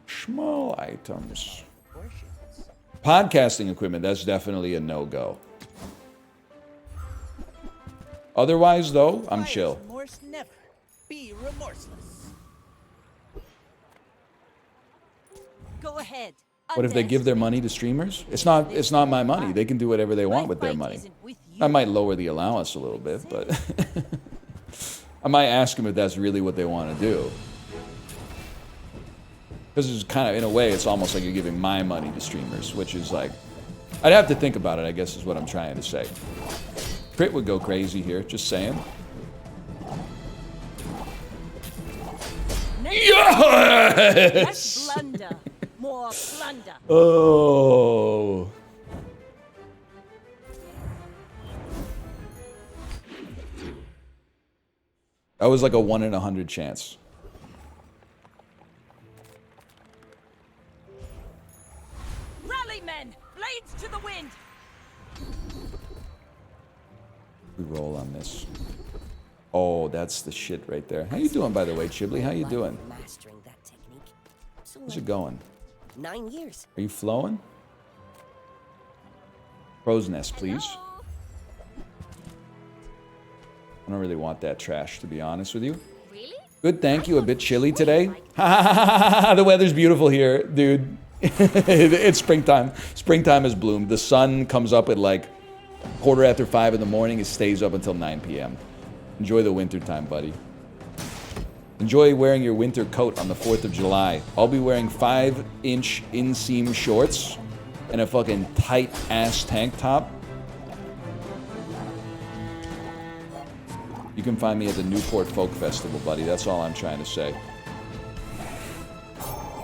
Small items. Podcasting equipment, that's definitely a no-go. Otherwise, though, I'm chill. Remorse never. Be remorseless. Go ahead. What if they give their money to streamers? It's not my money. They can do whatever they want with their money. I might lower the allowance a little bit, but I might ask them if that's really what they want to do. Because it's kind of, in a way, it's almost like you're giving my money to streamers, which is like, I'd have to think about it, I guess is what I'm trying to say. Crit would go crazy here, just saying. Yes! Less blunder, more plunder. Oh. That was like a 1 in 100 chance. Rally, men! Blades to the wind! We roll on this. Oh, that's the shit right there. How you doing, by the way, Chibli? How you doing? Mastering that technique. So How's it going? 9 years. Are you flowing? Crow's nest, please. I don't really want that trash, to be honest with you. Really? Good, thank you. A bit chilly today. The weather's beautiful here, dude. It's springtime. Springtime has bloomed. The sun comes up at like 5:15 in the morning. It stays up until 9 p.m. Enjoy the winter time, buddy. Enjoy wearing your winter coat on the 4th of July. I'll be wearing 5-inch inseam shorts and a fucking tight-ass tank top. You can find me at the Newport Folk Festival, buddy. That's all I'm trying to say.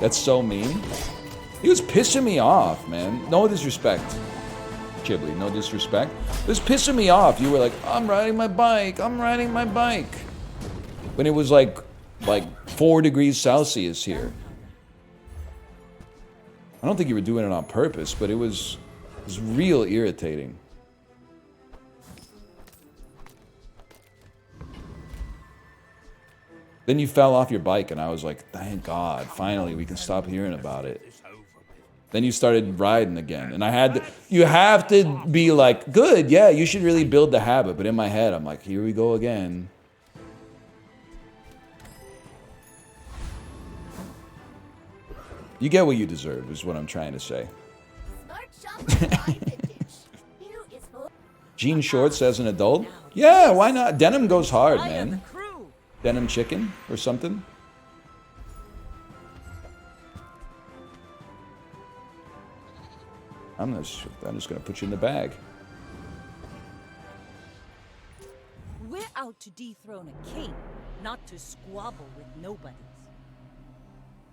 That's so mean. He was pissing me off, man. No disrespect. Chibli, no disrespect. It was pissing me off. You were like, I'm riding my bike. I'm riding my bike. When it was like 4 degrees Celsius here. I don't think you were doing it on purpose, but it was real irritating. Then you fell off your bike, and I was like, thank God, finally we can stop hearing about it. Then you started riding again, and I had to, you have to be like, good, yeah, you should really build the habit. But in my head, I'm like, here we go again. You get what you deserve, is what I'm trying to say. Jean shorts as an adult? Yeah, why not? Denim goes hard, man. Denim chicken or something? I'm just gonna put you in the bag. We're out to dethrone a king, not to squabble with nobodies.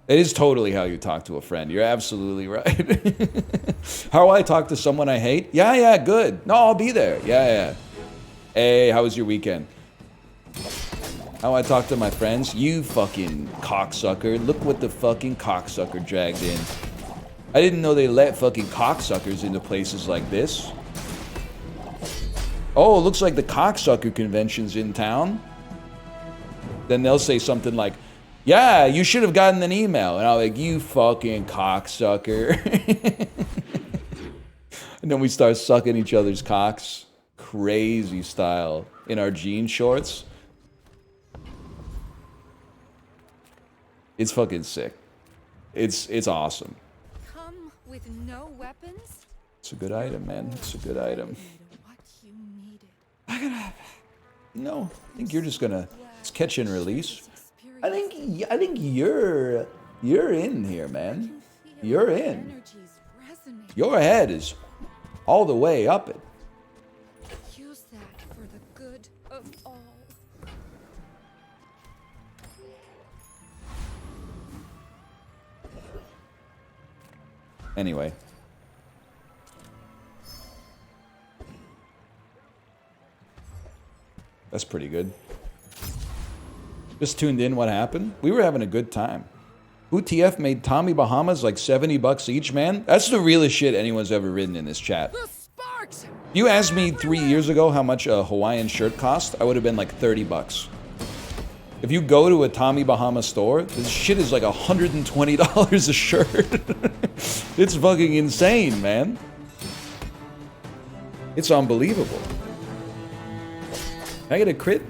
It is totally how you talk to a friend. You're absolutely right. How I talk to someone I hate? Yeah, good. No, I'll be there. Yeah. Hey, how was your weekend? How I talk to my friends? You fucking cocksucker. Look what the fucking cocksucker dragged in. I didn't know they let fucking cocksuckers into places like this. Oh, it looks like the cocksucker convention's in town. Then they'll say something like, yeah, you should have gotten an email. And I'm like, you fucking cocksucker. And then we start sucking each other's cocks. Crazy style. In our jean shorts. It's fucking sick. It's awesome. Come with no weapons? It's a good item, man. It's a good item. No, I think you're just gonna. It's catch and release. I think you're in here, man. You're in. Your head is all the way up it. Use that for the good of all. Anyway. That's pretty good. Just tuned in, what happened? We were having a good time. UTF made Tommy Bahamas like 70 bucks each, man. That's the realest shit anyone's ever written in this chat. You asked me 3 years ago how much a Hawaiian shirt cost, I would have been like 30 bucks. If you go to a Tommy Bahama store, this shit is like $120 a shirt. It's fucking insane, man. It's unbelievable. Can I get a crit?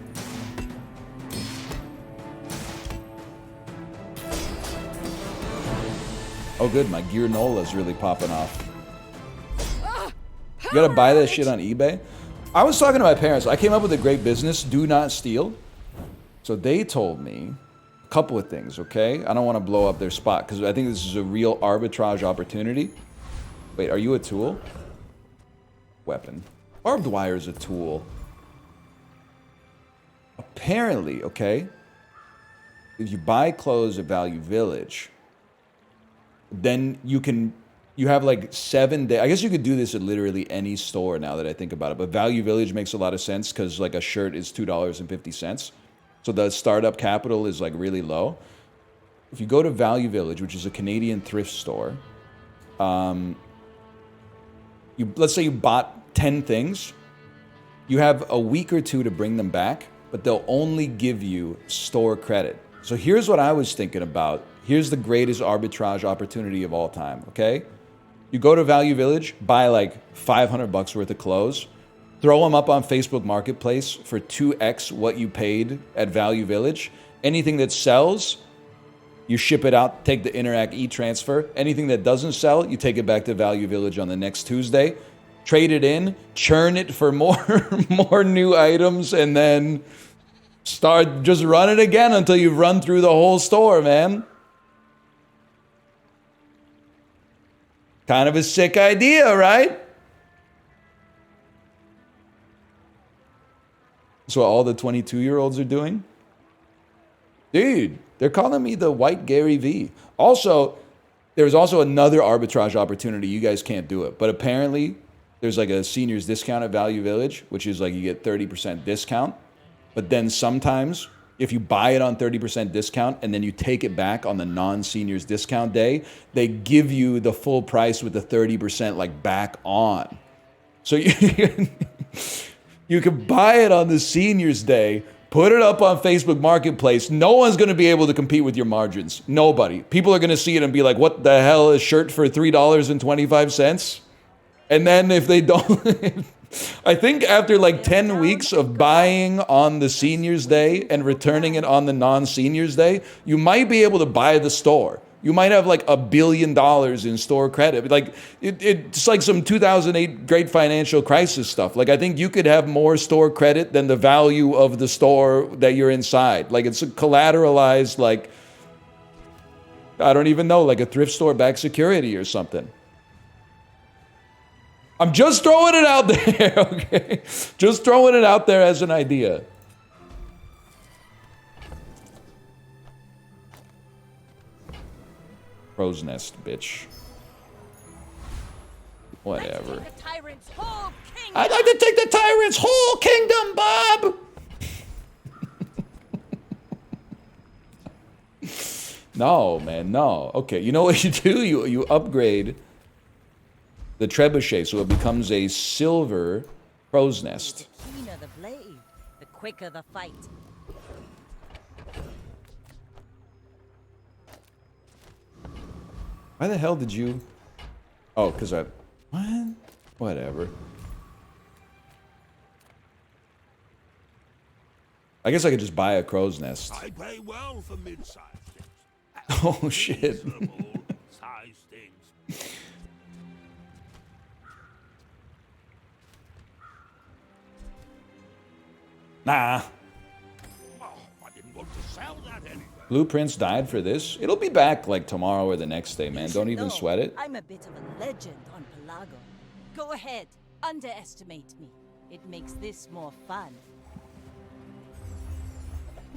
Oh good, my gear Nola's really popping off. You gotta buy that shit on eBay? I was talking to my parents. I came up with a great business, do not steal. So they told me a couple of things, okay? I don't want to blow up their spot because I think this is a real arbitrage opportunity. Wait, are you a tool? Weapon. Barbed wire is a tool. Apparently, okay, if you buy clothes at Value Village, then you have like 7 days. I guess you could do this at literally any store now that I think about it. But Value Village makes a lot of sense because like a shirt is $2.50. So the startup capital is like really low. If you go to Value Village, which is a Canadian thrift store, let's say you bought 10 things. You have a week or 2 to bring them back, but they'll only give you store credit. So here's what I was thinking about. Here's the greatest arbitrage opportunity of all time, okay? You go to Value Village, buy like 500 bucks worth of clothes, throw them up on Facebook Marketplace for 2x what you paid at Value Village. Anything that sells, you ship it out, take the Interac e-transfer. Anything that doesn't sell, you take it back to Value Village on the next Tuesday. Trade it in, churn it for more new items, and then just run it again until you've run through the whole store, man. Kind of a sick idea, right? That's what all the 22-year-olds are doing. Dude, they're calling me the white Gary V. Also, there's also another arbitrage opportunity. You guys can't do it. But apparently, there's like a seniors discount at Value Village, which is like you get 30% discount. But then sometimes, if you buy it on 30% discount and then you take it back on the non-seniors discount day, they give you the full price with the 30% like back on. So you can buy it on the seniors day, put it up on Facebook Marketplace. No one's going to be able to compete with your margins. Nobody. People are going to see it and be like, what the hell is a shirt for $3.25? And then if they don't, I think after like 10 weeks of buying on the seniors day and returning it on the non-seniors day, you might be able to buy the store. You might have like $1 billion in store credit. Like it's like some 2008 great financial crisis stuff. Like I think you could have more store credit than the value of the store that you're inside. Like it's a collateralized, like, I don't even know, like a thrift store backed security or something. I'm just throwing it out there, okay? Just throwing it out there as an idea. Crow's nest, bitch. Whatever. I'd like to take the tyrant's whole kingdom, Bob! No, man, no. Okay, you know what you do? You upgrade the trebuchet so it becomes a silver crow's nest. The keener the blade, the quicker the fight. Why the hell did you... Oh, because I... What? Whatever. I guess I could just buy a crow's nest. I pay well for mid-sized things. Oh, shit. Size things. Nah. Oh, I didn't want to sell that anyway. Blueprints died for this. It'll be back like tomorrow or the next day, man. Don't even sweat it. I'm a bit of a legend on Pelago. Go ahead, underestimate me. It makes this more fun.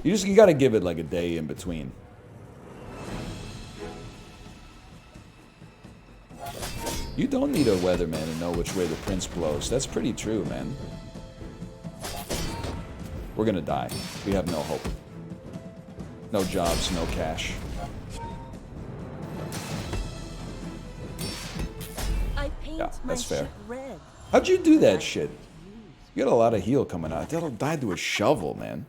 You gotta give it like a day in between. You don't need a weatherman to know which way the prince blows. That's pretty true, man. We're gonna die. We have no hope. No jobs, no cash. Yeah, that's fair. How'd you do that shit? You got a lot of heal coming out. That'll die to a shovel, man.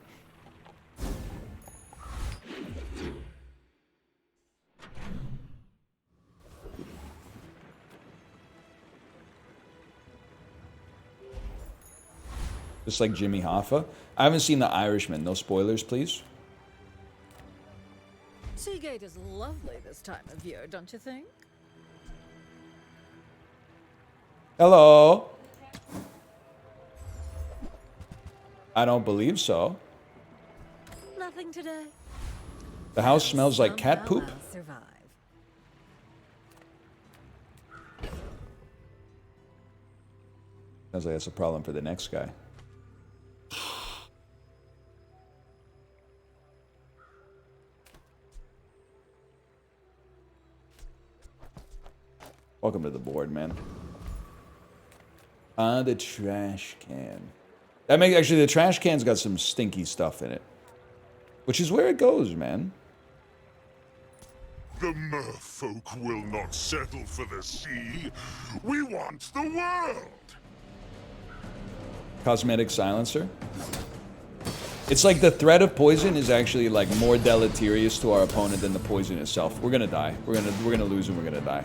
Just like Jimmy Hoffa. I haven't seen The Irishman. No spoilers, please. Seagate is lovely this time of year, don't you think? Hello? I don't believe so. Nothing today. The house smells like cat poop. I'll survive. Sounds like that's a problem for the next guy. Welcome to the board, man. The trash can. Actually, the trash can's got some stinky stuff in it. Which is where it goes, man. The merfolk will not settle for the sea. We want the world. Cosmetic silencer. It's like the threat of poison is actually like more deleterious to our opponent than the poison itself. We're gonna die. We're gonna lose and we're gonna die.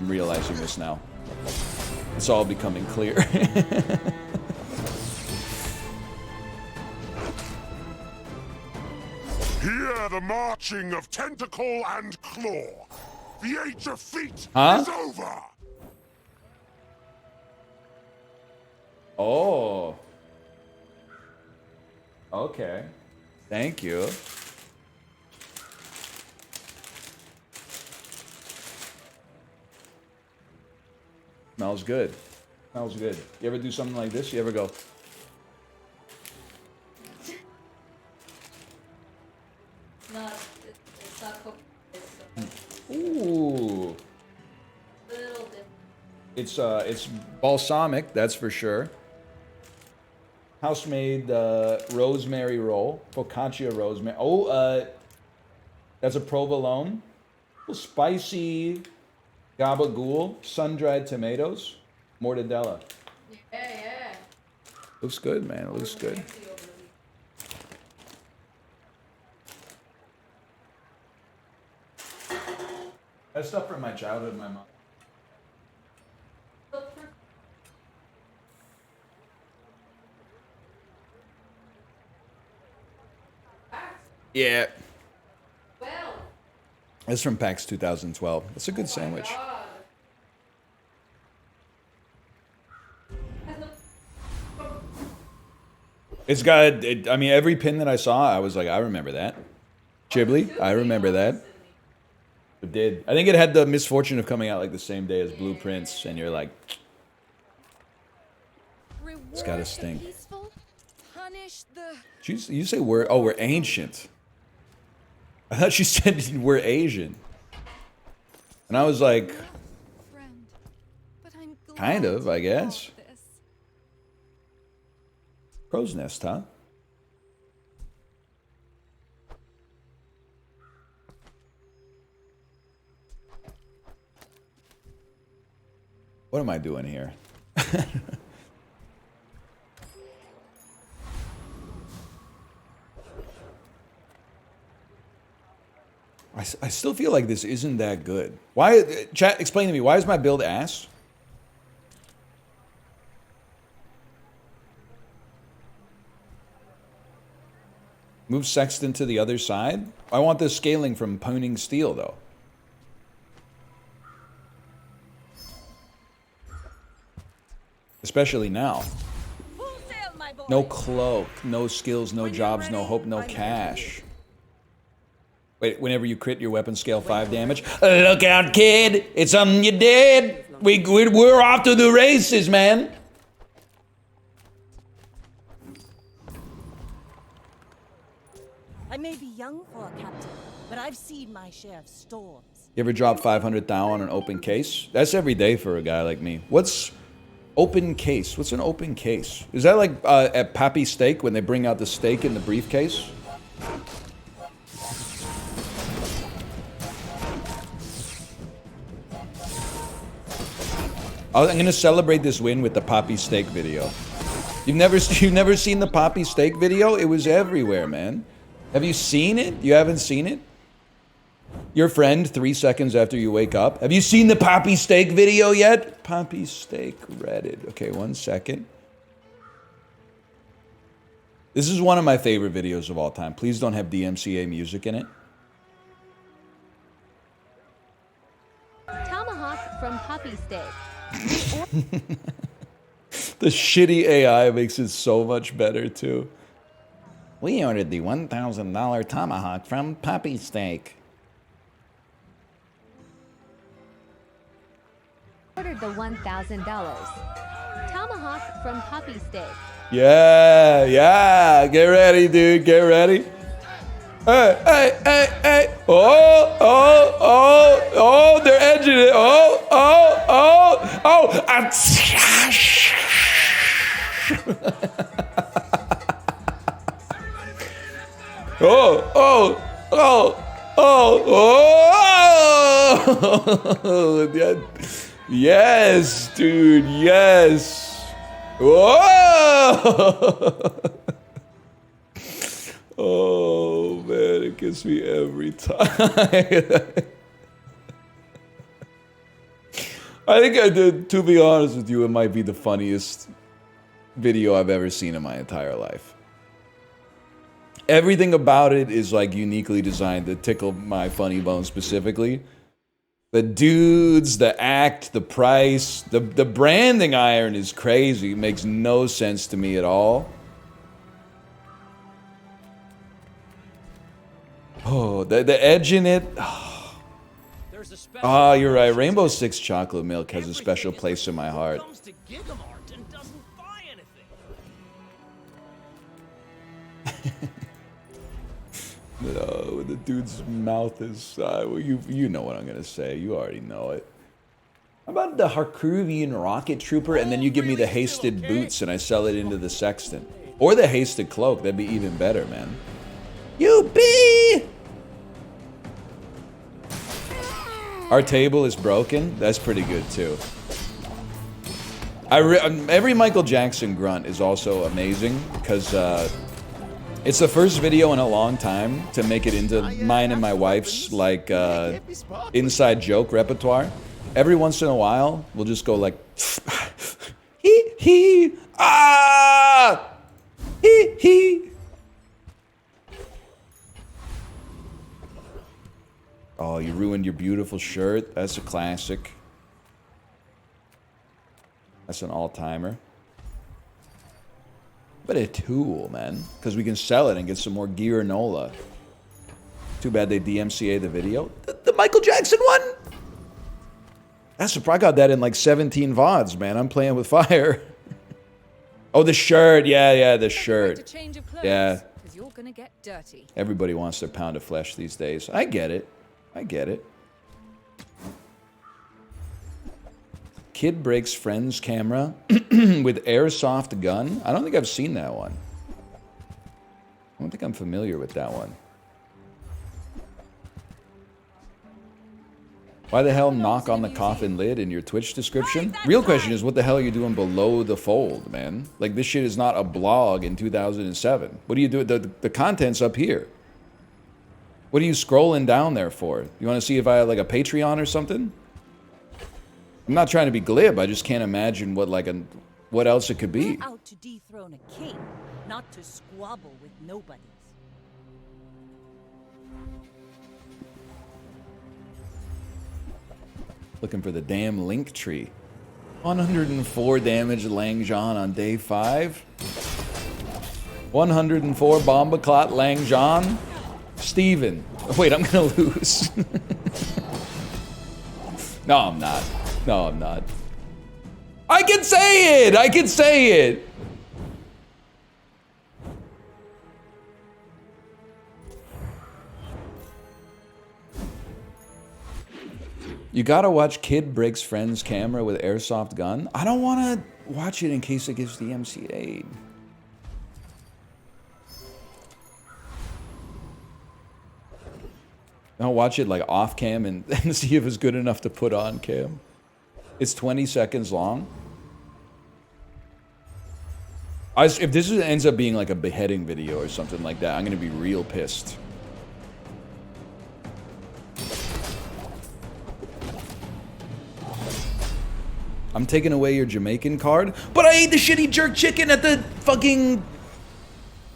I'm realizing this now. It's all becoming clear. Hear the marching of tentacle and claw. The age of feet Huh? is over. Oh. Okay. Thank you. Smells good. Smells good. You ever do something like this? You ever go? No, it's not cooked. Ooh. Little different. It's balsamic, that's for sure. House-made rosemary roll, focaccia rosemary. Oh, that's a provolone. A little spicy gabagool, sun-dried tomatoes, mortadella. Yeah. Looks good, man. It looks good. That's stuff from my childhood, my mom. Yeah. Well. That's from PAX 2012. That's a good sandwich. It's got, I mean, every pin that I saw, I was like, I remember that. Ghibli, I remember that. It did. I think it had the misfortune of coming out like the same day as Blueprints, and you're like, it's gotta sting. You say we're ancient. I thought she said we're Asian. And I was like, kind of, I guess. Crow's nest, huh? What am I doing here? I still feel like this isn't that good. Why? Chat, explain to me. Why is my build ass? Move Sexton to the other side? I want the scaling from Poning Steel, though. Especially now. No cloak, no skills, no jobs, no hope, no cash. Wait, whenever you crit, your weapon scale 5 damage. Look out, kid! It's something you did! We're off to the races, man! I may be young for a captain, but I've seen my share of storms. You ever drop 500 thou on an open case? That's every day for a guy like me. What's open case? What's an open case? Is that like at Pappy Steak when they bring out the steak in the briefcase? I'm gonna celebrate this win with the Poppy Steak video. You've never seen the Poppy Steak video? It was everywhere, man. Have you seen it? You haven't seen it? Your friend 3 seconds after you wake up. Have you seen the Poppy Steak video yet? Poppy Steak Reddit. Okay, 1 second. This is one of my favorite videos of all time. Please don't have DMCA music in it. Tomahawk from Poppy Steak. The shitty AI makes it so much better, too. We ordered the $1,000 tomahawk from Poppy Steak. Ordered the $1,000 tomahawk from Poppy Steak. Yeah. Get ready, dude. Get ready. Hey. Oh, they're edging it. Oh. Yes, dude, yes. Whoa! Oh, man, it gets me every time. I think I did. To be honest with you, it might be the funniest video I've ever seen in my entire life. Everything about it is like uniquely designed to tickle my funny bone specifically. The dudes, the act, the price, the branding iron is crazy. It makes no sense to me at all. Oh, the edge in it. Oh, you're right. Rainbow Six chocolate milk has a special place in my heart. No, the dude's mouth is, you know what I'm gonna say. You already know it. How about the Harkruvian rocket trooper, and then you give me the hasted boots and I sell it into the sexton? Or the hasted cloak, that'd be even better, man. You be! Our table is broken? That's pretty good, too. Every Michael Jackson grunt is also amazing, because, it's the first video in a long time to make it into mine and my wife's, like, inside joke repertoire. Every once in a while, we'll just go like, hee, ah, hee. Oh, you ruined your beautiful shirt. That's a classic. That's an all-timer. But a tool, man. Because we can sell it and get some more gear Nola. Too bad they DMCA the video. The Michael Jackson one? That's surprised. I got that in like 17 VODs, man. I'm playing with fire. Oh, the shirt. Yeah, the shirt. Yeah. You're gonna get dirty. Everybody wants their pound of flesh these days. I get it. Kid breaks friend's camera with airsoft gun. I don't think I've seen that one. I don't think I'm familiar with that one. Why the hell knock on the coffin lid in your Twitch description? Real question is, what the hell are you doing below the fold, man? Like, this shit is not a blog in 2007. What do you do? The content's up here. What are you scrolling down there for? You want to see if I have like a Patreon or something? I'm not trying to be glib. I just can't imagine what else it could be. We're out to dethrone a king, not to squabble with nobodies. Looking for the damn link tree. 104 damage Langjon on day 5. 104 Bombaclot Langjon. Steven. Wait, I'm gonna lose. No, I'm not. I can say it! You gotta watch Kid breaks friend's camera with airsoft gun. I don't wanna watch it in case it gets DMCA'd. I'll watch it like off cam and see if it's good enough to put on cam. It's 20 seconds long. If this ends up being like a beheading video or something like that, I'm gonna be real pissed. I'm taking away your Jamaican card, but I ate the shitty jerk chicken at the fucking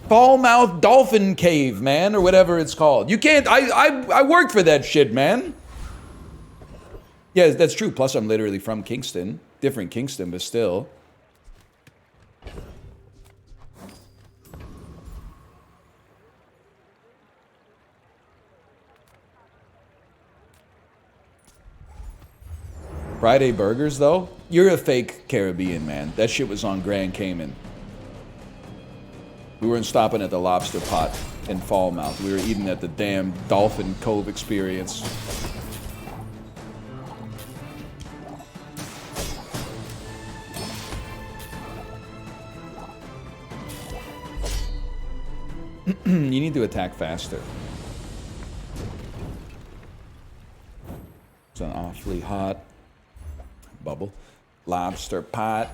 Fallmouth Dolphin Cave, man, or whatever it's called. You can't, I worked for that shit, man. Yeah, that's true. Plus, I'm literally from Kingston. Different Kingston, but still. Friday burgers, though? You're a fake Caribbean, man. That shit was on Grand Cayman. We weren't stopping at the lobster pot in Fallmouth. We were eating at the damn Dolphin Cove experience. You need to attack faster. It's an awfully hot bubble. Lobster pot.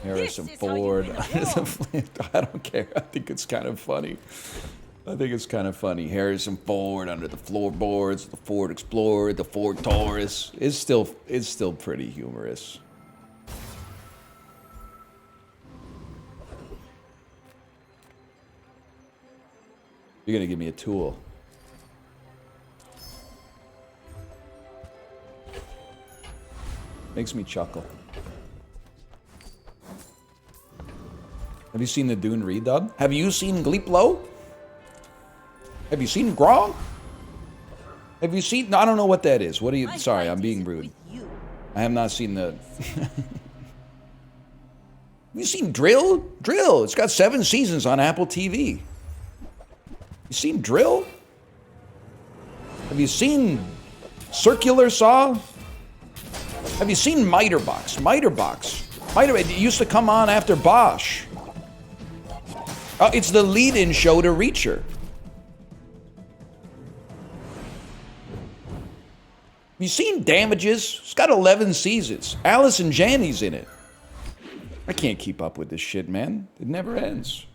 Harrison Ford. I don't care. I think it's kind of funny. I think it's kind of funny. Harrison Ford under the floorboards, the Ford Explorer, the Ford Taurus. It's still pretty humorous. You're gonna give me a tool. Makes me chuckle. Have you seen the Dune redub? Have you seen Gleeplo? Have you seen Grog? Have you seen... No, I don't know what that is. What are you... Sorry, I'm being rude. I have not seen the... Have you seen Drill? Drill. It's got 7 seasons on Apple TV. You seen Drill? Have you seen Circular Saw? Have you seen Miterbox? It used to come on after Bosch. It's the lead-in show to Reacher. Have you seen Damages? It's got 11 seasons. Allison Janney's in it. I can't keep up with this shit, man. It never ends.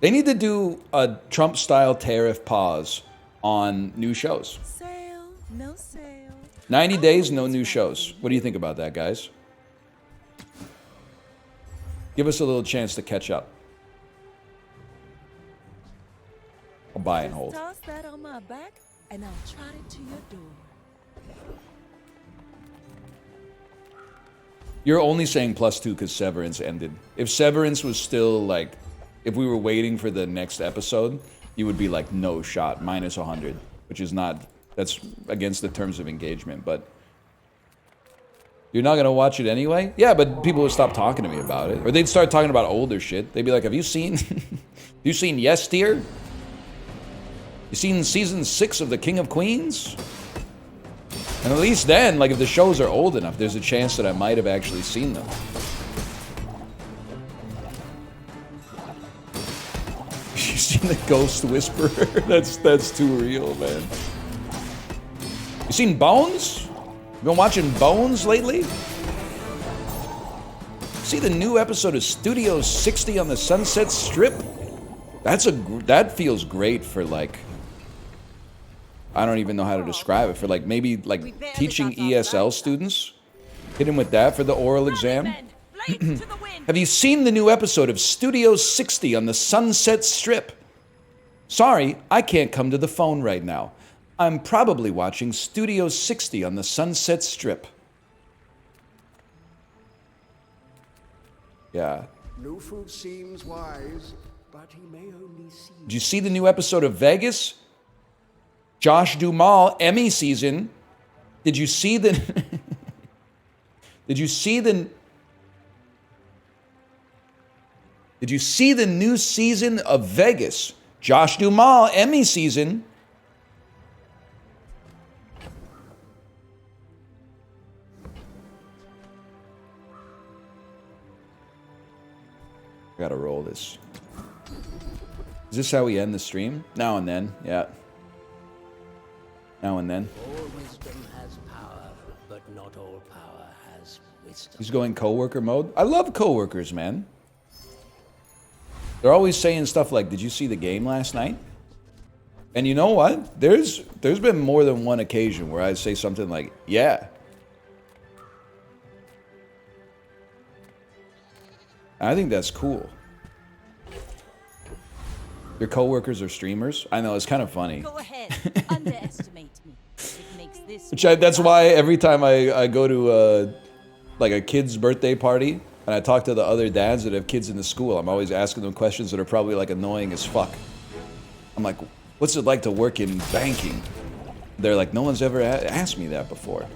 They need to do a Trump-style tariff pause on new shows. Sale, no sale. 90 days, no new shows. What do you think about that, guys? Give us a little chance to catch up. I'll buy and hold. Toss that on my back, and I'll trot it to your door. You're only saying +2 because Severance ended. If Severance was still like, if we were waiting for the next episode, you would be like, no shot, -100, which is not, that's against the terms of engagement, but you're not gonna watch it anyway? Yeah, but people would stop talking to me about it. Or they'd start talking about older shit. They'd be like, have you seen, Yes Dear? You seen season 6 of The King of Queens? And at least then, like if the shows are old enough, there's a chance that I might have actually seen them. You seen The Ghost Whisperer? That's too real, man. You seen Bones? You been watching Bones lately? See the new episode of Studio 60 on the Sunset Strip? That feels great for like, I don't even know how to describe it, for like maybe like teaching ESL students. Hit him with that for the oral exam. Have you seen the new episode of Studio 60 on the Sunset Strip? Sorry, I can't come to the phone right now. I'm probably watching Studio 60 on the Sunset Strip. Yeah. No food seems wise, but he may only see. Did you see the new episode of Vegas? Josh Duhamel, Emmy season. Did you see the... Did you see the new season of Vegas? Josh Duhamel, Emmy season. I gotta roll this. Is this how we end the stream? Now and then, yeah. Now and then. All wisdom has power, but not all power has wisdom. He's going coworker mode. I love coworkers, man. They're always saying stuff like, "Did you see the game last night?" And you know what? There's been more than one occasion where I say something like, "Yeah." I think that's cool. Your coworkers are streamers? I know, it's kind of funny. Go ahead, underestimate me. It makes this. That's why every time I go to like a kid's birthday party and I talk to the other dads that have kids in the school, I'm always asking them questions that are probably like annoying as fuck. I'm like, what's it like to work in banking? They're like, no one's ever asked me that before.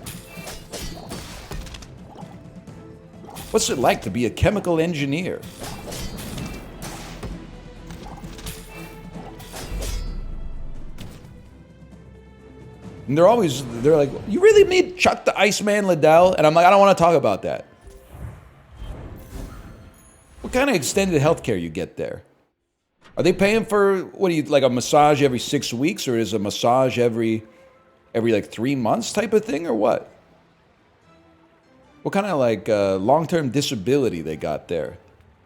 What's it like to be a chemical engineer? And they're like, you really meet Chuck the Iceman Liddell? And I'm like, I don't want to talk about that. What kind of extended healthcare you get there? Are they paying for, what do you, like a massage every 6 weeks, or is a massage every like 3 months type of thing, or what? What kind of like long-term disability they got there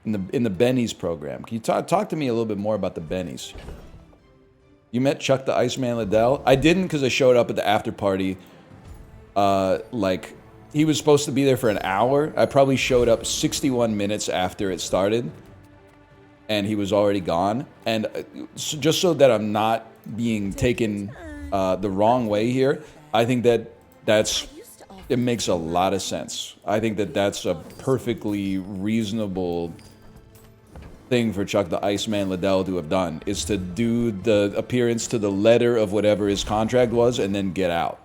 in the Bennies program? Can you talk to me a little bit more about the Bennies? You met Chuck the Iceman Liddell? I didn't because I showed up at the after party. Like he was supposed to be there for an hour. I probably showed up 61 minutes after it started, and he was already gone. And just so that I'm not being taken the wrong way here, I think it makes a lot of sense. I think that's a perfectly reasonable thing for Chuck the Iceman Liddell to have done, is to do the appearance to the letter of whatever his contract was and then get out.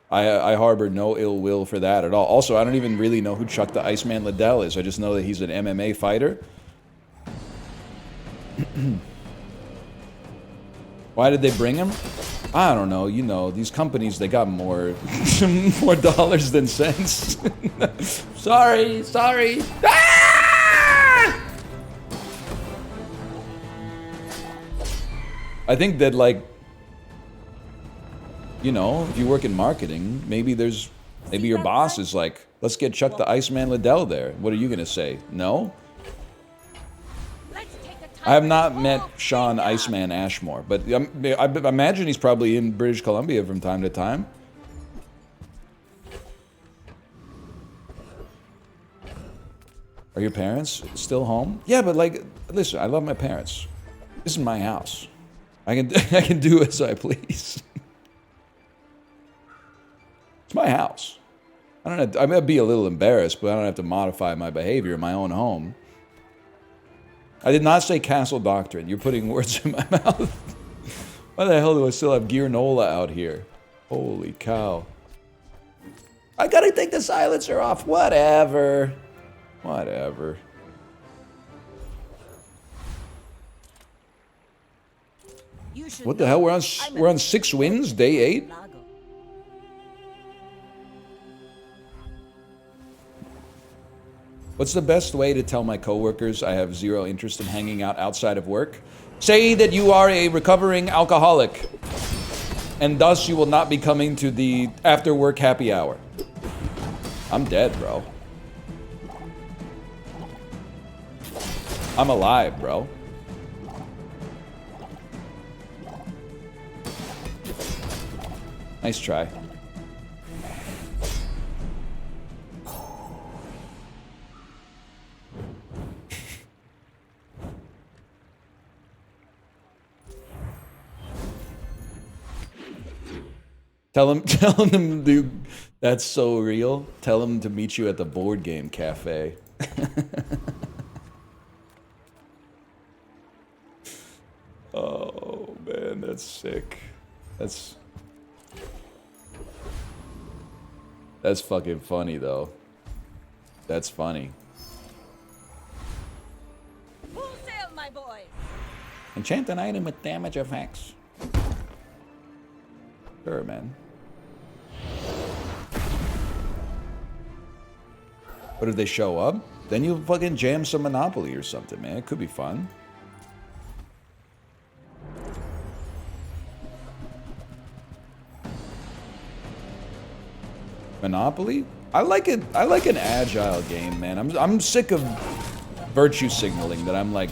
I harbor no ill will for that at all. Also, I don't even really know who Chuck the Iceman Liddell is. I just know that he's an MMA fighter. Why did they bring him? I don't know. You know, these companies, they got more dollars than sense. Sorry. Ah! I think that, like, you know, if you work in marketing, maybe your boss is like, let's get Chuck the Iceman Liddell there. What are you gonna say? No? I have not met Sean Iceman Ashmore, but I imagine he's probably in British Columbia from time to time. Are your parents still home? Yeah, but like, listen, I love my parents. This is my house. I can do as I please. It's my house. I may be a little embarrassed, but I don't have to modify my behavior in my own home. I did not say Castle Doctrine. You're putting words in my mouth. Why the hell do I still have Gearnola out here? Holy cow. I gotta take the silencer off. Whatever. Whatever. What the hell? We're on 6 wins, day 8? What's the best way to tell my coworkers I have zero interest in hanging out outside of work? Say that you are a recovering alcoholic, and thus you will not be coming to the after-work happy hour. I'm dead, bro. I'm alive, bro. Nice try. Tell him, dude, that's so real. Tell him to meet you at the board game cafe. Oh, man, that's sick. That's fucking funny, though. That's funny. Full sail, my boy. Enchant an item with damage effects. Sure, man. But if they show up, then you fucking jam some Monopoly or something, man. It could be fun. Monopoly? I like it. I like an agile game, man. I'm sick of virtue signaling that I'm like,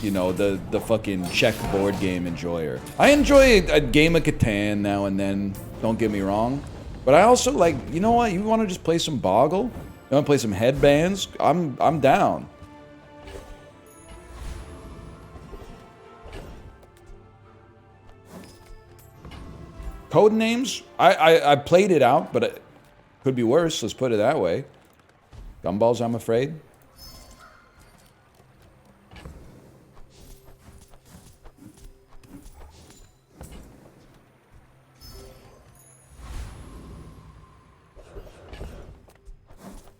you know, the fucking check board game enjoyer. I enjoy a game of Catan now and then, don't get me wrong. But I also like, you know what, you want to just play some Boggle? You want to play some Headbands? I'm down. Codenames? I played it out, but it could be worse, let's put it that way. Gumballs, I'm afraid.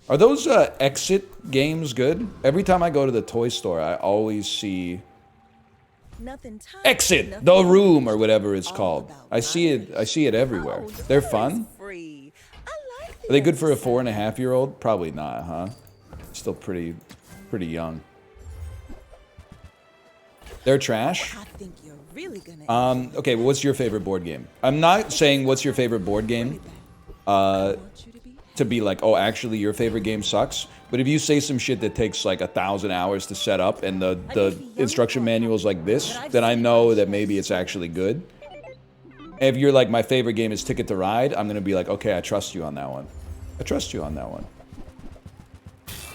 Are those exit games good? Every time I go to the toy store, I always see Exit the Room or whatever it's called. I see it everywhere. They're fun. Are they good for a 4.5-year-old? Probably not, huh? Still pretty young. They're trash. Okay, well, what's your favorite board game? I'm not saying what's your favorite board game. to be like, oh, actually your favorite game sucks. But if you say some shit that takes like 1,000 hours to set up and the instruction manual is like this, then I know that maybe it's actually good. If you're like, my favorite game is Ticket to Ride, I'm gonna be like, okay, I trust you on that one. I trust you on that one.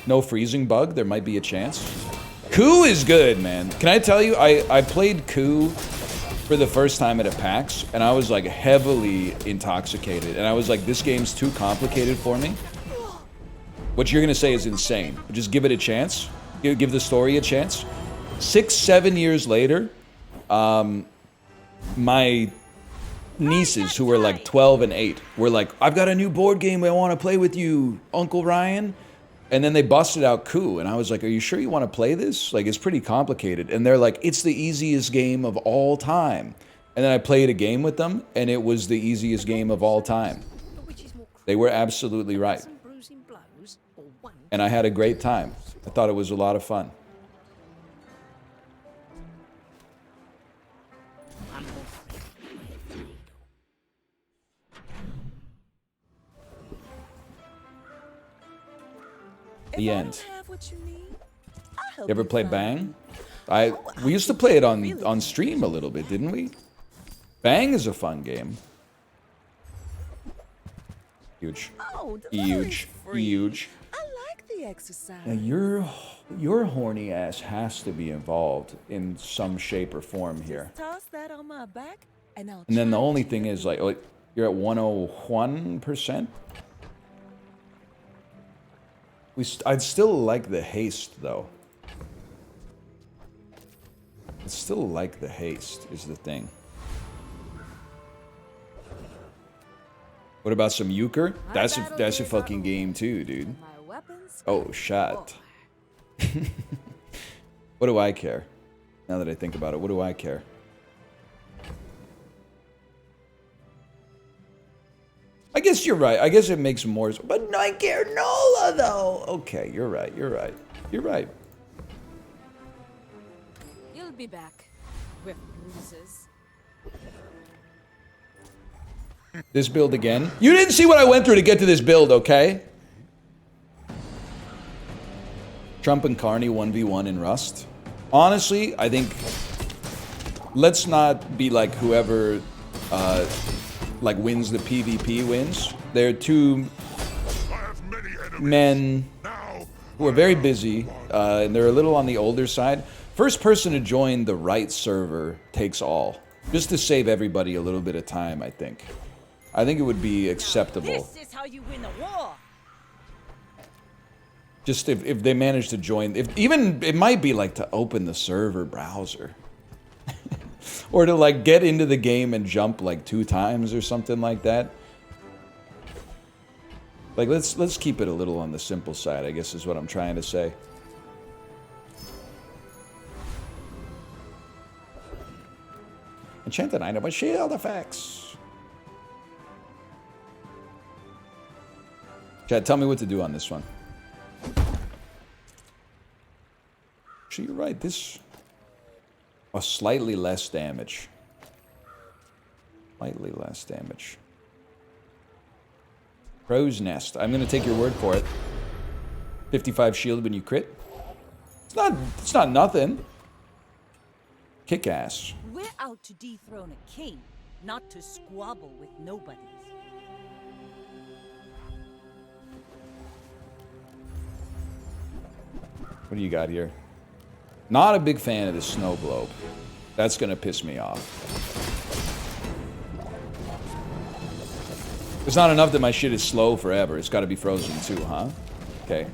No freezing bug, there might be a chance. Coup is good, man. Can I tell you, I played Coup for the first time at a PAX, and I was like heavily intoxicated. And I was like, this game's too complicated for me. What you're gonna say is insane. Just give it a chance. Give the story a chance. 6-7 years later, my nieces, who were like 12 and 8, were like, I've got a new board game I want to play with you, Uncle Ryan. And then they busted out Coup, and I was like, are you sure you want to play this? Like, it's pretty complicated. And they're like, it's the easiest game of all time. And then I played a game with them, and it was the easiest game of all time. They were absolutely right. And I had a great time. I thought it was a lot of fun. The end. You ever play Bang? We used to play it on stream a little bit, didn't we? Bang is a fun game. Huge. Huge. Huge. I like the exercise. Now your horny ass has to be involved in some shape or form here. Toss that on my back, and then the only thing is like, you're at 101%. I'd still like the haste, though. I'd still like the haste, is the thing. What about some euchre? That's a fucking game too, dude. Oh, shot. What do I care? Now that I think about it, what do I care? I guess you're right. I guess it makes more... But I care Nola, though! Okay, you're right. You're right. You're right. You'll be back with bruises. This build again? You didn't see what I went through to get to this build, okay? Trump and Carney 1v1 in Rust. Honestly, I think... Let's not be like whoever... like wins the PvP wins. They're two men who are very busy, and they're a little on the older side. First person to join the right server takes all. Just to save everybody a little bit of time, I think. I think it would be acceptable. This is how you win a war. Just if they manage to join, even it might be like to open the server browser. Or to like get into the game and jump like 2 times or something like that. Like let's keep it a little on the simple side, I guess is what I'm trying to say. Enchanted item, but shield effects. Chad, tell me what to do on this one. Actually, you're right. This... Oh, slightly less damage. Slightly less damage. Crow's Nest. I'm going to take your word for it. 55 shield when you crit. It's not nothing. Kick ass. We're out to dethrone a king, not to squabble with nobodies. What do you got here? Not a big fan of the snow globe. That's gonna piss me off. It's not enough that my shit is slow forever. It's gotta be frozen too, huh? Okay.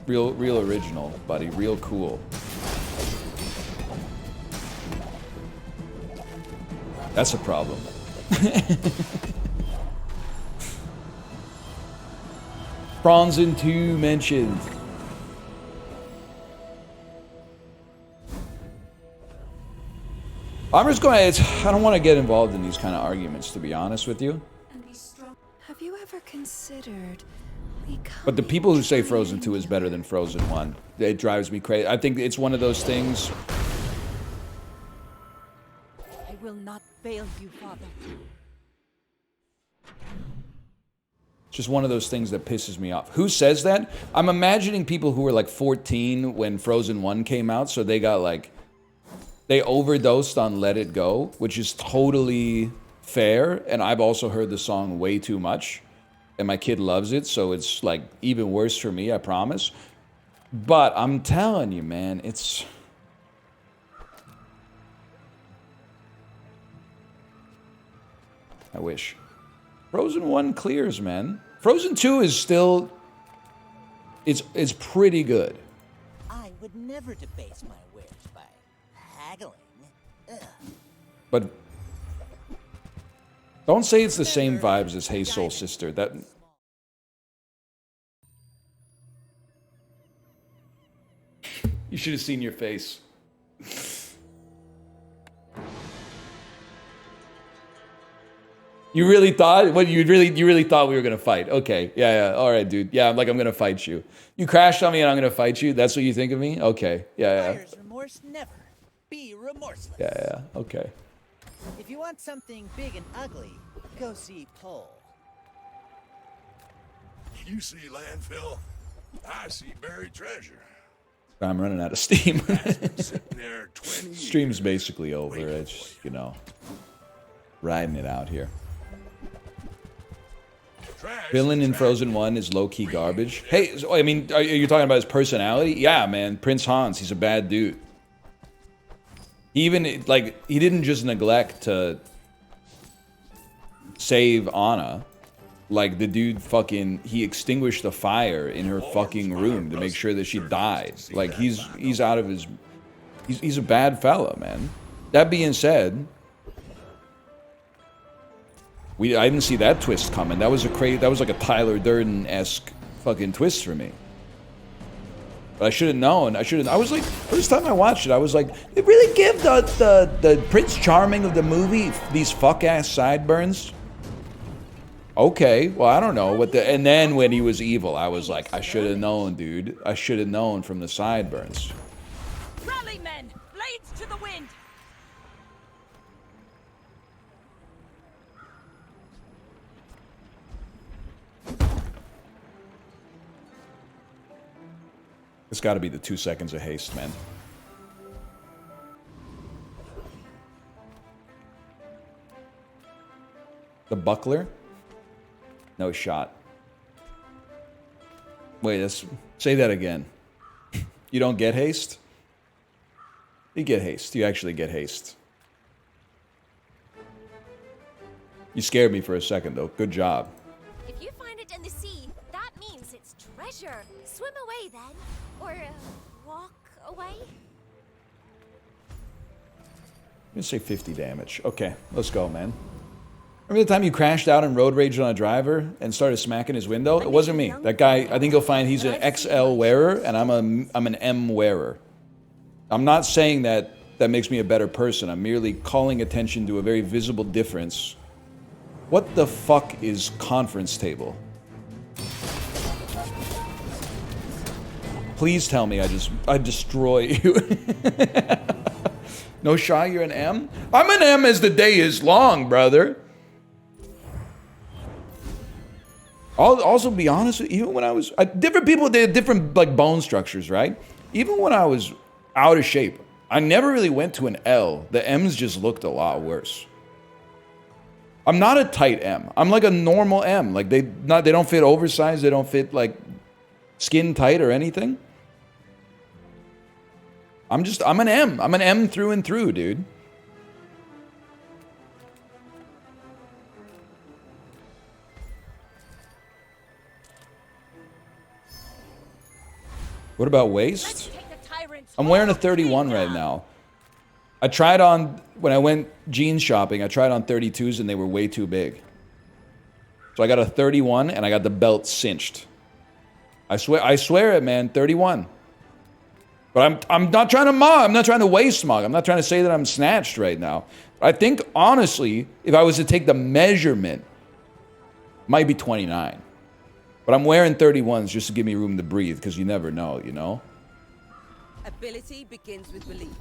Real original, buddy. Real cool. That's a problem. Bronzen 2 mentioned. I'm just going to... I don't want to get involved in these kind of arguments, to be honest with you. Have you ever considered... But the people who say Frozen 2 is better than Frozen 1, it drives me crazy. I think it's one of those things... I will not fail you, Father. Just one of those things that pisses me off. Who says that? I'm imagining people who were like 14 when Frozen 1 came out, so they got like, they overdosed on Let It Go, which is totally fair, and I've also heard the song way too much, and my kid loves it, so it's like even worse for me, I promise. But I'm telling you, man, it's... I wish. Frozen 1 clears, man. Frozen 2 is still... It's pretty good. I would never debase my wares by haggling. Ugh. But... Don't say it's the same vibes as Hey Soul Sister. That... You should have seen your face. You really thought? What, you really thought we were gonna fight? Okay, yeah, all right, dude. Yeah, I'm gonna fight you. You crashed on me and I'm gonna fight you? That's what you think of me? Okay, yeah. Buyer's remorse never. Be remorseless. Yeah, okay. If you want something big and ugly, go see Pole. You see landfill, I see buried treasure. I'm running out of steam. There 20 Stream's basically over. It's, you know, riding it out here. Villain in Frozen 1 is low-key garbage. Hey, so, I mean, are you talking about his personality? Yeah, man. Prince Hans, he's a bad dude. He even, like, he didn't just neglect to save Anna. Like, the dude fucking, he extinguished the fire in her fucking room to make sure that she died. Like, he's out of his, he's a bad fella, man. That being said, I didn't see that twist coming. That was like a Tyler Durden-esque fucking twist for me. But I should have known. I was like, first time I watched it, I was like, they really give the Prince Charming of the movie these fuck-ass sideburns? Okay, well, I don't know what the... And then when he was evil, I was like, I should have known, dude. I should have known from the sideburns. Rally, men! Blades to the wind! It's got to be the 2 seconds of haste, man. The buckler? No shot. Wait, say that again. You don't get haste? You get haste. You actually get haste. You scared me for a second, though. Good job. If you find it in the sea, that means it's treasure. Swim away then. Or walk away. I'm gonna say 50 damage. Okay, let's go, man. Remember the time you crashed out and road raged on a driver and started smacking his window? It wasn't me. That guy, I think you'll find he's an XL wearer and I'm an M wearer. I'm not saying that makes me a better person. I'm merely calling attention to a very visible difference. What the fuck is conference table? Please tell me I destroy you. No shy, you're an M? I'm an M as the day is long, brother. I'll also be honest with you, even when I was... different people did different like bone structures, right? Even when I was out of shape, I never really went to an L. The M's just looked a lot worse. I'm not a tight M. I'm like a normal M. Like they don't fit oversized. They don't fit like skin tight or anything. I'm an M. I'm an M through and through, dude. What about waist? I'm wearing a 31 right now. I tried on, when I went jeans shopping, I tried on 32s and they were way too big. So I got a 31 and I got the belt cinched. I swear it, man, 31. But I'm not trying to mug. I'm not trying to waist mug. I'm not trying to say that I'm snatched right now. I think, honestly, if I was to take the measurement, it might be 29. But I'm wearing 31s just to give me room to breathe, because you never know, you know? Ability begins with belief.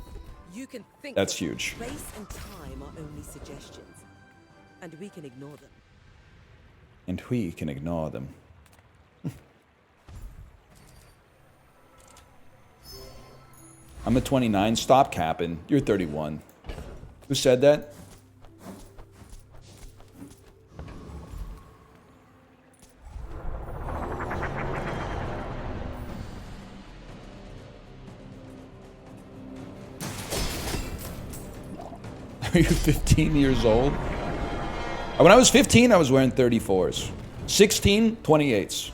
You can think. That's huge. Space and time are only suggestions, and we can ignore them. And we can ignore them. I'm at 29. Stop capping. You're 31. Who said that? Are you 15 years old? When I was 15, I was wearing 34s. 16, 28s.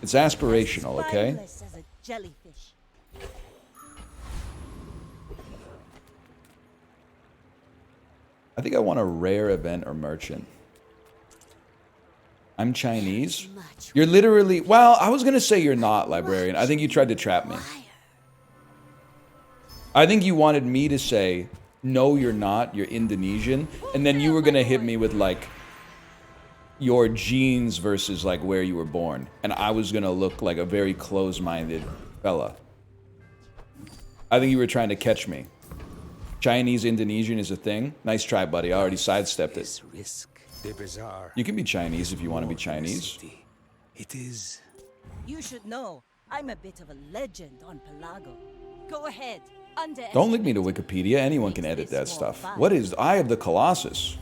It's aspirational, okay? Spineless as a jellyfish. I think I want a rare event or merchant. I'm Chinese? You're literally... Well, I was going to say you're not, librarian. I think you tried to trap me. I think you wanted me to say, no, you're not. You're Indonesian. And then you were going to hit me with, like, your genes versus, like, where you were born. And I was going to look like a very close-minded fella. I think you were trying to catch me. Chinese Indonesian is a thing. Nice try, buddy. I already sidestepped it. You can be Chinese if you want to be Chinese. It is. You should know, I'm a bit of a legend on Pelago. Go ahead. Don't link me to Wikipedia. Anyone can edit that stuff. What is Eye of the Colossus?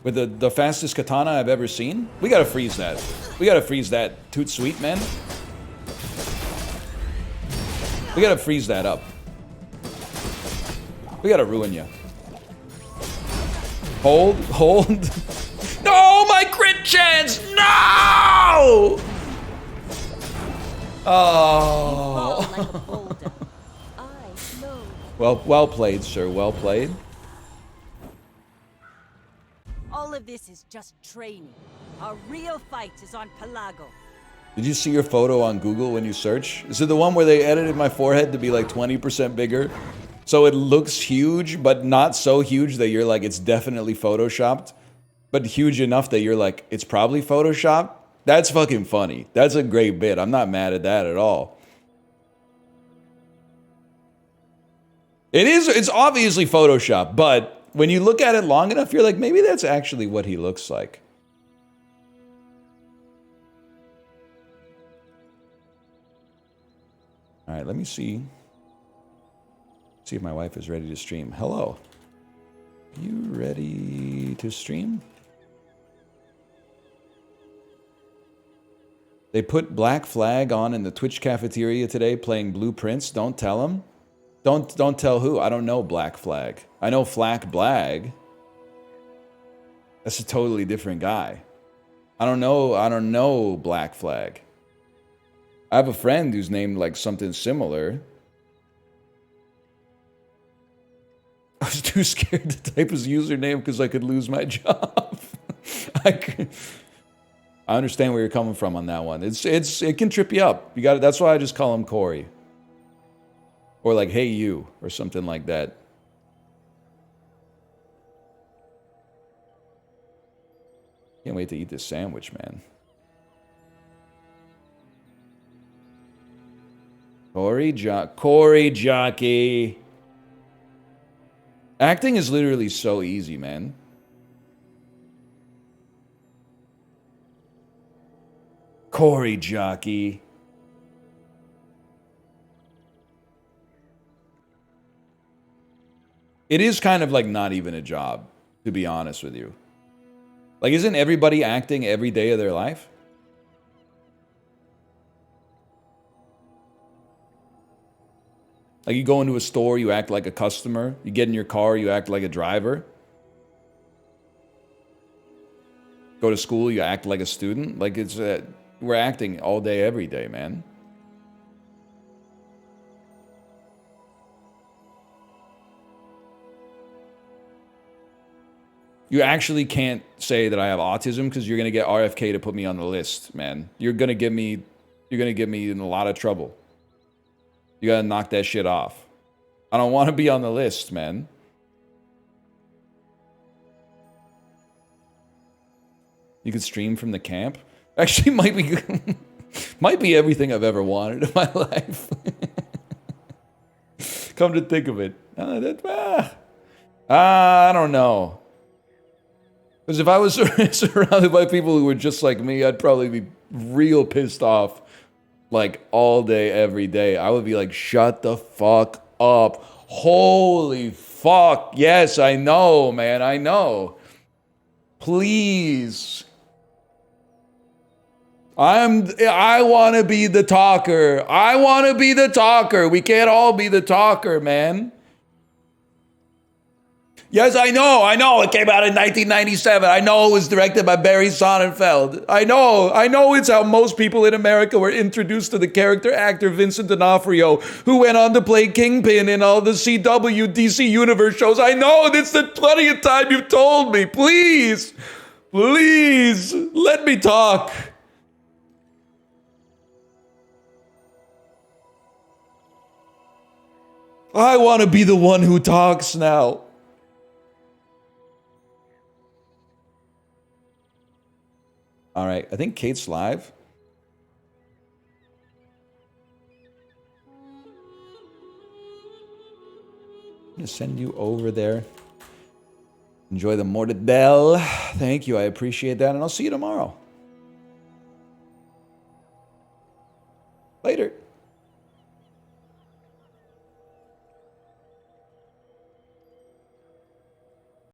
With the fastest katana I've ever seen? We gotta freeze that. We gotta freeze that. Toot sweet, man. We gotta freeze that up. We gotta ruin you. Hold. No, my crit chance! No! Oh. Well played, sir. Well played. All of this is just training. Our real fight is on Pelago. Did you see your photo on Google when you search? Is it the one where they edited my forehead to be like 20% bigger? So it looks huge, but not so huge that you're like, it's definitely photoshopped. But huge enough that you're like, it's probably photoshopped? That's fucking funny. That's a great bit. I'm not mad at that at all. It's obviously photoshopped, but when you look at it long enough, you're like, maybe that's actually what he looks like. All right, let me see. See if my wife is ready to stream. Hello. You ready to stream? They put Black Flag on in the Twitch cafeteria today playing Blueprints. Don't tell them. Don't tell who. I don't know Black Flag. I know Flack Blag. That's a totally different guy. I don't know Black Flag. I have a friend who's named like something similar. I was too scared to type his username because I could lose my job. I understand where you're coming from on that one. It can trip you up. You got it. That's why I just call him Corey. Or like, hey you, or something like that. Can't wait to eat this sandwich, man. Corey Jockey. Acting is literally so easy, man. Corey Jockey. It is kind of like not even a job, to be honest with you. Like, isn't everybody acting every day of their life? Like, you go into a store, you act like a customer. You get in your car, you act like a driver. Go to school, you act like a student. Like, it's we're acting all day, every day, man. You actually can't say that I have autism because you're gonna get RFK to put me on the list, man. You're gonna get me in a lot of trouble. You gotta knock that shit off. I don't want to be on the list, man. You could stream from the camp. Actually, might be everything I've ever wanted in my life. Come to think of it, I don't know. Because if I was surrounded by people who were just like me, I'd probably be real pissed off. Like, all day, every day. I would be like, shut the fuck up. Holy fuck. Yes, I know, man. I know. Please. I want to be the talker. I want to be the talker. We can't all be the talker, man. Yes, I know. It came out in 1997. I know it was directed by Barry Sonnenfeld. I know it's how most people in America were introduced to the character actor Vincent D'Onofrio, who went on to play Kingpin in all the CW DC Universe shows. I know, it's the 20th time you've told me. Please, let me talk. I want to be the one who talks now. All right, I think Kate's live. I'm gonna send you over there. Enjoy the mortadelle. Thank you, I appreciate that, and I'll see you tomorrow.